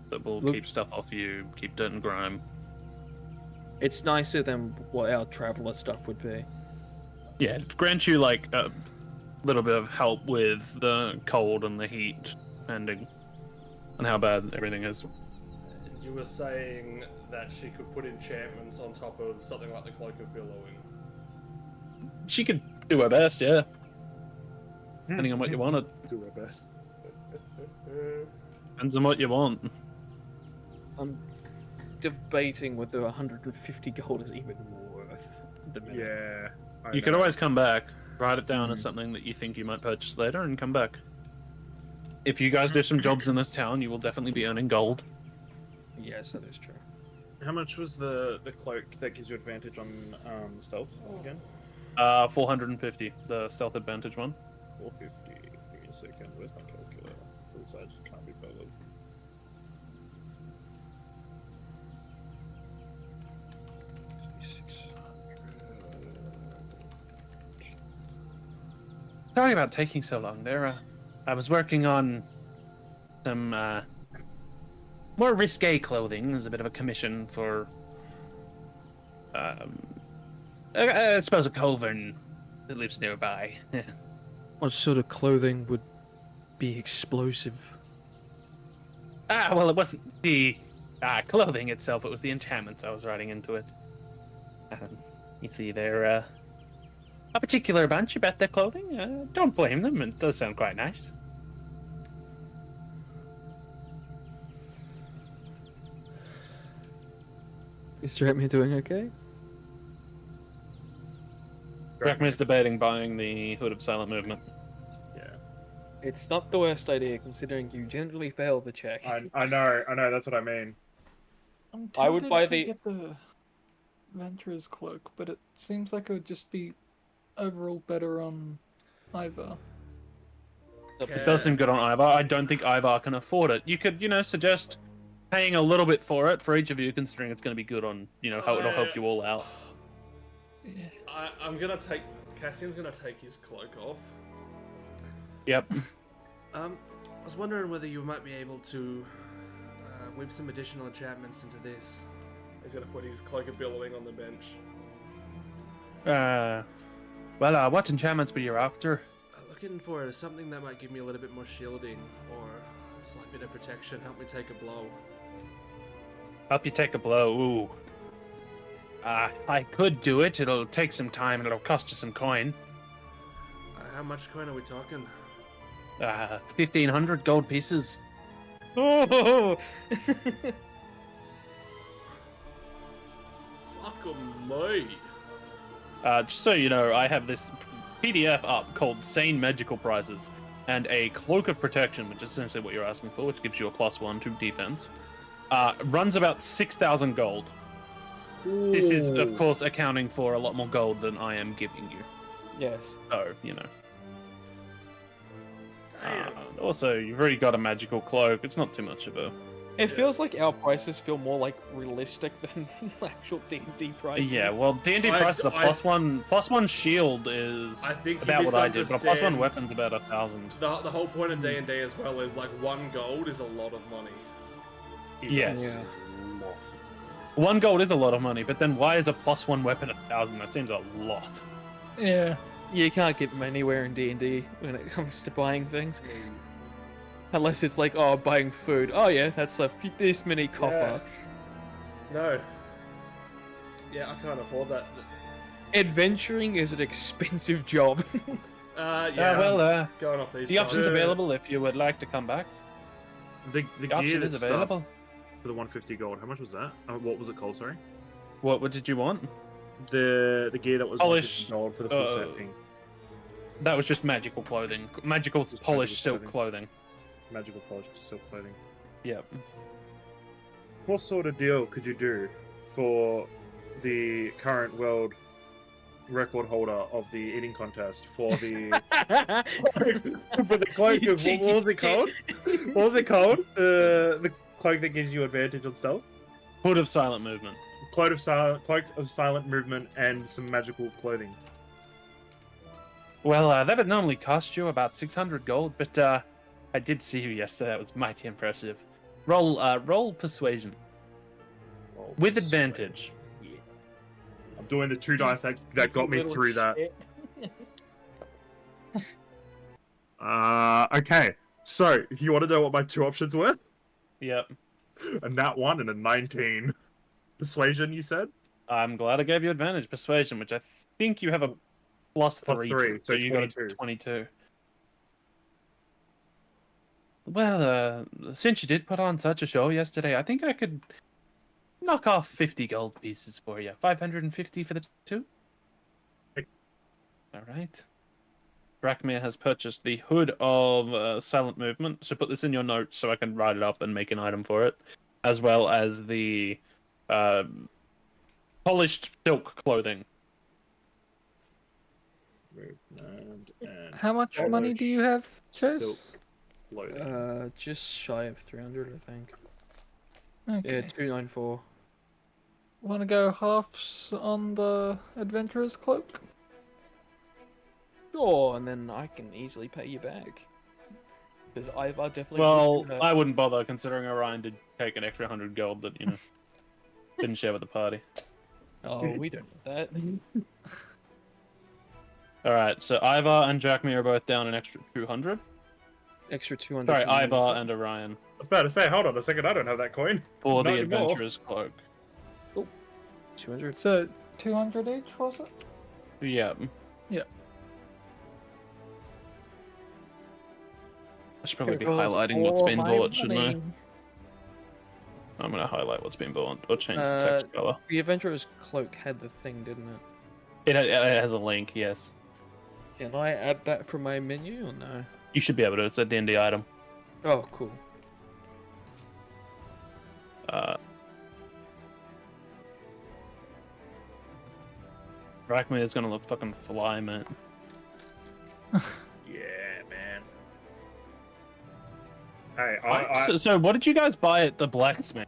that will Look- keep stuff off you, keep dirt and grime. It's nicer than what our traveler stuff would be. Yeah, it grants you like a little bit of help with the cold and the heat, depending on how bad everything is. You were saying that she could put enchantments on top of something like the Cloak of Billowing. She could do her best, yeah. Depending on what you wanted. Do our best. Depends on what you want. I'm debating whether 150 gold is even worth the minute. Yeah. I You could know. always come back, write it down as something that you think you might purchase later, and come back. If you guys do some jobs in this town, you will definitely be earning gold. Yes, that is true. How much was the cloak that gives you advantage on stealth again? 450, the stealth advantage one. 450. Give me a second. Where's my calculator? Because I just can't be bothered. Sorry about taking so long there. I was working on some more risque clothing as a bit of a commission for, I suppose, a coven that lives nearby. What sort of clothing would be explosive? Well, it wasn't the clothing itself, it was the enchantments I was writing into it. You see, they're a particular bunch about their clothing. Don't blame them, it does sound quite nice. Is Dratmir doing okay? Rackman's debating buying the Hood of Silent Movement. It's not the worst idea, considering you generally fail the check. I know, that's what I mean. I'm I would tempted buy to the- get the Venturer's Cloak, but it seems like it would just be overall better on Ivar. It does seem good on Ivar. I don't think Ivar can afford it. You could, suggest paying a little bit for it for each of you, considering it's going to be good on, how it'll help you all out. Yeah. I'm gonna take. Cassian's gonna take his cloak off. Yep. I was wondering whether you might be able to whip some additional enchantments into this. He's gonna put his cloak of billowing on the bench. Well, what enchantments were you after? Looking for something that might give me a little bit more shielding, or a slight bit of protection, help me take a blow. Help you take a blow. Ooh. I could do it. It'll take some time and it'll cost you some coin. How much coin are we talking? 1,500 gold pieces. Oh! Fuck me. Just so you know, I have this PDF up called Sane Magical Prices, and a Cloak of Protection, which is essentially what you're asking for, which gives you a +1 to defense. Runs about 6,000 gold. Ooh. This is, of course, accounting for a lot more gold than I am giving you. Yes. So, Damn. Also, you've already got a magical cloak. It's not too much of a... It feels like our prices feel more like realistic than actual D&D prices. Yeah, well, D&D prices are +1 shield is I think you about what I did, but a +1 misunderstand. weapon's about 1,000. The whole point of D&D as well is like 1 gold is a lot of money. Yes. Yeah. 1 gold is a lot of money, but then why is a +1 weapon 1,000? That seems a lot. Yeah. You can't get them anywhere in D&D when it comes to buying things. Unless it's like, oh, buying food. Oh yeah, that's this many copper. No. Yeah, I can't afford that. Adventuring is an expensive job. Yeah. Going off these. The option's prices. available if you would like to come back. The The gear option that is stuff available. for the 150 gold. How much was that? What was it called? Sorry. What did you want? The gear that was Polished, 150 gold for the full set thing. That was just magical clothing. Magical Just polished magical silk clothing. Magical polished silk clothing. Yep. What sort of deal could you do for the current world record holder of the eating contest for the for the cloak You of cheeky what was it called? What was it called? The cloak that gives you advantage on stealth. Hood of Silent Movement. Cloak of silent movement and some magical clothing. Well, that would normally cost you about 600 gold, but I did see you yesterday. That was mighty impressive. Roll persuasion with advantage. I'm doing the 2 dice that got me through that. Okay. So you want to know what my 2 options were? Yep. A nat 1 and a 19. Persuasion, you said? I'm glad I gave you advantage. Persuasion, which I think you have a +3. +3, so you got a 22. 22. Well, since you did put on such a show yesterday, I think I could knock off 50 gold pieces for you. 550 for the 2. Okay. All right. Drakmir has purchased the Hood of Silent Movement, so put this in your notes so I can write it up and make an item for it, as well as the polished silk clothing. Movement and How much money do you have, silk Chase? clothing. Just shy of 300, I think. Okay. Yeah, 294. Want to go halves on the adventurer's cloak? Sure, and then I can easily pay you back. Because I've definitely. Well, I wouldn't bother considering Orion did take an extra 100 gold that, you know, didn't share with the party. Oh, we don't know that. Alright, so Ivar and Jackme are both down an extra 200. Extra 200. Sorry, from me. Ivar and Orion. I was about to say, hold on a second, I don't have that coin. For Not the anymore. Adventurer's Cloak. 200. So 200 each, was it? Yeah. Yeah. I should probably be There goes highlighting what's all been my bought, shouldn't I? money. I'm gonna highlight what's been bought, or change the text color. The Adventurer's Cloak had the thing, didn't it? It has a link, yes. Can I add that from my menu or no? You should be able to, it's a D&D item. Oh, cool. Rackman is gonna look fucking fly, man. Yeah, man. Hey, So what did you guys buy at the blacksmith?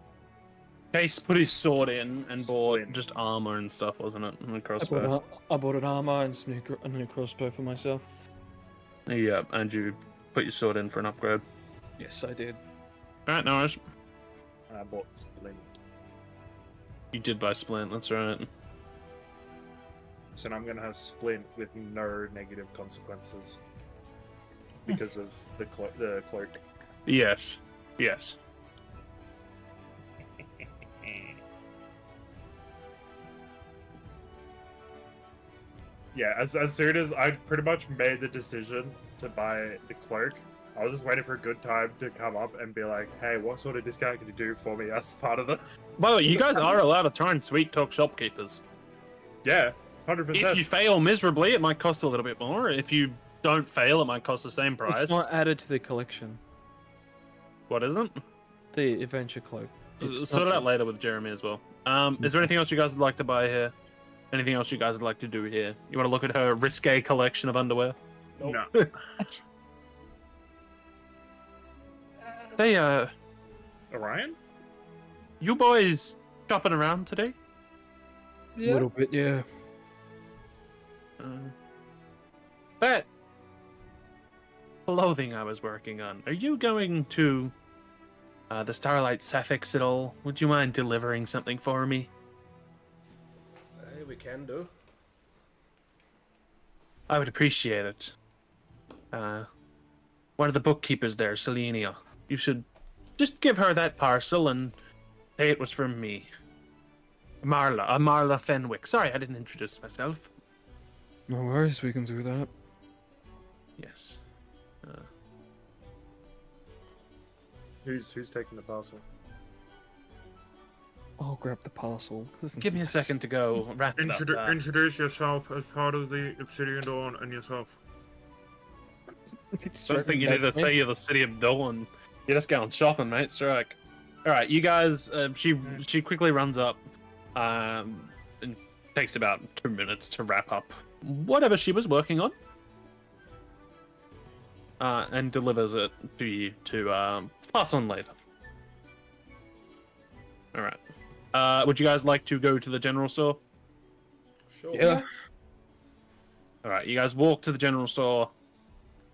Case put his sword in and bought Splint. just armor and stuff, wasn't it? And a I crossbow. bought an armor and a new crossbow for myself. Yeah, and you put your sword in for an upgrade. Yes, I did. Alright, no worries. I bought Splint. You did buy Splint, that's right. So now I'm gonna have Splint with no negative consequences because of the cloak. Yes. Yes. Yeah, as soon as I pretty much made the decision to buy the cloak, I was just waiting for a good time to come up and be like, hey, what sort of discount can you do for me as part of the... By the way, you guys are allowed to try and sweet talk shopkeepers. Yeah, 100%. If you fail miserably, it might cost a little bit more. If you don't fail, it might cost the same price. It's not added to the collection. What isn't? The Adventure Cloak. It's Sort not it out later with Jeremy as well. Is there anything else you guys would like to buy here? Anything else you guys would like to do here? You want to look at her risque collection of underwear? No. Hey, Orion? you boys shopping around today? A Yeah. little bit, yeah. That clothing I was working on. Are you going to the Starlight Sapphics at all? Would you mind delivering something for me? Hey, we can do. I would appreciate it. One of the bookkeepers there, Selenia. You should just give her that parcel and say it was from me. Marla Fenwick. Sorry, I didn't introduce myself. No worries, we can do that. Yes. Who's taking the parcel? I'll grab the parcel. Give me a second to go wrap it up. Introduce yourself as part of the Obsidian Dawn and yourself. I don't think you need to say you're the city of Dawn. You're just going shopping, mate. Strike. All right, you guys. She quickly runs up, and takes about 2 minutes to wrap up whatever she was working on, and delivers it to you to pass on later. All right. Would you guys like to go to the general store? Sure. Yeah. All right, you guys walk to the general store.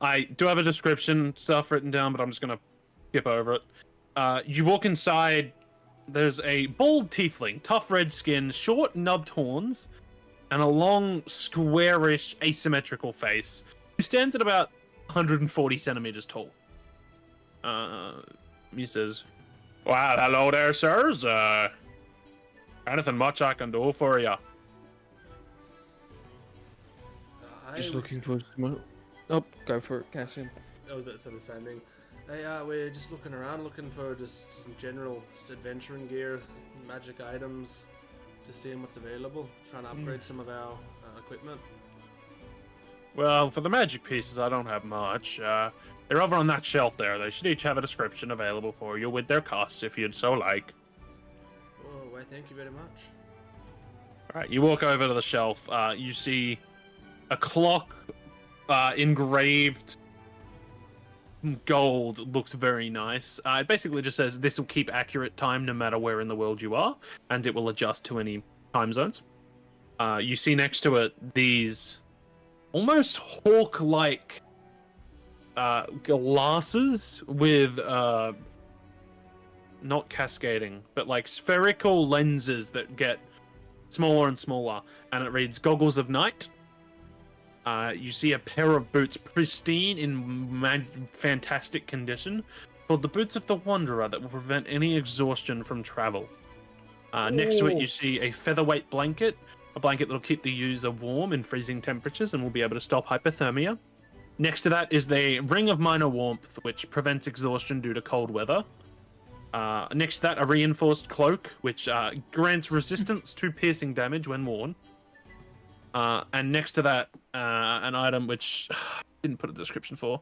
I do have a description stuff written down, but I'm just gonna skip over it. You walk inside. There's a bald tiefling, tough red skin, short nubbed horns, and a long, squarish, asymmetrical face, who stands at about 140 centimeters tall. He says, "Well, hello there, sirs. Anything much I can do for you?" Just looking for some... Oh, go for it, Cassian. I was about to say the same thing. Hey, we're just looking around, looking for just some general adventuring gear, magic items, just seeing what's available, trying to upgrade some of our equipment. Well, for the magic pieces, I don't have much. They're over on that shelf there. They should each have a description available for you with their costs, if you'd so like. Oh, why, thank you very much. All right, you walk over to the shelf. You see a clock engraved gold looks very nice. It basically just says this will keep accurate time no matter where in the world you are, and it will adjust to any time zones. You see next to it these almost hawk-like glasses with not cascading, but like spherical lenses that get smaller and smaller, and it reads Goggles of Night. You see a pair of boots pristine in fantastic condition, called the Boots of the Wanderer, that will prevent any exhaustion from travel. Next to it, you see a featherweight blanket, a blanket that will keep the user warm in freezing temperatures and will be able to stop hypothermia. Next to that is the Ring of Minor Warmth, which prevents exhaustion due to cold weather. Next to that, a reinforced cloak, which grants resistance to piercing damage when worn. And next to that, an item which I didn't put a description for,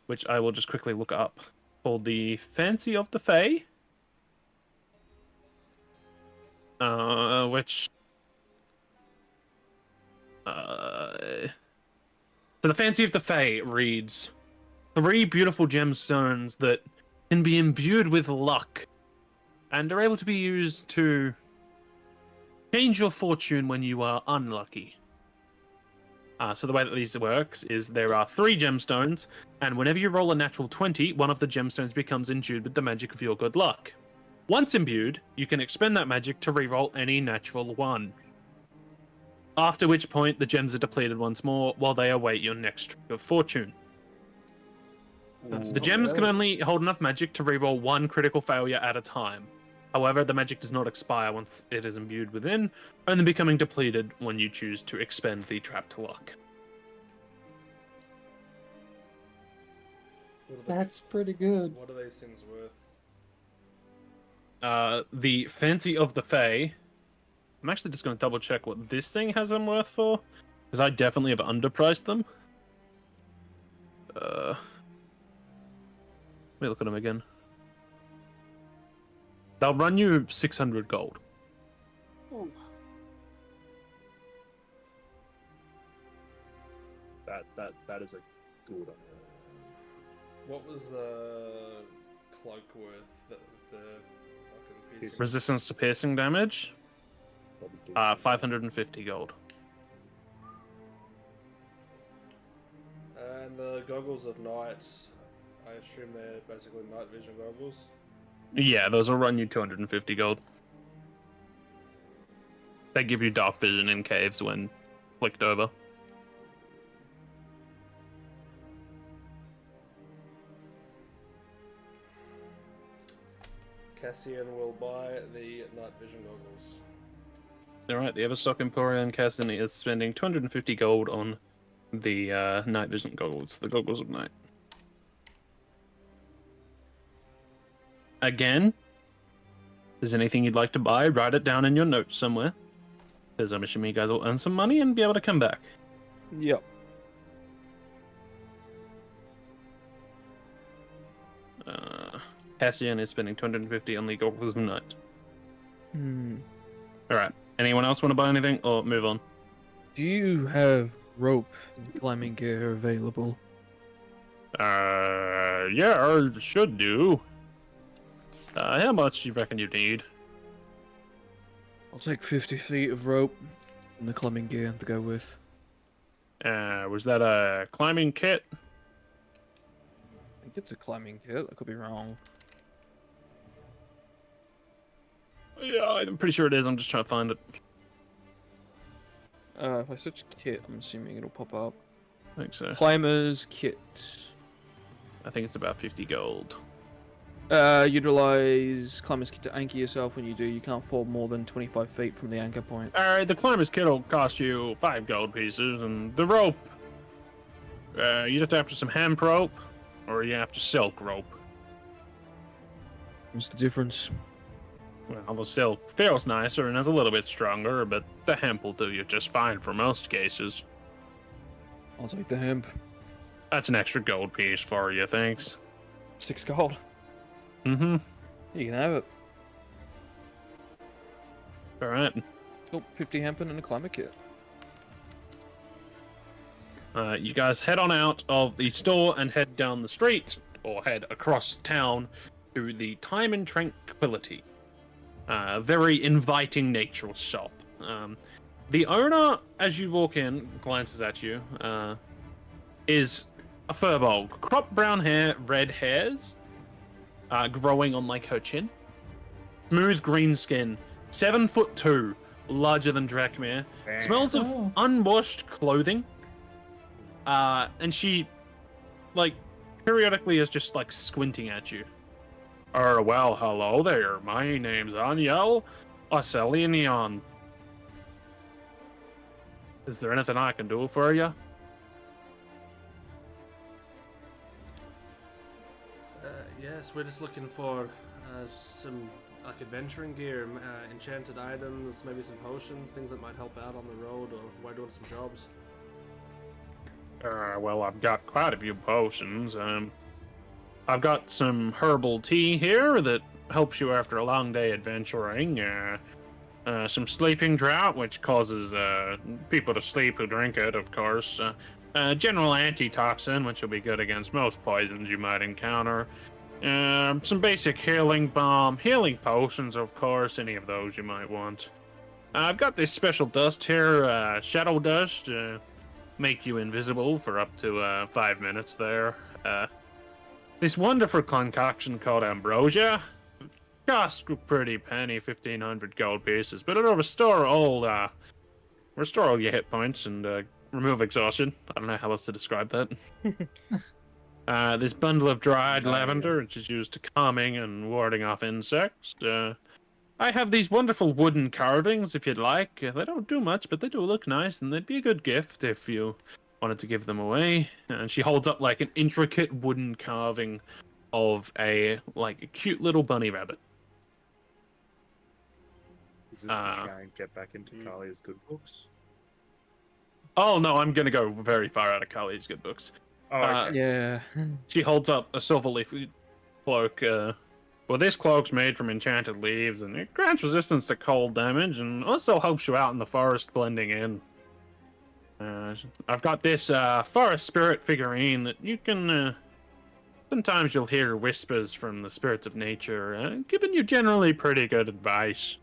which I will just quickly look up, called the Fancy of the Fae. So the Fancy of the Fae reads, 3 beautiful gemstones that can be imbued with luck and are able to be used to change your fortune when you are unlucky. So the way that these works is there are 3 gemstones, and whenever you roll a natural 20, one of the gemstones becomes imbued with the magic of your good luck. Once imbued, you can expend that magic to reroll any natural 1. After which point, the gems are depleted once more while they await your next trick of fortune. The gems can only hold enough magic to reroll 1 critical failure at a time. However, the magic does not expire once it is imbued within, only becoming depleted when you choose to expend the trapped luck. That's pretty good. What are these things worth? The Fancy of the Fae. I'm actually just going to double check what this thing has them worth for, because I definitely have underpriced them. Let me look at them again. They'll run you 600 gold. Ooh. That is a good. What was the cloak worth? The fucking piece of- Resistance to piercing damage. 550 gold. And the goggles of night, I assume they're basically night vision goggles. Yeah, those will run you 250 gold. They give you dark vision in caves when flicked over. Cassian will buy the night vision goggles. Alright, the Everstock Emporium Cassian is spending 250 gold on the night vision goggles, the goggles of night. Again, if there's anything you'd like to buy, write it down in your notes somewhere. Because I'm assuming you guys will earn some money and be able to come back. Yep. Cassian is spending 250 on the goggles of night. Hmm. Alright, anyone else want to buy anything or move on? Do you have rope and climbing gear available? Yeah, I should do. How much do you reckon you need? I'll take 50 feet of rope and the climbing gear to go with. Was that a climbing kit? I think it's a climbing kit. I could be wrong. Yeah, I'm pretty sure it is. I'm just trying to find it. If I search kit, I'm assuming it'll pop up. I think so. Climbers kit. I think it's about 50 gold. Utilize climbers kit to anchor yourself. When you do, you can't fall more than 25 feet from the anchor point. Alright, the climber's kit will cost you 5 gold pieces, and the rope, you just have to some hemp rope, or you have to silk rope. What's the difference? Well, the silk feels nicer and is a little bit stronger, but the hemp will do you just fine for most cases. I'll take the hemp. That's an extra gold piece for you, thanks. 6 gold. Mm-hmm. You can have it. Alright. Oh, 50 hemp and a climber kit. You guys head on out of the store and head down the street. or head across town to the Time and Tranquility. Very inviting nature shop. The owner, as you walk in, glances at you, is a furball. Crop brown hair, red hairs, growing on like her chin. Smooth green skin, 7'2", larger than Drakmir. Smells of Oh. unwashed clothing. And she, like, periodically is just like squinting at you. Well, hello there. My name's Aniel Arcelion. Is there anything I can do for you? Yes, we're just looking for some like adventuring gear, enchanted items, maybe some potions, things that might help out on the road, or we're doing some jobs. Well, I've got quite a few potions. I've got some herbal tea here that helps you after a long day adventuring. Some sleeping draught, which causes people to sleep who drink it, of course. General antitoxin, which will be good against most poisons you might encounter. Some basic healing balm, healing potions, of course, any of those you might want. I've got this special dust here, shadow dust, make you invisible for up to 5 minutes there. This wonderful concoction called ambrosia. Cost a pretty penny, 1,500 gold pieces, but it'll restore all your hit points and remove exhaustion. I don't know how else to describe that. This bundle of dried lavender, which is used to calming and warding off insects. I have these wonderful wooden carvings, if you'd like. They don't do much, but they do look nice, and they'd be a good gift if you wanted to give them away. And she holds up like an intricate wooden carving of a cute little bunny rabbit. Is this to try and get back into Kalia's good books? Oh no, I'm gonna go very far out of Kali's good books. Oh, okay. Yeah. She holds up a silver leaf cloak. Well, this cloak's made from enchanted leaves, and it grants resistance to cold damage, and also helps you out in the forest blending in. I've got this forest spirit figurine that you can. Sometimes you'll hear whispers from the spirits of nature, giving you generally pretty good advice.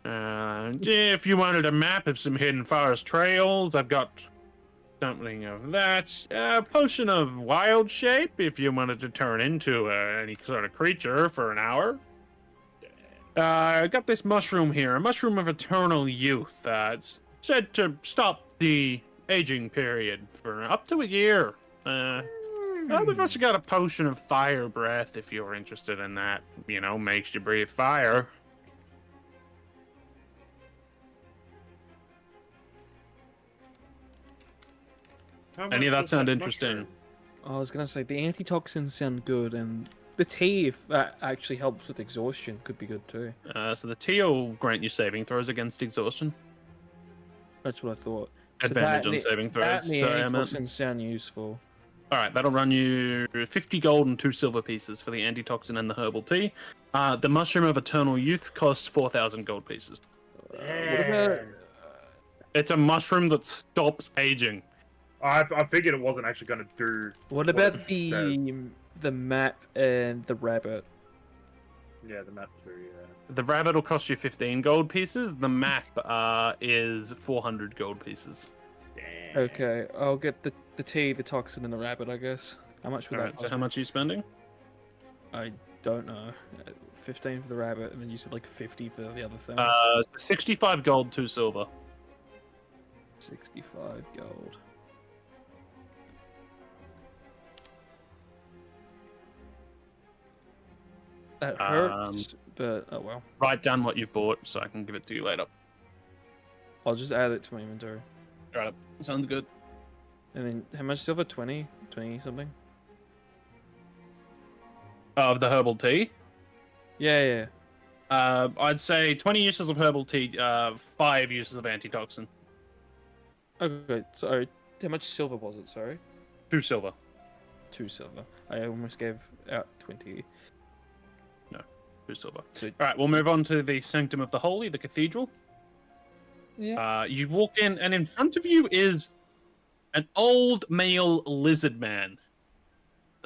If you wanted a map of some hidden forest trails, I've got something of that. A potion of wild shape if you wanted to turn into any sort of creature for an hour. I got this mushroom here, a mushroom of eternal youth. It's said to stop the aging period for up to a year. We've also got a potion of fire breath if you're interested in that. You know, makes you breathe fire. Any of that sound interesting? I was gonna say the antitoxins sound good, and the tea, if that actually helps with exhaustion, could be good too. So the tea will grant you saving throws against exhaustion. That's what I thought. Advantage on saving throws. That and the Sorry, I meant. antitoxins sound useful. All right, that'll run you 50 gold and 2 silver pieces for the antitoxin and the herbal tea. The mushroom of eternal youth costs 4,000 gold pieces. What about It's a mushroom that stops aging. I figured it wasn't actually going to do. what about it the says. map and the rabbit? Yeah, the map too. Yeah. The rabbit will cost you 15 gold pieces. The map is 400 gold pieces. Okay, I'll get the tea, the toxin, and the rabbit, I guess. How much would All that right, so cost? how much are you spending? I don't know. 15 for the rabbit, and then you said like 50 for the other thing. 65 gold, 2 silver. 65 gold. That hurts, but oh well. Write down what you bought so I can give it to you later. I'll just add it to my inventory. All right, sounds good. And then how much silver? 20? 20 something? Of the herbal tea? Yeah. I'd say 20 uses of herbal tea, 5 uses of antitoxin. Okay, sorry. How much silver was it? Sorry. 2 silver. 2 silver. I almost gave out 20. 2 silver. So, All right, we'll move on to the Sanctum of the Holy, the cathedral. Yeah. You walk in, and in front of you is an old male lizard man.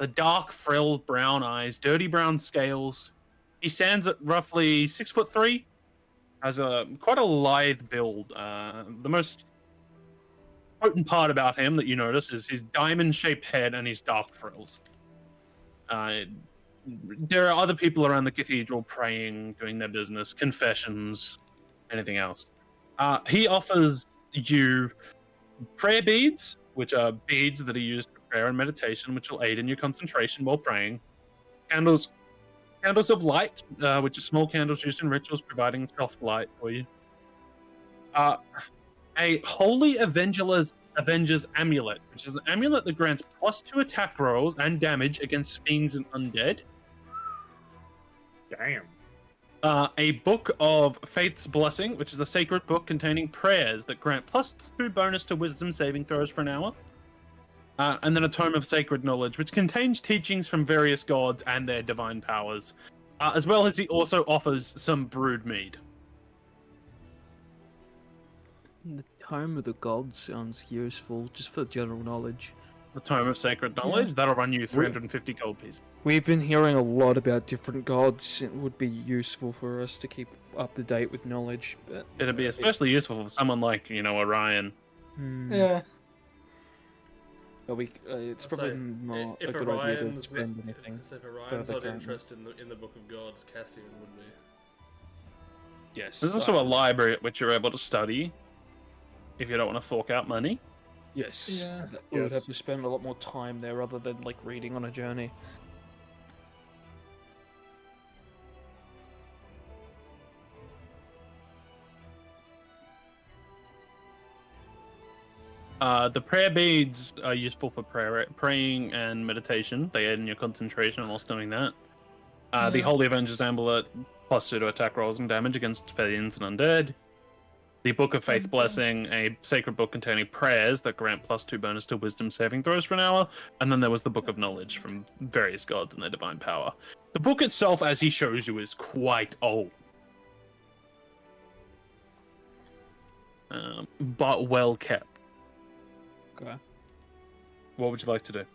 The dark, frilled brown eyes, dirty brown scales. He stands at roughly 6'3", has quite a lithe build. The most potent part about him that you notice is his diamond-shaped head and his dark frills. There are other people around the cathedral praying, doing their business, confessions, anything else. He offers you prayer beads, which are beads that are used for prayer and meditation, which will aid in your concentration while praying. Candles of light, which are small candles used in rituals, providing soft light for you. A Holy Avenger's Amulet, which is an amulet that grants +2 attack rolls and damage against fiends and undead. Damn. A Book of Faith's Blessing, which is a sacred book containing prayers that grant +2 bonus to wisdom saving throws for an hour. And then a Tome of Sacred Knowledge, which contains teachings from various gods and their divine powers. As well as he also offers some brewed mead. The Tome of the Gods sounds useful, just for general knowledge. The Tome of Sacred Knowledge, that'll run you 350 gold pieces. We've been hearing a lot about different gods. It would be useful for us to keep up to date with knowledge. But It'd be especially useful for someone like, Orion. Yeah. But it's I'd probably say not if a good idea to Orion's spend not, anything. so if Orion's further not currently. interested in the Book of Gods, Cassian would be. Yes. There's also a library at which you're able to study if you don't want to fork out money. Yes. Yeah. We would Yes. have to spend a lot more time there rather than like reading on a journey. The prayer beads are useful for praying and meditation. They aid in your concentration whilst doing that. The Yeah. Holy Avenger's Amulet, +2 to attack rolls and damage against fiends and undead. The Book of Faith Blessing, a sacred book containing prayers that grant +2 bonus to wisdom saving throws for an hour. And then there was the Book of Knowledge from various gods and their divine power. The book itself, as he shows you, is quite old. But well kept. Okay. What would you like to do?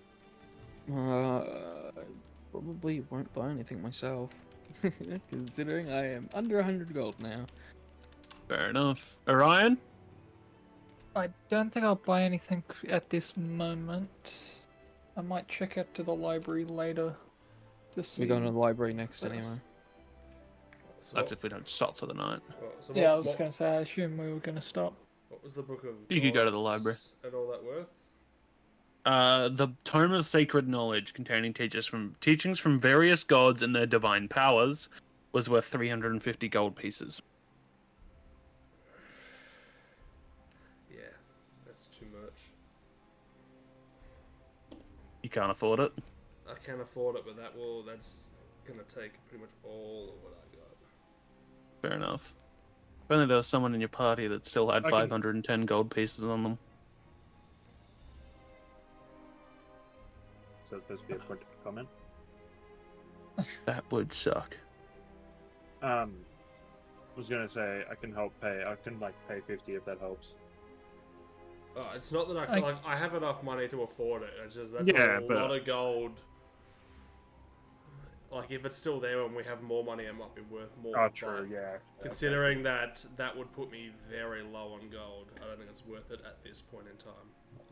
Probably won't buy anything myself, considering I am under 100 gold now. Fair enough. Orion? I don't think I'll buy anything at this moment. I might check out to the library later. To see. We're going to the library next Yes. anyway. So That's if we don't stop for the night. so Yeah, I was gonna say. I assume we were gonna stop. What was the Book of You could go to the Gods library. and all that worth? The Tome of Sacred Knowledge, containing teachings from various gods and their divine powers, was worth 350 gold pieces. Yeah, that's too much. You can't afford it. I can't afford it, but that's gonna take pretty much all of what I got. Fair enough. If only there was someone in your party that still had I can- 510 gold pieces on them. So it's supposed to be a quick comment. That would suck. I was gonna say I can help pay. I can pay 50 if that helps. It's not that I have enough money to afford it. It's just that's Yeah, a but- lot of gold. Like if it's still there and we have more money, it might be worth more. Oh, true. but Yeah. Considering that would put me very low on gold, I don't think it's worth it at this point in time.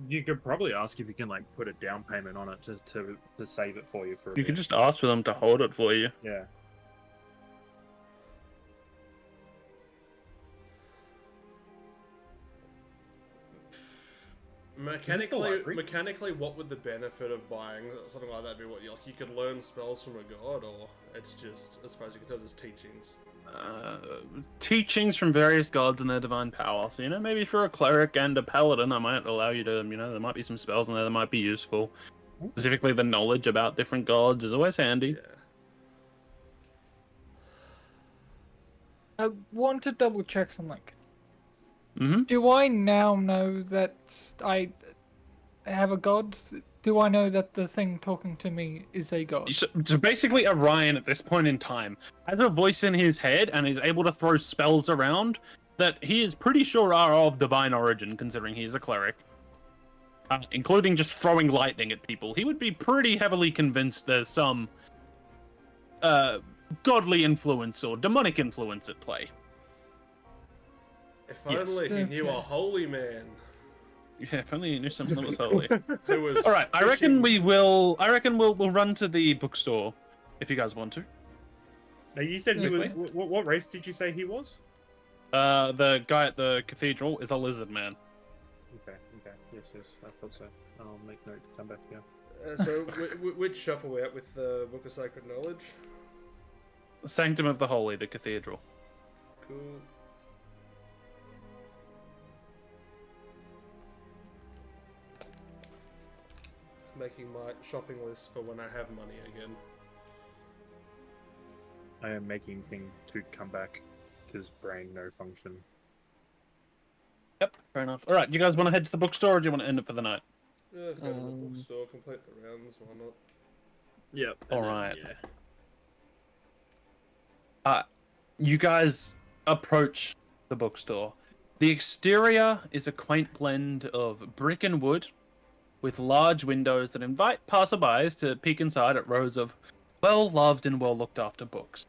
You could probably ask if you can put a down payment on it to save it for you for a You bit. could just ask for them to hold it for you. Yeah. Mechanically, what would the benefit of buying something like that be? What you could learn spells from a god, or it's just as far as you can tell, just teachings. Teachings from various gods and their divine power. So, maybe if you're a cleric and a paladin, I might allow you to, there might be some spells in there that might be useful. Specifically, the knowledge about different gods is always handy. Yeah. I want to double check something. Mm-hmm. Do I now know that I have a god? Do I know that the thing talking to me is a god? So basically, Orion at this point in time has a voice in his head and is able to throw spells around that he is pretty sure are of divine origin, considering he is a cleric. including just throwing lightning at people, he would be pretty heavily convinced there's some godly influence or demonic influence at play. If Yes. only he knew a Okay. holy man Yeah, if only you knew something that was holy. who was. All right, I reckon fishing- we will. I reckon we'll run to the bookstore if you guys want to. Now you said he was. Wait. What race did you say he was? The guy at the cathedral is a lizard man. Okay. Yes, I thought so. I'll make note to come back here. So, which shop are we at with the Book of Sacred Knowledge? Sanctum of the Holy, the cathedral. Cool. Making my shopping list for when I have money again. I am making thing to come back because brain no function. Yep, fair enough. All right, do you guys want to head to the bookstore, or do you want to end it for the night? Yeah, go to the bookstore, complete the rounds, why not? Yep. All right. You guys approach the bookstore. The exterior is a quaint blend of brick and wood, with large windows that invite passerbys to peek inside at rows of well-loved and well-looked-after books.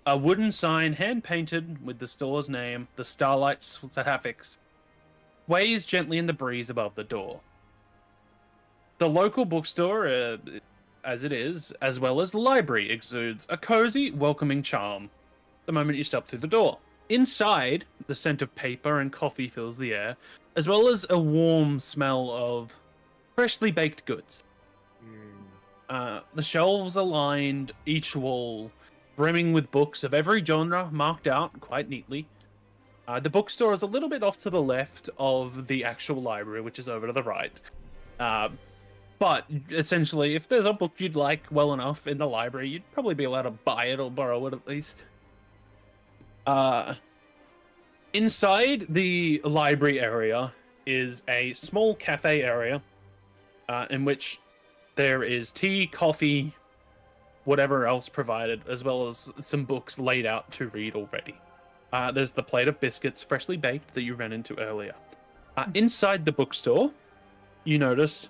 A wooden sign, hand-painted with the store's name, the Starlight Sapphics, sways gently in the breeze above the door. The local bookstore, as it is, as well as the library, exudes a cozy, welcoming charm the moment you step through the door. Inside, the scent of paper and coffee fills the air, as well as a warm smell of freshly baked goods. The shelves are lined, each wall brimming with books of every genre marked out quite neatly. The bookstore is a little bit off to the left of the actual library, which is over to the right. But essentially, if there's a book you'd like well enough in the library, you'd probably be allowed to buy it or borrow it at least. Inside the library area is a small cafe area in which there is tea, coffee, whatever else provided, as well as some books laid out to read already. There's the plate of biscuits freshly baked that you ran into earlier. Inside the bookstore, you notice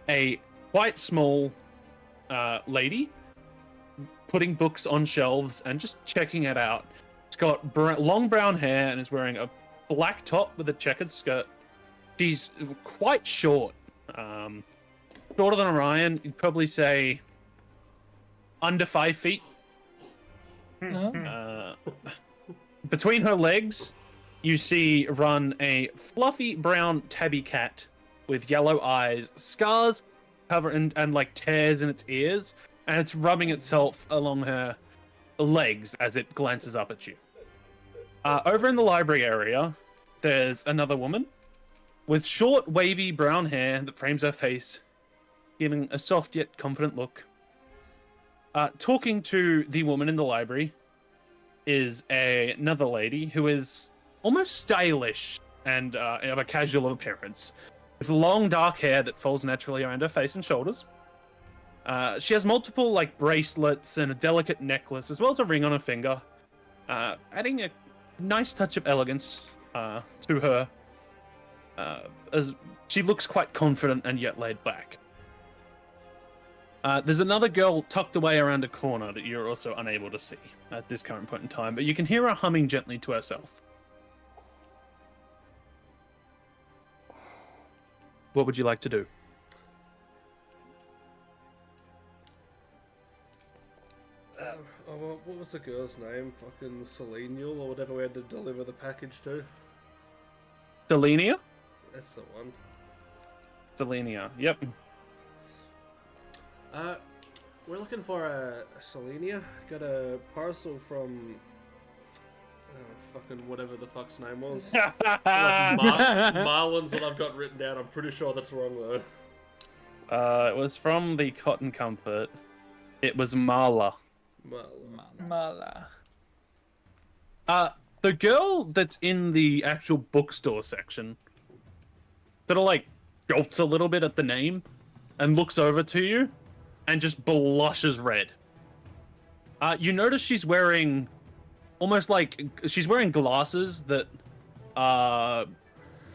a quite small lady putting books on shelves and just checking it out. She's got long brown hair and is wearing a black top with a checkered skirt. She's quite short. Shorter than Orion, you'd probably say under 5 feet. Between her legs, you see run a fluffy brown tabby cat with yellow eyes, scars covered and like tears in its ears, and it's rubbing itself along her legs as it glances up at you. Over in the library area, there's another woman with short, wavy brown hair that frames her face, giving a soft yet confident look. Talking to the woman in the library is another lady who is almost stylish and of a casual appearance, with long dark hair that falls naturally around her face and shoulders. She has multiple like bracelets and a delicate necklace, as well as a ring on her finger, adding a nice touch of elegance to her, as she looks quite confident and yet laid back. There's another girl tucked away around a corner that you're also unable to see at this current point in time, but you can hear her humming gently to herself. What would you like to do? What was the girl's name? Fucking Selenial or whatever we had to deliver the package to? Selenia? That's the one. Selenia, yep. We're looking for a Selenia. Got a parcel from fucking whatever the fuck's name was. Like Marlon's what I've got written down. I'm pretty sure that's wrong though. It was from the Cotton Comfort. It was Marla. Mala. The girl that's in the actual bookstore section sort of like jolts a little bit at the name and looks over to you and just blushes red. You notice she's wearing almost like she's wearing glasses that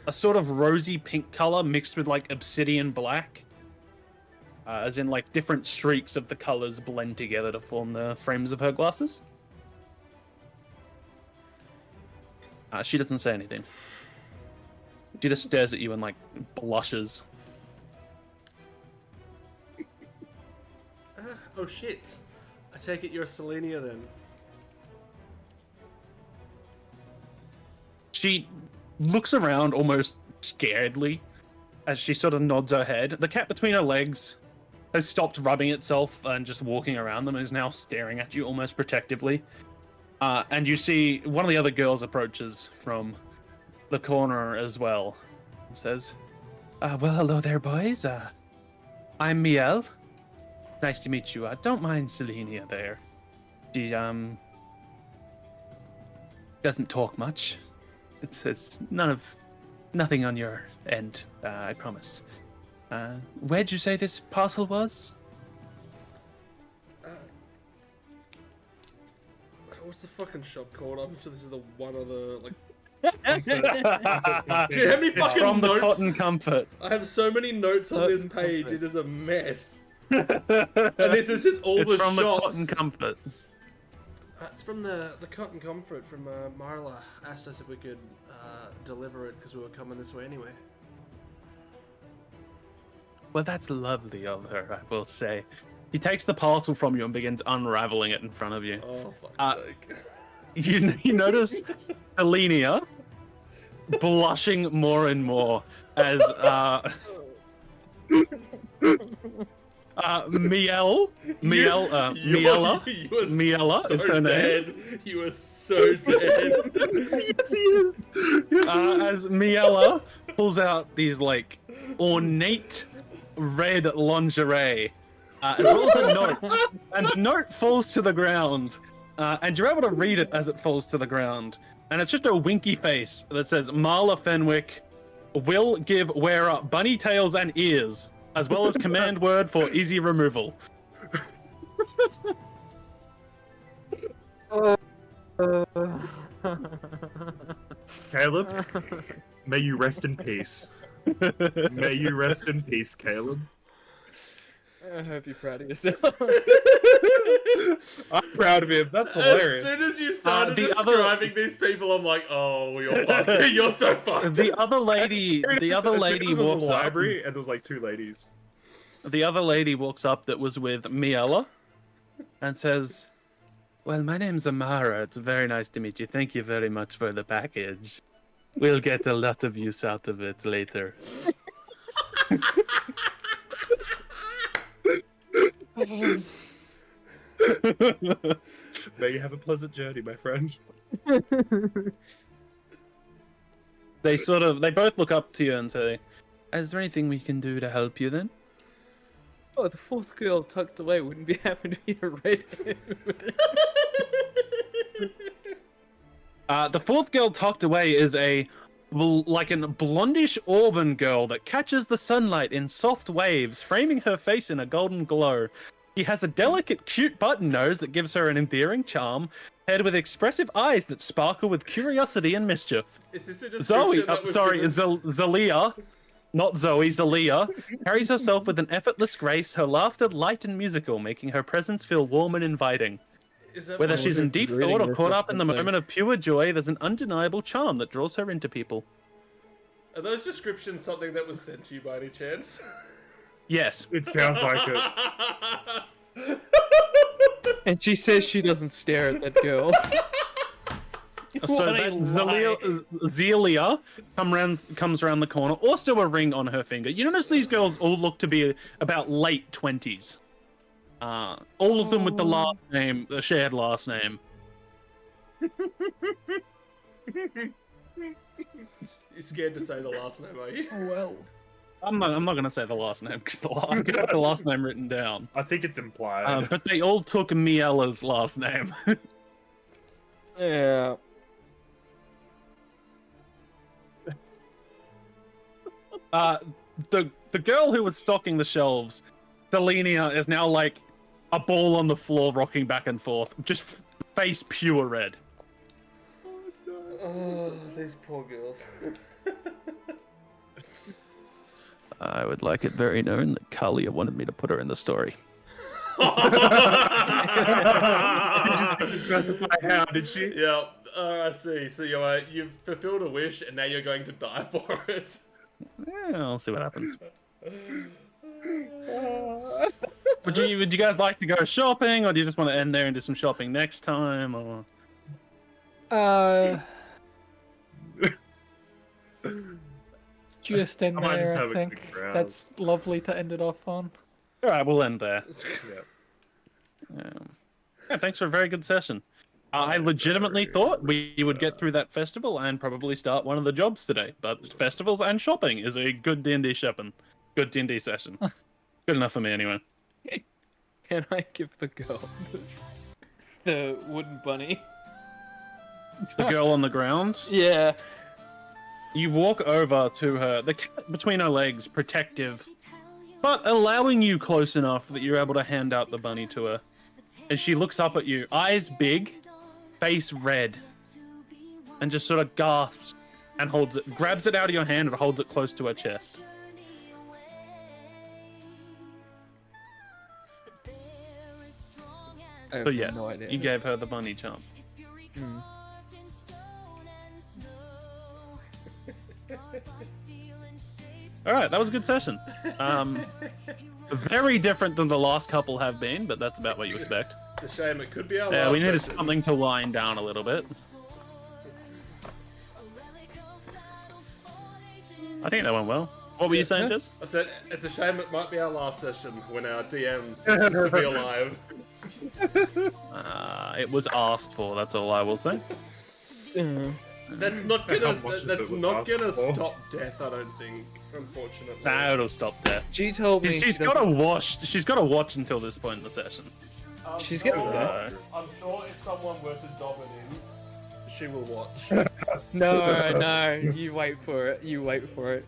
a sort of rosy pink color mixed with like obsidian black. As in like different streaks of the colors blend together to form the frames of her glasses. She doesn't say anything. She just stares at you and like blushes. Oh shit. I take it you're Selenia then. She looks around almost scaredly as she sort of nods her head. The cat between her legs has stopped rubbing itself and just walking around them and is now staring at you almost protectively. And you see one of the other girls approaches from the corner as well and says, well, hello there, boys. I'm Miel. Nice to meet you. Don't mind Selenia there. She, doesn't talk much. It's nothing on your end, I promise. Where'd you say this parcel was? What's the fucking shop called? I'm sure this is the one of the like. Dude, how many It's fucking from the notes? Cotton Comfort. I have so many notes on this page. It is a mess. And this is just all It's the from the shops. Cotton Comfort. It's from the Cotton Comfort from Marla. Asked us if we could deliver it because we were coming this way anyway. Well, that's lovely of her, I will say. He takes the parcel from you and begins unraveling it in front of you. Oh, fuck's sake. You notice Alenia blushing more and more as Miella is her name. You are so dead. Yes, he is. As Miella pulls out these like ornate red lingerie, as well as a note, and the note falls to the ground, and you're able to read it as it falls to the ground, and it's just a winky face that says Marla Fenwick will give wearer bunny tails and ears, as well as command word for easy removal. Caleb, may you rest in peace. May you rest in peace, Caleb. I hope you're proud of yourself. I'm proud of him. That's As hilarious. soon as you started the describing these people, I'm like, oh, you're fucked. You're so fucked. The other lady As soon as it was in walks the up. library, and there was like two ladies. The other lady walks up that was with Miella and says, well, my name's Amara. It's very nice to meet you. Thank you very much for the package. We'll get a lot of use out of it later. May you have a pleasant journey, my friend. They both look up to you and say, is there anything we can do to help you then? Oh, the fourth girl tucked away wouldn't be happy to be a redhead. The fourth girl tucked away is a blondish auburn girl that catches the sunlight in soft waves, framing her face in a golden glow. She has a delicate, cute button nose that gives her an endearing charm, paired with expressive eyes that sparkle with curiosity and mischief. Is this a Zoe, description that was sorry, given? Zalia, not Zoe, Zalia, carries herself with an effortless grace, her laughter light and musical, making her presence feel warm and inviting. Is that Whether what- she's in deep reading thought or this caught or up in the something. moment of pure joy, there's an undeniable charm that draws her into people. Are those descriptions something that was sent to you by any chance? Yes. It sounds like it. And she says she doesn't stare at that girl. So What a that Zelia comes around the corner, also a ring on her finger. You notice these girls all look to be about late 20s. All of them with the last name, the shared last name. You're scared to say the last name, are you? Oh well. I'm not gonna say the last name because I got the last name written down. I think it's implied. But they all took Miela's last name. Yeah. The girl who was stocking the shelves, Selenia, is now like a ball on the floor, rocking back and forth, just face pure red. Oh, these poor girls. I would like it very known that Kalia wanted me to put her in the story. She just didn't specify how, did she? Yeah, I see. So you've fulfilled a wish, and now you're going to die for it. Yeah, I'll see what happens. Would you guys like to go shopping, or do you just want to end there and do some shopping next time? Or just in I might just there, have I a think. quick browse. That's lovely to end it off on. all right, we'll end there. Yeah. Yeah, thanks for a very good session. I legitimately thought we would get through that festival and probably start one of the jobs today. But festivals and shopping is a good D&D shopping. Good D&D session. Good enough for me anyway. Can I give the girl the wooden bunny? The girl on the ground. Yeah. You walk over to her, the cat between her legs, protective, but allowing you close enough that you're able to hand out the bunny to her. And she looks up at you, eyes big, face red, and just sort of gasps and holds it, grabs it out of your hand and holds it close to her chest. I have So yes, no idea. you gave her the bunny charm. Mm. All right, that was a good session. Very different than the last couple have been, but that's about what you expect. It's a shame it could be our Yeah, last we needed session. something to wind down a little bit. I think that went well. What were you saying, Jez? I said it's a shame it might be our last session when our DM ceases to be alive. It was asked for. That's all I will say. That's not How gonna. much That's of it not was gonna asked for? stop death. I don't think. Unfortunately. Nah, it'll stop there. She told me She's got to watch. She's got to watch until this point in the session. She's getting sure, there. I'm sure if someone were to dob it in, she will watch. No, you wait for it. You wait for it.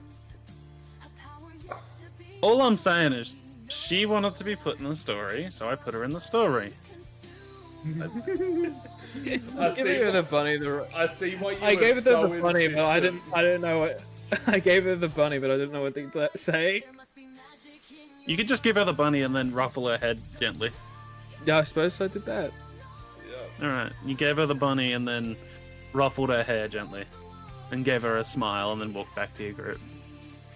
All I'm saying is, she wanted to be put in the story, so I put her in the story. I was giving her the bunny. I see what you I were gave her so the bunny, but I insistent. didn't know what. I gave her the bunny, but I didn't know what to say. You could just give her the bunny and then ruffle her head gently. Yeah, I suppose I did that. Yeah. All right, you gave her the bunny and then ruffled her hair gently, and gave her a smile and then walked back to your group.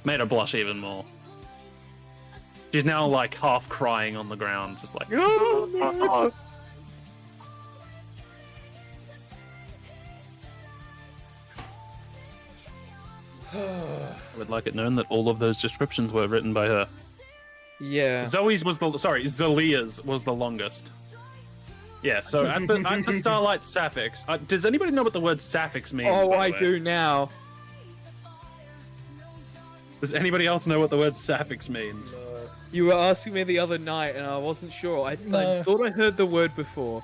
Made her blush even more. She's now like half crying on the ground, just like. I would like it known that all of those descriptions were written by her. Yeah. Zoe's was the Zalia's was the longest. Yeah, so at the Starlight Sapphics, does anybody know what the word Sapphics means? Oh, by the I way? do now. Does anybody else know what the word Sapphics means? You were asking me the other night, and I wasn't sure. I No. thought I heard the word before,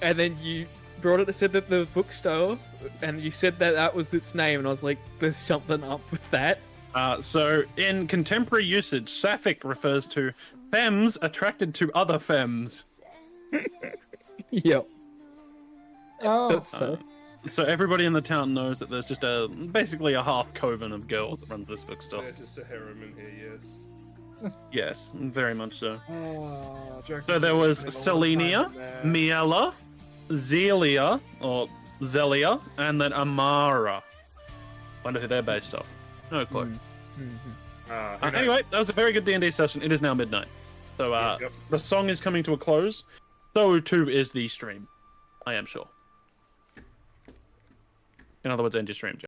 and then you brought it. Said that the bookstore, and you said that that was its name, and I was like, "There's something up with that." So in contemporary usage, Sapphic refers to femmes attracted to other femmes. Yep. Oh, That's so. So everybody in the town knows that there's just basically a half coven of girls that runs this bookstore. There's just a harem in here, yes. Yes, very much so. Oh, So there was Selenia, Miela, Zelia, or Zelia, and then Amara. Wonder who they're based off. No clue. Anyway, that was a very good D&D session. It is now midnight. So Yep. the song is coming to a close. So too is the stream. I am sure. In other words, end your stream, Joe.